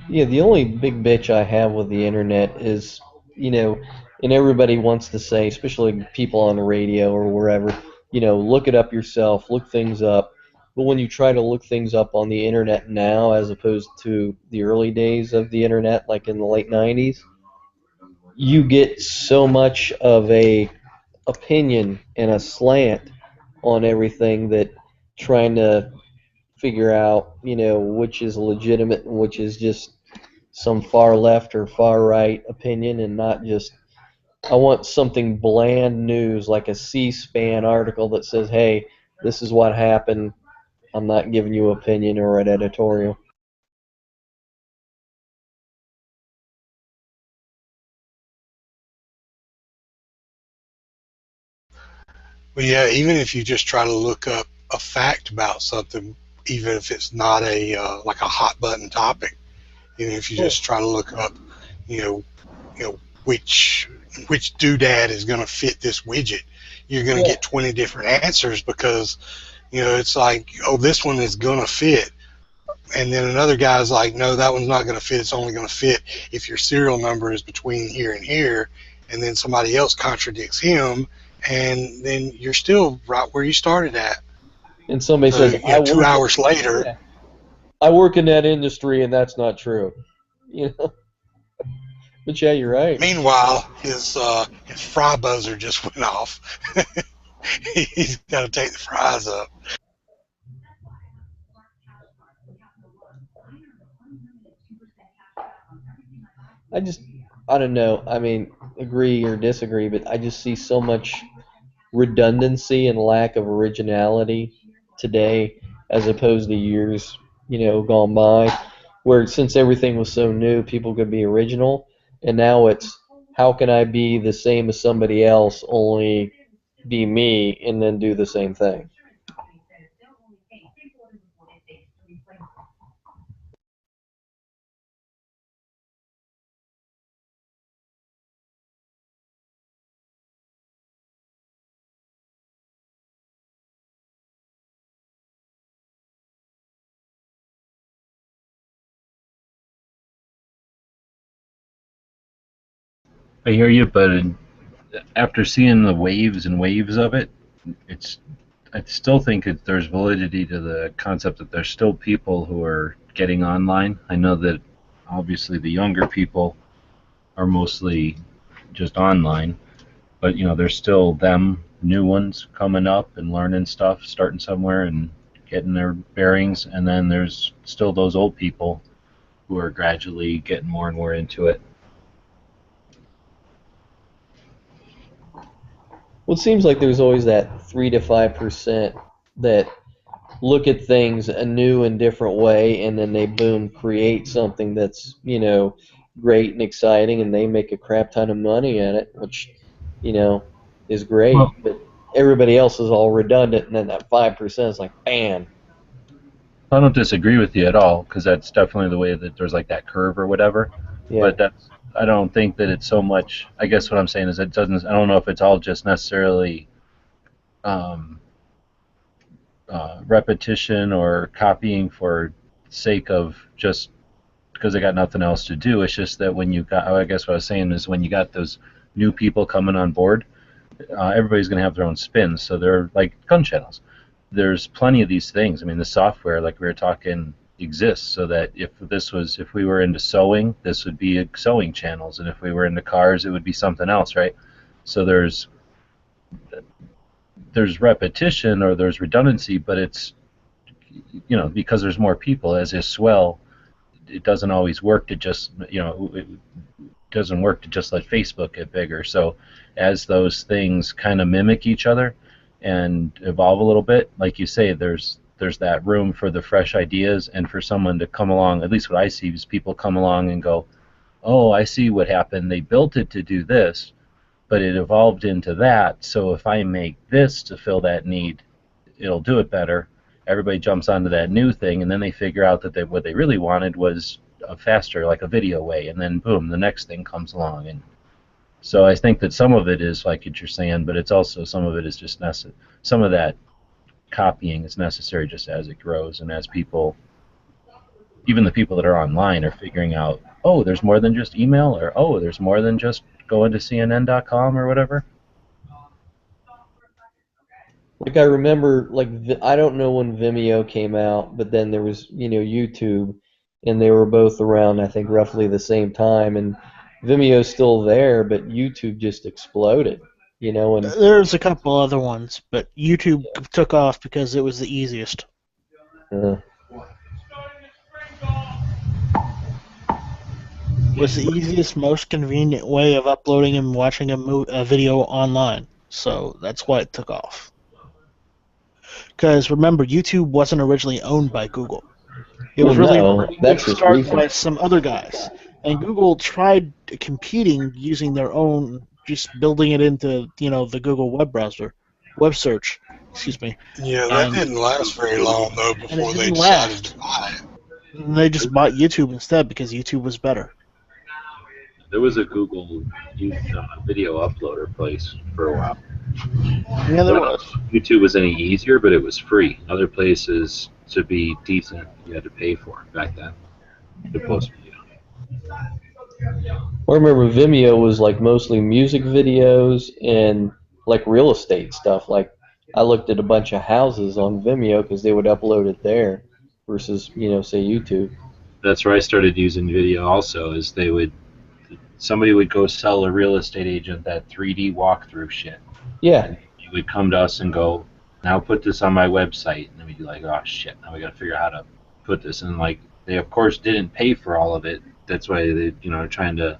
Speaker 12: Yeah, the only big bitch I have with the internet is, and everybody wants to say, especially people on the radio or wherever, look it up yourself, look things up. But when you try to look things up on the internet now, as opposed to the early days of the internet, like in the late 90s, you get so much of a opinion and a slant on everything that trying to figure out, which is legitimate and which is just some far left or far right opinion, and not just, I want something bland news like a C-SPAN article that says, hey, this is what happened. I'm not giving you opinion or an editorial.
Speaker 14: Well, yeah, even if you just try to look up a fact about something, even if it's not a like a hot button topic, even if you just try to look up, which doodad is going to fit this widget, you're going to get 20 different answers because, it's like, oh, this one is going to fit. And then another guy's like, no, that one's not going to fit. It's only going to fit if your serial number is between here and here. And then somebody else contradicts him, and then you're still right where you started at.
Speaker 12: And somebody says,
Speaker 14: 2 hours later,
Speaker 12: I work in that industry, and that's not true. But yeah, you're right.
Speaker 14: Meanwhile, his fry buzzer just went off. He's got to take the fries up.
Speaker 12: I don't know. I mean, agree or disagree, but I just see so much redundancy and lack of originality today as opposed to years, gone by, where since everything was so new, people could be original, and now it's, how can I be the same as somebody else, only be me, and then do the same thing?
Speaker 4: I hear you, but after seeing the waves and waves of it, I still think there's validity to the concept that there's still people who are getting online. I know that obviously the younger people are mostly just online, but there's still them new ones coming up and learning stuff, starting somewhere and getting their bearings, and then there's still those old people who are gradually getting more and more into it.
Speaker 12: Well, it seems like there's always that 3 to 5% that look at things a new and different way, and then they boom create something that's great and exciting, and they make a crap ton of money at it, which is great. Well, but everybody else is all redundant, and then that 5% is like bam.
Speaker 4: I don't disagree with you at all, because that's definitely the way that there's like that curve or whatever.
Speaker 12: Yeah.
Speaker 4: But that's I don't think that it's so much. I guess what I'm saying is it doesn't. I don't know if it's all just necessarily um, repetition or copying for sake of just because they got nothing else to do. It's just that when you got, I guess what I was saying is when you got those new people coming on board, everybody's going to have their own spins. So they're like gun channels. There's plenty of these things. I mean, the software, like we were talking, exists so that if we were into sewing, this would be sewing channels, and if we were into cars, it would be something else, right? So there's repetition or there's redundancy, but it's because there's more people as a swell. It doesn't always work to just it doesn't work to just let Facebook get bigger. So as those things kind of mimic each other and evolve a little bit, like you say, there's that room for the fresh ideas and for someone to come along. At least what I see is people come along and go, oh, I see what happened. They built it to do this, but it evolved into that. So if I make this to fill that need, it'll do it better. Everybody jumps onto that new thing, and then they figure out that what they really wanted was a faster, like a video way, and then boom, the next thing comes along. And so I think that some of it is like what you're saying, but it's also some of it is just some of that copying is necessary just as it grows and as people, even the people that are online, are figuring out, oh, there's more than just email, or oh, there's more than just going to CNN.com or whatever.
Speaker 12: Like I remember, like I don't know when Vimeo came out, but then there was YouTube, and they were both around I think roughly the same time, and Vimeo's still there, but YouTube just exploded, and
Speaker 15: There's a couple other ones, but YouTube took off because it was the easiest. Was the easiest, most convenient way of uploading and watching a video online, so that's why it took off. Because remember, YouTube wasn't originally owned by Google. It was started by some other guys, and Google tried competing using their own, just building it into the Google web browser, web search. Excuse me.
Speaker 14: Yeah, that didn't last very long though before they decided to buy it.
Speaker 15: And they just bought YouTube instead because YouTube was better.
Speaker 4: There was a Google video uploader place for a while.
Speaker 15: Yeah, there was.
Speaker 4: YouTube was any easier, but it was free. Other places, to be decent, you had to pay for back then to post video.
Speaker 12: I remember Vimeo was like mostly music videos and like real estate stuff. Like I looked at a bunch of houses on Vimeo because they would upload it there versus say YouTube.
Speaker 4: That's where I started using video also. Is somebody would go sell a real estate agent that 3D walkthrough shit.
Speaker 12: Yeah.
Speaker 4: And he would come to us and go, now put this on my website. And then we'd be like, oh shit, now we got to figure out how to put this. And like, they of course didn't pay for all of it. That's why they, are trying to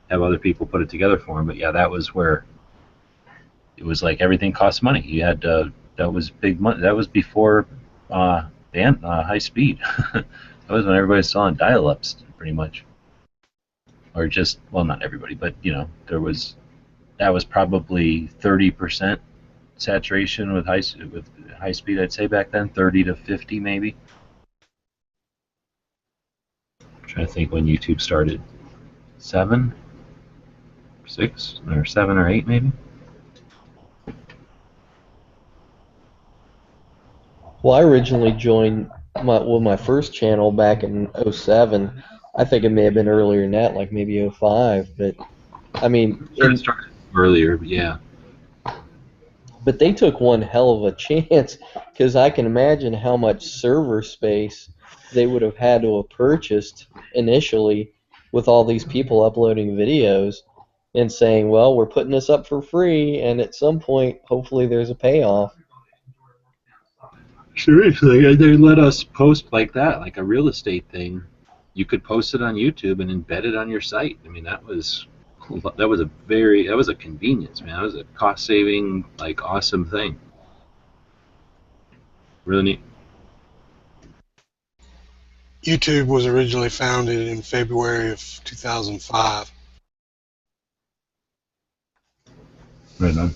Speaker 4: have other people put it together for them. But yeah, that was where it was like everything cost money. You had that was big money. That was before high speed. That was when everybody was selling dial-ups, pretty much. Or just, well, not everybody, but that was probably 30% saturation with high speed. I'd say back then, 30 to 50 maybe. I'm trying to think when YouTube started. 7, 6, or 7 or 8 maybe.
Speaker 12: Well, I originally joined my first channel back in 07. I think it may have been earlier than that, like maybe 05, but I mean...
Speaker 4: It started earlier, but yeah.
Speaker 12: But they took one hell of a chance, because I can imagine how much server space they would have had to have purchased initially with all these people uploading videos and saying, well, we're putting this up for free, and at some point, hopefully there's a payoff.
Speaker 4: Seriously, they let us post like that, like a real estate thing. You could post it on YouTube and embed it on your site. I mean, that was a convenience, man. That was a cost-saving, like, awesome thing. Really neat.
Speaker 14: YouTube was originally founded in February of 2005.
Speaker 4: Right on.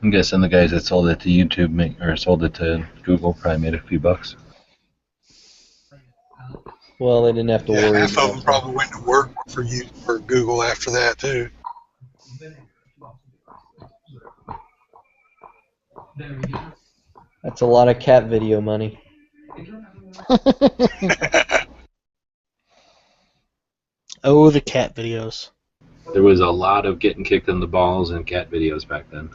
Speaker 4: I'm guessing the guys that sold it to YouTube or sold it to Google probably made a few bucks.
Speaker 12: Well, they didn't have to worry
Speaker 14: Half of
Speaker 12: about
Speaker 14: them probably went to work for Google after that too.
Speaker 12: That's a lot of cat video money.
Speaker 15: Oh, the cat videos.
Speaker 4: There was a lot of getting kicked in the balls and cat videos back then.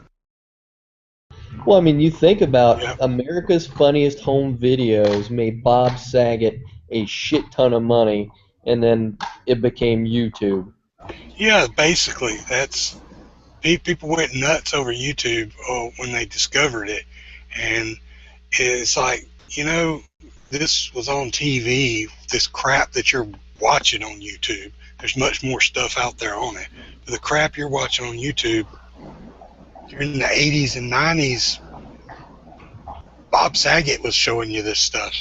Speaker 12: Well, I mean, you think about America's Funniest Home Videos made Bob Saget a shit ton of money, and then it became YouTube.
Speaker 14: Yeah, basically, that's people went nuts over YouTube when they discovered it, and it's like, you know, this was on TV. This crap that you're watching on YouTube, there's much more stuff out there on it. But the crap you're watching on YouTube, during the 80s and 90s, Bob Saget was showing you this stuff.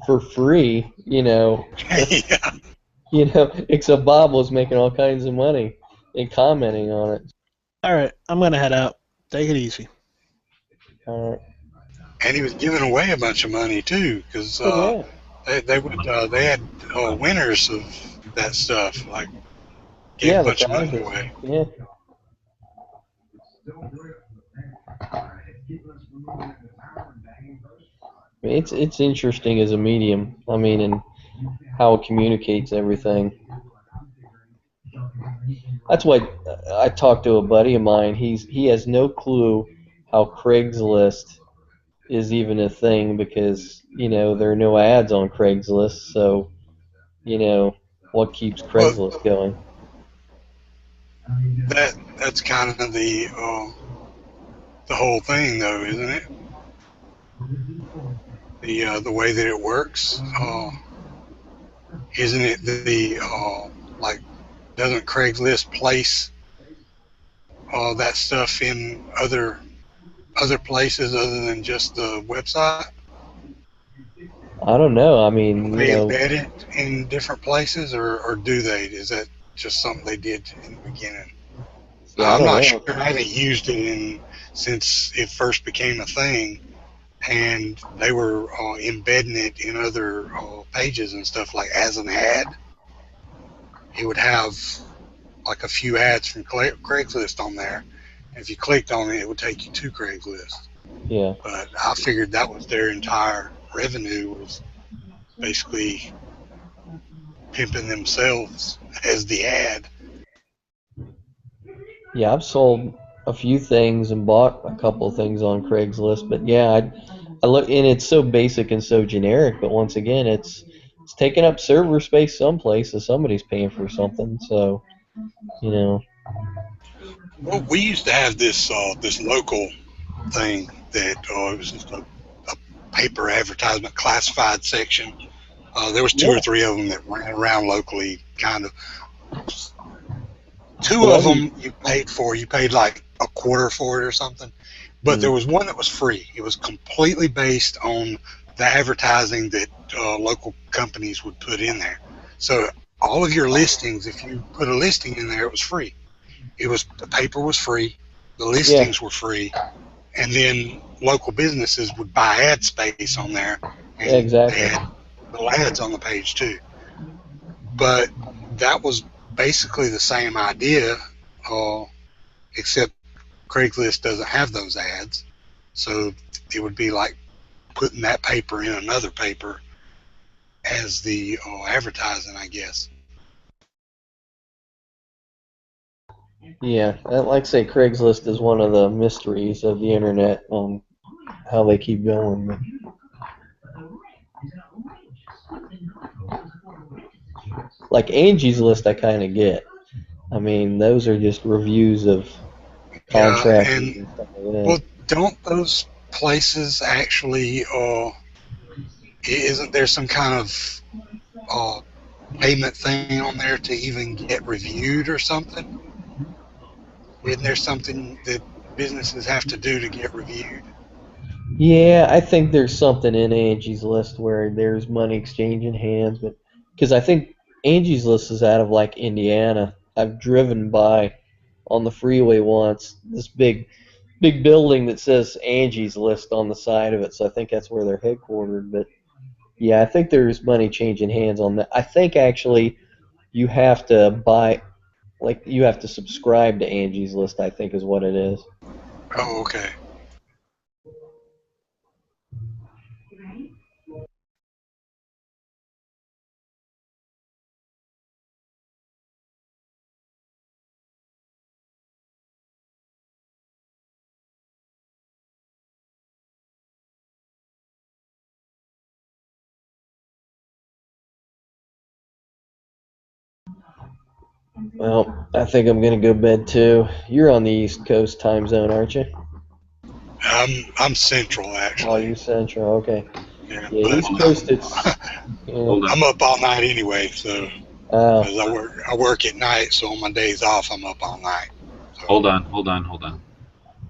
Speaker 12: For free, you know.
Speaker 14: Yeah.
Speaker 12: You know, except Bob was making all kinds of money and commenting on it.
Speaker 15: All right, I'm gonna head out. Take it easy.
Speaker 12: All right.
Speaker 14: And he was giving away a bunch of money too, because they had winners of that stuff, like gave a bunch of money away.
Speaker 12: Yeah. It's interesting as a medium. I mean, and how it communicates everything. That's why I talked to a buddy of mine. He has no clue how Craigslist is even a thing, because, you know, there are no ads on Craigslist. So, you know, what keeps Craigslist going?
Speaker 14: That's kind of the whole thing, though, isn't it? The way that it works, isn't it? Like, doesn't Craigslist place that stuff in other places other than just the website?
Speaker 12: I don't know. I mean,
Speaker 14: They embed it in different places, or do they? Is that just something they did in the beginning?
Speaker 12: Yeah,
Speaker 14: I'm not
Speaker 12: know.
Speaker 14: sure. I haven't used it since it first became a thing, and they were embedding it in other pages and stuff, like as an ad. It would have like a few ads from Craigslist on there. If you clicked on it, it would take you to Craigslist.
Speaker 12: Yeah.
Speaker 14: But I figured that was their entire revenue, was basically pimping themselves as the ad.
Speaker 12: Yeah, I've sold a few things and bought a couple of things on Craigslist, but yeah, I look, and it's so basic and so generic. But once again, it's taking up server space some places. Somebody's paying for something, so you know.
Speaker 14: Well, we used to have this local thing that it was just a paper advertisement classified section. There was two or three of them that ran around locally, kind of. Two of them you paid for. You paid like a quarter for it or something. But there was one that was free. It was completely based on the advertising that local companies would put in there. So all of your listings, if you put a listing in there, it was free. The paper was free, the listings were free, and then local businesses would buy ad space on there, and they had little ads on the page too. But that was basically the same idea, except Craigslist doesn't have those ads, so it would be like putting that paper in another paper as the advertising, I guess.
Speaker 12: Yeah, like I say, Craigslist is one of the mysteries of the internet on how they keep going. Like Angie's List, I kind of get. I mean, those are just reviews of contracts and stuff like that.
Speaker 14: Well, don't those places actually, isn't there some kind of payment thing on there to even get reviewed or something? Isn't there something that businesses have to do to get reviewed?
Speaker 12: Yeah, I think there's something in Angie's List where there's money exchanging hands, but because I think Angie's List is out of like Indiana. I've driven by on the freeway once. This big building that says Angie's List on the side of it. So I think that's where they're headquartered. But yeah, I think there's money changing hands on that. I think actually you have to buy, like you have to subscribe to Angie's List, I think is what it is.
Speaker 14: Oh, okay.
Speaker 12: Well, I think I'm gonna go to bed too. You're on the East Coast time zone, aren't you?
Speaker 14: I'm Central actually.
Speaker 12: Oh, you Central, okay.
Speaker 14: Yeah,
Speaker 12: Yeah, East Coast it's.
Speaker 14: I'm up all night anyway, so
Speaker 12: Oh.
Speaker 14: 'cause I work at night, so on my days off I'm up all night.
Speaker 4: Hold on.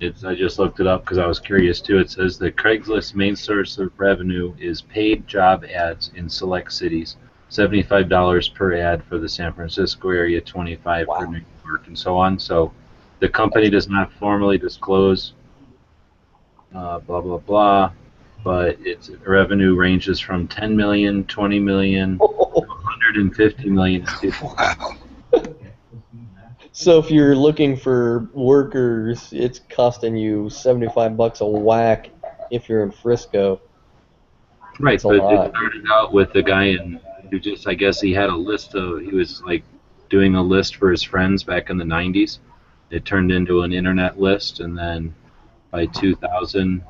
Speaker 4: I just looked it up because I was curious too. It says that Craigslist's main source of revenue is paid job ads in select cities. $75 per ad for the San Francisco area, $25 for New York, and so on. So the company does not formally disclose blah blah blah, but its revenue ranges from 10 million, 20 million, 150 million.
Speaker 14: Wow.
Speaker 12: So if you're looking for workers, it's costing you $75 a whack if you're in Frisco.
Speaker 4: Right,
Speaker 12: That's a
Speaker 4: but
Speaker 12: lot.
Speaker 4: it started out with a guy who just, I guess he had a list of, he was like doing a list for his friends back in the 90s. It turned into an internet list, and then by 2000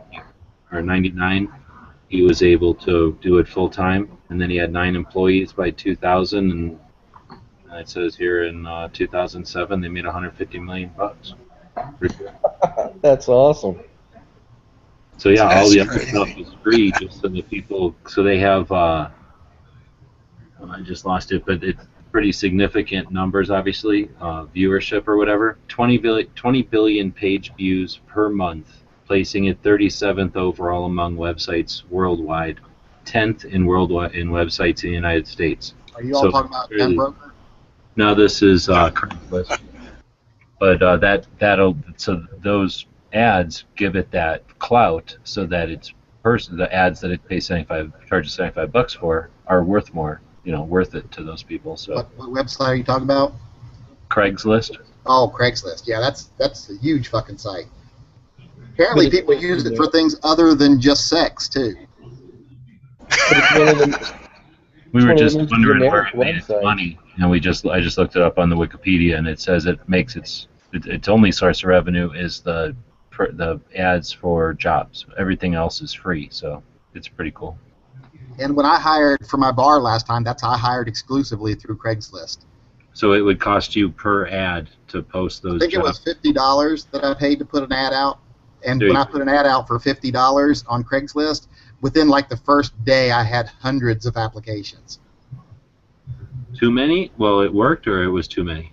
Speaker 4: or 99, he was able to do it full time, and then he had 9 employees by 2000, and it says here in 2007 they made $150 million.
Speaker 12: That's awesome.
Speaker 4: So yeah, all
Speaker 14: That's
Speaker 4: the other
Speaker 14: crazy.
Speaker 4: stuff is free, just so that people. So they have. I just lost it, but it's pretty significant numbers, obviously, viewership or whatever. 20 billion page views per month, placing it 37th overall among websites worldwide, 10th in websites in the United States.
Speaker 17: Are you all talking about GunBroker?
Speaker 4: No, this is Craigslist. But so those ads give it that clout, so that the ads that it charges $75 for are worth more, worth it to those people. So
Speaker 17: What website are you talking about?
Speaker 4: Craigslist.
Speaker 17: Oh, Craigslist. Yeah, that's a huge fucking site. Apparently, people use it for things other than just sex too.
Speaker 4: We were just
Speaker 12: It's
Speaker 4: wondering where
Speaker 12: generic
Speaker 4: it made its
Speaker 12: website.
Speaker 4: money, and I just looked it up on the Wikipedia, and it says it makes its only source of revenue is the ads for jobs. Everything else is free, so it's pretty cool.
Speaker 17: And when I hired for my bar last time, that's how I hired exclusively through Craigslist.
Speaker 4: So it would cost you per ad to post those
Speaker 17: I think
Speaker 4: jobs.
Speaker 17: it was $50 that I paid to put an ad out. And
Speaker 4: There
Speaker 17: when
Speaker 4: you
Speaker 17: I put an ad out for $50 on Craigslist, within like the first day, I had hundreds of applications.
Speaker 4: Too many? Well, it worked, or it was too many?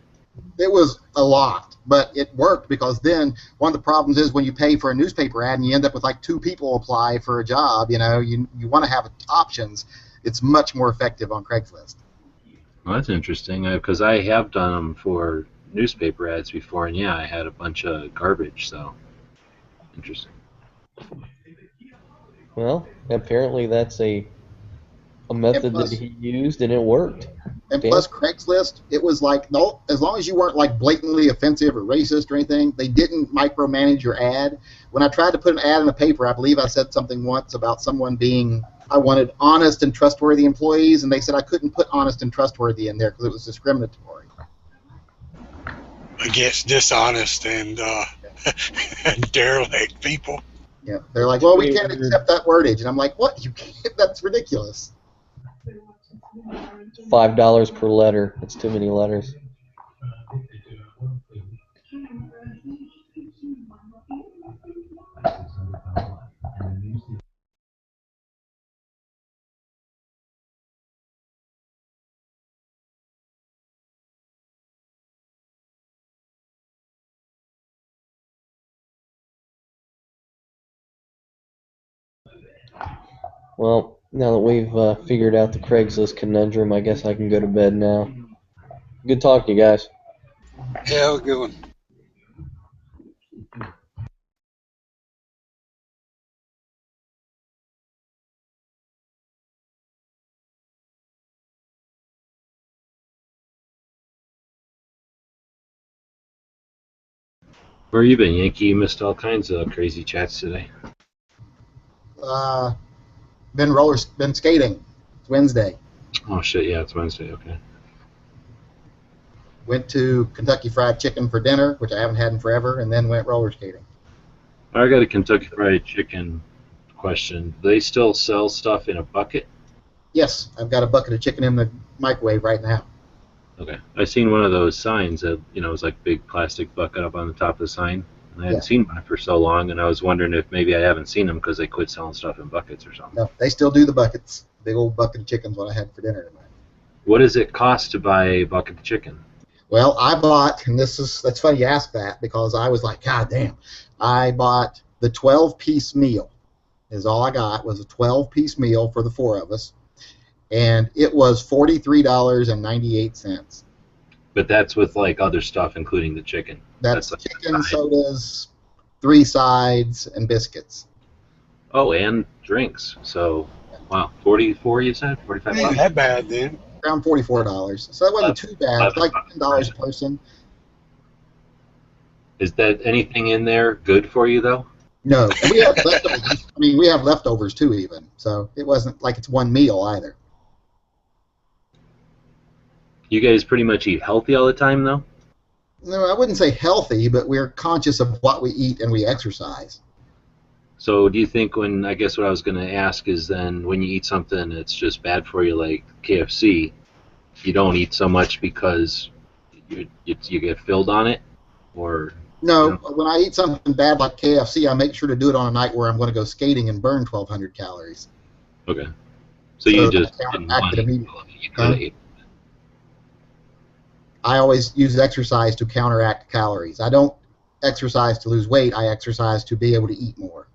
Speaker 17: It was a lot, but it worked because then one of the problems is when you pay for a newspaper ad and you end up with like 2 people apply for a job, you want to have options. It's much more effective on Craigslist.
Speaker 4: Well, that's interesting, because I have done them for newspaper ads before, and yeah, I had a bunch of garbage, so interesting.
Speaker 12: Well, apparently that's a method
Speaker 17: plus-
Speaker 12: that he used, and it worked.
Speaker 17: And
Speaker 12: Damn.
Speaker 17: plus Craigslist, it was like, no, as long as you weren't like blatantly offensive or racist or anything, they didn't micromanage your ad. When I tried to put an ad in the paper, I believe I said something once about someone I wanted honest and trustworthy employees, and they said I couldn't put honest and trustworthy in there because it was discriminatory.
Speaker 14: Against dishonest and derelict people.
Speaker 17: Yeah, they're like, well, we can't accept that wordage, and I'm like, what? You can't? That's ridiculous.
Speaker 12: $5 per letter. That's too many letters. Well, now that we've figured out the Craigslist conundrum, I guess I can go to bed now. Good talking to you guys.
Speaker 14: Yeah, good one.
Speaker 4: Where you been, Yankee? You missed all kinds of crazy chats today.
Speaker 17: Been skating. It's Wednesday.
Speaker 4: Oh shit! Yeah, it's Wednesday. Okay.
Speaker 17: Went to Kentucky Fried Chicken for dinner, which I haven't had in forever, and then went roller skating.
Speaker 4: I got a Kentucky Fried Chicken question. Do they still sell stuff in a bucket?
Speaker 17: Yes, I've got a bucket of chicken in the microwave right now.
Speaker 4: Okay. I seen one of those signs that it was like big plastic bucket up on the top of the sign. And I hadn't seen one for so long, and I was wondering if maybe I haven't seen them because they quit selling stuff in buckets or something.
Speaker 17: No, they still do the buckets. Big old bucket of chicken's what I had for dinner tonight.
Speaker 4: What does it cost to buy a bucket of chicken?
Speaker 17: Well, I bought, and that's funny you ask that, because I was like, God damn. I bought the 12-piece meal. Is all I got was a 12-piece meal for the four of us, and it was $43.98.
Speaker 4: But that's with like other stuff, including the chicken.
Speaker 17: That's
Speaker 4: like
Speaker 17: chicken, sodas, 3 sides, and biscuits.
Speaker 4: Oh, and drinks. So, wow, 44 you said? 45
Speaker 14: Ain't
Speaker 4: bucks?
Speaker 14: that bad then.
Speaker 17: Around $44. So that wasn't too bad. It's like $10 a person.
Speaker 4: Is that anything in there good for you though?
Speaker 17: No, and we have leftovers. I mean, we have leftovers too, even. So it wasn't like it's one meal either.
Speaker 4: You guys pretty much eat healthy all the time though?
Speaker 17: No, I wouldn't say healthy, but we're conscious of what we eat and we exercise.
Speaker 4: So do you think I guess what I was going to ask is then when you eat something that's just bad for you like KFC, you don't eat so much because you get filled on it? Or
Speaker 17: no, when I eat something bad like KFC, I make sure to do it on a night where I'm going to go skating and burn 1,200 calories.
Speaker 4: Okay. So you just didn't want to eat. You could have ate.
Speaker 17: I always use exercise to counteract calories. I don't exercise to lose weight. I exercise to be able to eat more.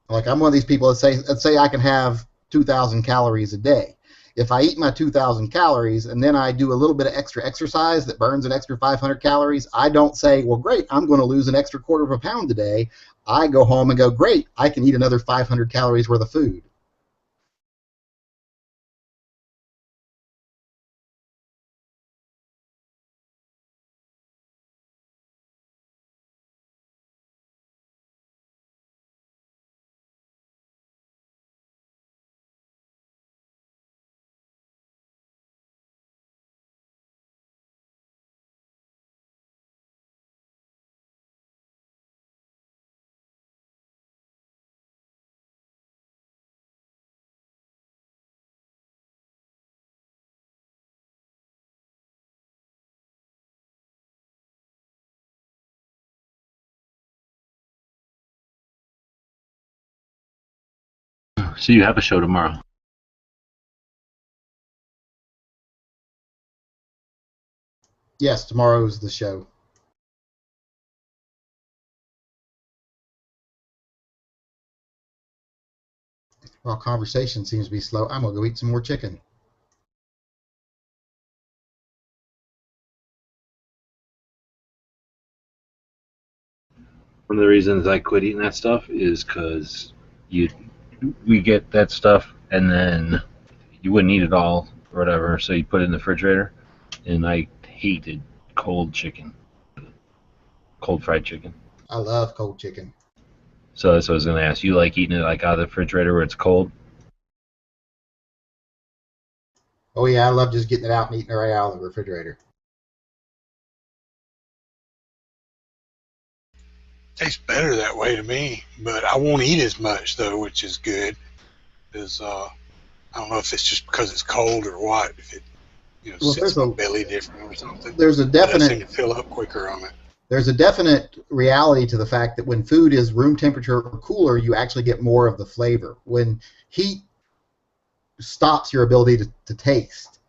Speaker 17: Like I'm one of these people that say I can have 2,000 calories a day. If I eat my 2,000 calories and then I do a little bit of extra exercise that burns an extra 500 calories, I don't say, well, great, I'm going to lose an extra quarter of a pound today. I go home and go, great, I can eat another 500 calories worth of food.
Speaker 4: So you have a show tomorrow.
Speaker 17: Yes, tomorrow's the show. While conversation seems to be slow, I'm going to go eat some more chicken.
Speaker 4: One of the reasons I quit eating that stuff is because we get that stuff and then you wouldn't eat it all or whatever, so you put it in the refrigerator. And I hated cold chicken, cold fried chicken.
Speaker 17: I love cold chicken.
Speaker 4: So that's what I was going to ask. You like eating it like out of the refrigerator where it's cold?
Speaker 17: Oh yeah, I love just getting it out and eating it right out of the refrigerator.
Speaker 14: Tastes better that way to me, but I won't eat as much though, which is good. Because I don't know if it's just because it's cold or what. If it sits my belly different or something.
Speaker 17: There's a definite.
Speaker 14: I seem to fill up quicker on it.
Speaker 17: There's a definite reality to the fact that when food is room temperature or cooler, you actually get more of the flavor. When heat stops your ability to taste,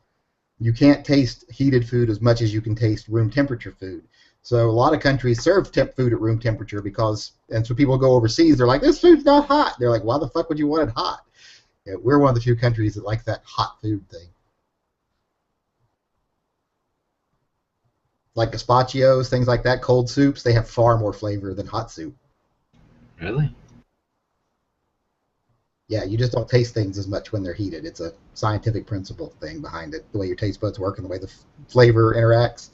Speaker 17: you can't taste heated food as much as you can taste room temperature food. So a lot of countries serve food at room temperature and so people go overseas, they're like, this food's not hot. They're like, why the fuck would you want it hot? Yeah, we're one of the few countries that like that hot food thing. Like gazpachos, things like that, cold soups, they have far more flavor than hot soup.
Speaker 4: Really?
Speaker 17: Yeah, you just don't taste things as much when they're heated. It's a scientific principle thing behind it, the way your taste buds work and the way the flavor interacts.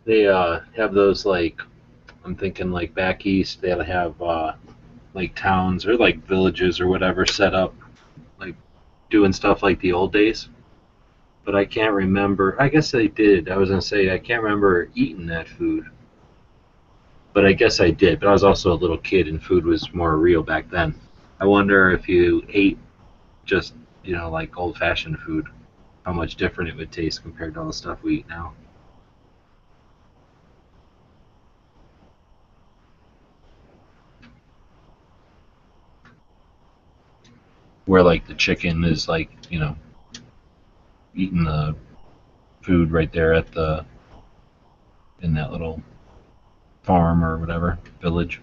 Speaker 4: They have those like, I'm thinking like back east, they'll have like towns or like villages or whatever set up, like doing stuff like the old days. But I can't remember. I guess they did. I was gonna say I can't remember eating that food, but I guess I did. But I was also a little kid, and food was more real back then. I wonder if you ate just like old-fashioned food, how much different it would taste compared to all the stuff we eat now. Where like the chicken is like eating the food right there in that little farm or whatever village.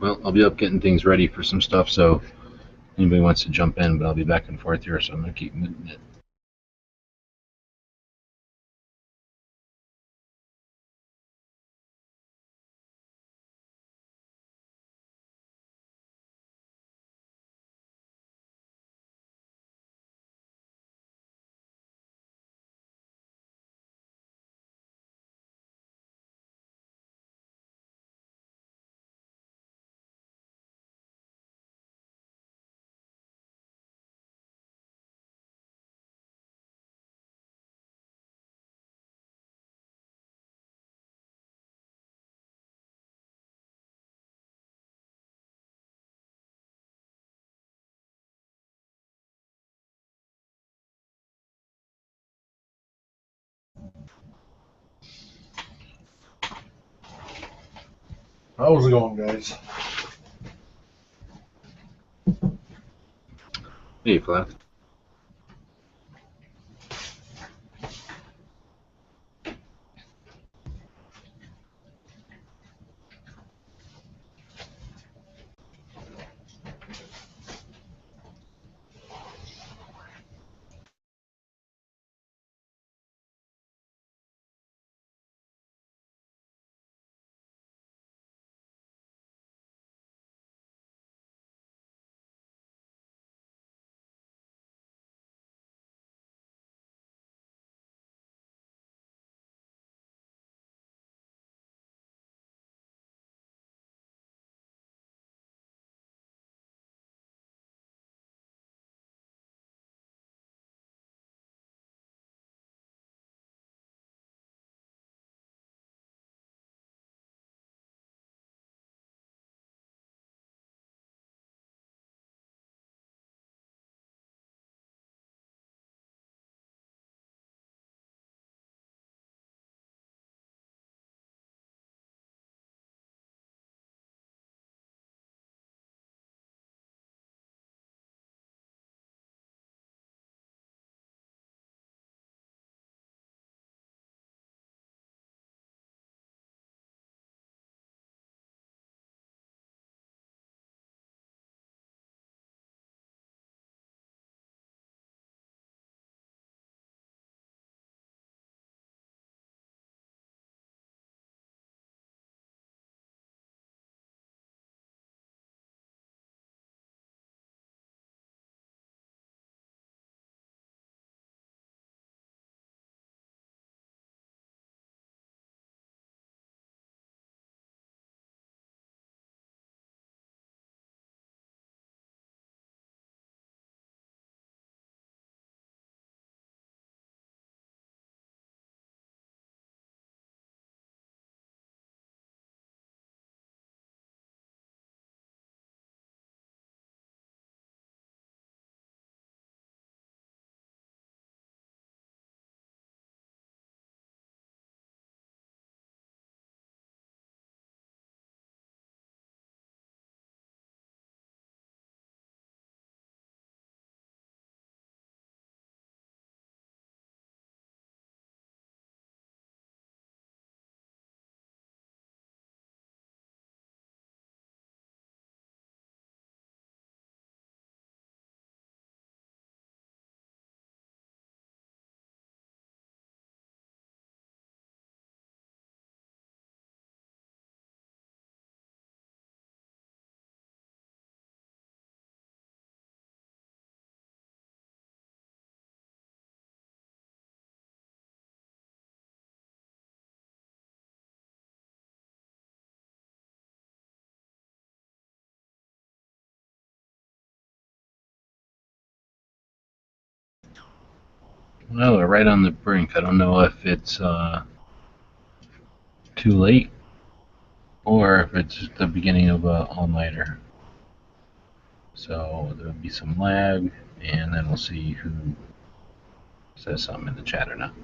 Speaker 4: Well, I'll be up getting things ready for some stuff, so anybody wants to jump in, but I'll be back and forth here, so I'm going to keep moving it.
Speaker 18: How's it going, guys?
Speaker 4: Hey, Flav. Well, we're right on the brink. I don't know if it's too late or if it's the beginning of a all-nighter. So there'll be some lag, and then we'll see who says something in the chat or not.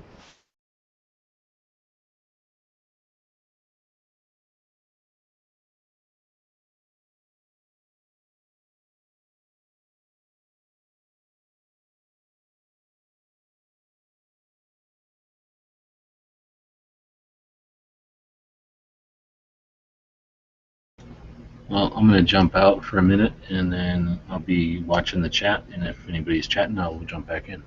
Speaker 4: Well, I'm going to jump out for a minute, and then I'll be watching the chat, and if anybody's chatting, I'll jump back in.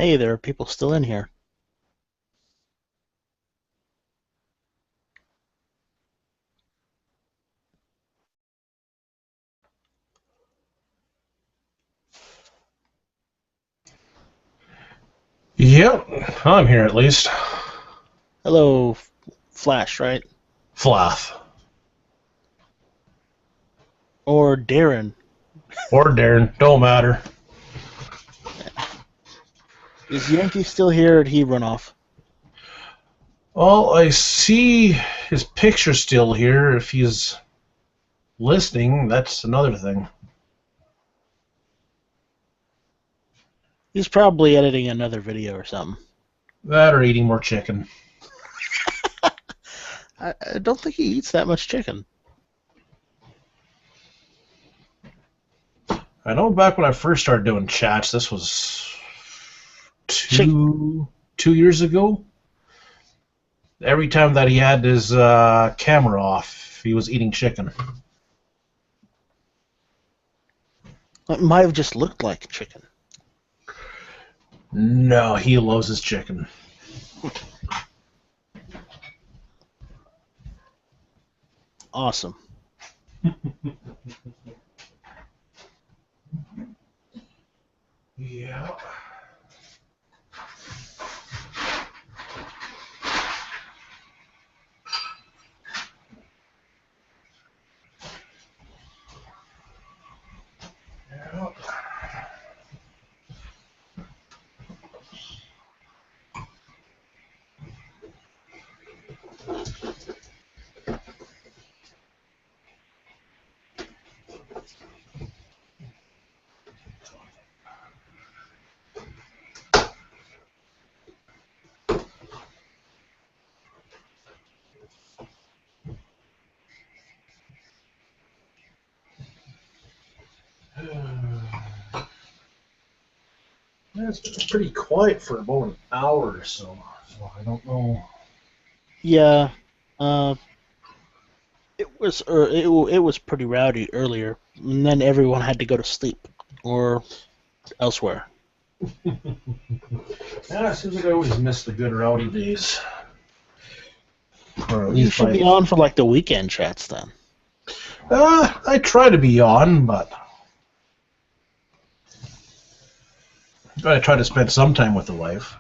Speaker 15: Hey, there are people still in here.
Speaker 18: Yep, I'm here at least.
Speaker 15: Hello, Flash, right?
Speaker 18: Fluff.
Speaker 15: Or Darren.
Speaker 18: Or Darren, don't matter.
Speaker 15: Is Yankee still here, or did he run off?
Speaker 18: Well, I see his picture still here. If he's listening, that's another thing.
Speaker 15: He's probably editing another video or something.
Speaker 18: That or eating more chicken.
Speaker 15: I don't think he eats that much chicken.
Speaker 18: I know back when I first started doing chats, this was two years ago. Every time that he had his camera off, he was eating chicken.
Speaker 15: It might have just looked like chicken.
Speaker 18: No, he loves his chicken.
Speaker 15: Awesome.
Speaker 18: Yeah. It's been pretty quiet for about an hour or so I don't know.
Speaker 15: Yeah, it was pretty rowdy earlier, and then everyone had to go to sleep or elsewhere.
Speaker 18: Yeah, it seems like I always miss the good rowdy days. Or at
Speaker 15: You
Speaker 18: least
Speaker 15: should be on for like the weekend chats then.
Speaker 18: I try to be on, but I try to spend some time with the wife.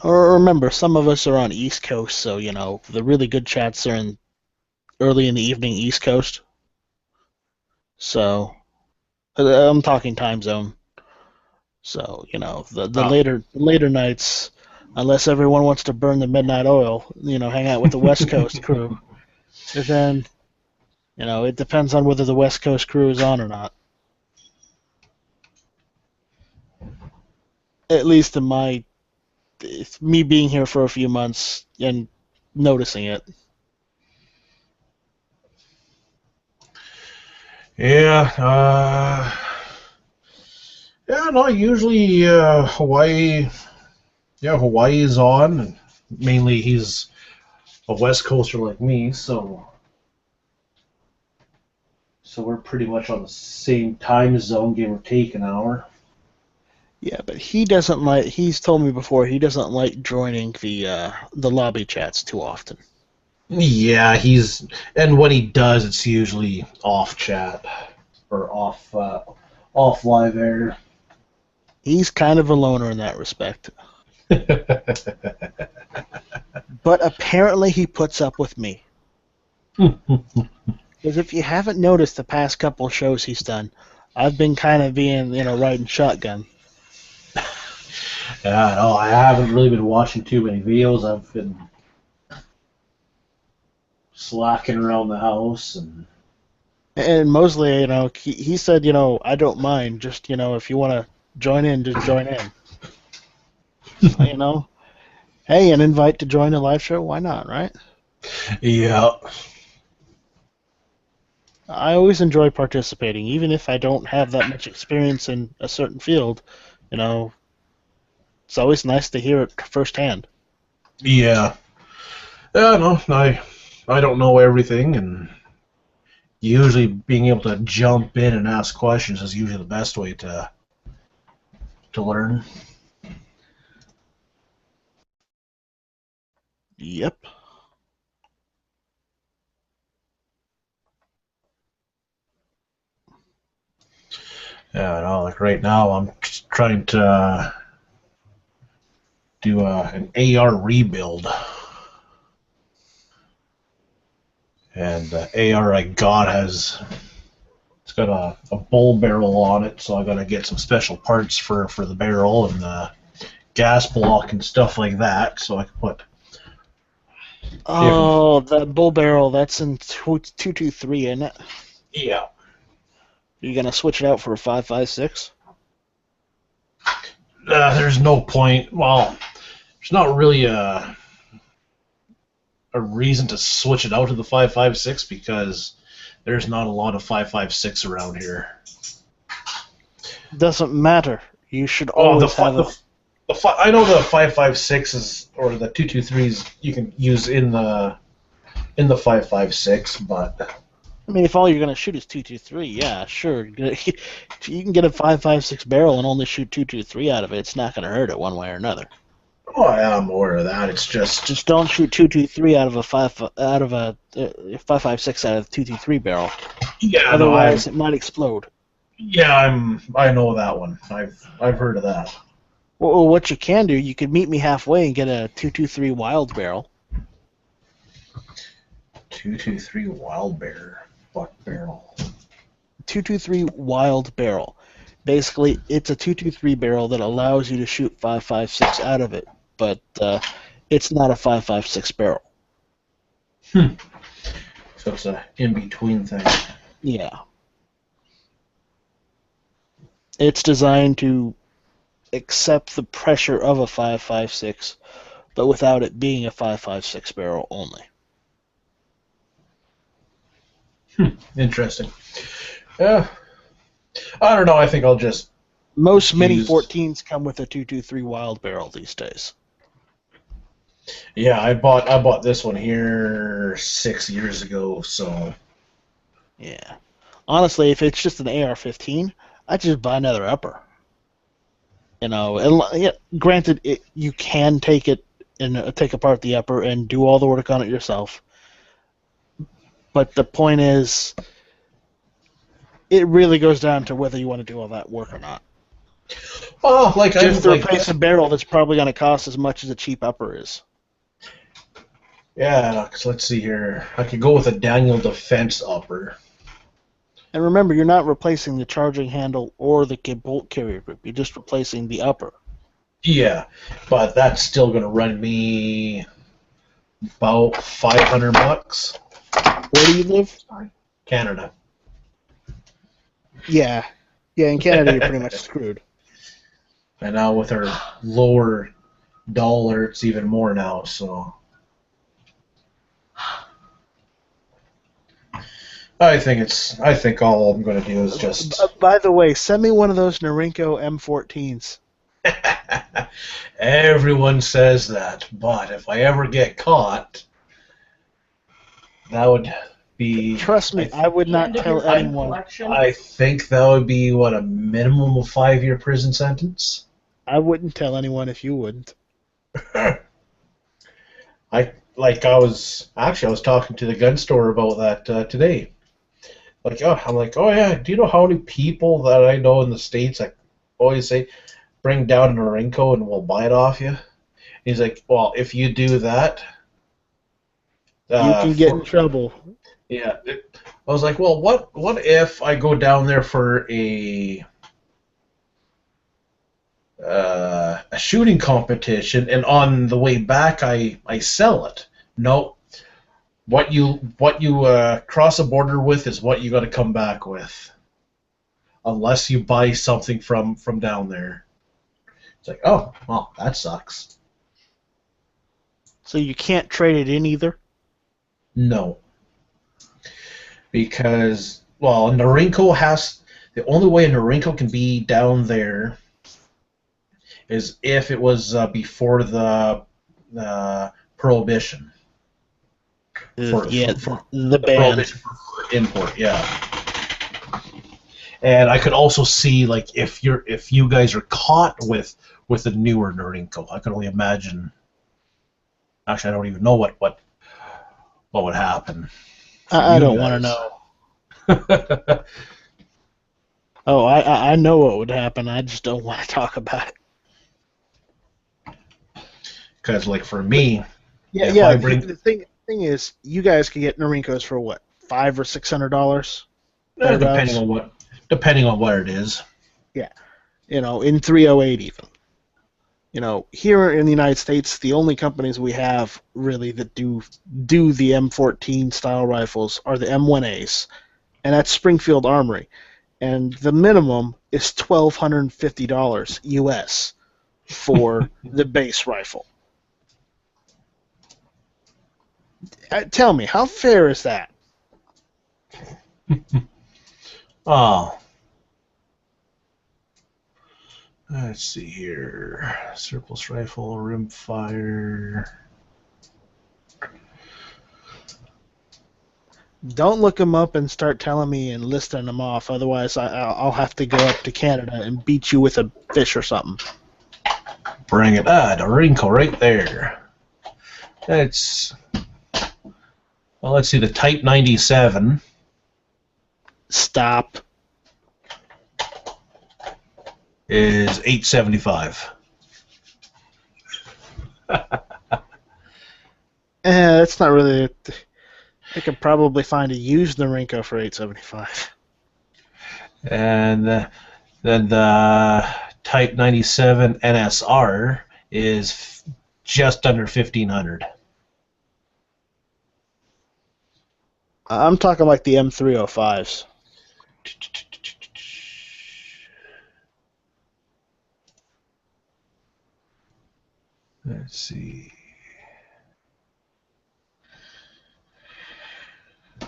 Speaker 15: Or remember, some of us are on East Coast, so you know the really good chats are in early in the evening East Coast. So I'm talking time zone. So you know the later nights, unless everyone wants to burn the midnight oil, you know, hang out with the West Coast crew. And then, you know, it depends on whether the West Coast crew is on or not. At least in me being here for a few months and noticing it.
Speaker 18: Yeah, no, usually Hawaii. Yeah, Hawaii is on. And mainly, he's a West Coaster like me, so we're pretty much on the same time zone, give or take an hour.
Speaker 15: Yeah, but he doesn't like. He's told me before he doesn't like joining the lobby chats too often.
Speaker 18: Yeah, and when he does, it's usually off chat or off live air.
Speaker 15: He's kind of a loner in that respect. But apparently he puts up with me. Because if you haven't noticed the past couple of shows he's done, I've been kind of being, you know, riding shotgun.
Speaker 18: Yeah, no, I haven't really been watching too many videos. I've been slacking around the house
Speaker 15: And Mosley, you know, he said, you know, I don't mind. Just, you know, if you want to join in, just join in. You know, hey, an invite to join a live show, why not, right?
Speaker 18: Yeah.
Speaker 15: I always enjoy participating, even if I don't have that much experience in a certain field. You know, it's always nice to hear it firsthand.
Speaker 18: Yeah. Yeah, no, I don't know everything, and usually being able to jump in and ask questions is usually the best way to learn.
Speaker 15: Yep.
Speaker 18: Yeah, no, like right now I'm trying to do an AR rebuild. And the AR I got it's got a bull barrel on it, so I gotta get some special parts for the barrel and the gas block and stuff like that, so I can put.
Speaker 15: Oh, that bull barrel, that's in 223, isn't it?
Speaker 18: Yeah.
Speaker 15: You gonna switch it out for a 5.56?
Speaker 18: There's no point. Well, there's not really a reason to switch it out to the 5.56 because there's not a lot of 5.56 around here.
Speaker 15: Doesn't matter. You should always have
Speaker 18: I know the 5.56s or the 223s you can use in the 5.56, but
Speaker 15: I mean, if all you're gonna shoot is 223, yeah, sure. If you can get a 5.56 barrel and only shoot 223 out of it, it's not gonna hurt it one way or another.
Speaker 18: Oh, yeah, I'm aware of that. It's just
Speaker 15: don't shoot 223 out of a 5.56 out of the 223 barrel.
Speaker 18: Yeah,
Speaker 15: otherwise it might explode.
Speaker 18: Yeah, I know that one. I've heard of that.
Speaker 15: Well, what you can do, you could meet me halfway and get a 223 wild barrel.
Speaker 18: 223 wild bear. What barrel?
Speaker 15: 223 wild barrel. Basically, it's a 223 barrel that allows you to shoot 5.56 out of it, but it's not a 5.56 barrel.
Speaker 18: So it's a in-between thing.
Speaker 15: Yeah. It's designed to accept the pressure of a 5.56, but without it being a 5.56 barrel only.
Speaker 18: Interesting. Yeah. I don't know. I think I'll just.
Speaker 15: Most Mini 14s come with a 223 wild barrel these days.
Speaker 18: Yeah, I bought this one here 6 years ago. So.
Speaker 15: Yeah. Honestly, if it's just an AR-15, I'd just buy another upper. You know, and, yeah, granted, you can take it and take apart the upper and do all the work on it yourself. But the point is, it really goes down to whether you want to do all that work or not.
Speaker 18: Oh, like
Speaker 15: just to replace a barrel that's probably going to cost as much as a cheap upper is.
Speaker 18: Yeah, so let's see here. I could go with a Daniel Defense upper.
Speaker 15: And remember, you're not replacing the charging handle or the bolt carrier grip. You're just replacing the upper.
Speaker 18: Yeah, but that's still going to run me about $500.
Speaker 15: Where do you live?
Speaker 18: Canada.
Speaker 15: Yeah. Yeah, in Canada you're pretty much screwed.
Speaker 18: And now with our lower dollar, it's even more now, so. I think all I'm going to do is just.
Speaker 15: By the way, send me one of those Norinco M14s.
Speaker 18: Everyone says that, but if I ever get caught, that would be.
Speaker 15: Trust me, I would not tell anyone.
Speaker 18: I think that would be a minimum of 5-year prison sentence.
Speaker 15: I wouldn't tell anyone if you wouldn't.
Speaker 18: I was talking to the gun store about that today. I'm like, oh yeah, do you know how many people that I know in the States I always say, bring down a Norinco and we'll buy it off you? He's like, well, if you do that,
Speaker 15: you can get in trouble.
Speaker 18: Yeah, I was like, well, what if I go down there for a shooting competition and on the way back I sell it? No. What you cross a border with is what you got to come back with, unless you buy something from down there. It's like, oh, well, that sucks.
Speaker 15: So you can't trade it in either?
Speaker 18: No. Because, well, Norinco the only way a Norinco can be down there is if it was before the Prohibition.
Speaker 15: The ban.
Speaker 18: For import, yeah. And I could also see, like, if you guys are caught with a newer Norinco, I can only imagine Actually, I don't even know what would happen.
Speaker 15: I don't want to know. Oh, I know what would happen. I just don't want to talk about it.
Speaker 18: Because, like, for me,
Speaker 15: Yeah. The thing is, you guys can get Norinkos for what, $500 or $600?
Speaker 18: Depending on what it is.
Speaker 15: Yeah, in 308 even. Here in the United States, the only companies we have really that do the M14 style rifles are the M1As, and that's Springfield Armory, and the minimum is $1,250 US for the base rifle. Tell me, how fair is that?
Speaker 18: Oh. Let's see here. Surplus rifle, rimfire.
Speaker 15: Don't look them up and start telling me and listing them off. Otherwise, I'll have to go up to Canada and beat you with a fish or something.
Speaker 18: Bring it. Norinco right there. Let's see, the Type 97.
Speaker 15: Stop.
Speaker 18: Is $875.
Speaker 15: That's not really. I could probably find a used Norinco for $875.
Speaker 18: And then the Type 97 NSR is just under $1,500.
Speaker 15: I'm talking like the M305s.
Speaker 18: Let's see. I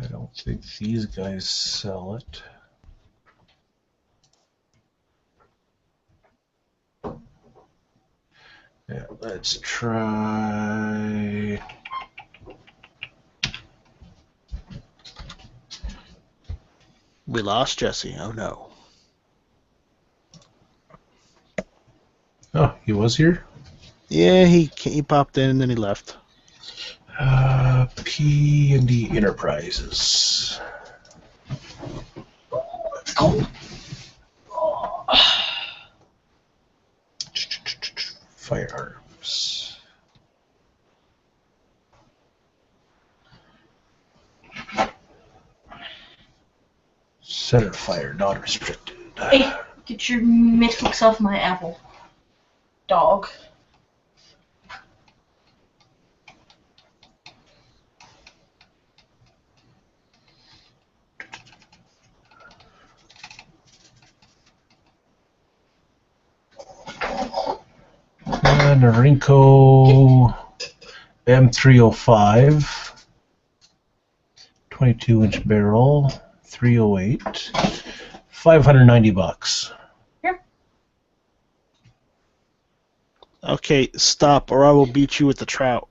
Speaker 18: don't think these guys sell it. Yeah, let's try.
Speaker 15: We lost Jesse. Oh no.
Speaker 18: Oh, he was here?
Speaker 15: Yeah, he popped in and then he left.
Speaker 18: P&D Enterprises. Firearms. Center fire, not restricted.
Speaker 8: Hey, get your mitts off my apple. Dog.
Speaker 18: Norinco M305, 22-inch barrel, 308, $590.
Speaker 8: Here.
Speaker 15: Okay, stop, or I will beat you with the trout.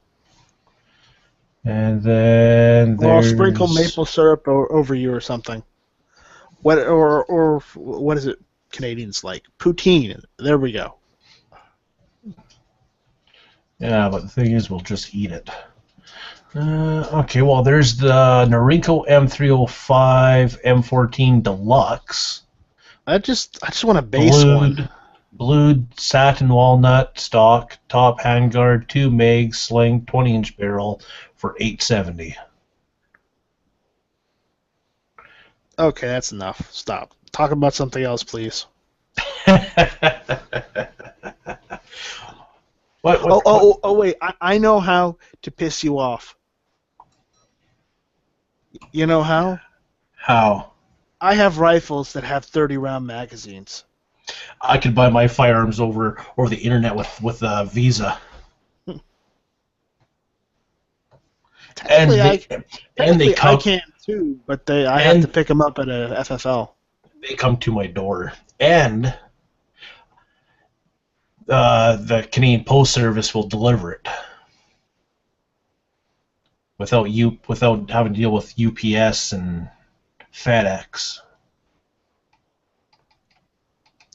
Speaker 18: And then
Speaker 15: Or I'll
Speaker 18: there's...
Speaker 15: sprinkle maple syrup over you or something. Or what is it Canadians like? Poutine. There we go.
Speaker 18: Yeah, but the thing is, we'll just eat it. Okay, well, there's the Norinco M305 M14 Deluxe.
Speaker 15: I just want a base one.
Speaker 18: Blued satin walnut stock, top handguard, 2 mag sling, 20-inch barrel for $870.
Speaker 15: Okay, that's enough. Stop. Talk about something else, please. Oh, wait. I know how to piss you off. You know how?
Speaker 18: How?
Speaker 15: I have rifles that have 30-round magazines.
Speaker 18: I could buy my firearms over the internet with Visa.
Speaker 15: Technically, I can too, but I have to pick them up at a FFL.
Speaker 18: They come to my door, and the Canadian Post Service will deliver it without having to deal with UPS and FedEx.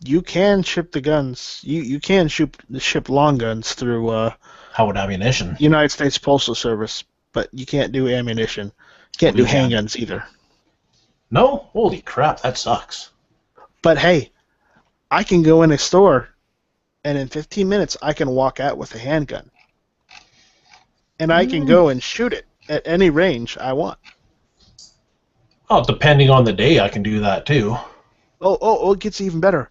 Speaker 15: You can ship the guns. You can ship long guns through
Speaker 18: How about ammunition?
Speaker 15: United States Postal Service, but you can't do ammunition. Can't do
Speaker 18: You can.
Speaker 15: handguns either.
Speaker 18: No? Holy crap, that sucks.
Speaker 15: But hey, I can go in a store, and in 15 minutes I can walk out with a handgun, and I can go and shoot it at any range I want.
Speaker 18: Oh, depending on the day, I can do that too.
Speaker 15: Oh, it gets even better.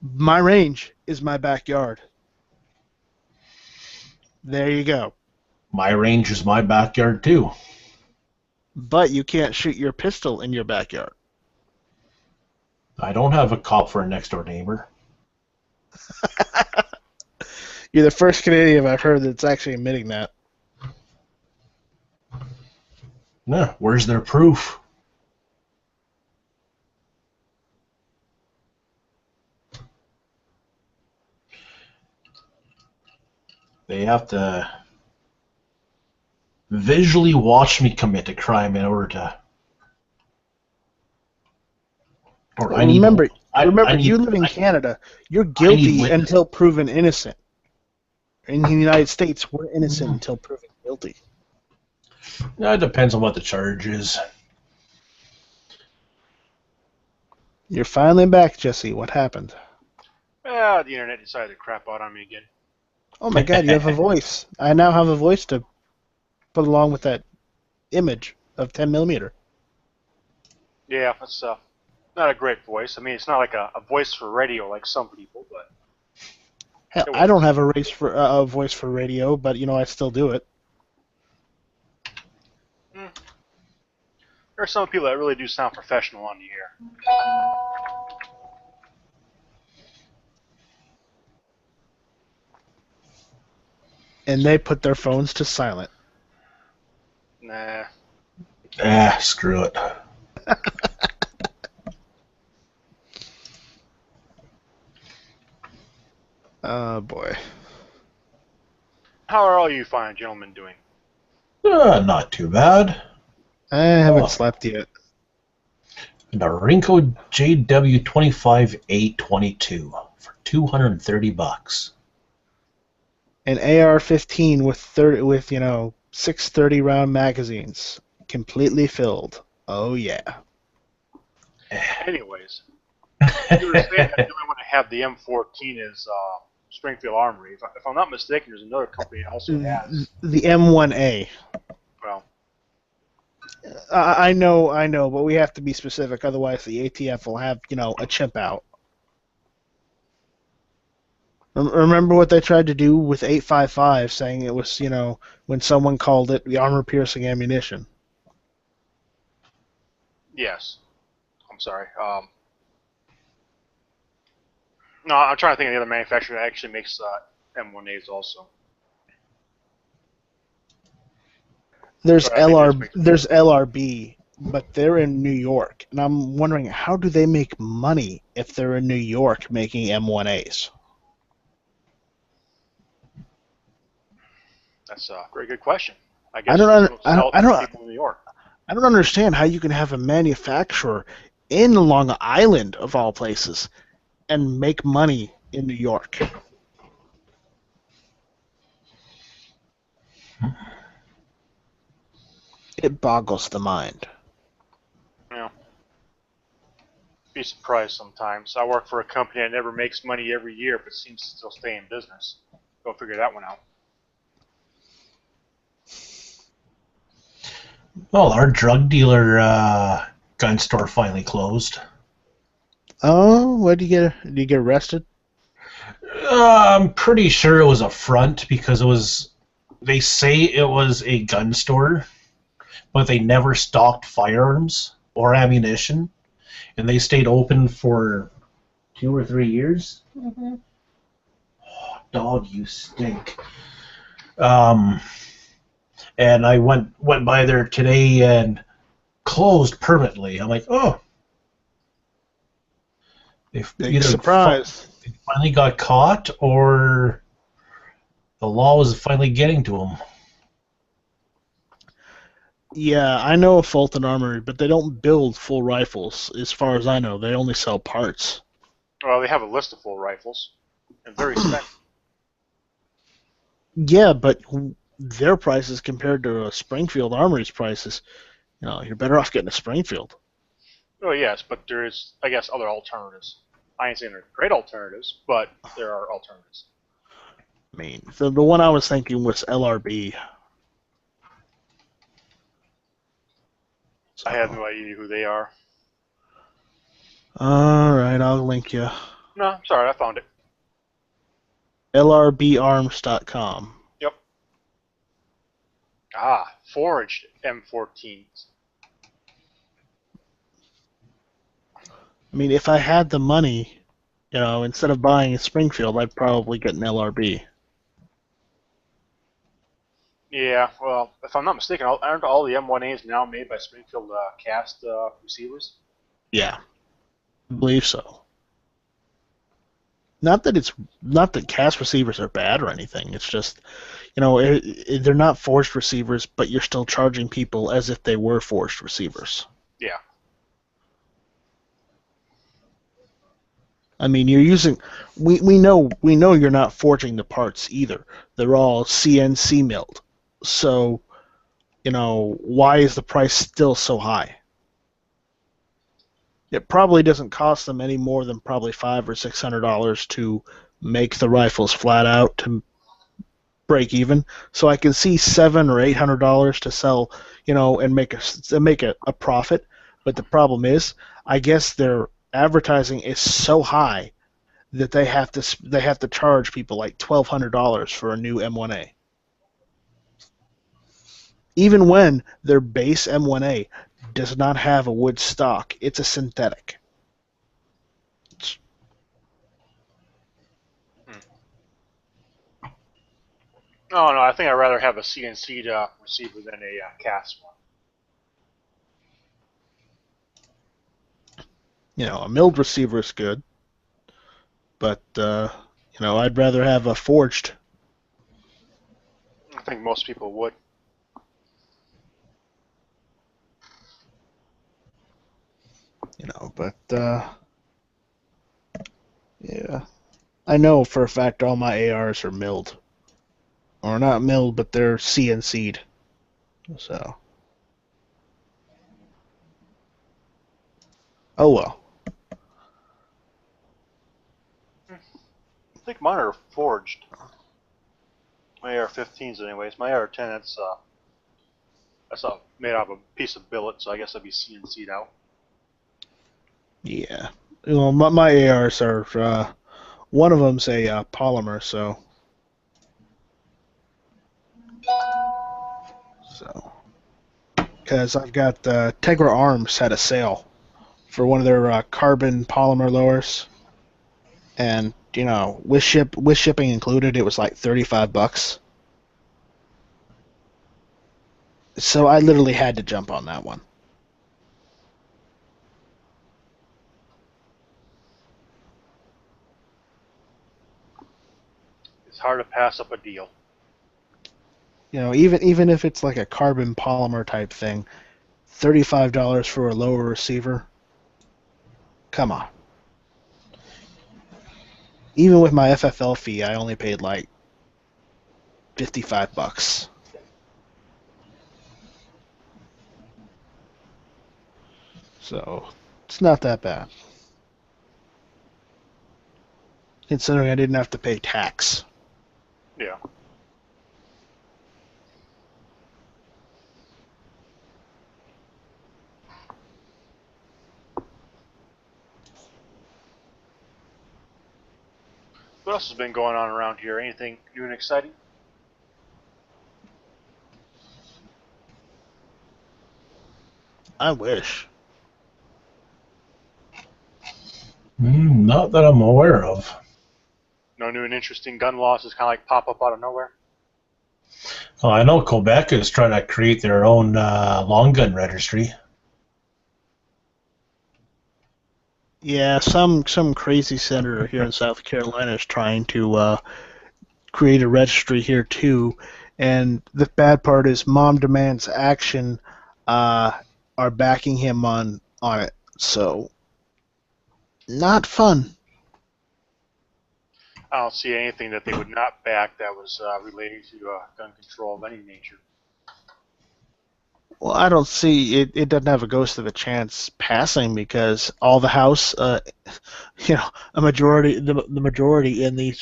Speaker 15: My range is my backyard. There you go.
Speaker 18: My range is my backyard too.
Speaker 15: But you can't shoot your pistol in your backyard.
Speaker 18: I don't have a cop for a next door neighbor.
Speaker 15: You're the first Canadian I've heard that's actually admitting that.
Speaker 18: Nah, where's their proof? They have to visually watch me commit a crime in order to. Or I need,
Speaker 15: remember,
Speaker 18: I need,
Speaker 15: you live in Canada. You're guilty
Speaker 18: witness.
Speaker 15: until proven innocent. In the United States, we're innocent until proven guilty.
Speaker 18: No, it depends on what the charge is.
Speaker 15: You're finally back, Jesse. What happened?
Speaker 19: The internet decided to crap out on me again.
Speaker 15: Oh my God, you have a voice. I now have a voice to put along with that image of 10mm.
Speaker 19: Yeah, that's not a great voice. I mean, it's not like a voice for radio like some people, but...
Speaker 15: Hell, I don't have a voice for radio, but, I still do it.
Speaker 19: There are some people that really do sound professional on the air.
Speaker 15: And they put their phones to silent.
Speaker 19: Nah.
Speaker 18: Screw it.
Speaker 15: Oh, boy.
Speaker 19: How are all you fine gentlemen doing?
Speaker 18: Not too bad.
Speaker 15: I haven't slept yet.
Speaker 18: Norinco JW 25822 for $230.
Speaker 15: An AR-15 with 630 round magazines, completely filled. Oh yeah.
Speaker 19: Anyways, you were saying that the only one to have the M14 is Springfield Armory. If I'm not mistaken, there's another company that also has
Speaker 15: the M1A.
Speaker 19: Well,
Speaker 15: I know, but we have to be specific, otherwise the ATF will have a chimp out. Remember what they tried to do with 855, saying it was, when someone called it the armor-piercing ammunition.
Speaker 19: yes. I'm sorry. No, I'm trying to think of the other manufacturer that actually makes M1As also.
Speaker 15: There's LRB, but they're in New York, and I'm wondering how do they make money if they're in New York making M1As?
Speaker 19: That's a very good question. I guess
Speaker 15: I don't
Speaker 19: people in New York.
Speaker 15: I don't understand how you can have a manufacturer in Long Island, of all places, and make money in New York. It boggles the mind.
Speaker 19: Yeah. Be surprised sometimes. I work for a company that never makes money every year, but seems to still stay in business. Go figure that one out.
Speaker 18: Well, our drug dealer gun store finally closed.
Speaker 15: Oh, what did you get? Did you get arrested?
Speaker 18: I'm pretty sure it was a front because it was. They say it was a gun store, but they never stocked firearms or ammunition, and they stayed open for 2 or 3 years.
Speaker 8: Mm-hmm.
Speaker 18: Oh, dog, you stink. And I went by there today and closed permanently. I'm like, oh.
Speaker 15: Big surprise.
Speaker 18: They finally got caught, or the law was finally getting to them.
Speaker 15: Yeah, I know of Fulton Armory, but they don't build full rifles, as far as I know. They only sell parts.
Speaker 19: Well, they have a list of full rifles, and very expensive.
Speaker 15: Yeah, but their prices compared to Springfield Armory's prices, you're better off getting a Springfield.
Speaker 19: Oh yes, but there is, I guess, other alternatives. I ain't saying they're great alternatives, but there are alternatives.
Speaker 15: I mean, the one I was thinking was LRB.
Speaker 19: I have no idea who they are.
Speaker 15: All right, I'll link you.
Speaker 19: No, I'm sorry, I found it.
Speaker 15: LRBarms.com.
Speaker 19: Yep. Ah, forged M14s.
Speaker 15: I mean, if I had the money, instead of buying a Springfield, I'd probably get an LRB.
Speaker 19: Yeah, well, if I'm not mistaken, aren't all the M1As now made by Springfield cast receivers?
Speaker 15: Yeah, I believe so. Not that cast receivers are bad or anything. It's just, they're not forged receivers, but you're still charging people as if they were forged receivers.
Speaker 19: Yeah.
Speaker 15: I mean, you're using. We know you're not forging the parts either. They're all CNC milled. So, why is the price still so high? It probably doesn't cost them any more than probably $500 or $600 to make the rifles flat out to break even. So I can see $700 or $800 to sell, and make a profit. But the problem is, I guess their advertising is so high that they have to charge people like $1,200 for a new M1A. Even when their base M1A does not have a wood stock, it's a synthetic.
Speaker 19: Oh no, I think I'd rather have a CNC receiver than a cast one.
Speaker 15: A milled receiver is good, but I'd rather have a forged.
Speaker 19: I think most people would.
Speaker 15: But yeah, I know for a fact all my ARs are milled, or not milled, but they're CNC'd. So, oh well.
Speaker 19: I think mine are forged. My AR-15s, anyways. My AR-10, that's made out of a piece of billet, so I guess that'd be CNC'd out.
Speaker 15: Yeah. My ARs are, one of them's a polymer, so. Because I've got Tegra Arms had a sale for one of their carbon polymer lowers, and with shipping included, it was like $35. So I literally had to jump on that one.
Speaker 19: It's hard to pass up a deal.
Speaker 15: Even if it's like a carbon polymer type thing, $35 for a lower receiver. Come on. Even with my FFL fee, I only paid like $55. So it's not that bad, considering I didn't have to pay tax.
Speaker 19: Yeah. What else has been going on around here? Anything new and exciting?
Speaker 15: I wish.
Speaker 18: Not that I'm aware of.
Speaker 19: No new and interesting gun laws just kind of like pop up out of nowhere?
Speaker 18: Oh, I know Quebec is trying to create their own long gun registry.
Speaker 15: Yeah, some crazy senator here in South Carolina is trying to create a registry here too, and the bad part is Mom Demands Action are backing him on it, so not fun.
Speaker 19: I don't see anything that they would not back that was related to gun control of any nature.
Speaker 15: Well, I don't see it. It doesn't have a ghost of a chance passing because all the House, a majority, the majority in the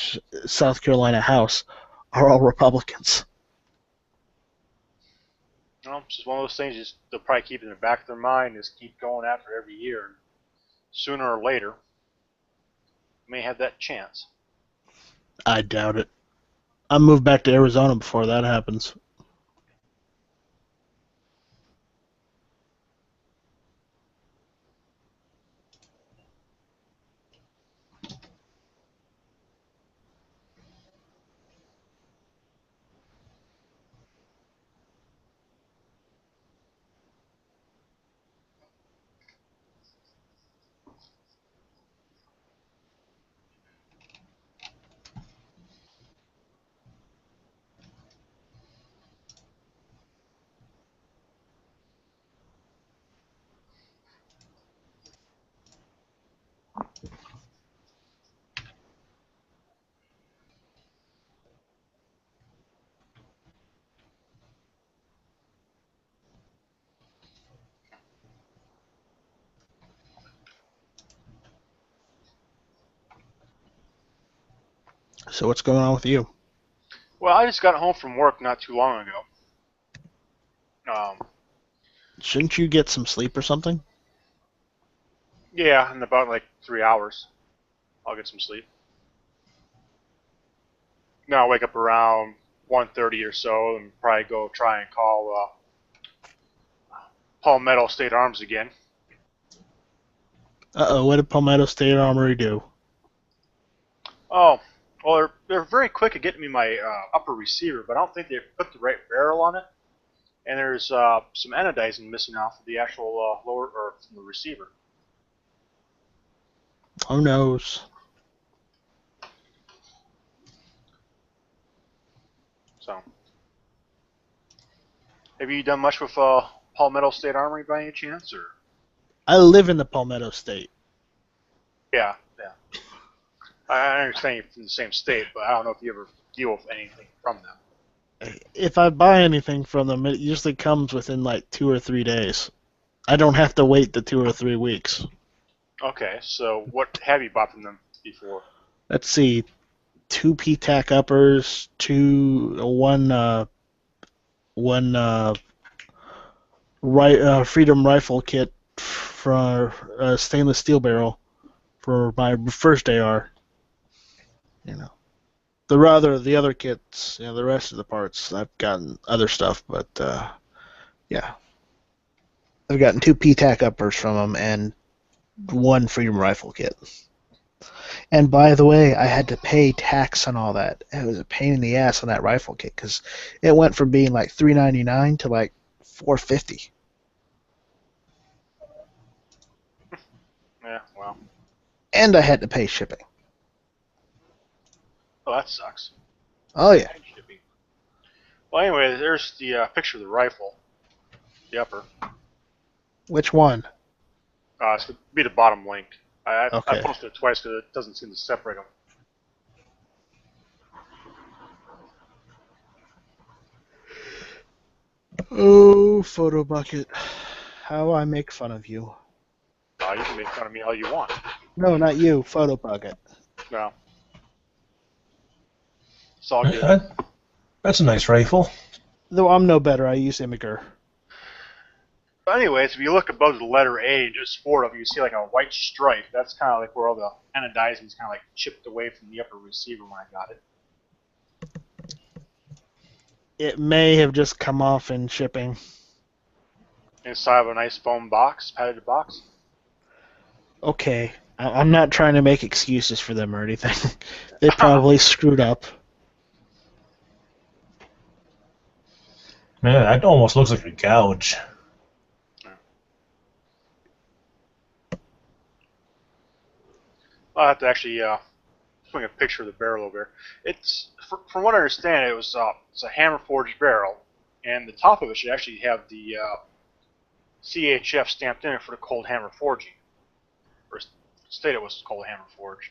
Speaker 15: South Carolina House are all Republicans.
Speaker 19: Well, it's just one of those things. Just they'll probably keep in the back of their mind. Just keep going after every year. And sooner or later, may have that chance.
Speaker 15: I doubt it. I'll move back to Arizona before that happens. So what's going on with you?
Speaker 19: Well, I just got home from work not too long ago.
Speaker 15: Shouldn't you get some sleep or something?
Speaker 19: Yeah, in about like 3 hours, I'll get some sleep. Now I'll wake up around 1:30 or so and probably go try and call Palmetto State Arms again.
Speaker 15: Uh-oh, what did Palmetto State Armory do?
Speaker 19: Oh, well, they're very quick at getting me my upper receiver, but I don't think they put the right barrel on it. And there's some anodizing missing off of the actual lower or from the receiver.
Speaker 15: Who knows?
Speaker 19: So, have you done much with Palmetto State Armory by any chance, or?
Speaker 15: I live in the Palmetto State.
Speaker 19: Yeah. I understand you're from the same state, but I don't know if you ever deal with anything from them.
Speaker 15: If I buy anything from them, it usually comes within like 2 or 3 days. I don't have to wait the 2 or 3 weeks.
Speaker 19: Okay, so what have you bought from them before?
Speaker 15: Let's see, 2 PTAC uppers, one Freedom rifle kit for a stainless steel barrel for my first AR. The other kits, the rest of the parts, I've gotten other stuff, but yeah, I've gotten 2 PTAC uppers from them and 1 Freedom rifle kit. And by the way, I had to pay tax on all that. It was a pain in the ass on that rifle kit because it went from being like $3.99 to like $4.50.
Speaker 19: Yeah, well.
Speaker 15: And I had to pay shipping.
Speaker 19: Oh, that sucks.
Speaker 15: Oh yeah.
Speaker 19: Well, anyway, there's the picture of the rifle, the upper.
Speaker 15: Which one?
Speaker 19: It's going to be the bottom link. I
Speaker 15: Okay.
Speaker 19: posted it twice because it doesn't seem to separate them.
Speaker 15: Oh, Photo Bucket. How I make fun of you.
Speaker 19: You can make fun of me all you want.
Speaker 15: No, not you, Photo Bucket.
Speaker 19: No. It's all good.
Speaker 18: That's a nice rifle.
Speaker 15: Though I'm no better, I use Imgur.
Speaker 19: But anyways, if you look above the letter A and just forward of it, you see like a white stripe. That's kind of like where all the anodizing is kind of like chipped away from the upper receiver when I got it.
Speaker 15: It may have just come off in shipping.
Speaker 19: Inside of a nice foam box, padded box.
Speaker 15: Okay, I'm not trying to make excuses for them or anything. They probably screwed up.
Speaker 18: Man, that almost looks like a gouge.
Speaker 19: I'll have to actually swing a picture of the barrel over here. It's, from what I understand, it's a hammer forged barrel, and the top of it should actually have the CHF stamped in it for the cold hammer forging. Or state it was cold hammer forged.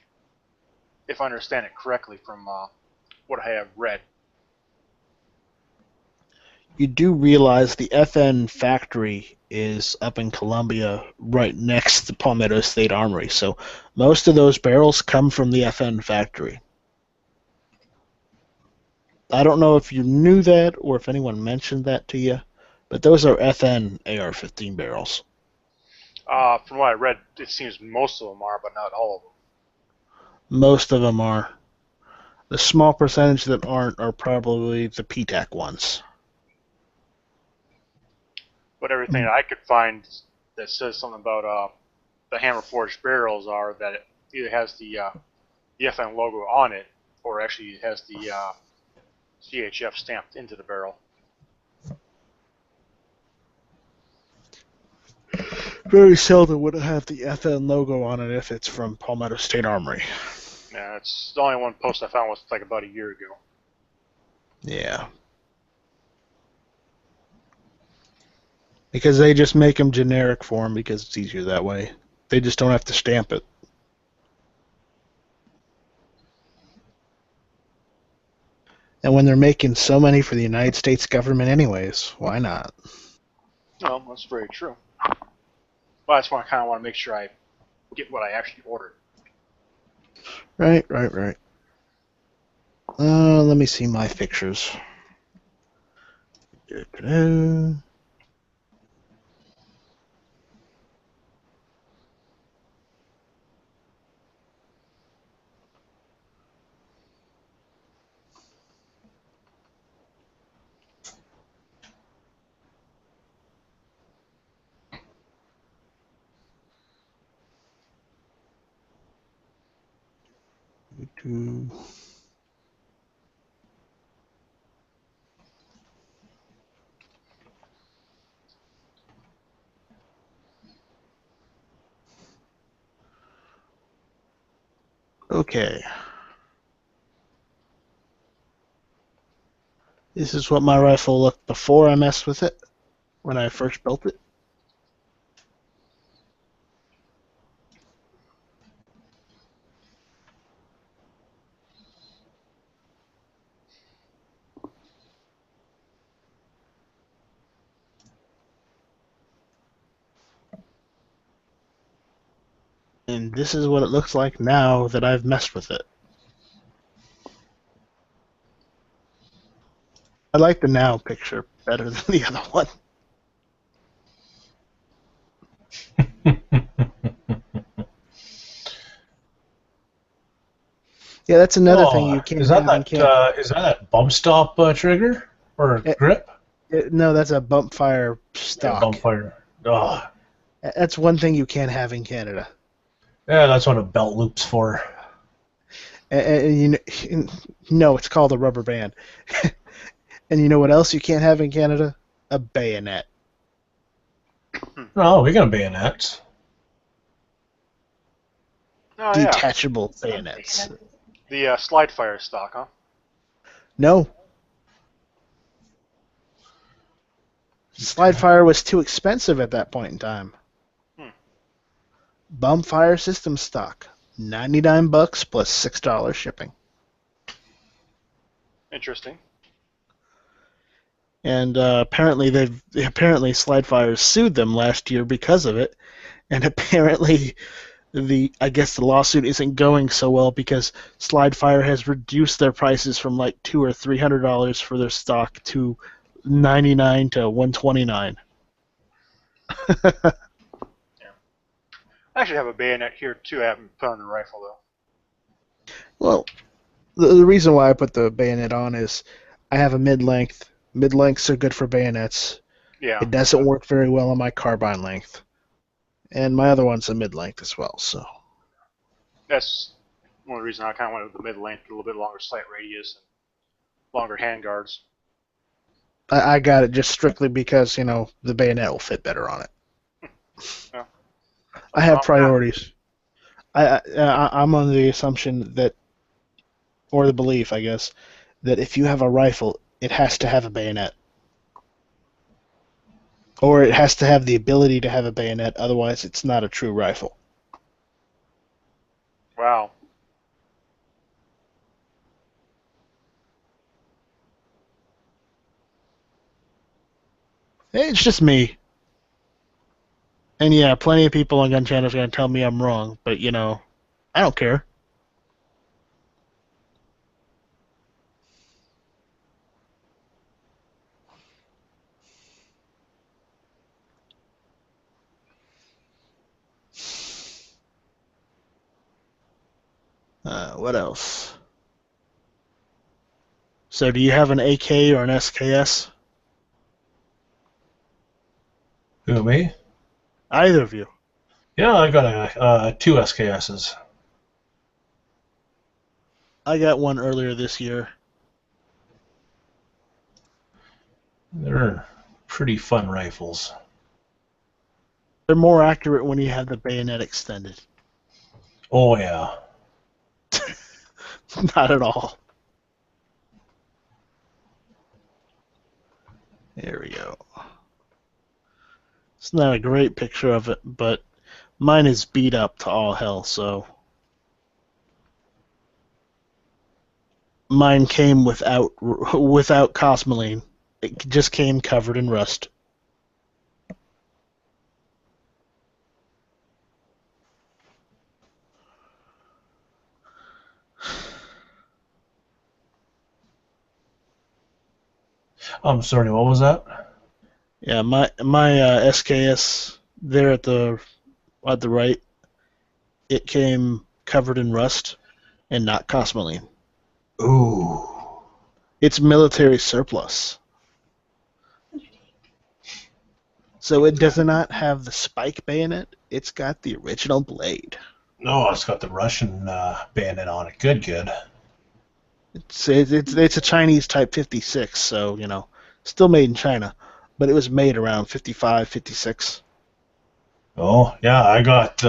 Speaker 19: if I understand it correctly from what I have read.
Speaker 15: You do realize the FN factory is up in Columbia, right next to Palmetto State Armory. So most of those barrels come from the FN factory. I don't know if you knew that or if anyone mentioned that to you, but those are FN AR-15 barrels.
Speaker 19: From what I read, it seems most of them are, but not all of them.
Speaker 15: Most of them are. The small percentage that aren't are probably the PTAC ones.
Speaker 19: But everything that I could find that says something about the hammer forged barrels are that it either has the FN logo on it, or actually it has the CHF stamped into the barrel.
Speaker 15: Very seldom would it have the FN logo on it if it's from Palmetto State Armory.
Speaker 19: Yeah, it's the only one post I found was like about a year ago.
Speaker 15: Yeah. Because they just make them generic for them because it's easier that way. They just don't have to stamp it. And when they're making so many for the United States government anyways, why not?
Speaker 19: Well, that's very true. Well, that's why I kind of want to make sure I get what I actually ordered.
Speaker 15: Right. Let me see my pictures. Okay. This is what my rifle looked before I messed with it, when I first built it. And this is what it looks like now that I've messed with it. I like the now picture better than the other one. Yeah, that's another thing you can't
Speaker 18: Is that
Speaker 15: have in
Speaker 18: is that a bump stop trigger or grip?
Speaker 15: No, that's a bump fire stock.
Speaker 18: Yeah, bump fire. Oh.
Speaker 15: That's one thing you can't have in Canada.
Speaker 18: Yeah, that's what a belt loop's for.
Speaker 15: And no, it's called a rubber band. And you know what else you can't have in Canada? A bayonet.
Speaker 18: No, we got bayonets.
Speaker 19: Oh,
Speaker 15: Detachable bayonets.
Speaker 19: The slide fire stock, huh?
Speaker 15: No. Slide fire was too expensive at that point in time. Bump fire system stock, $99 plus $6 shipping.
Speaker 19: Interesting.
Speaker 15: And apparently Slide Fire sued them last year because of it, and apparently I guess the lawsuit isn't going so well because Slide Fire has reduced their prices from like $200 or $300 for their stock to $99 to $129.
Speaker 19: I actually have a bayonet here too. I haven't put on the rifle though.
Speaker 15: Well, the reason why I put the bayonet on is I have a mid-length. Mid-lengths are good for bayonets.
Speaker 19: Yeah.
Speaker 15: It doesn't work very well on my carbine length. And my other one's a mid-length as well, so.
Speaker 19: That's one of the reasons I kind of wanted the mid-length, a little bit longer sight radius, and longer handguards.
Speaker 15: I got it just strictly because, the bayonet will fit better on it.
Speaker 19: Yeah.
Speaker 15: I have priorities. I'm on the assumption that, or the belief, I guess, that if you have a rifle, it has to have a bayonet. Or it has to have the ability to have a bayonet, otherwise it's not a true rifle.
Speaker 19: Wow.
Speaker 15: It's just me. And yeah, plenty of people on Gun Channel are going to tell me I'm wrong, but you know, I don't care. What else? So, do you have an AK or an SKS?
Speaker 18: Who, me?
Speaker 15: Either of you.
Speaker 18: Yeah, I got two SKSs.
Speaker 15: I got one earlier this year.
Speaker 18: They're pretty fun rifles.
Speaker 15: They're more accurate when you have the bayonet extended.
Speaker 18: Oh, yeah.
Speaker 15: Not at all. There we go. It's not a great picture of it, but mine is beat up to all hell, so... Mine came without Cosmoline. It just came covered in rust.
Speaker 18: I'm sorry, what was that?
Speaker 15: Yeah, my SKS there at the right, it came covered in rust and not Cosmoline.
Speaker 18: Ooh.
Speaker 15: It's military surplus. So it does not have the spike bayonet. It's got the original blade.
Speaker 18: No, it's got the Russian bayonet on it. Good.
Speaker 15: It's a Chinese Type 56, so, you know, still made in China, but it was made around 55, 56.
Speaker 18: Oh, yeah, I got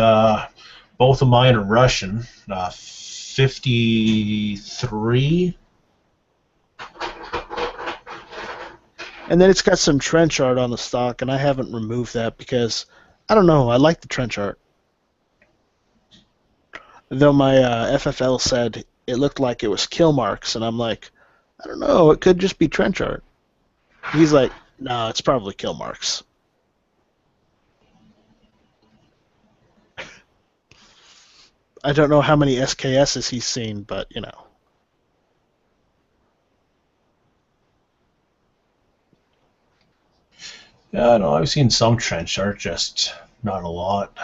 Speaker 18: both of mine are Russian. 53.
Speaker 15: And then it's got some trench art on the stock, and I haven't removed that because, I don't know, I like the trench art. Though my FFL said it looked like it was kill marks, and I'm like, I don't know, it could just be trench art. He's like, no, it's probably kill marks. I don't know how many SKSs he's seen, but, you know.
Speaker 18: Yeah, no, I've seen some trench art, just not a lot.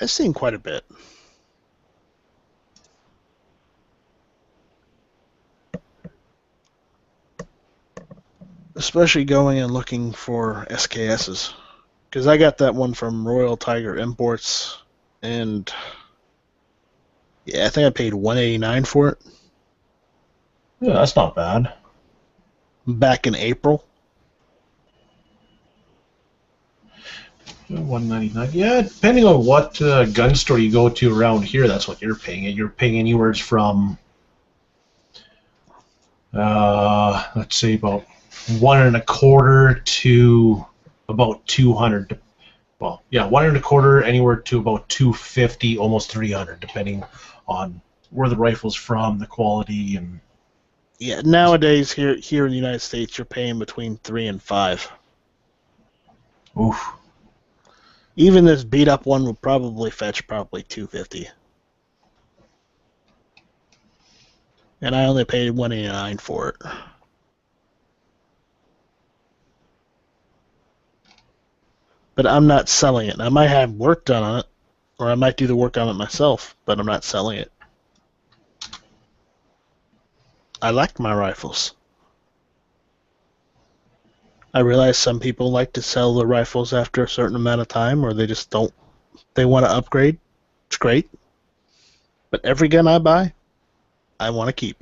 Speaker 15: I've seen quite a bit. Especially going and looking for SKSs. Because I got that one from Royal Tiger Imports, and yeah, I think I paid $189 for it.
Speaker 18: Yeah, that's not bad.
Speaker 15: Back in April.
Speaker 18: $199. Yeah, depending on what gun store you go to around here, that's what you're paying. You're paying anywhere from, let's say, about $1.25 to about $200. Well, yeah, $1.25 anywhere to about $250, almost $300, depending on where the rifle's from, the quality, and.
Speaker 15: Yeah, nowadays here in the United States, you're paying between $3 and $5.
Speaker 18: Oof.
Speaker 15: Even this beat up one would probably fetch $250. And I only paid $189 for it. But I'm not selling it. I might have work done on it, or I might do the work on it myself, but I'm not selling it. I like my rifles. I realize some people like to sell the rifles after a certain amount of time, or they just don't. They want to upgrade. It's great. But every gun I buy, I want to keep.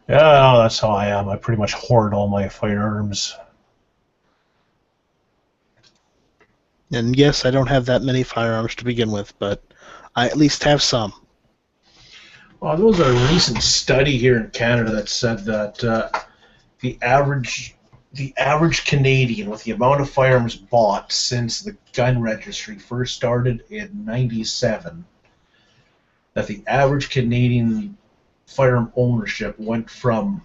Speaker 18: Yeah, no, that's how I am. I pretty much hoard all my firearms.
Speaker 15: And yes, I don't have that many firearms to begin with, but I at least have some.
Speaker 18: Well, there was a recent study here in Canada that said that the average Canadian, with the amount of firearms bought since the gun registry first started in '97, that the average Canadian firearm ownership went from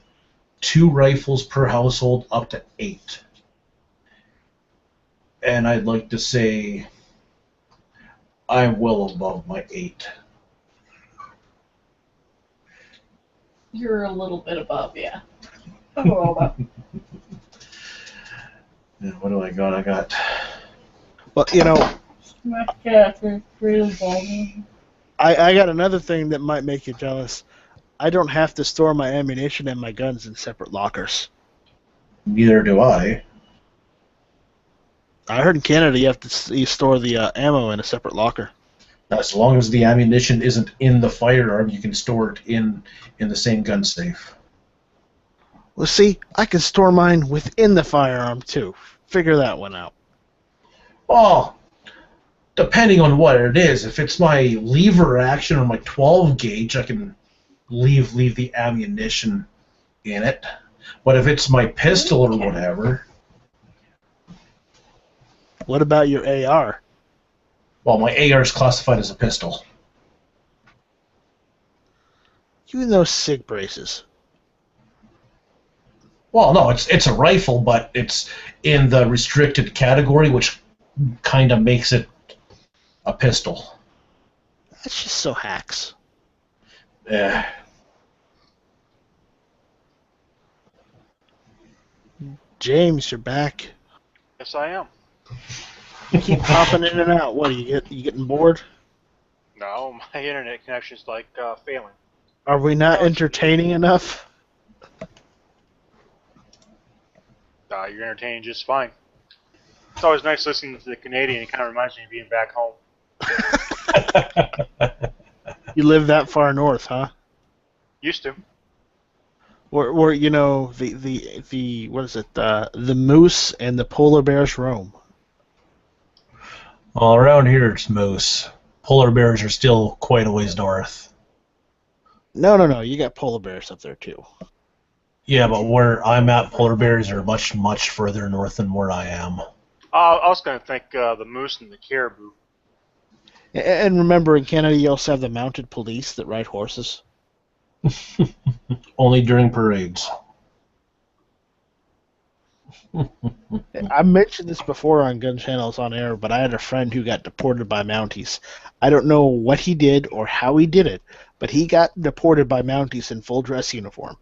Speaker 18: 2 rifles per household up to 8. And I'd like to say I'm well above my 8.
Speaker 8: You're a little bit above, yeah. A little bit.
Speaker 18: Yeah, what do I got? I got.
Speaker 15: Well, I got another thing that might make you jealous. I don't have to store my ammunition and my guns in separate lockers.
Speaker 18: Neither do I.
Speaker 15: I heard in Canada you store the ammo in a separate locker.
Speaker 18: As long as the ammunition isn't in the firearm, you can store it in the same gun safe.
Speaker 15: Well, see, I can store mine within the firearm, too. Figure that one out.
Speaker 18: Oh, depending on what it is. If it's my lever action or my 12 gauge, I can leave the ammunition in it. But if it's my pistol or whatever...
Speaker 15: What about your AR?
Speaker 18: Well, my AR is classified as a pistol.
Speaker 15: You and those SIG braces.
Speaker 18: Well, no, it's a rifle, but it's in the restricted category, which kind of makes it a pistol.
Speaker 15: That's just so hacks.
Speaker 18: Yeah.
Speaker 15: James, you're back.
Speaker 19: Yes, I am.
Speaker 15: You keep popping in and out. What, you getting bored?
Speaker 19: No, my internet connection's like failing.
Speaker 15: Are we not entertaining enough?
Speaker 19: You're entertaining just fine. It's always nice listening to the Canadian. It kind of reminds me of being back home.
Speaker 15: You live that far north, huh?
Speaker 19: Used to.
Speaker 15: Where what is it? The moose and the polar bears roam.
Speaker 18: Well, around here it's moose. Polar bears are still quite a ways north.
Speaker 15: No. You got polar bears up there too.
Speaker 18: Yeah, but where I'm at, polar bears are much, much further north than where I am.
Speaker 19: I was going to think the moose and the caribou.
Speaker 15: And remember, in Canada, you also have the mounted police that ride horses.
Speaker 18: Only during parades.
Speaker 15: I mentioned this before on Gun Channels on air, but I had a friend who got deported by Mounties. I don't know what he did or how he did it, but he got deported by Mounties in full dress uniform.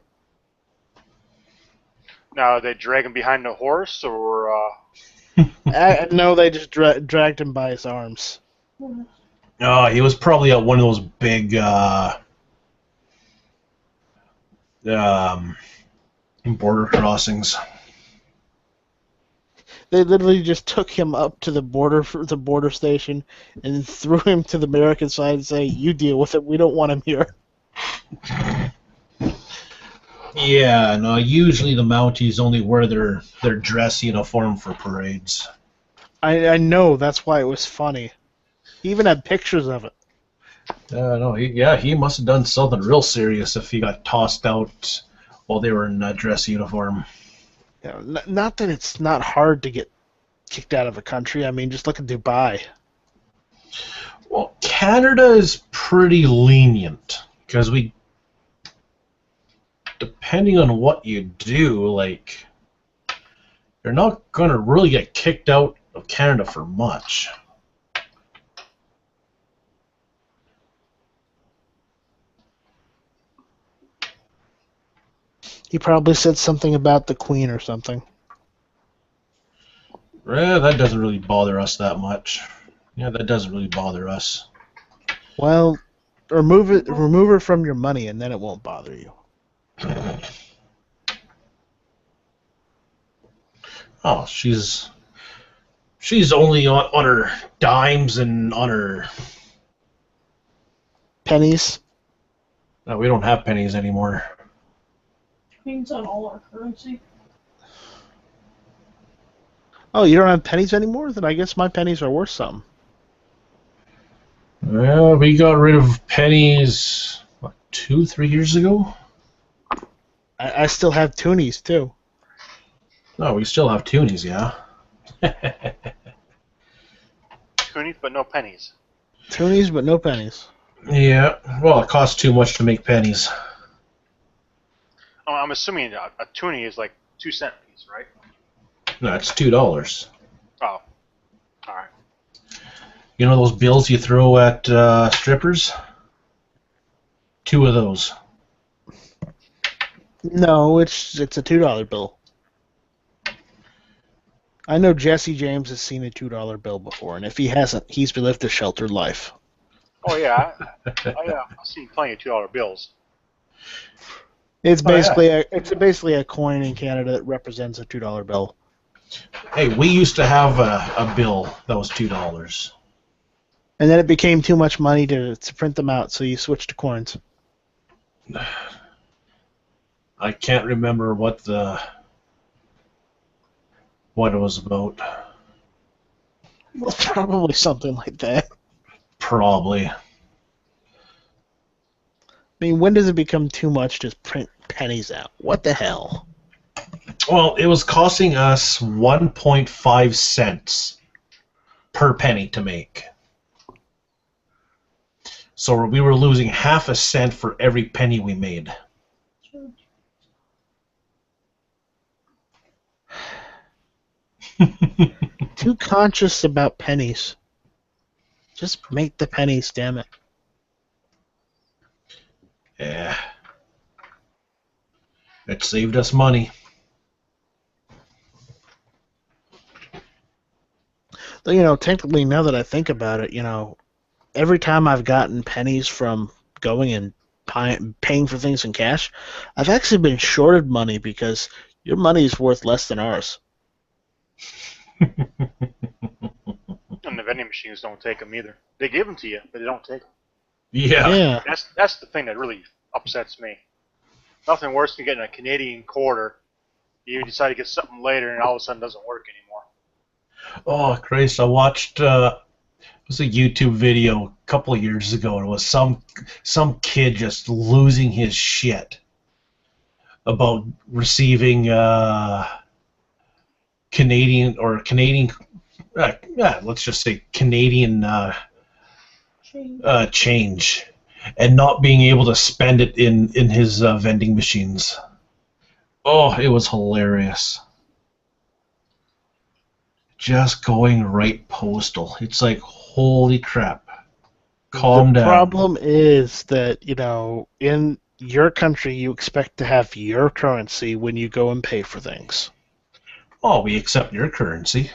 Speaker 19: Now, they drag him behind a horse, or...
Speaker 15: No, they just dragged him by his arms.
Speaker 18: Oh, he was probably at one of those big border crossings.
Speaker 15: They literally just took him up to the border station and threw him to the American side and say, "You deal with it. We don't want him here."
Speaker 18: Yeah, no. Usually the Mounties only wear their dress uniform for parades.
Speaker 15: I know. That's why it was funny. He even had pictures of it.
Speaker 18: No. He must have done something real serious if he got tossed out while they were in dress uniform.
Speaker 15: Yeah, not that it's not hard to get kicked out of a country. I mean, just look at Dubai.
Speaker 18: Well, Canada is pretty lenient because depending on what you do, like, you're not going to really get kicked out of Canada for much.
Speaker 15: He probably said something about the Queen or something.
Speaker 18: That doesn't really bother us that much. Yeah, that doesn't really bother us.
Speaker 15: Well, remove her from your money, and then it won't bother you.
Speaker 18: Oh, she's only on her dimes and on her
Speaker 15: pennies.
Speaker 18: No, we don't have pennies anymore.
Speaker 8: Means on all our currency.
Speaker 15: Oh, you don't have pennies anymore? Then I guess my pennies are worth something.
Speaker 18: Well, we got rid of pennies, 2-3 years ago?
Speaker 15: I still have toonies, too.
Speaker 18: No, we still have toonies, yeah.
Speaker 19: Toonies, but no pennies.
Speaker 15: Toonies, but no pennies.
Speaker 18: Yeah, well, it costs too much to make pennies.
Speaker 19: I'm assuming a toonie is like 2-cent piece, right?
Speaker 18: No, it's $2.
Speaker 19: Oh, all right.
Speaker 18: You know those bills you throw at strippers? 2 of those.
Speaker 15: No, it's a $2 bill. I know Jesse James has seen a $2 bill before, and if he hasn't, he's lived a sheltered life.
Speaker 19: Oh yeah, I've seen plenty of $2 bills.
Speaker 15: It's basically basically a coin in Canada that represents a $2 bill.
Speaker 18: Hey, we used to have a bill that was $2.
Speaker 15: And then it became too much money to print them out, so you switched to coins.
Speaker 18: I can't remember what it was about.
Speaker 15: Well, probably something like that.
Speaker 18: Probably.
Speaker 15: I mean, when does it become too much to print pennies out? What the hell?
Speaker 18: Well, it was costing us 1.5 cents per penny to make. So we were losing half a cent for every penny we made.
Speaker 15: Too conscious about pennies. Just make the pennies, damn it.
Speaker 18: Yeah. It saved us money.
Speaker 15: You know, technically, now that I think about it, you know, every time I've gotten pennies from going and paying for things in cash, I've actually been shorted money because your money is worth less than ours.
Speaker 19: And the vending machines don't take them either. They give them to you, but they don't take them.
Speaker 18: Yeah.
Speaker 19: That's the thing that really upsets me. Nothing worse than getting a Canadian quarter. You decide to get something later, and all of a sudden it doesn't work anymore.
Speaker 18: Oh, Christ, I watched it was a YouTube video a couple of years ago, and it was some kid just losing his shit about receiving let's just say Canadian change, and not being able to spend it in his vending machines. Oh, it was hilarious. Just going right postal. It's like, holy crap. Calm down.
Speaker 15: The problem is that, you know, in your country you expect to have your currency when you go and pay for things.
Speaker 18: Oh, we accept your currency.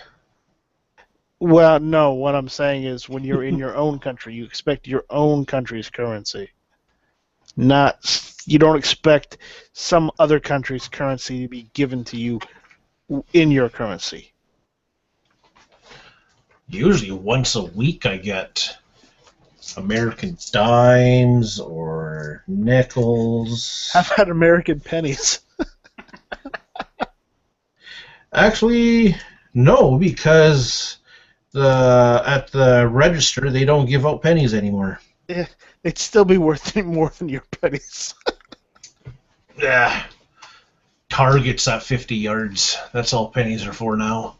Speaker 15: Well, no, what I'm saying is when you're in your own country, you expect your own country's currency. You don't expect some other country's currency to be given to you in your currency.
Speaker 18: Usually once a week I get American dimes or nickels.
Speaker 15: How about American pennies?
Speaker 18: Actually, no, because at the register they don't give out pennies anymore.
Speaker 15: Yeah, it'd still be worth more than your pennies.
Speaker 18: Yeah. Target's at 50 yards. That's all pennies are for now.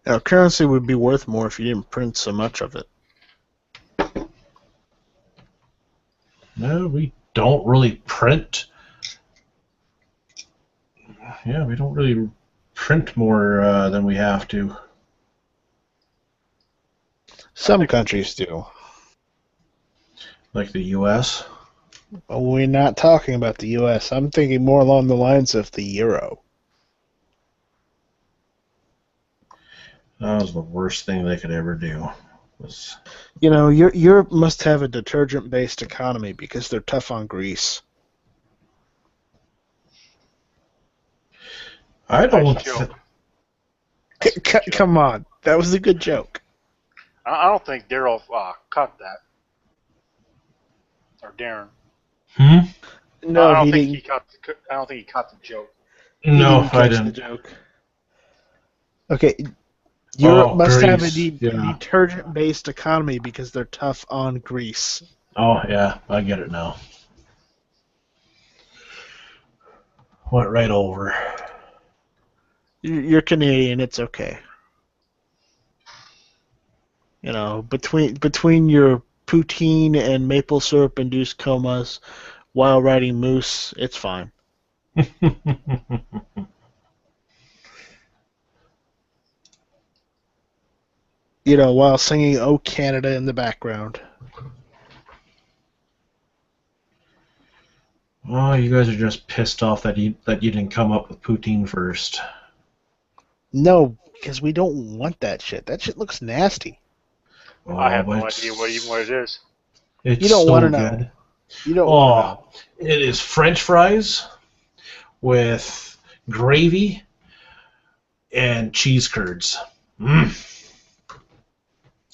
Speaker 15: Now, currency would be worth more if you didn't print so much of it.
Speaker 18: No, we don't really print. Yeah, we don't really print more than we have to.
Speaker 15: Some countries do.
Speaker 18: Like the U.S.?
Speaker 15: Well, we're not talking about the U.S. I'm thinking more along the lines of the euro.
Speaker 18: That was the worst thing they could ever do.
Speaker 15: You know, Europe must have a detergent-based economy because they're tough on grease.
Speaker 18: I don't.
Speaker 15: Come on, that was a good joke.
Speaker 19: I don't think Daryl caught that. Or Darren.
Speaker 15: No,
Speaker 19: I don't
Speaker 15: he
Speaker 19: think
Speaker 15: didn't.
Speaker 19: I don't think he caught the joke.
Speaker 18: No, I
Speaker 15: catch the
Speaker 18: didn't.
Speaker 15: joke. Okay, Europe must have a
Speaker 18: grease, yeah.
Speaker 15: detergent-based economy because they're tough on grease.
Speaker 18: Oh, yeah, I get it now. Went right over.
Speaker 15: You're Canadian. It's okay. You know, between your poutine and maple syrup induced comas while riding moose, it's fine. You know, while singing "Oh Canada" in the background.
Speaker 18: Oh, you guys are just pissed off that you didn't come up with poutine first.
Speaker 15: No, because we don't want that shit. That shit looks nasty.
Speaker 18: Oh,
Speaker 19: I have no idea what it is.
Speaker 18: It's
Speaker 15: You don't
Speaker 18: so
Speaker 15: want to know.
Speaker 18: good.
Speaker 15: You don't want
Speaker 18: Oh, it is French fries with gravy and cheese curds.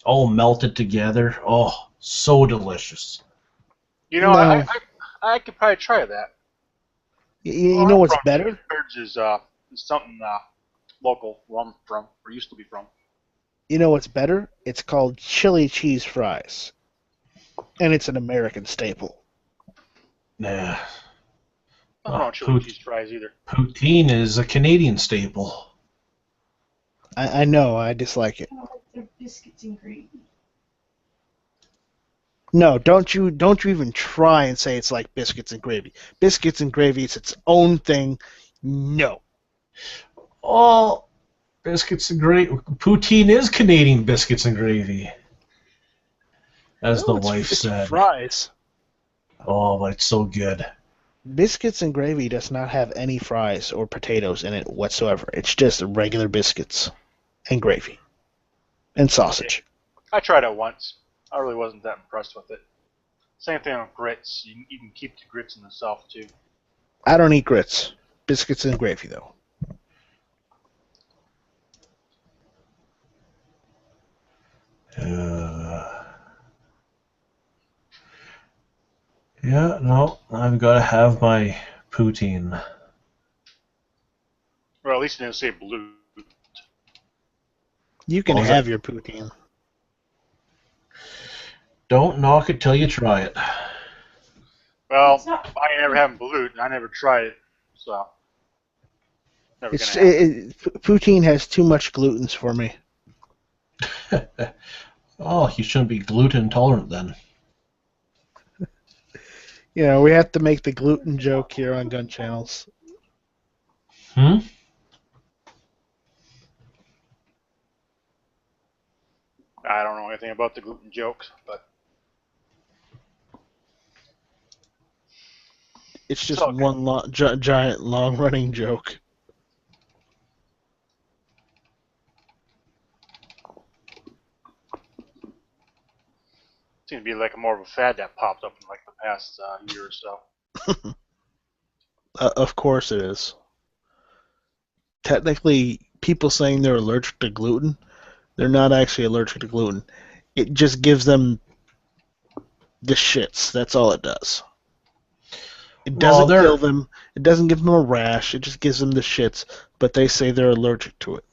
Speaker 18: All melted together. Oh, so delicious.
Speaker 19: You know,
Speaker 15: No.
Speaker 19: I could probably try that.
Speaker 15: You know what's better?
Speaker 19: Curds is something local where I'm from, or used to be from.
Speaker 15: You know what's better? It's called chili cheese fries. And it's an American staple.
Speaker 18: Nah.
Speaker 19: I don't know chili cheese fries either.
Speaker 18: Poutine is a Canadian staple.
Speaker 15: I know, I dislike it.
Speaker 8: They're biscuits and gravy.
Speaker 15: No, don't you even try and say it's like biscuits and gravy. Biscuits and gravy is its own thing. No.
Speaker 18: Oh, biscuits and gravy. Poutine is Canadian biscuits and gravy, as the wife said.
Speaker 15: Fries.
Speaker 18: Oh, but it's so good.
Speaker 15: Biscuits and gravy does not have any fries or potatoes in it whatsoever. It's just regular biscuits and gravy and sausage.
Speaker 19: I tried it once. I really wasn't that impressed with it. Same thing with grits. You can keep the grits in the South too.
Speaker 15: I don't eat grits. Biscuits and gravy, though.
Speaker 18: Yeah, no, I've got to have my poutine.
Speaker 19: Well, at least you didn't say blue.
Speaker 15: You can
Speaker 18: What was
Speaker 15: have
Speaker 18: that?
Speaker 15: your poutine.
Speaker 18: Don't knock it till you try it.
Speaker 19: Well, I ain't never having blue, and I never tried it, so never
Speaker 15: It's
Speaker 19: gonna happen.
Speaker 15: poutine has too much glutens for me.
Speaker 18: Oh, you shouldn't be gluten intolerant then.
Speaker 15: You know, we have to make the gluten joke here on Gun Channels.
Speaker 18: Hmm?
Speaker 19: I don't know anything about the gluten jokes, but
Speaker 15: It's just
Speaker 19: okay.
Speaker 15: one giant, long-running joke.
Speaker 19: seems to be like more of a fad that popped up in like the past year or so.
Speaker 15: Of course it is. Technically, people saying they're allergic to gluten, they're not actually allergic to gluten. It just gives them the shits. That's all it does. It doesn't kill them. It doesn't give them a rash. It just gives them the shits, but they say they're allergic to it.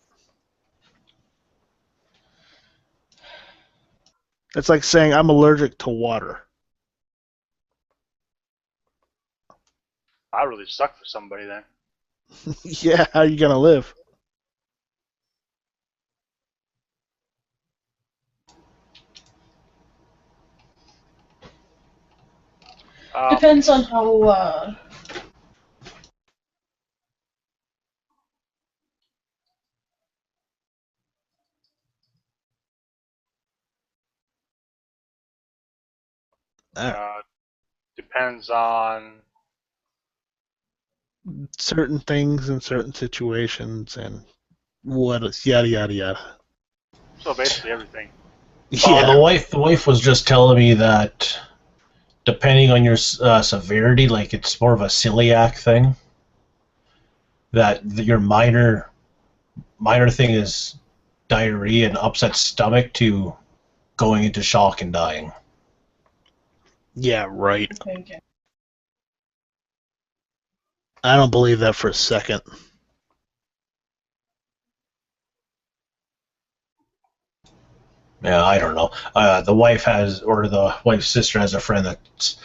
Speaker 15: It's like saying I'm allergic to water.
Speaker 19: I really suck for somebody then.
Speaker 15: Yeah, how are you gonna live?
Speaker 8: Depends on how.
Speaker 19: Depends on
Speaker 15: Certain things in certain situations and what is yada yada yada.
Speaker 19: so basically everything.
Speaker 18: Oh, the wife was just telling me that depending on your severity, like it's more of a celiac thing. That your minor thing is diarrhea and upset stomach to going into shock and dying.
Speaker 15: Yeah, right.
Speaker 8: Okay.
Speaker 15: I don't believe that for a second.
Speaker 18: Yeah, I don't know. The wife's sister has a friend that's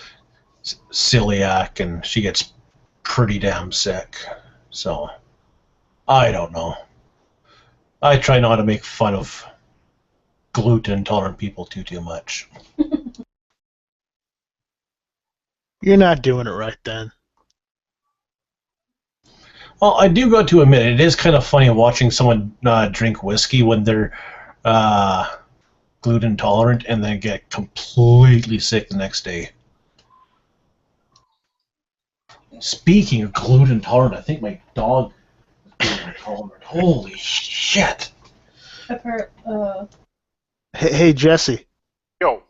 Speaker 18: celiac, and she gets pretty damn sick. So, I don't know. I try not to make fun of gluten intolerant people too much.
Speaker 15: You're not doing it right then.
Speaker 18: Well, I do got to admit, it is kind of funny watching someone drink whiskey when they're gluten intolerant and then get completely sick the next day. Speaking of gluten intolerant, I think my dog is gluten intolerant. Holy shit!
Speaker 8: Pepper,
Speaker 15: Hey, Jesse.
Speaker 19: Yo.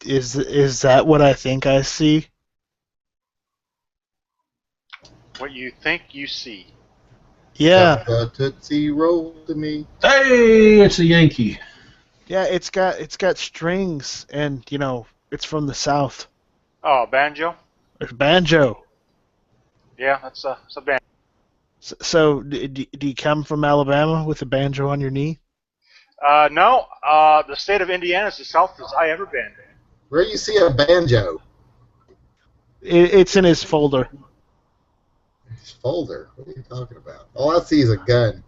Speaker 15: Is that what I think I see?
Speaker 19: What you think you see.
Speaker 15: Yeah.
Speaker 17: Tootsie Roll to me.
Speaker 18: Hey, it's a Yankee.
Speaker 15: Yeah, it's got strings, and it's from the South.
Speaker 19: Oh, banjo?
Speaker 15: It's banjo.
Speaker 19: Yeah, it's a banjo.
Speaker 15: So, do you come from Alabama with a banjo on your knee?
Speaker 19: No. The state of Indiana is the southest I ever been.
Speaker 17: Where you see a banjo?
Speaker 15: It's in his folder.
Speaker 17: His folder? What are you talking about? All I see is a gun.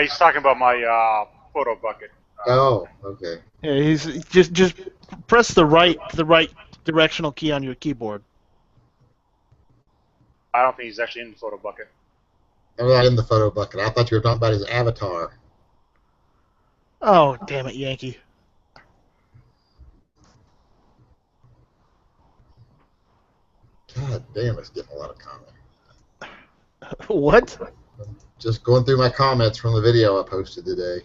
Speaker 19: He's talking about my photo bucket.
Speaker 17: Oh, okay.
Speaker 15: Yeah, he's just press the right directional key on your keyboard.
Speaker 19: I don't think he's actually in the photo bucket.
Speaker 17: I'm not in the photo bucket. I thought you were talking about his avatar.
Speaker 15: Oh, damn it, Yankee.
Speaker 17: God damn, it's getting a lot of comments.
Speaker 15: What?
Speaker 17: Just going through my comments from the video I posted today.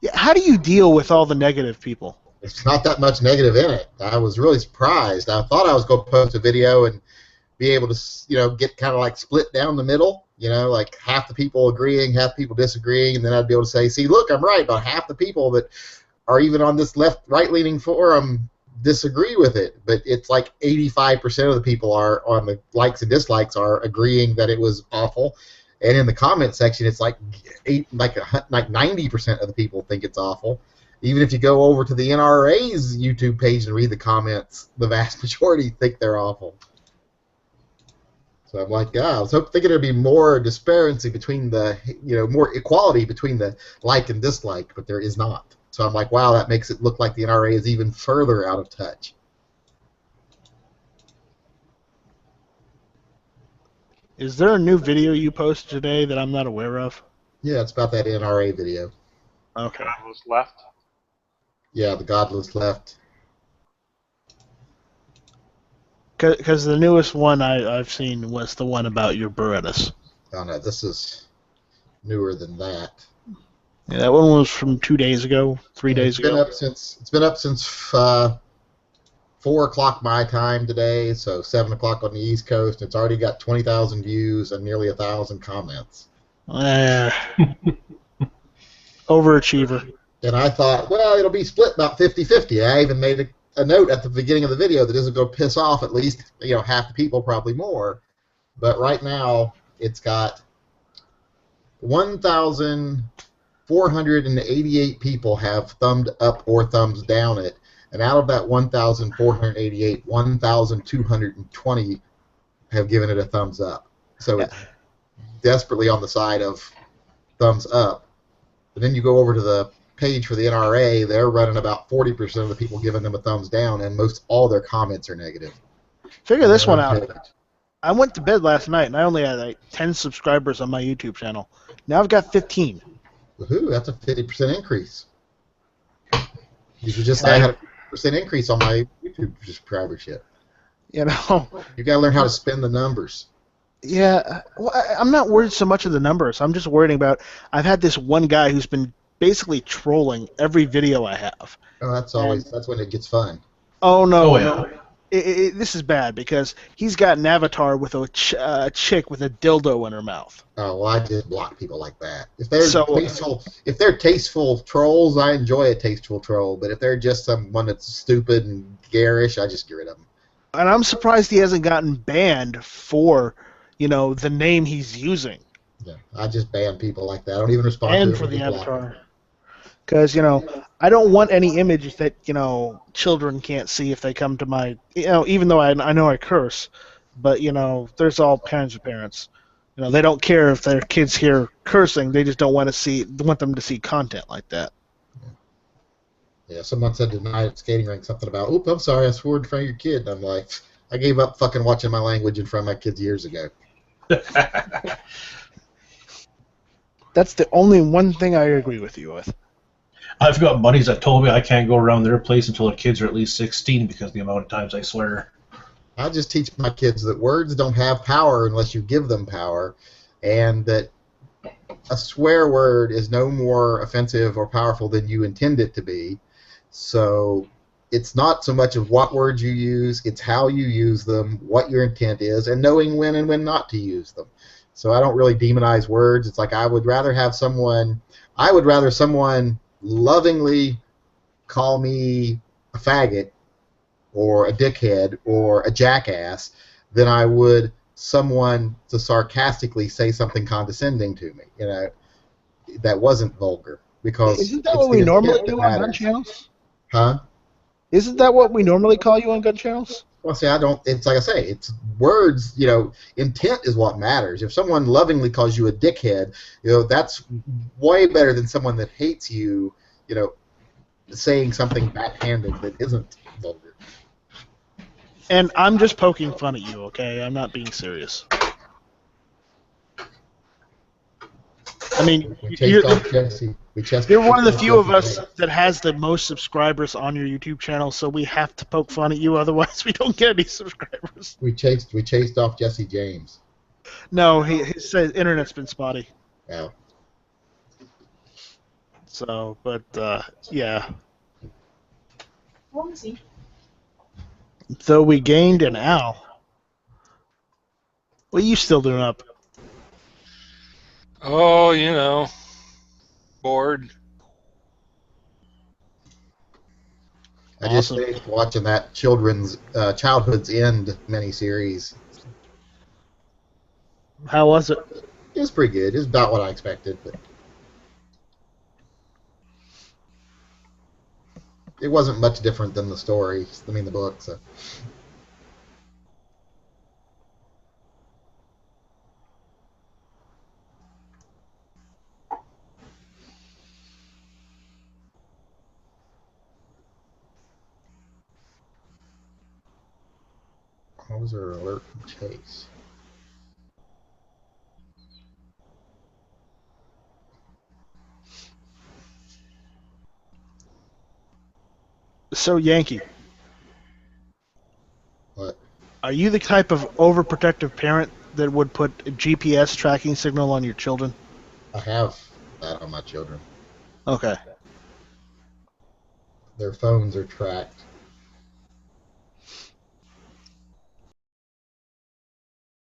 Speaker 15: Yeah, how do you deal with all the negative people?
Speaker 17: It's not that much negative in it. I was really surprised. I thought I was going to post a video and be able to, get kind of like split down the middle, like half the people agreeing, half the people disagreeing, and then I'd be able to say, see, look, I'm right, but half the people that are even on this right-leaning forum disagree with it. But it's like 85% of the people are on the likes and dislikes are agreeing that it was awful. And in the comment section, it's like 90% of the people think it's awful. Even if you go over to the NRA's YouTube page and read the comments, the vast majority think they're awful. So I'm like, I was thinking there'd be more disparity between the, more equality between the like and dislike, but there is not. So I'm like, wow, that makes it look like the NRA is even further out of touch.
Speaker 15: Is there a new video you posted today that I'm not aware of?
Speaker 17: Yeah, it's about that NRA video.
Speaker 15: Okay.
Speaker 19: Godless left.
Speaker 17: Yeah, the Godless left.
Speaker 15: Because the newest one I've seen was the one about your Berettas.
Speaker 17: Oh no, this is newer than that.
Speaker 15: Yeah, that one was from 2 days ago, 3 days ago.
Speaker 17: It's been up since 4 o'clock my time today, so 7 o'clock on the East Coast. It's already got 20,000 views and nearly 1,000 comments.
Speaker 15: Overachiever.
Speaker 17: And I thought, well, it'll be split about 50-50. I even made a note at the beginning of the video that isn't going to piss off at least half the people, probably more. But right now, it's got 1,488 people have thumbed up or thumbs down it. And out of that 1,488, 1,220 have given it a thumbs up. So it's desperately on the side of thumbs up. But then you go over to the page for the NRA, they're running about 40% of the people giving them a thumbs down, and most all their comments are negative.
Speaker 15: Figure this one out. I went to bed last night, and I only had like 10 subscribers on my YouTube channel. Now I've got 15.
Speaker 17: Woohoo, that's a 50% increase. You should just say I had a 50% increase on my YouTube subscribership. You got to learn how to spin the numbers.
Speaker 15: Yeah, well, I'm not worried so much of the numbers. I'm just worrying about, I've had this one guy who's been basically trolling every video I have.
Speaker 17: Oh, that's when it gets fun.
Speaker 15: Oh, no.
Speaker 17: Oh, yeah.
Speaker 15: No. This is bad because he's got an avatar with a chick with a dildo in her mouth.
Speaker 17: Oh, well, I just block people like that. If they're tasteful trolls, I enjoy a tasteful troll. But if they're just someone that's stupid and garish, I just get rid of them.
Speaker 15: And I'm surprised he hasn't gotten banned for, the name he's using.
Speaker 17: Yeah, I just ban people like that. I don't even respond to
Speaker 15: And
Speaker 17: it
Speaker 15: for
Speaker 17: when
Speaker 15: the
Speaker 17: they block
Speaker 15: avatar. Because, I don't want any image that, children can't see if they come to my, even though I know I curse, but there's all kinds of parents. They don't care if their kids hear cursing. They just don't want them to see content like that.
Speaker 17: Yeah, someone said tonight at skating rink something about, "Oop, I'm sorry, I swore in front of your kid." And I'm like, I gave up fucking watching my language in front of my kids years ago.
Speaker 15: That's the only one thing I agree with you with.
Speaker 18: I've got buddies that told me I can't go around their place until their kids are at least 16 because of the amount of times I swear.
Speaker 17: I just teach my kids that words don't have power unless you give them power, and that a swear word is no more offensive or powerful than you intend it to be. So it's not so much of what words you use, it's how you use them, what your intent is, and knowing when and when not to use them. So I don't really demonize words. It's like I would rather someone lovingly call me a faggot or a dickhead or a jackass than I would someone to sarcastically say something condescending to me, that wasn't vulgar. Because
Speaker 15: isn't that what we normally do on gun channels?
Speaker 17: Huh?
Speaker 15: Isn't that what we normally call you on gun channels?
Speaker 17: Well, see, it's like I say, it's words, intent is what matters. If someone lovingly calls you a dickhead, that's way better than someone that hates you, saying something backhanded that isn't vulgar.
Speaker 15: And I'm just poking fun at you, okay? I'm not being serious. I mean, you're one of the few of us that has the most subscribers on your YouTube channel, so we have to poke fun at you, otherwise we don't get any subscribers.
Speaker 17: We chased off Jesse James.
Speaker 15: No, his internet's been spotty.
Speaker 17: Yeah.
Speaker 15: So, but, yeah.
Speaker 8: What was he?
Speaker 15: Though we gained an owl. What are you still doing up?
Speaker 20: Oh, bored.
Speaker 17: I just finished watching that Childhood's End miniseries.
Speaker 15: How was it?
Speaker 17: It was pretty good. It was about what I expected, but it wasn't much different than the story. The book. So. What was her alert from Chase?
Speaker 15: So, Yankee.
Speaker 17: What?
Speaker 15: Are you the type of overprotective parent that would put a GPS tracking signal on your children?
Speaker 17: I have that on my children.
Speaker 15: Okay.
Speaker 17: Their phones are tracked.